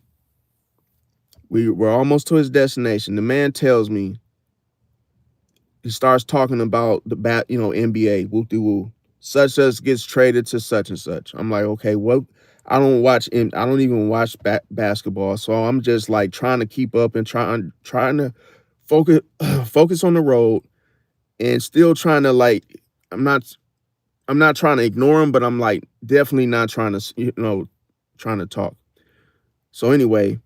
we're almost to his destination. The man tells me, he starts talking about the NBA, whoop-de-woo. Such as gets traded to such and such. I'm like, okay, what? I don't even watch basketball. So I'm just like trying to keep up and trying to focus on the road and still trying to like, I'm not trying to ignore him, but I'm like definitely not trying to talk. So anyway,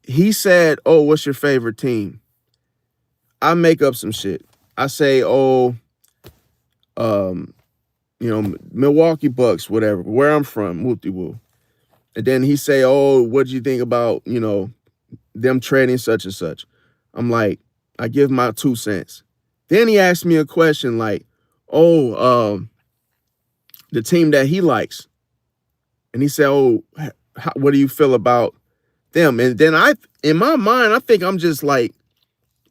he said, oh, what's your favorite team? I make up some shit. I say, oh, Milwaukee Bucks, whatever, where I'm from, whoop-de-woo. And then he say, oh, what do you think about, them trading such and such? I'm like, I give my 2 cents. Then he asked me a question like, oh, the team that he likes. And he said, oh, what do you feel about them? And then in my mind, I think I'm just like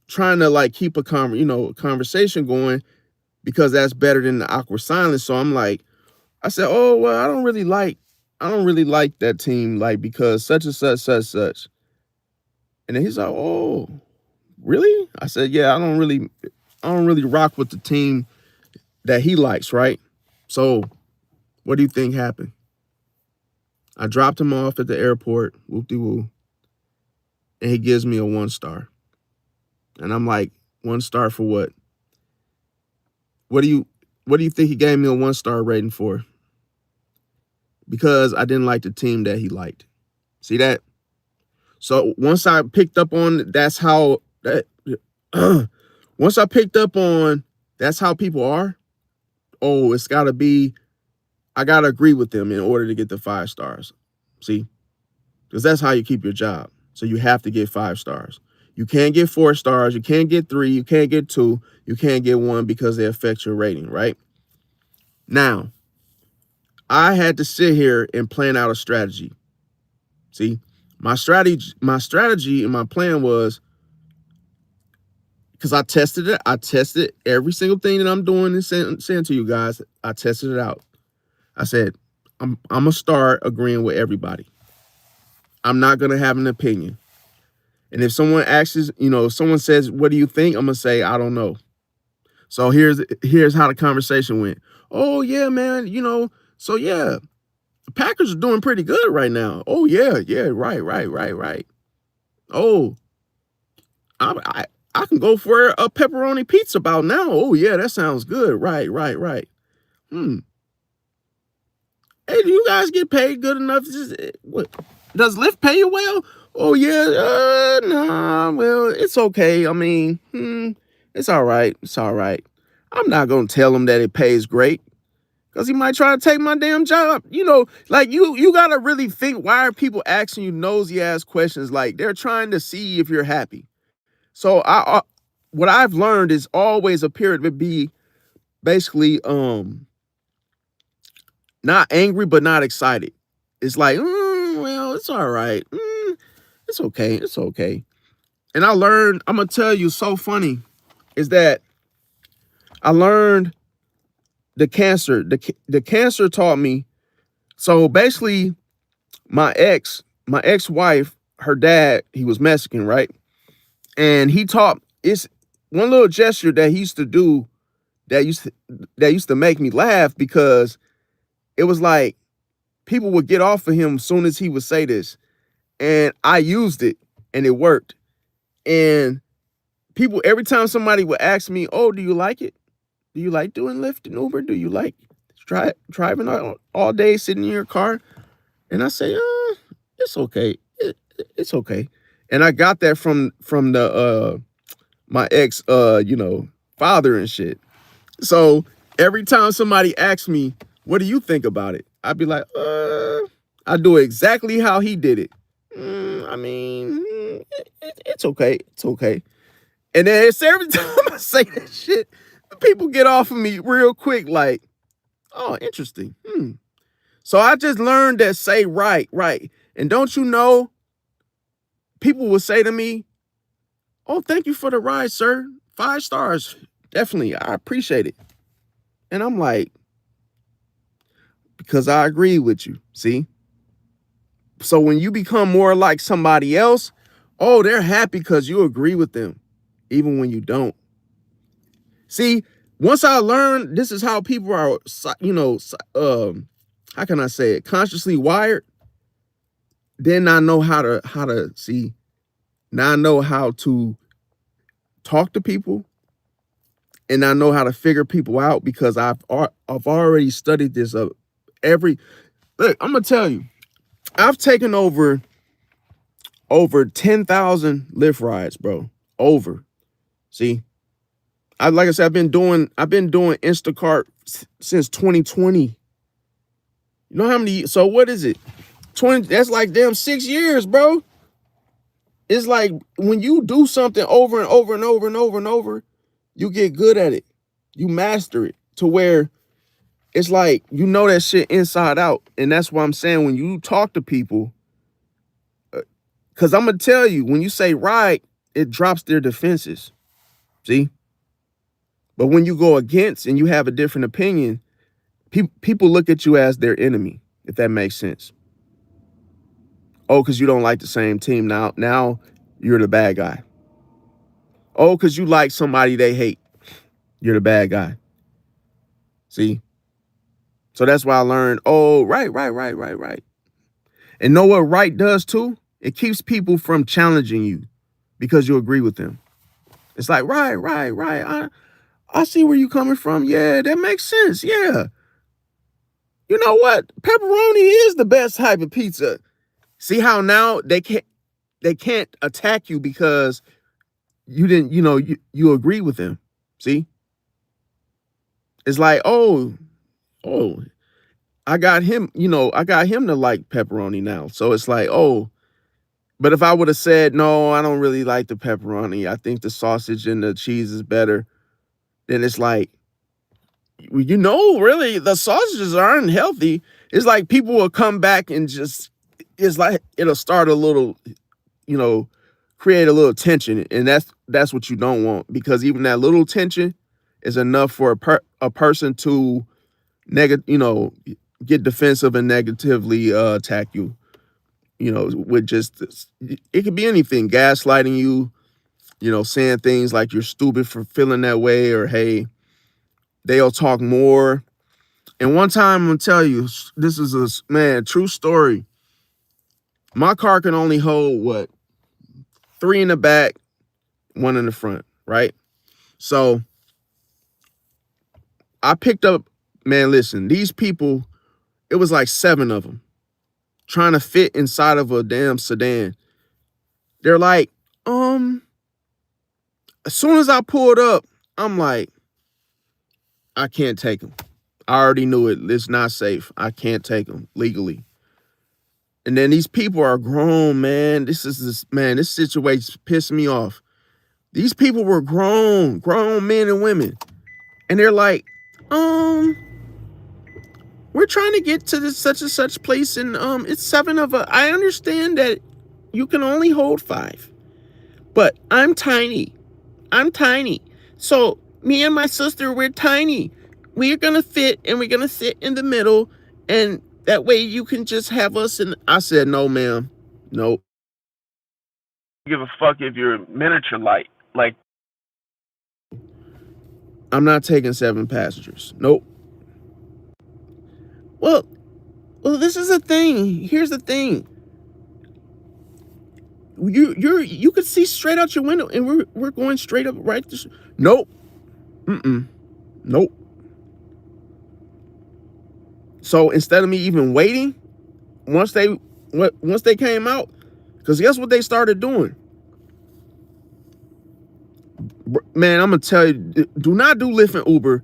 trying to like keep a conversation going because that's better than the awkward silence. So I'm like, I said, oh, well, I don't really like that team, like, because such and such, such. And then he's like, oh, really? I said, yeah, I don't really rock with the team that he likes, right? So what do you think happened? I dropped him off at the airport, whoop-de-woo, and he gives me a 1 star. And I'm like, 1 star for what? What do you think he gave me a 1 star rating for? Because I didn't like the team that he liked. See that? So once I picked up on once I picked up on that's how people are, oh, I gotta agree with them in order to get the 5 stars. See? Because that's how you keep your job. So you have to get 5 stars. You can't get 4 stars. You can't get 3. You can't get 2. You can't get 1 because they affect your rating, right? Now, I had to sit here and plan out a strategy. See, my strategy and my plan was, because I tested it. I tested every single thing that I'm doing and saying to you guys. I tested it out. I said, I'm gonna start agreeing with everybody. I'm not gonna have an opinion. And if someone asks, if someone says, "What do you think?" I'm gonna say, "I don't know." So here's how the conversation went. Oh yeah, man. So yeah, the Packers are doing pretty good right now. Oh yeah, yeah, right. Oh, I can go for a pepperoni pizza about now. Oh yeah, that sounds good. Right. Hmm. Hey, do you guys get paid good enough? What, does Lyft pay you well? Oh yeah, nah. Well, it's okay. I mean, it's all right. It's all right. I'm not gonna tell him that it pays great, because he might try to take my damn job. Like you gotta really think, why are people asking you nosy ass questions? Like, they're trying to see if you're happy. So what I've learned is always appear to be basically not angry but not excited. It's like, well, it's all right. It's okay. It's okay. And I learned, I'm gonna tell you, so funny is that I learned the cancer. The cancer taught me. So basically, my ex-wife, her dad, he was Mexican, right? And he taught, it's one little gesture that he used to do that used to make me laugh, because it was like people would get off of him as soon as he would say this. And I used it and it worked. And people, every time somebody would ask me, "Oh, do you like it? Do you like doing Lyft and Uber? Do you like driving all day sitting in your car?" And I say, it's okay. It's okay. And I got that from the my ex father and shit. So every time somebody asks me, "What do you think about it?" I'd be like, I do exactly how he did it. I mean, it's okay. It's okay. And then it's every time I say that shit, people get off of me real quick, like, "Oh, interesting. So I just learned that say right. And don't you know, people will say to me, "Oh, thank you for the ride, sir. 5 stars. Definitely. I appreciate it." And I'm like, because I agree with you. See? So when you become more like somebody else, oh, they're happy because you agree with them, even when you don't. See, once I learned this is how people are, how can I say it, consciously wired, then I know how to see. Now I know how to talk to people, and I know how to figure people out, because I've already studied this. Look, I'm gonna tell you, I've taken over 10,000 Lyft rides, bro. Over. See, like I said, I've been doing Instacart since 2020. You know how many? So what is it? 20. That's like damn 6 years, bro. It's like when you do something over and over and over and over and over, you get good at it. You master it to where it's like you know that shit inside out. And that's why I'm saying, when you talk to people, because I'm gonna tell you, when you say right, it drops their defenses. See? But when you go against and you have a different opinion, people look at you as their enemy, if that makes sense. Oh, because you don't like the same team. Now you're the bad guy. Oh, because you like somebody they hate. You're the bad guy. See? So that's why I learned, oh, right. And know what right does too? It keeps people from challenging you because you agree with them. It's like, right. I see where you're coming from. Yeah, that makes sense. Yeah. You know what? Pepperoni is the best type of pizza. See how now they can't attack you because you didn't, you agree with them. See? It's like, oh, I got him to like pepperoni now. So it's like, oh, But if I would have said, no, I don't really like the pepperoni, I think the sausage and the cheese is better, then it's like, really, the sausages aren't healthy. It's like people will come back and just, it's like it'll start a little, you know, create a little tension, and that's what you don't want, because even that little tension is enough for a person to get defensive and negatively attack you. With just this, it could be anything, gaslighting you, saying things like you're stupid for feeling that way, or hey, they'll talk more. And one time, I'm gonna tell you, this is true story. My car can only hold what, 3 in the back, 1 in the front, right? So I picked up, man, listen, these people, it was like 7 of them trying to fit inside of a damn sedan. They're like, as soon as I pulled up, I'm like, I can't take them. I already knew it. It's not safe. I can't take them legally. And then these people are grown, man. This situation pissed me off. These people were grown men and women. And they're like, we're trying to get to this such and such place, and it's 7 of us. I understand that you can only hold 5, but I'm tiny. So me and my sister, we're tiny. We're gonna fit, and we're gonna sit in the middle, and that way you can just have us. And I said, no, ma'am, no. Give a fuck if you're miniature light. Like, I'm not taking 7 passengers. Nope. Well, this is the thing. Here's the thing. You could see straight out your window, and we're going straight up right. Nope. Nope. So instead of me even waiting, once they came out, because guess what they started doing? Man, I'm gonna tell you, do not do Lyft and Uber.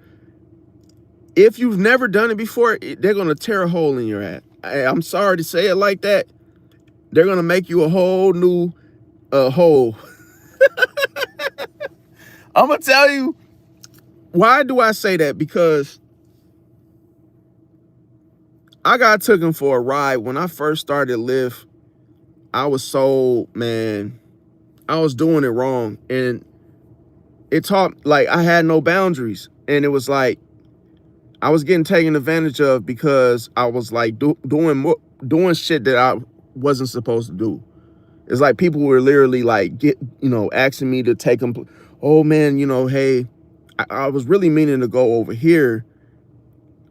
If you've never done it before, they're gonna tear a hole in your ass. I'm sorry to say it like that. They're gonna make you a whole new hole. I'm gonna tell you, why do I say that? Because I got taken for a ride when I first started Lyft. I was I was doing it wrong, and it taught, like, I had no boundaries, and it was like I was getting taken advantage of because I was like doing shit that I wasn't supposed to do. It's like people were literally like asking me to take them. Oh man, hey, I was really meaning to go over here.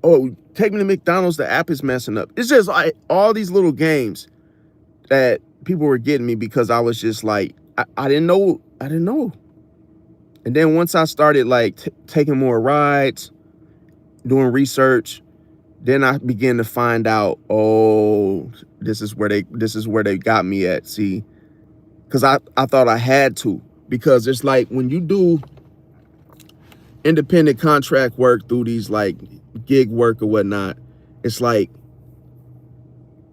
Oh, take me to McDonald's. The app is messing up. It's just like all these little games that people were getting me because I was just like, I didn't know. And then once I started like taking more rides, doing research, then I began to find out, oh, this is where they got me at. See, because I thought I had to, because it's like when you do independent contract work through these like gig work or whatnot, it's like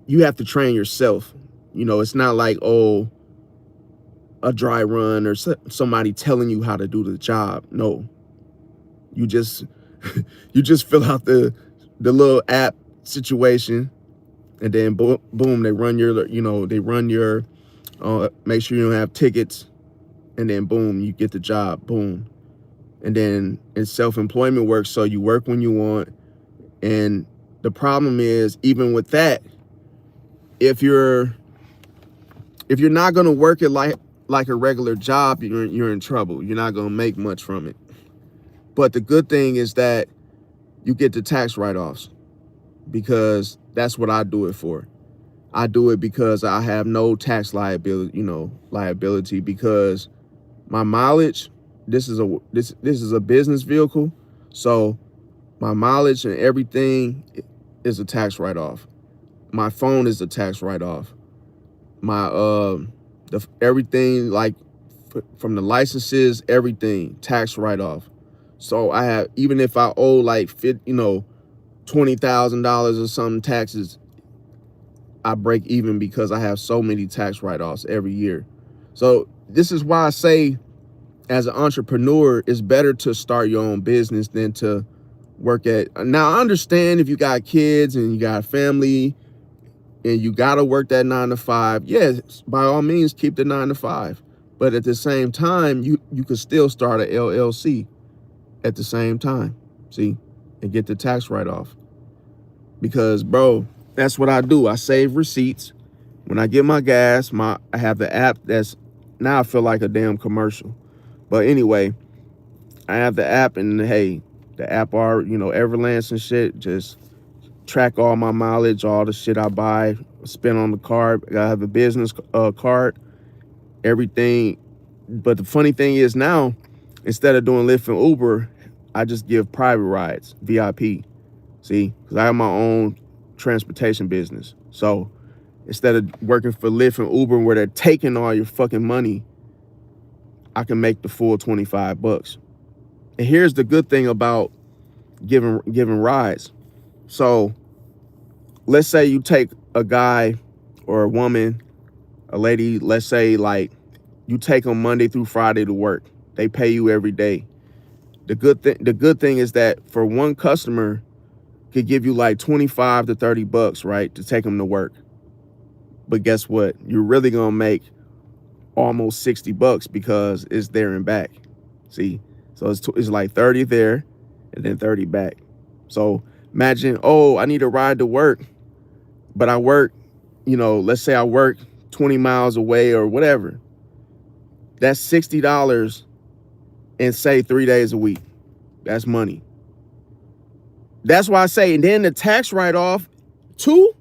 you have to train yourself. It's not like, oh, a dry run or somebody telling you how to do the job. No, you just you just fill out the little app situation, and then boom, they run your make sure you don't have tickets, and then boom, you get the job. Boom. And then it's self-employment work, so you work when you want. And the problem is, even with that, if you're not going to work it like a regular job, you're in trouble. You're not going to make much from it. But the good thing is that you get the tax write-offs, because that's what I do it for. I do it because I have no tax liability, because my mileage, this is a business vehicle, so my mileage and everything is a tax write-off. My phone is a tax write-off. My everything, like from the licenses, everything tax write-off. So I have, even if I owe like $20,000 or something taxes, I break even because I have so many tax write-offs every year. So this is why I say, as an entrepreneur, it's better to start your own business than to work at. Now, I understand if you got kids and you got family and you got to work that 9 to 5. Yes, by all means, keep the 9 to 5. But at the same time, you could still start an LLC at the same time, see, and get the tax write-off. Because, bro, that's what I do. I save receipts. When I get my gas, I have the app that's, now I feel like a damn commercial. But anyway, I have the app, and hey, the app are, Everlance and shit, just track all my mileage, all the shit I buy, spend on the card. I have a business card, everything. But the funny thing is now, instead of doing Lyft and Uber, I just give private rides, VIP. See, because I have my own transportation business. So instead of working for Lyft and Uber where they're taking all your fucking money, I can make the full $25. And here's the good thing about giving rides. So let's say you take a guy or a woman, a lady, let's say like you take them Monday through Friday to work. They pay you every day. The good thing is that for one customer could give you like 25 to 30 bucks, right, to take them to work. But guess what? You're really gonna make almost 60 bucks because it's there and back. See, so it's like 30 there and then 30 back. So imagine, oh, I need a ride to work, but I work, let's say I work 20 miles away or whatever. That's $60 and say 3 days a week. That's money. That's why I say, and then the tax write-off too,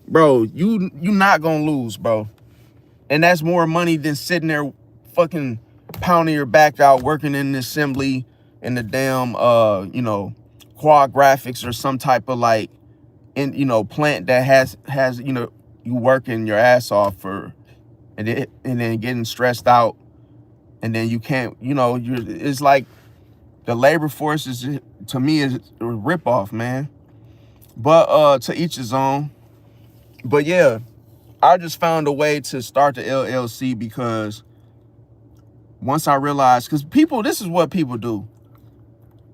bro, you not gonna lose, bro. And that's more money than sitting there fucking pounding your back out, working in the assembly in the damn quad graphics or some type of like plant that has you working your ass off for, and then getting stressed out, and then you can't, it's like the labor force is, to me, is a ripoff, man. But to each his own. But yeah, I just found a way to start the LLC because once I realized, because this is what people do.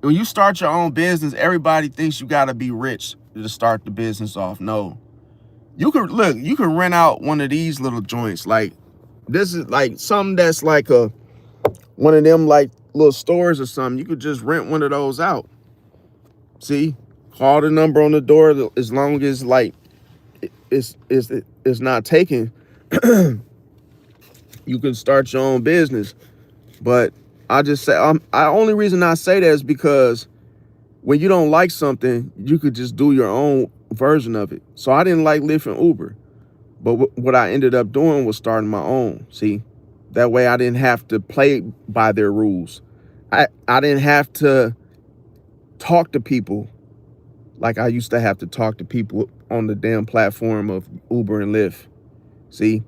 When you start your own business, everybody thinks you got to be rich to start the business off. No. You can rent out one of these little joints. Like, this is like something that's like one of them like little stores or something. You could just rent one of those out. See, call the number on the door. As long as like it's not taken, you can start your own business. But I just say, only reason I say that is because when you don't like something, you could just do your own version of it. So I didn't like Lyft and Uber, but what I ended up doing was starting my own. See, that way I didn't have to play by their rules. I didn't have to talk to people like I used to have to talk to people on the damn platform of Uber and Lyft. See,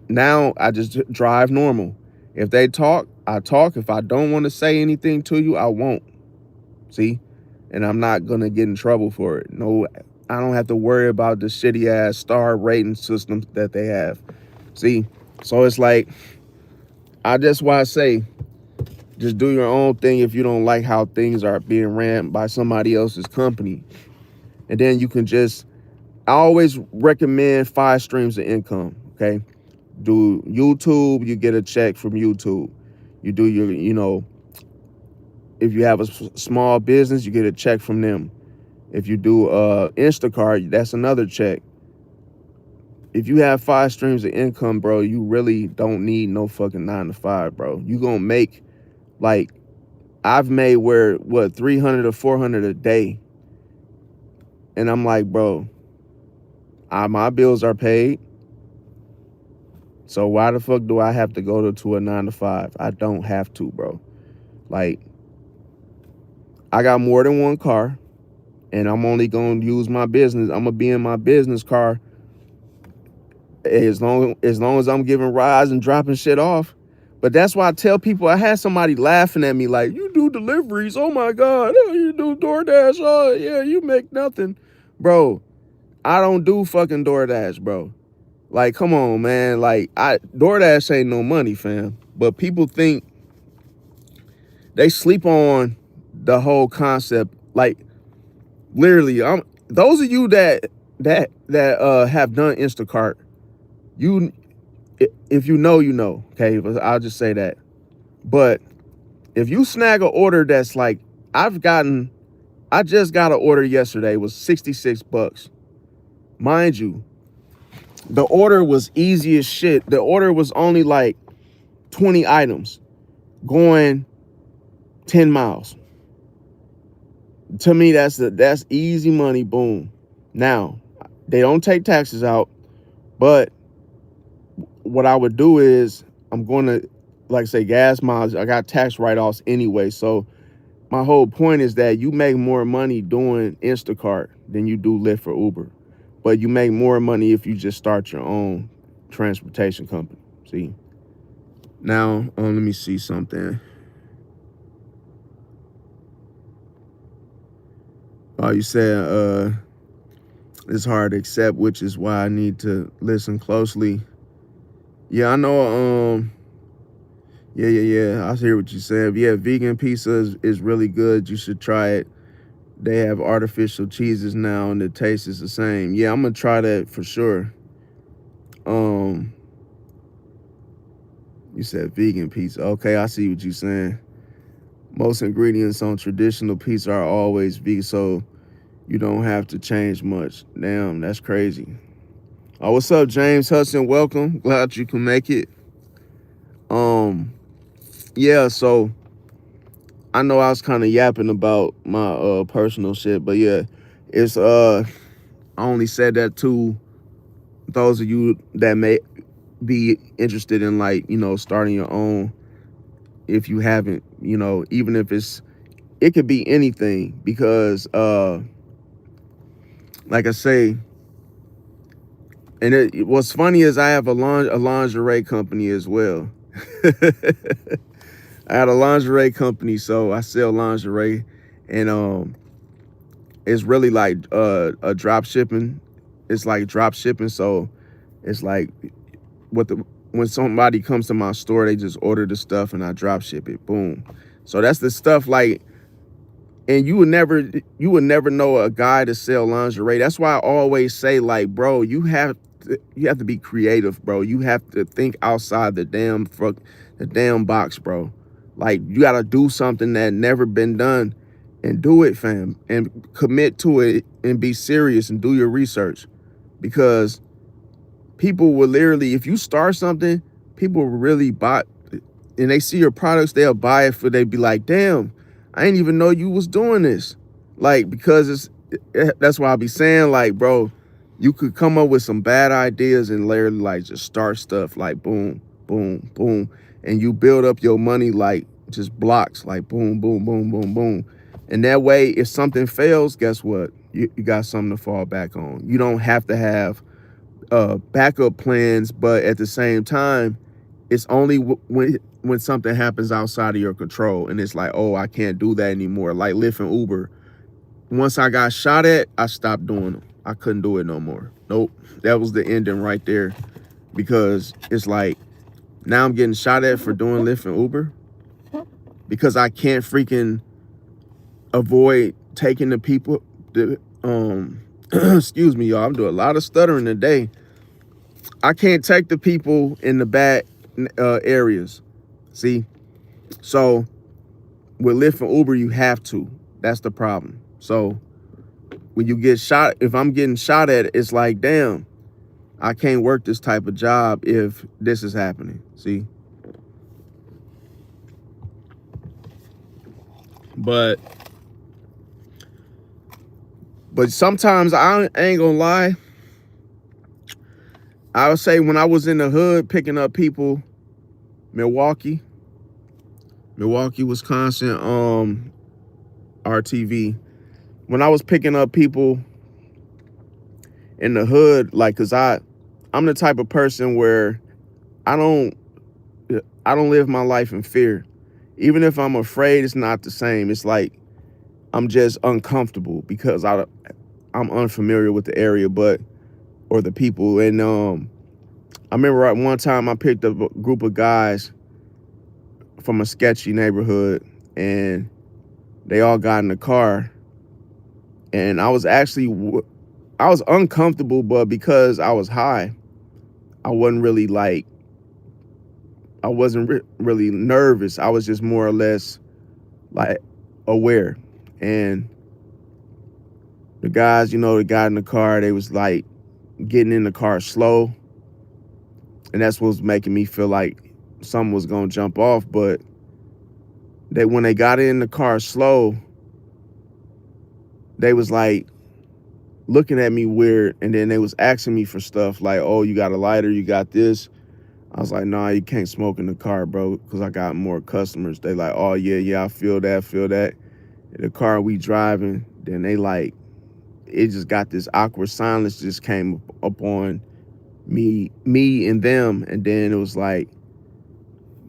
now I just drive normal. If they talk, I talk. If I don't want to say anything to you, I won't. See, and I'm not gonna get in trouble for it. No, I don't have to worry about the shitty ass star rating system that they have. See, so it's like, that's why I say, just do your own thing if you don't like how things are being ran by somebody else's company. And then you can I always recommend 5 streams of income, okay? Do YouTube, you get a check from YouTube. You do your, if you have a small business, you get a check from them. If you do Instacart, that's another check. If you have 5 streams of income, bro, you really don't need no fucking 9 to 5, bro. You gonna make, like, I've made 300 or 400 a day. And I'm like, bro, my bills are paid. So why the fuck do I have to go to a 9 to 5? I don't have to, bro. Like, I got more than one car, and I'm only gonna use my business. I'm gonna be in my business car as long as I'm giving rides and dropping shit off. But that's why I tell people, I had somebody laughing at me like, you do deliveries, oh my God, oh, you do DoorDash, oh yeah, you make nothing. Bro, I don't do fucking DoorDash, bro. Like, come on, man. Like, DoorDash ain't no money, fam. But people think they sleep on the whole concept. Like, literally, those of you that have done Instacart, you if you know, you know. Okay, I'll just say that. But if you snag an order that's like, I just got an order yesterday, it was $66. Mind you, the order was easy as shit. The order was only like 20 items going 10 miles. To me, that's easy money, boom. Now, they don't take taxes out, but what I would do is I'm going to, like I say, gas miles, I got tax write-offs anyway. So my whole point is that you make more money doing Instacart than you do Lyft or Uber. But you make more money if you just start your own transportation company. See? Now, let me see something. Oh, you said it's hard to accept, which is why I need to listen closely. Yeah, I know. Yeah. I hear what you said. Yeah, vegan pizza is really good. You should try it. They have artificial cheeses now, and the taste is the same. Yeah, I'm gonna try that for sure. You said vegan pizza. Okay, I see what you're saying. Most ingredients on traditional pizza are always vegan, so you don't have to change much. Damn, that's crazy. Oh, what's up, James Hudson? Welcome. Glad you can make it. Yeah, so I know I was kind of yapping about my personal shit, but yeah, it's I only said that to those of you that may be interested in, like, starting your own. If you haven't, even if it could be anything, because like I say, and what's funny is I have a lingerie company as well. I had a lingerie company, so I sell lingerie, and it's really like a drop shipping. It's like drop shipping, so it's like when somebody comes to my store, they just order the stuff and I drop ship it. Boom. So that's the stuff, like, and you would never know a guy to sell lingerie. That's why I always say, like, bro, you have to be creative, bro. You have to think outside the damn box, bro. Like, you gotta do something that never been done, and do it, fam, and commit to it, and be serious and do your research, because people will literally, if you start something, people will really buy, and they see your products, they'll buy it, for they be like, damn, I didn't even know you was doing this. Like, because that's why I be saying, like, bro, you could come up with some bad ideas and literally, like, just start stuff, like, boom, boom, boom, and you build up your money, like, just blocks, like, boom, boom, boom, boom, boom. And that way, if something fails, guess what? You got something to fall back on. You don't have to have backup plans, but at the same time, it's only when something happens outside of your control, and it's like, oh, I can't do that anymore. Like Lyft and Uber. Once I got shot at, I stopped doing them. I couldn't do it no more. Nope. That was the ending right there, because it's like, now I'm getting shot at for doing Lyft and Uber because I can't freaking avoid taking the people. Excuse me, y'all. I'm doing a lot of stuttering today. I can't take the people in the bad areas. See? So with Lyft and Uber, you have to. That's the problem. So when you get shot, if I'm getting shot at, it's like, damn, I can't work this type of job if this is happening. See? But sometimes, I ain't gonna lie, I would say when I was in the hood picking up people, Milwaukee, Wisconsin, RTV. When I was picking up people in the hood, like, cause I'm the type of person where I don't live my life in fear. Even if I'm afraid, it's not the same. It's like I'm just uncomfortable because I'm unfamiliar with the area, but or the people. And I remember at one time I picked up a group of guys from a sketchy neighborhood, and they all got in the car, and I was uncomfortable, but because I was high, I wasn't really like I wasn't really nervous. I was just more or less like aware. And the guys, they got in the car, they was like getting in the car slow, and that's what was making me feel like something was gonna jump off. But when they got in the car slow, they was like looking at me weird, and then they was asking me for stuff like, "Oh, you got a lighter? You got this?" I was like, "Nah, you can't smoke in the car, bro, because I got more customers." They like, "Oh yeah, I feel that, feel that." In the car we driving, then they like, it just got this awkward silence just came upon me and them, and then it was like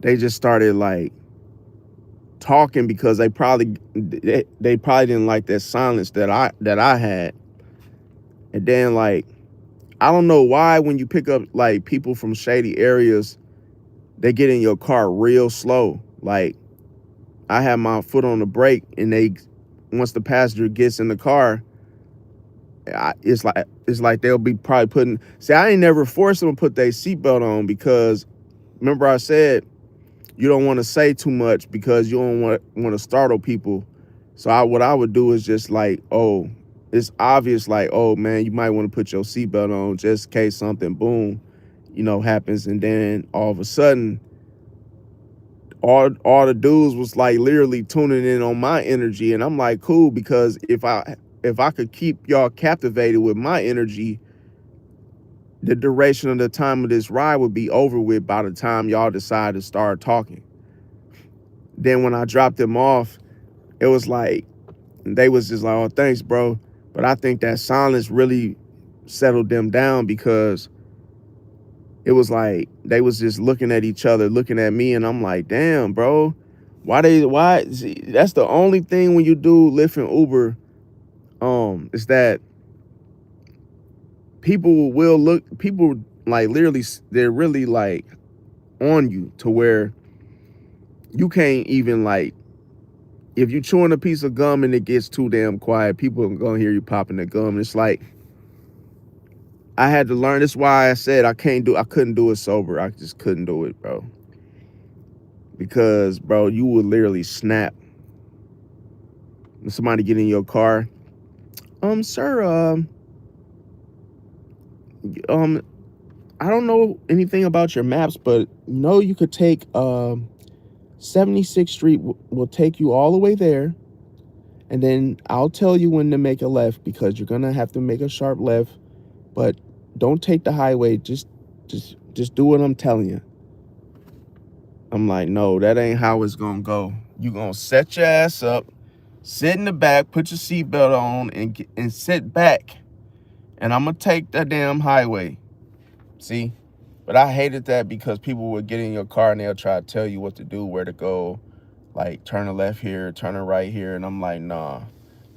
they just started like talking because they probably didn't like that silence that I had. And then like I don't know why when you pick up like people from shady areas, they get in your car real slow. Like I have my foot on the brake, and once the passenger gets in the car, it's like they'll be probably putting. See, I ain't never forced them to put their seatbelt on because remember I said you don't want to say too much because you don't want to startle people. So what I would do is just like, oh, it's obvious, like, oh man, you might want to put your seatbelt on just in case something boom, happens. And then all of a sudden, all the dudes was like literally tuning in on my energy, and I'm like, cool, because if I could keep y'all captivated with my energy, the duration of the time of this ride would be over with by the time y'all decide to start talking. Then when I dropped them off, it was like they was just like, oh, thanks, bro. But I think that silence really settled them down because it was like they was just looking at each other, looking at me, and I'm like, damn, bro. Why see, that's the only thing when you do Lyft and Uber, is that people like literally, they're really like on you to where you can't even like, if you chewing a piece of gum and it gets too damn quiet, people are gonna hear you popping the gum. It's like I had to learn. That's why I said I couldn't do it sober. I just couldn't do it, bro. Because, bro, you would literally snap when somebody get in your car. Sir, um, I don't know anything about your maps, but you could take 76th Street will take you all the way there, and then I'll tell you when to make a left because you're gonna have to make a sharp left, but don't take the highway. Just do what I'm telling you. I'm like, no, that ain't how it's gonna go. You gonna set your ass up, sit in the back, put your seatbelt on, and sit back, and I'm gonna take that damn highway. See, but I hated that because people would get in your car and they'll try to tell you what to do, where to go, like turn a left here, turn a right here, and I'm like, nah,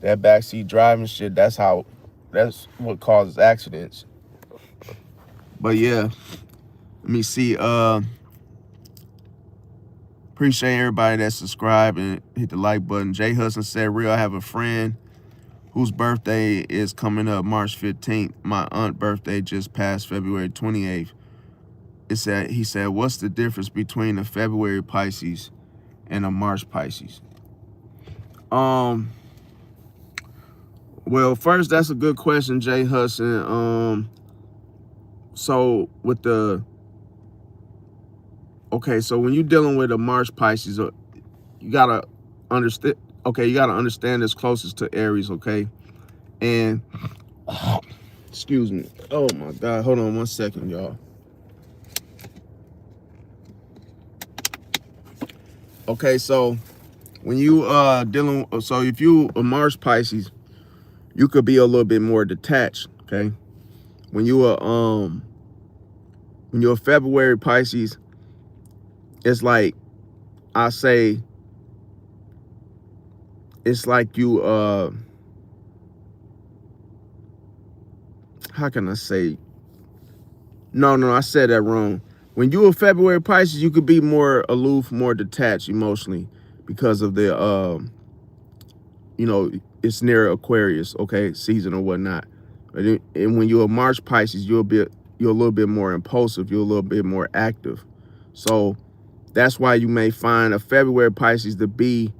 that backseat driving shit. That's what causes accidents. But yeah, let me see. Appreciate everybody that subscribed and hit the like button. Jay Hudson said, real, I have a friend whose birthday is coming up March 15th. My aunt's birthday just passed February 28th. He said, what's the difference between a February Pisces and a March Pisces? Well, first, that's a good question, Jay Hudson. So with so when you're dealing with a March Pisces, you gotta understand. Okay, you gotta understand this closest to Aries. Okay, and excuse me. Oh my God, hold on one second, y'all. Okay, so when you so if you a Mars Pisces, you could be a little bit more detached. Okay, when you're a February Pisces, it's like I say, it's like how can I say? No, I said that wrong. When you a February Pisces, you could be more aloof, more detached emotionally because of the you know, it's near Aquarius, okay, season or whatnot. And when you're a March Pisces, you're a little bit more impulsive, you're a little bit more active. So that's why you may find a February Pisces to be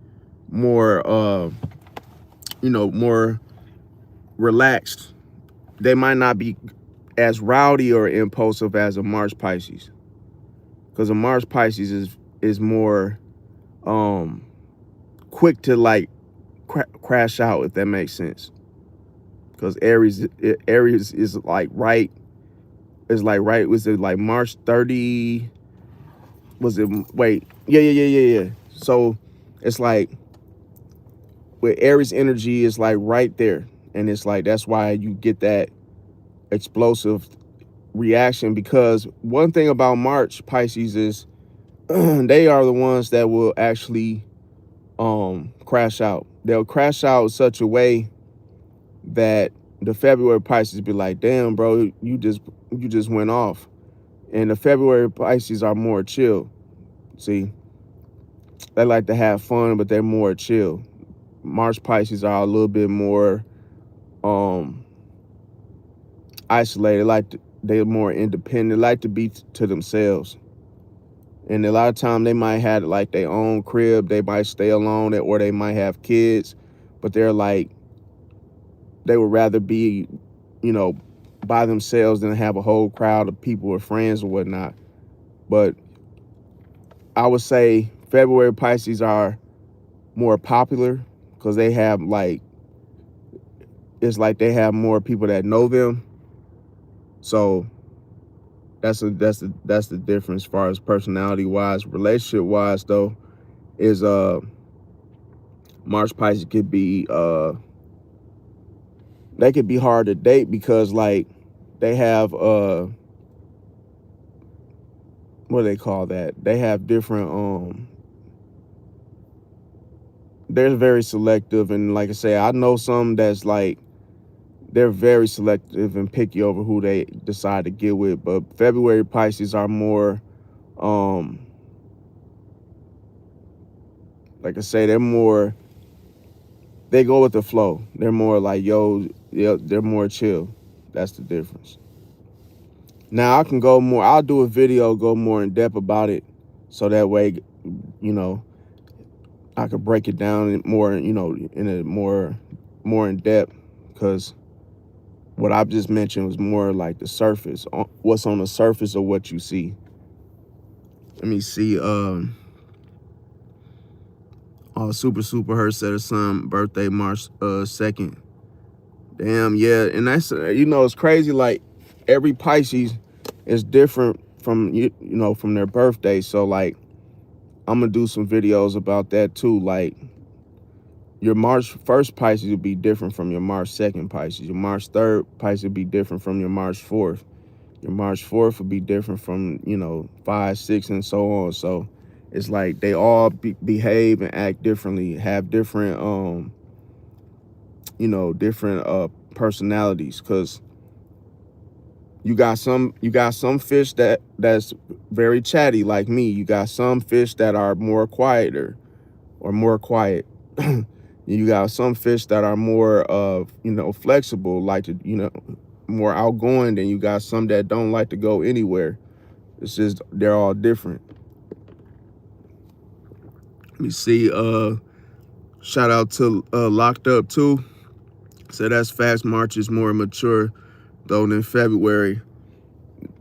more more relaxed. They might not be as rowdy or impulsive as a March Pisces. Because a March Pisces is more quick to like crash out, if that makes sense. Because Aries is like right, was it like March 30? Was it, wait, yeah. So it's like with Aries energy is like right there. And it's like that's why you get that explosive reaction, because one thing about March Pisces is they are the ones that will actually crash out. They'll crash out in such a way that the February Pisces be like, damn, bro, you just went off. And the February Pisces are more chill. See, they like to have fun, but they're more chill. March Pisces are a little bit more isolated. They're more independent. They like to be to themselves. And a lot of time they might have like their own crib. They might stay alone, or they might have kids, but they're like, they would rather be, you know, by themselves than have a whole crowd of people or friends or whatnot. But I would say February Pisces are more popular because they have like, it's like they have more people that know them. So that's the difference as far as personality wise. Relationship wise though, is March Pisces could be they could be hard to date because like they have what do they call that? They have different they're very selective, and like I say, I know some that's like they're very selective and picky over who they decide to get with. But February Pisces are more like I say, they go with the flow. They're more like, yo, yeah, they're more chill. That's the difference. Now I'll do a video, go more in depth about it. So that way, you know, I could break it down more, in a more in depth, because what I've just mentioned was more like the surface, what's on the surface of what you see. Let me see. Super her said her son birthday March 2nd. Damn, yeah, and that's it's crazy. Like every Pisces is different from from their birthday. So like I'm gonna do some videos about that too. Like your March 1st Pisces will be different from your March 2nd Pisces. Your March 3rd Pisces will be different from your March 4th. Your March 4th will be different from 5, 6, and so on. So it's like they all behave and act differently, have different different personalities, because you got some fish that's very chatty like me. You got some fish that are more quieter or more quiet. You got some fish that are more flexible, like to more outgoing. Then you got some that don't like to go anywhere. It's just they're all different. Let me see. Shout out to Locked Up too. So that's fast. March is more mature though than February.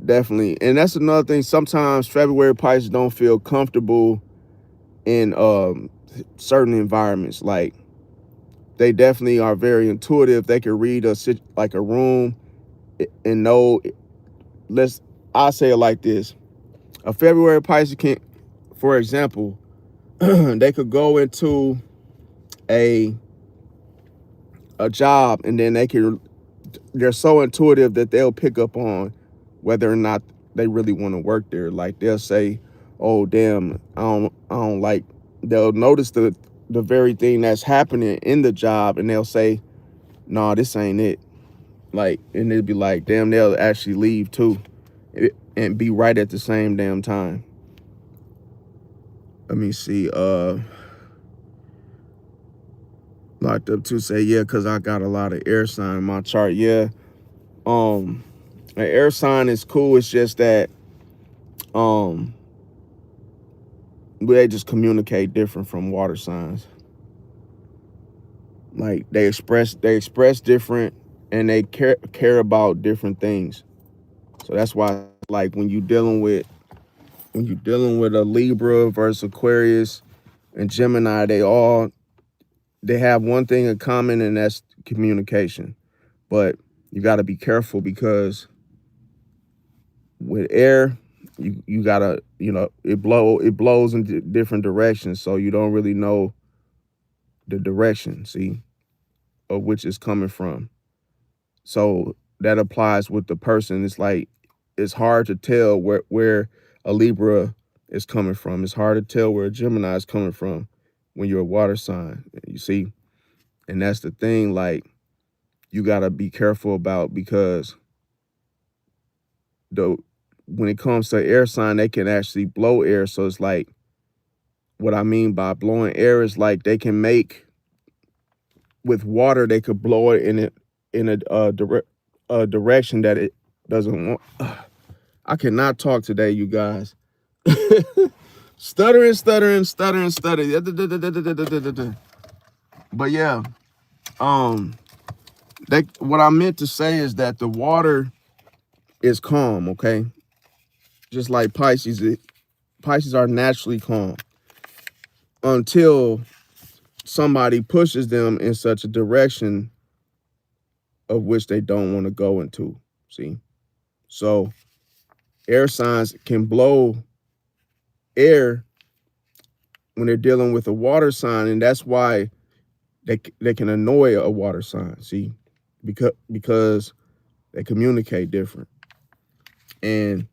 Definitely. And that's another thing. Sometimes February Pisces don't feel comfortable in certain environments. Like they definitely are very intuitive. They can read a room and know. I say it like this. A February Pisces can, for example, they could go into a job, and then they're so intuitive that they'll pick up on whether or not they really want to work there. Like they'll say, oh damn, I don't like, they'll notice the very thing that's happening in the job, and they'll say, no, this ain't it. Like, and it'd be like, damn, they'll actually leave too, and be right at the same damn time. Let me see. Locked up to say, yeah, because I got a lot of air sign in my chart. Yeah. An air sign is cool. It's just that um they just communicate different from water signs. Like they express different, and they care about different things. So that's why, like, when you're dealing with a Libra versus Aquarius and Gemini, they have one thing in common, and that's communication. But you got to be careful, because with air, you gotta, it blows in different directions, so you don't really know the direction, see, of which it's coming from. So that applies with the person. It's like, it's hard to tell where a Libra is coming from. It's hard to tell where a Gemini is coming from when you're a water sign. You see, and that's the thing. Like, you gotta be careful about, because the when it comes to air sign, they can actually blow air. So it's like, what I mean by blowing air is like, they can make, with water, they could blow it in a direction that it doesn't want. I cannot talk today, you guys. Stuttering, stuttering, stuttering, stuttering. But yeah, um, what I meant to say is that the water is calm, okay? Just like Pisces, Pisces are naturally calm until somebody pushes them in such a direction of which they don't want to go into. See, so air signs can blow air when they're dealing with a water sign, and that's why they can annoy a water sign. See, because they communicate different, and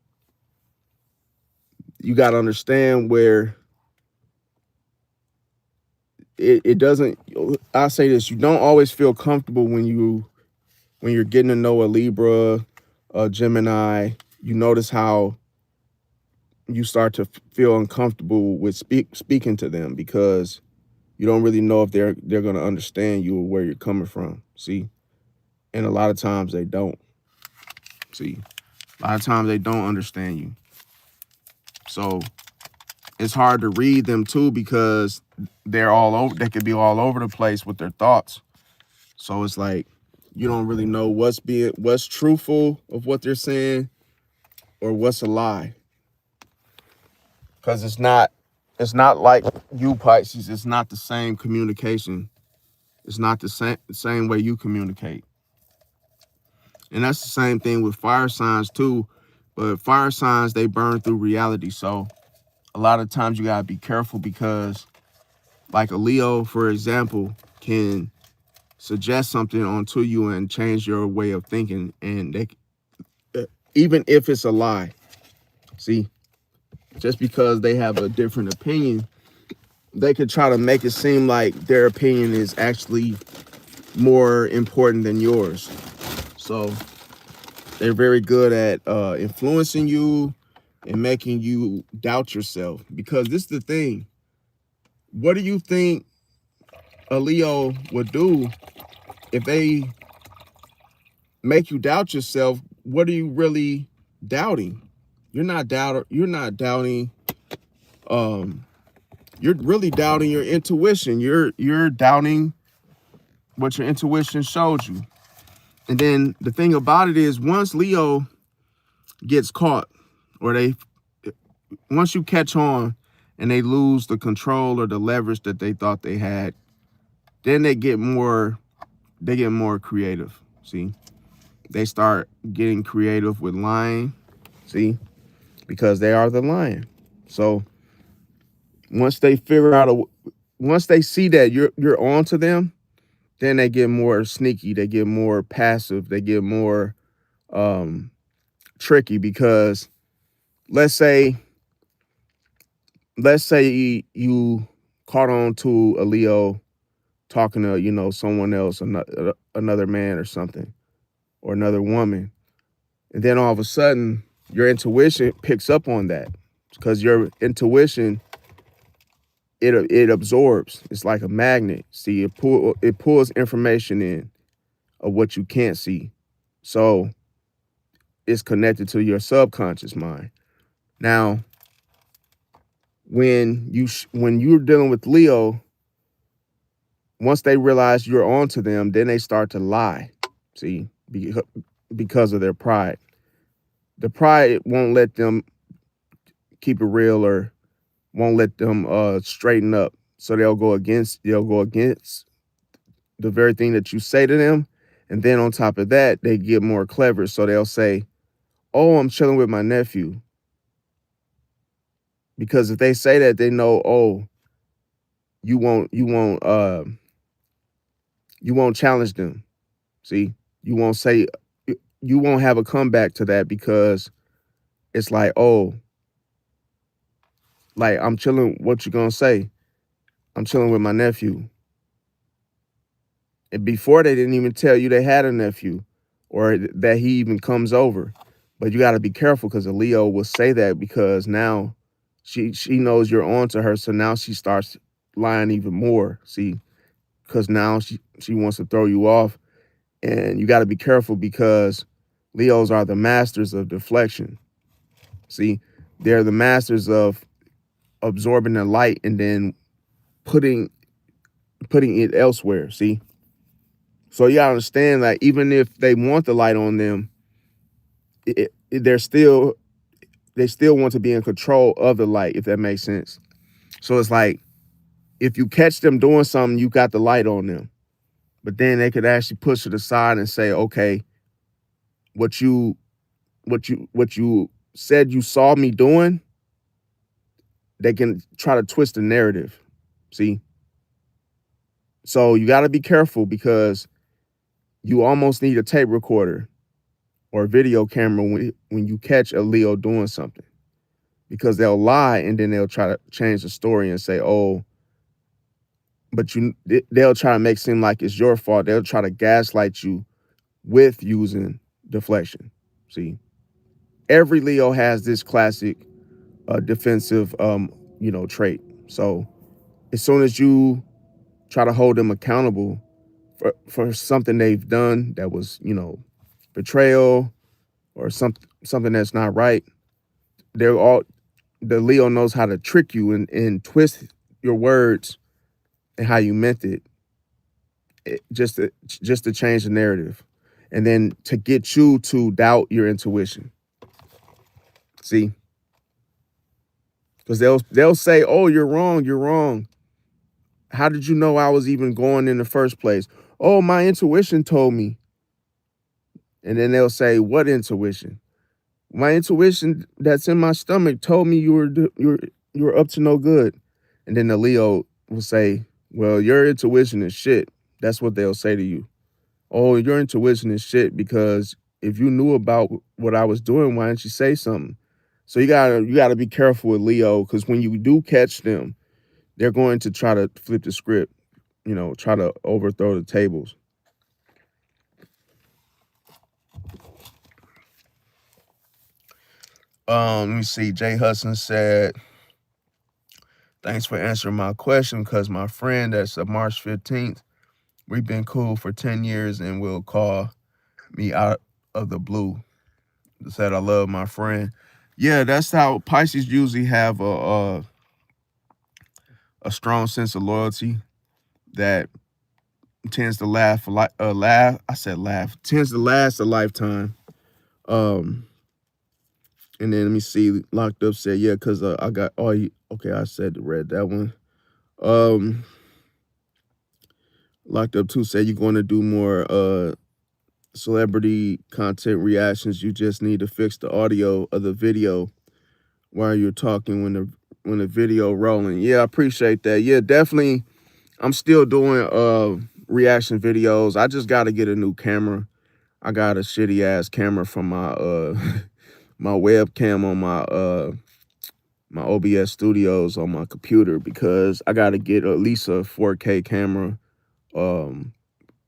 you got to understand where it doesn't. I say this: you don't always feel comfortable when you're getting to know a Libra, a Gemini. You notice how you start to feel uncomfortable with speaking to them, because you don't really know if they're going to understand you or where you're coming from. See, and a lot of times they don't. See, a lot of times they don't understand you. So it's hard to read them too, because they're all over. They could be all over the place with their thoughts. So it's like, you don't really know what's truthful of what they're saying, or what's a lie, because it's not like you, Pisces. It's not the same communication. It's not the same way you communicate. And that's the same thing with fire signs too. But fire signs, they burn through reality. So a lot of times you gotta be careful, because like a Leo, for example, can suggest something onto you and change your way of thinking, and even if it's a lie. See, just because they have a different opinion, they could try to make it seem like their opinion is actually more important than yours. So they're very good at influencing you and making you doubt yourself. Because this is the thing. What do you think a Leo would do if they make you doubt yourself? What are you really doubting? You're not doubting. Um, you're really doubting your intuition. You're doubting what your intuition showed you. And then the thing about it is, once Leo gets caught, or once you catch on and they lose the control or the leverage that they thought they had, then they get more creative. See, they start getting creative with lying. See, because they are the lion. So once they figure out once they see that you're on to them, then they get more sneaky. They get more passive. They get more um, tricky, because let's say let's say you caught on to a Leo talking to someone else, another man or something, or another woman. And then all of a sudden, your intuition picks up on that because your intuition, it absorbs. It's like a magnet. See, it pulls information in of what you can't see. So it's connected to your subconscious mind. Now, when you're dealing with Leo, once they realize you're onto them, then they start to lie. See, because of their pride. The pride won't let them keep it real or won't let them straighten up. So they'll go against the very thing that you say to them. And then on top of that, they get more clever. So they'll say, "Oh, I'm chilling with my nephew." Because if they say that, they know, oh, you won't challenge them. See, you won't say, you won't have a comeback to that because it's like, oh, like I'm chilling. What you gonna say? I'm chilling with my nephew. And before they didn't even tell you they had a nephew or that he even comes over. But you got to be careful because a Leo will say that because now she knows you're on to her. So now she starts lying even more. See, because now she wants to throw you off. And you got to be careful because Leos are the masters of deflection. See, they're the masters of absorbing the light and then putting it elsewhere. See, so you gotta understand that even if they want the light on them, they still want to be in control of the light, if that makes sense. So it's like if you catch them doing something, you got the light on them, but then they could actually push it aside and say, okay, what you said you saw me doing, they can try to twist the narrative. See, so you got to be careful because you almost need a tape recorder or a video camera when you catch a Leo doing something, because they'll lie and then they'll try to change the story and say, oh, but they'll try to make it seem like it's your fault. They'll try to gaslight you with using deflection. See, every Leo has this classic defensive, trait. So as soon as you try to hold them accountable for something they've done that was, betrayal or something that's not right, the Leo knows how to trick you and twist your words and how you meant it, just to change the narrative, and then to get you to doubt your intuition. See, because they'll say, "Oh, you're wrong. You're wrong. How did you know I was even going in the first place?" "Oh, my intuition told me." And then they'll say, "What intuition?" "My intuition that's in my stomach told me you were up to no good." And then the Leo will say, "Well, your intuition is shit." That's what they'll say to you. "Oh, your intuition is shit because if you knew about what I was doing, why didn't you say something?" So you gotta be careful with Leo, because when you do catch them, they're going to try to flip the script, try to overthrow the tables. Let me see. Jay Hudson said, "Thanks for answering my question because my friend that's March 15th, we've been cool for 10 years and will call me out of the blue." Said, "I love my friend." Yeah, that's how Pisces usually have a strong sense of loyalty that tends to tends to last a lifetime. Um, and then let me see. Locked Up said, "Yeah, because I got okay." I said read that one. Um, Locked Up too said, "You're going to do more celebrity content reactions. You just need to fix the audio of the video while you're talking when the video rolling." Yeah, I appreciate that. Yeah, definitely. I'm still doing reaction videos. I just got to get a new camera. I got a shitty ass camera from my my webcam on my OBS studios on my computer, because I got to get at least a 4K camera,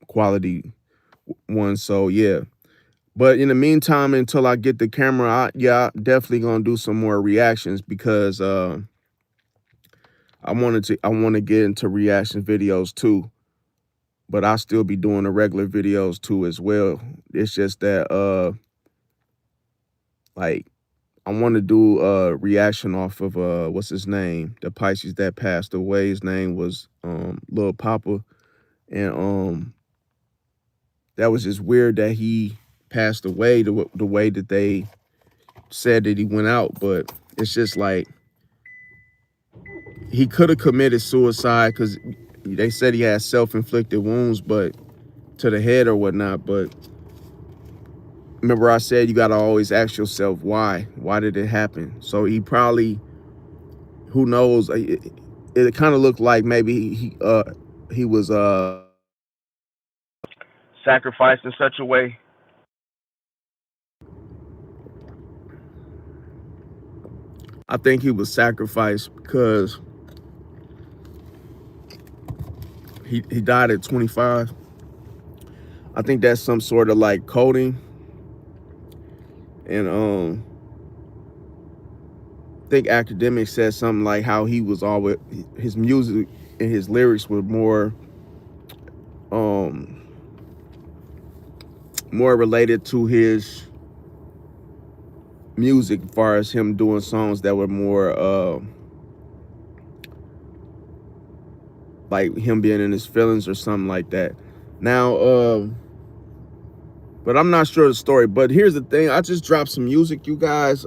quality one. So yeah, But in the meantime, until I get the camera, yeah, definitely gonna do some more reactions because I want to get into reaction videos too. But I'll still be doing the regular videos too as well. It's just that like I want to do a reaction off of what's his name? The Pisces that passed away. His name was Lil Papa. And that was just weird that he passed away the way that they said that he went out. But it's just like he could have committed suicide because they said he had self-inflicted wounds, but to the head or whatnot. But remember I said you got to always ask yourself why. Why did it happen? So he probably, who knows, it kind of looked like maybe he was Sacrificed in such a way. I think he was sacrificed because he died at 25. I think that's some sort of like coding. And I think academics said something like how he was always, his music and his lyrics were um more related to his music, as far as him doing songs that were more like him being in his feelings or something like that. Now but I'm not sure of the story. But here's the thing, I just dropped some music, you guys.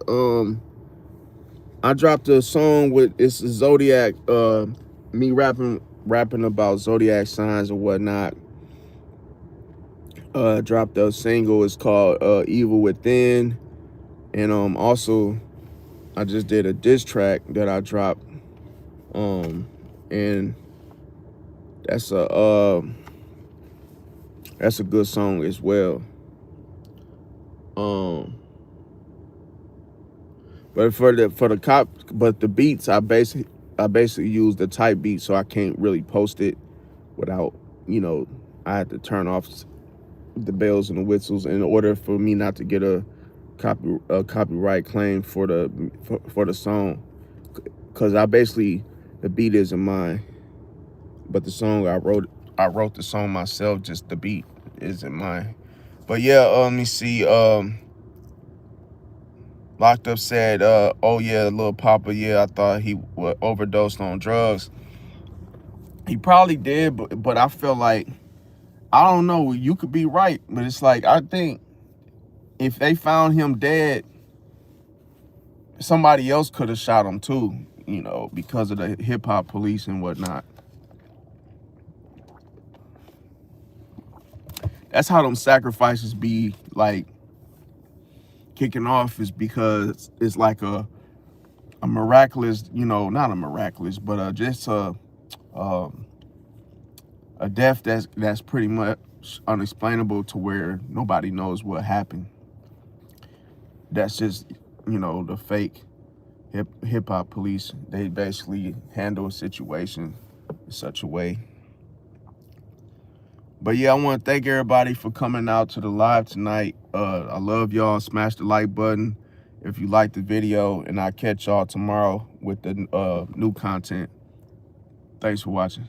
I dropped a song with, it's a zodiac, me rapping about zodiac signs or whatnot. Dropped a single, it's called Evil Within. And also I just did a diss track that I dropped. And that's a good song as well. Um but but the beats, I basically use the type beat, so I can't really post it without, you know, I had to turn off the bells and the whistles in order for me not to get a copyright claim for the song, because I basically, the beat isn't mine, but the song I wrote the song myself, just the beat isn't mine. But yeah, let me see. Locked Up said, oh yeah, Lil Papa, yeah, I thought he overdosed on drugs. He probably did, but I feel like, I don't know, you could be right, but it's like, I think if they found him dead, somebody else could have shot him too, you know, because of the hip hop police and whatnot. That's how them sacrifices be like kicking off, is because it's like a miraculous, you know, not a miraculous, but just um, a death that's pretty much unexplainable, to where nobody knows what happened. That's just, you know, the fake hip hop police. They basically handle a situation in such a way. But yeah, I want to thank everybody for coming out to the live tonight. I love y'all. Smash the like button if you like the video, and I'll catch y'all tomorrow with the new content. Thanks for watching.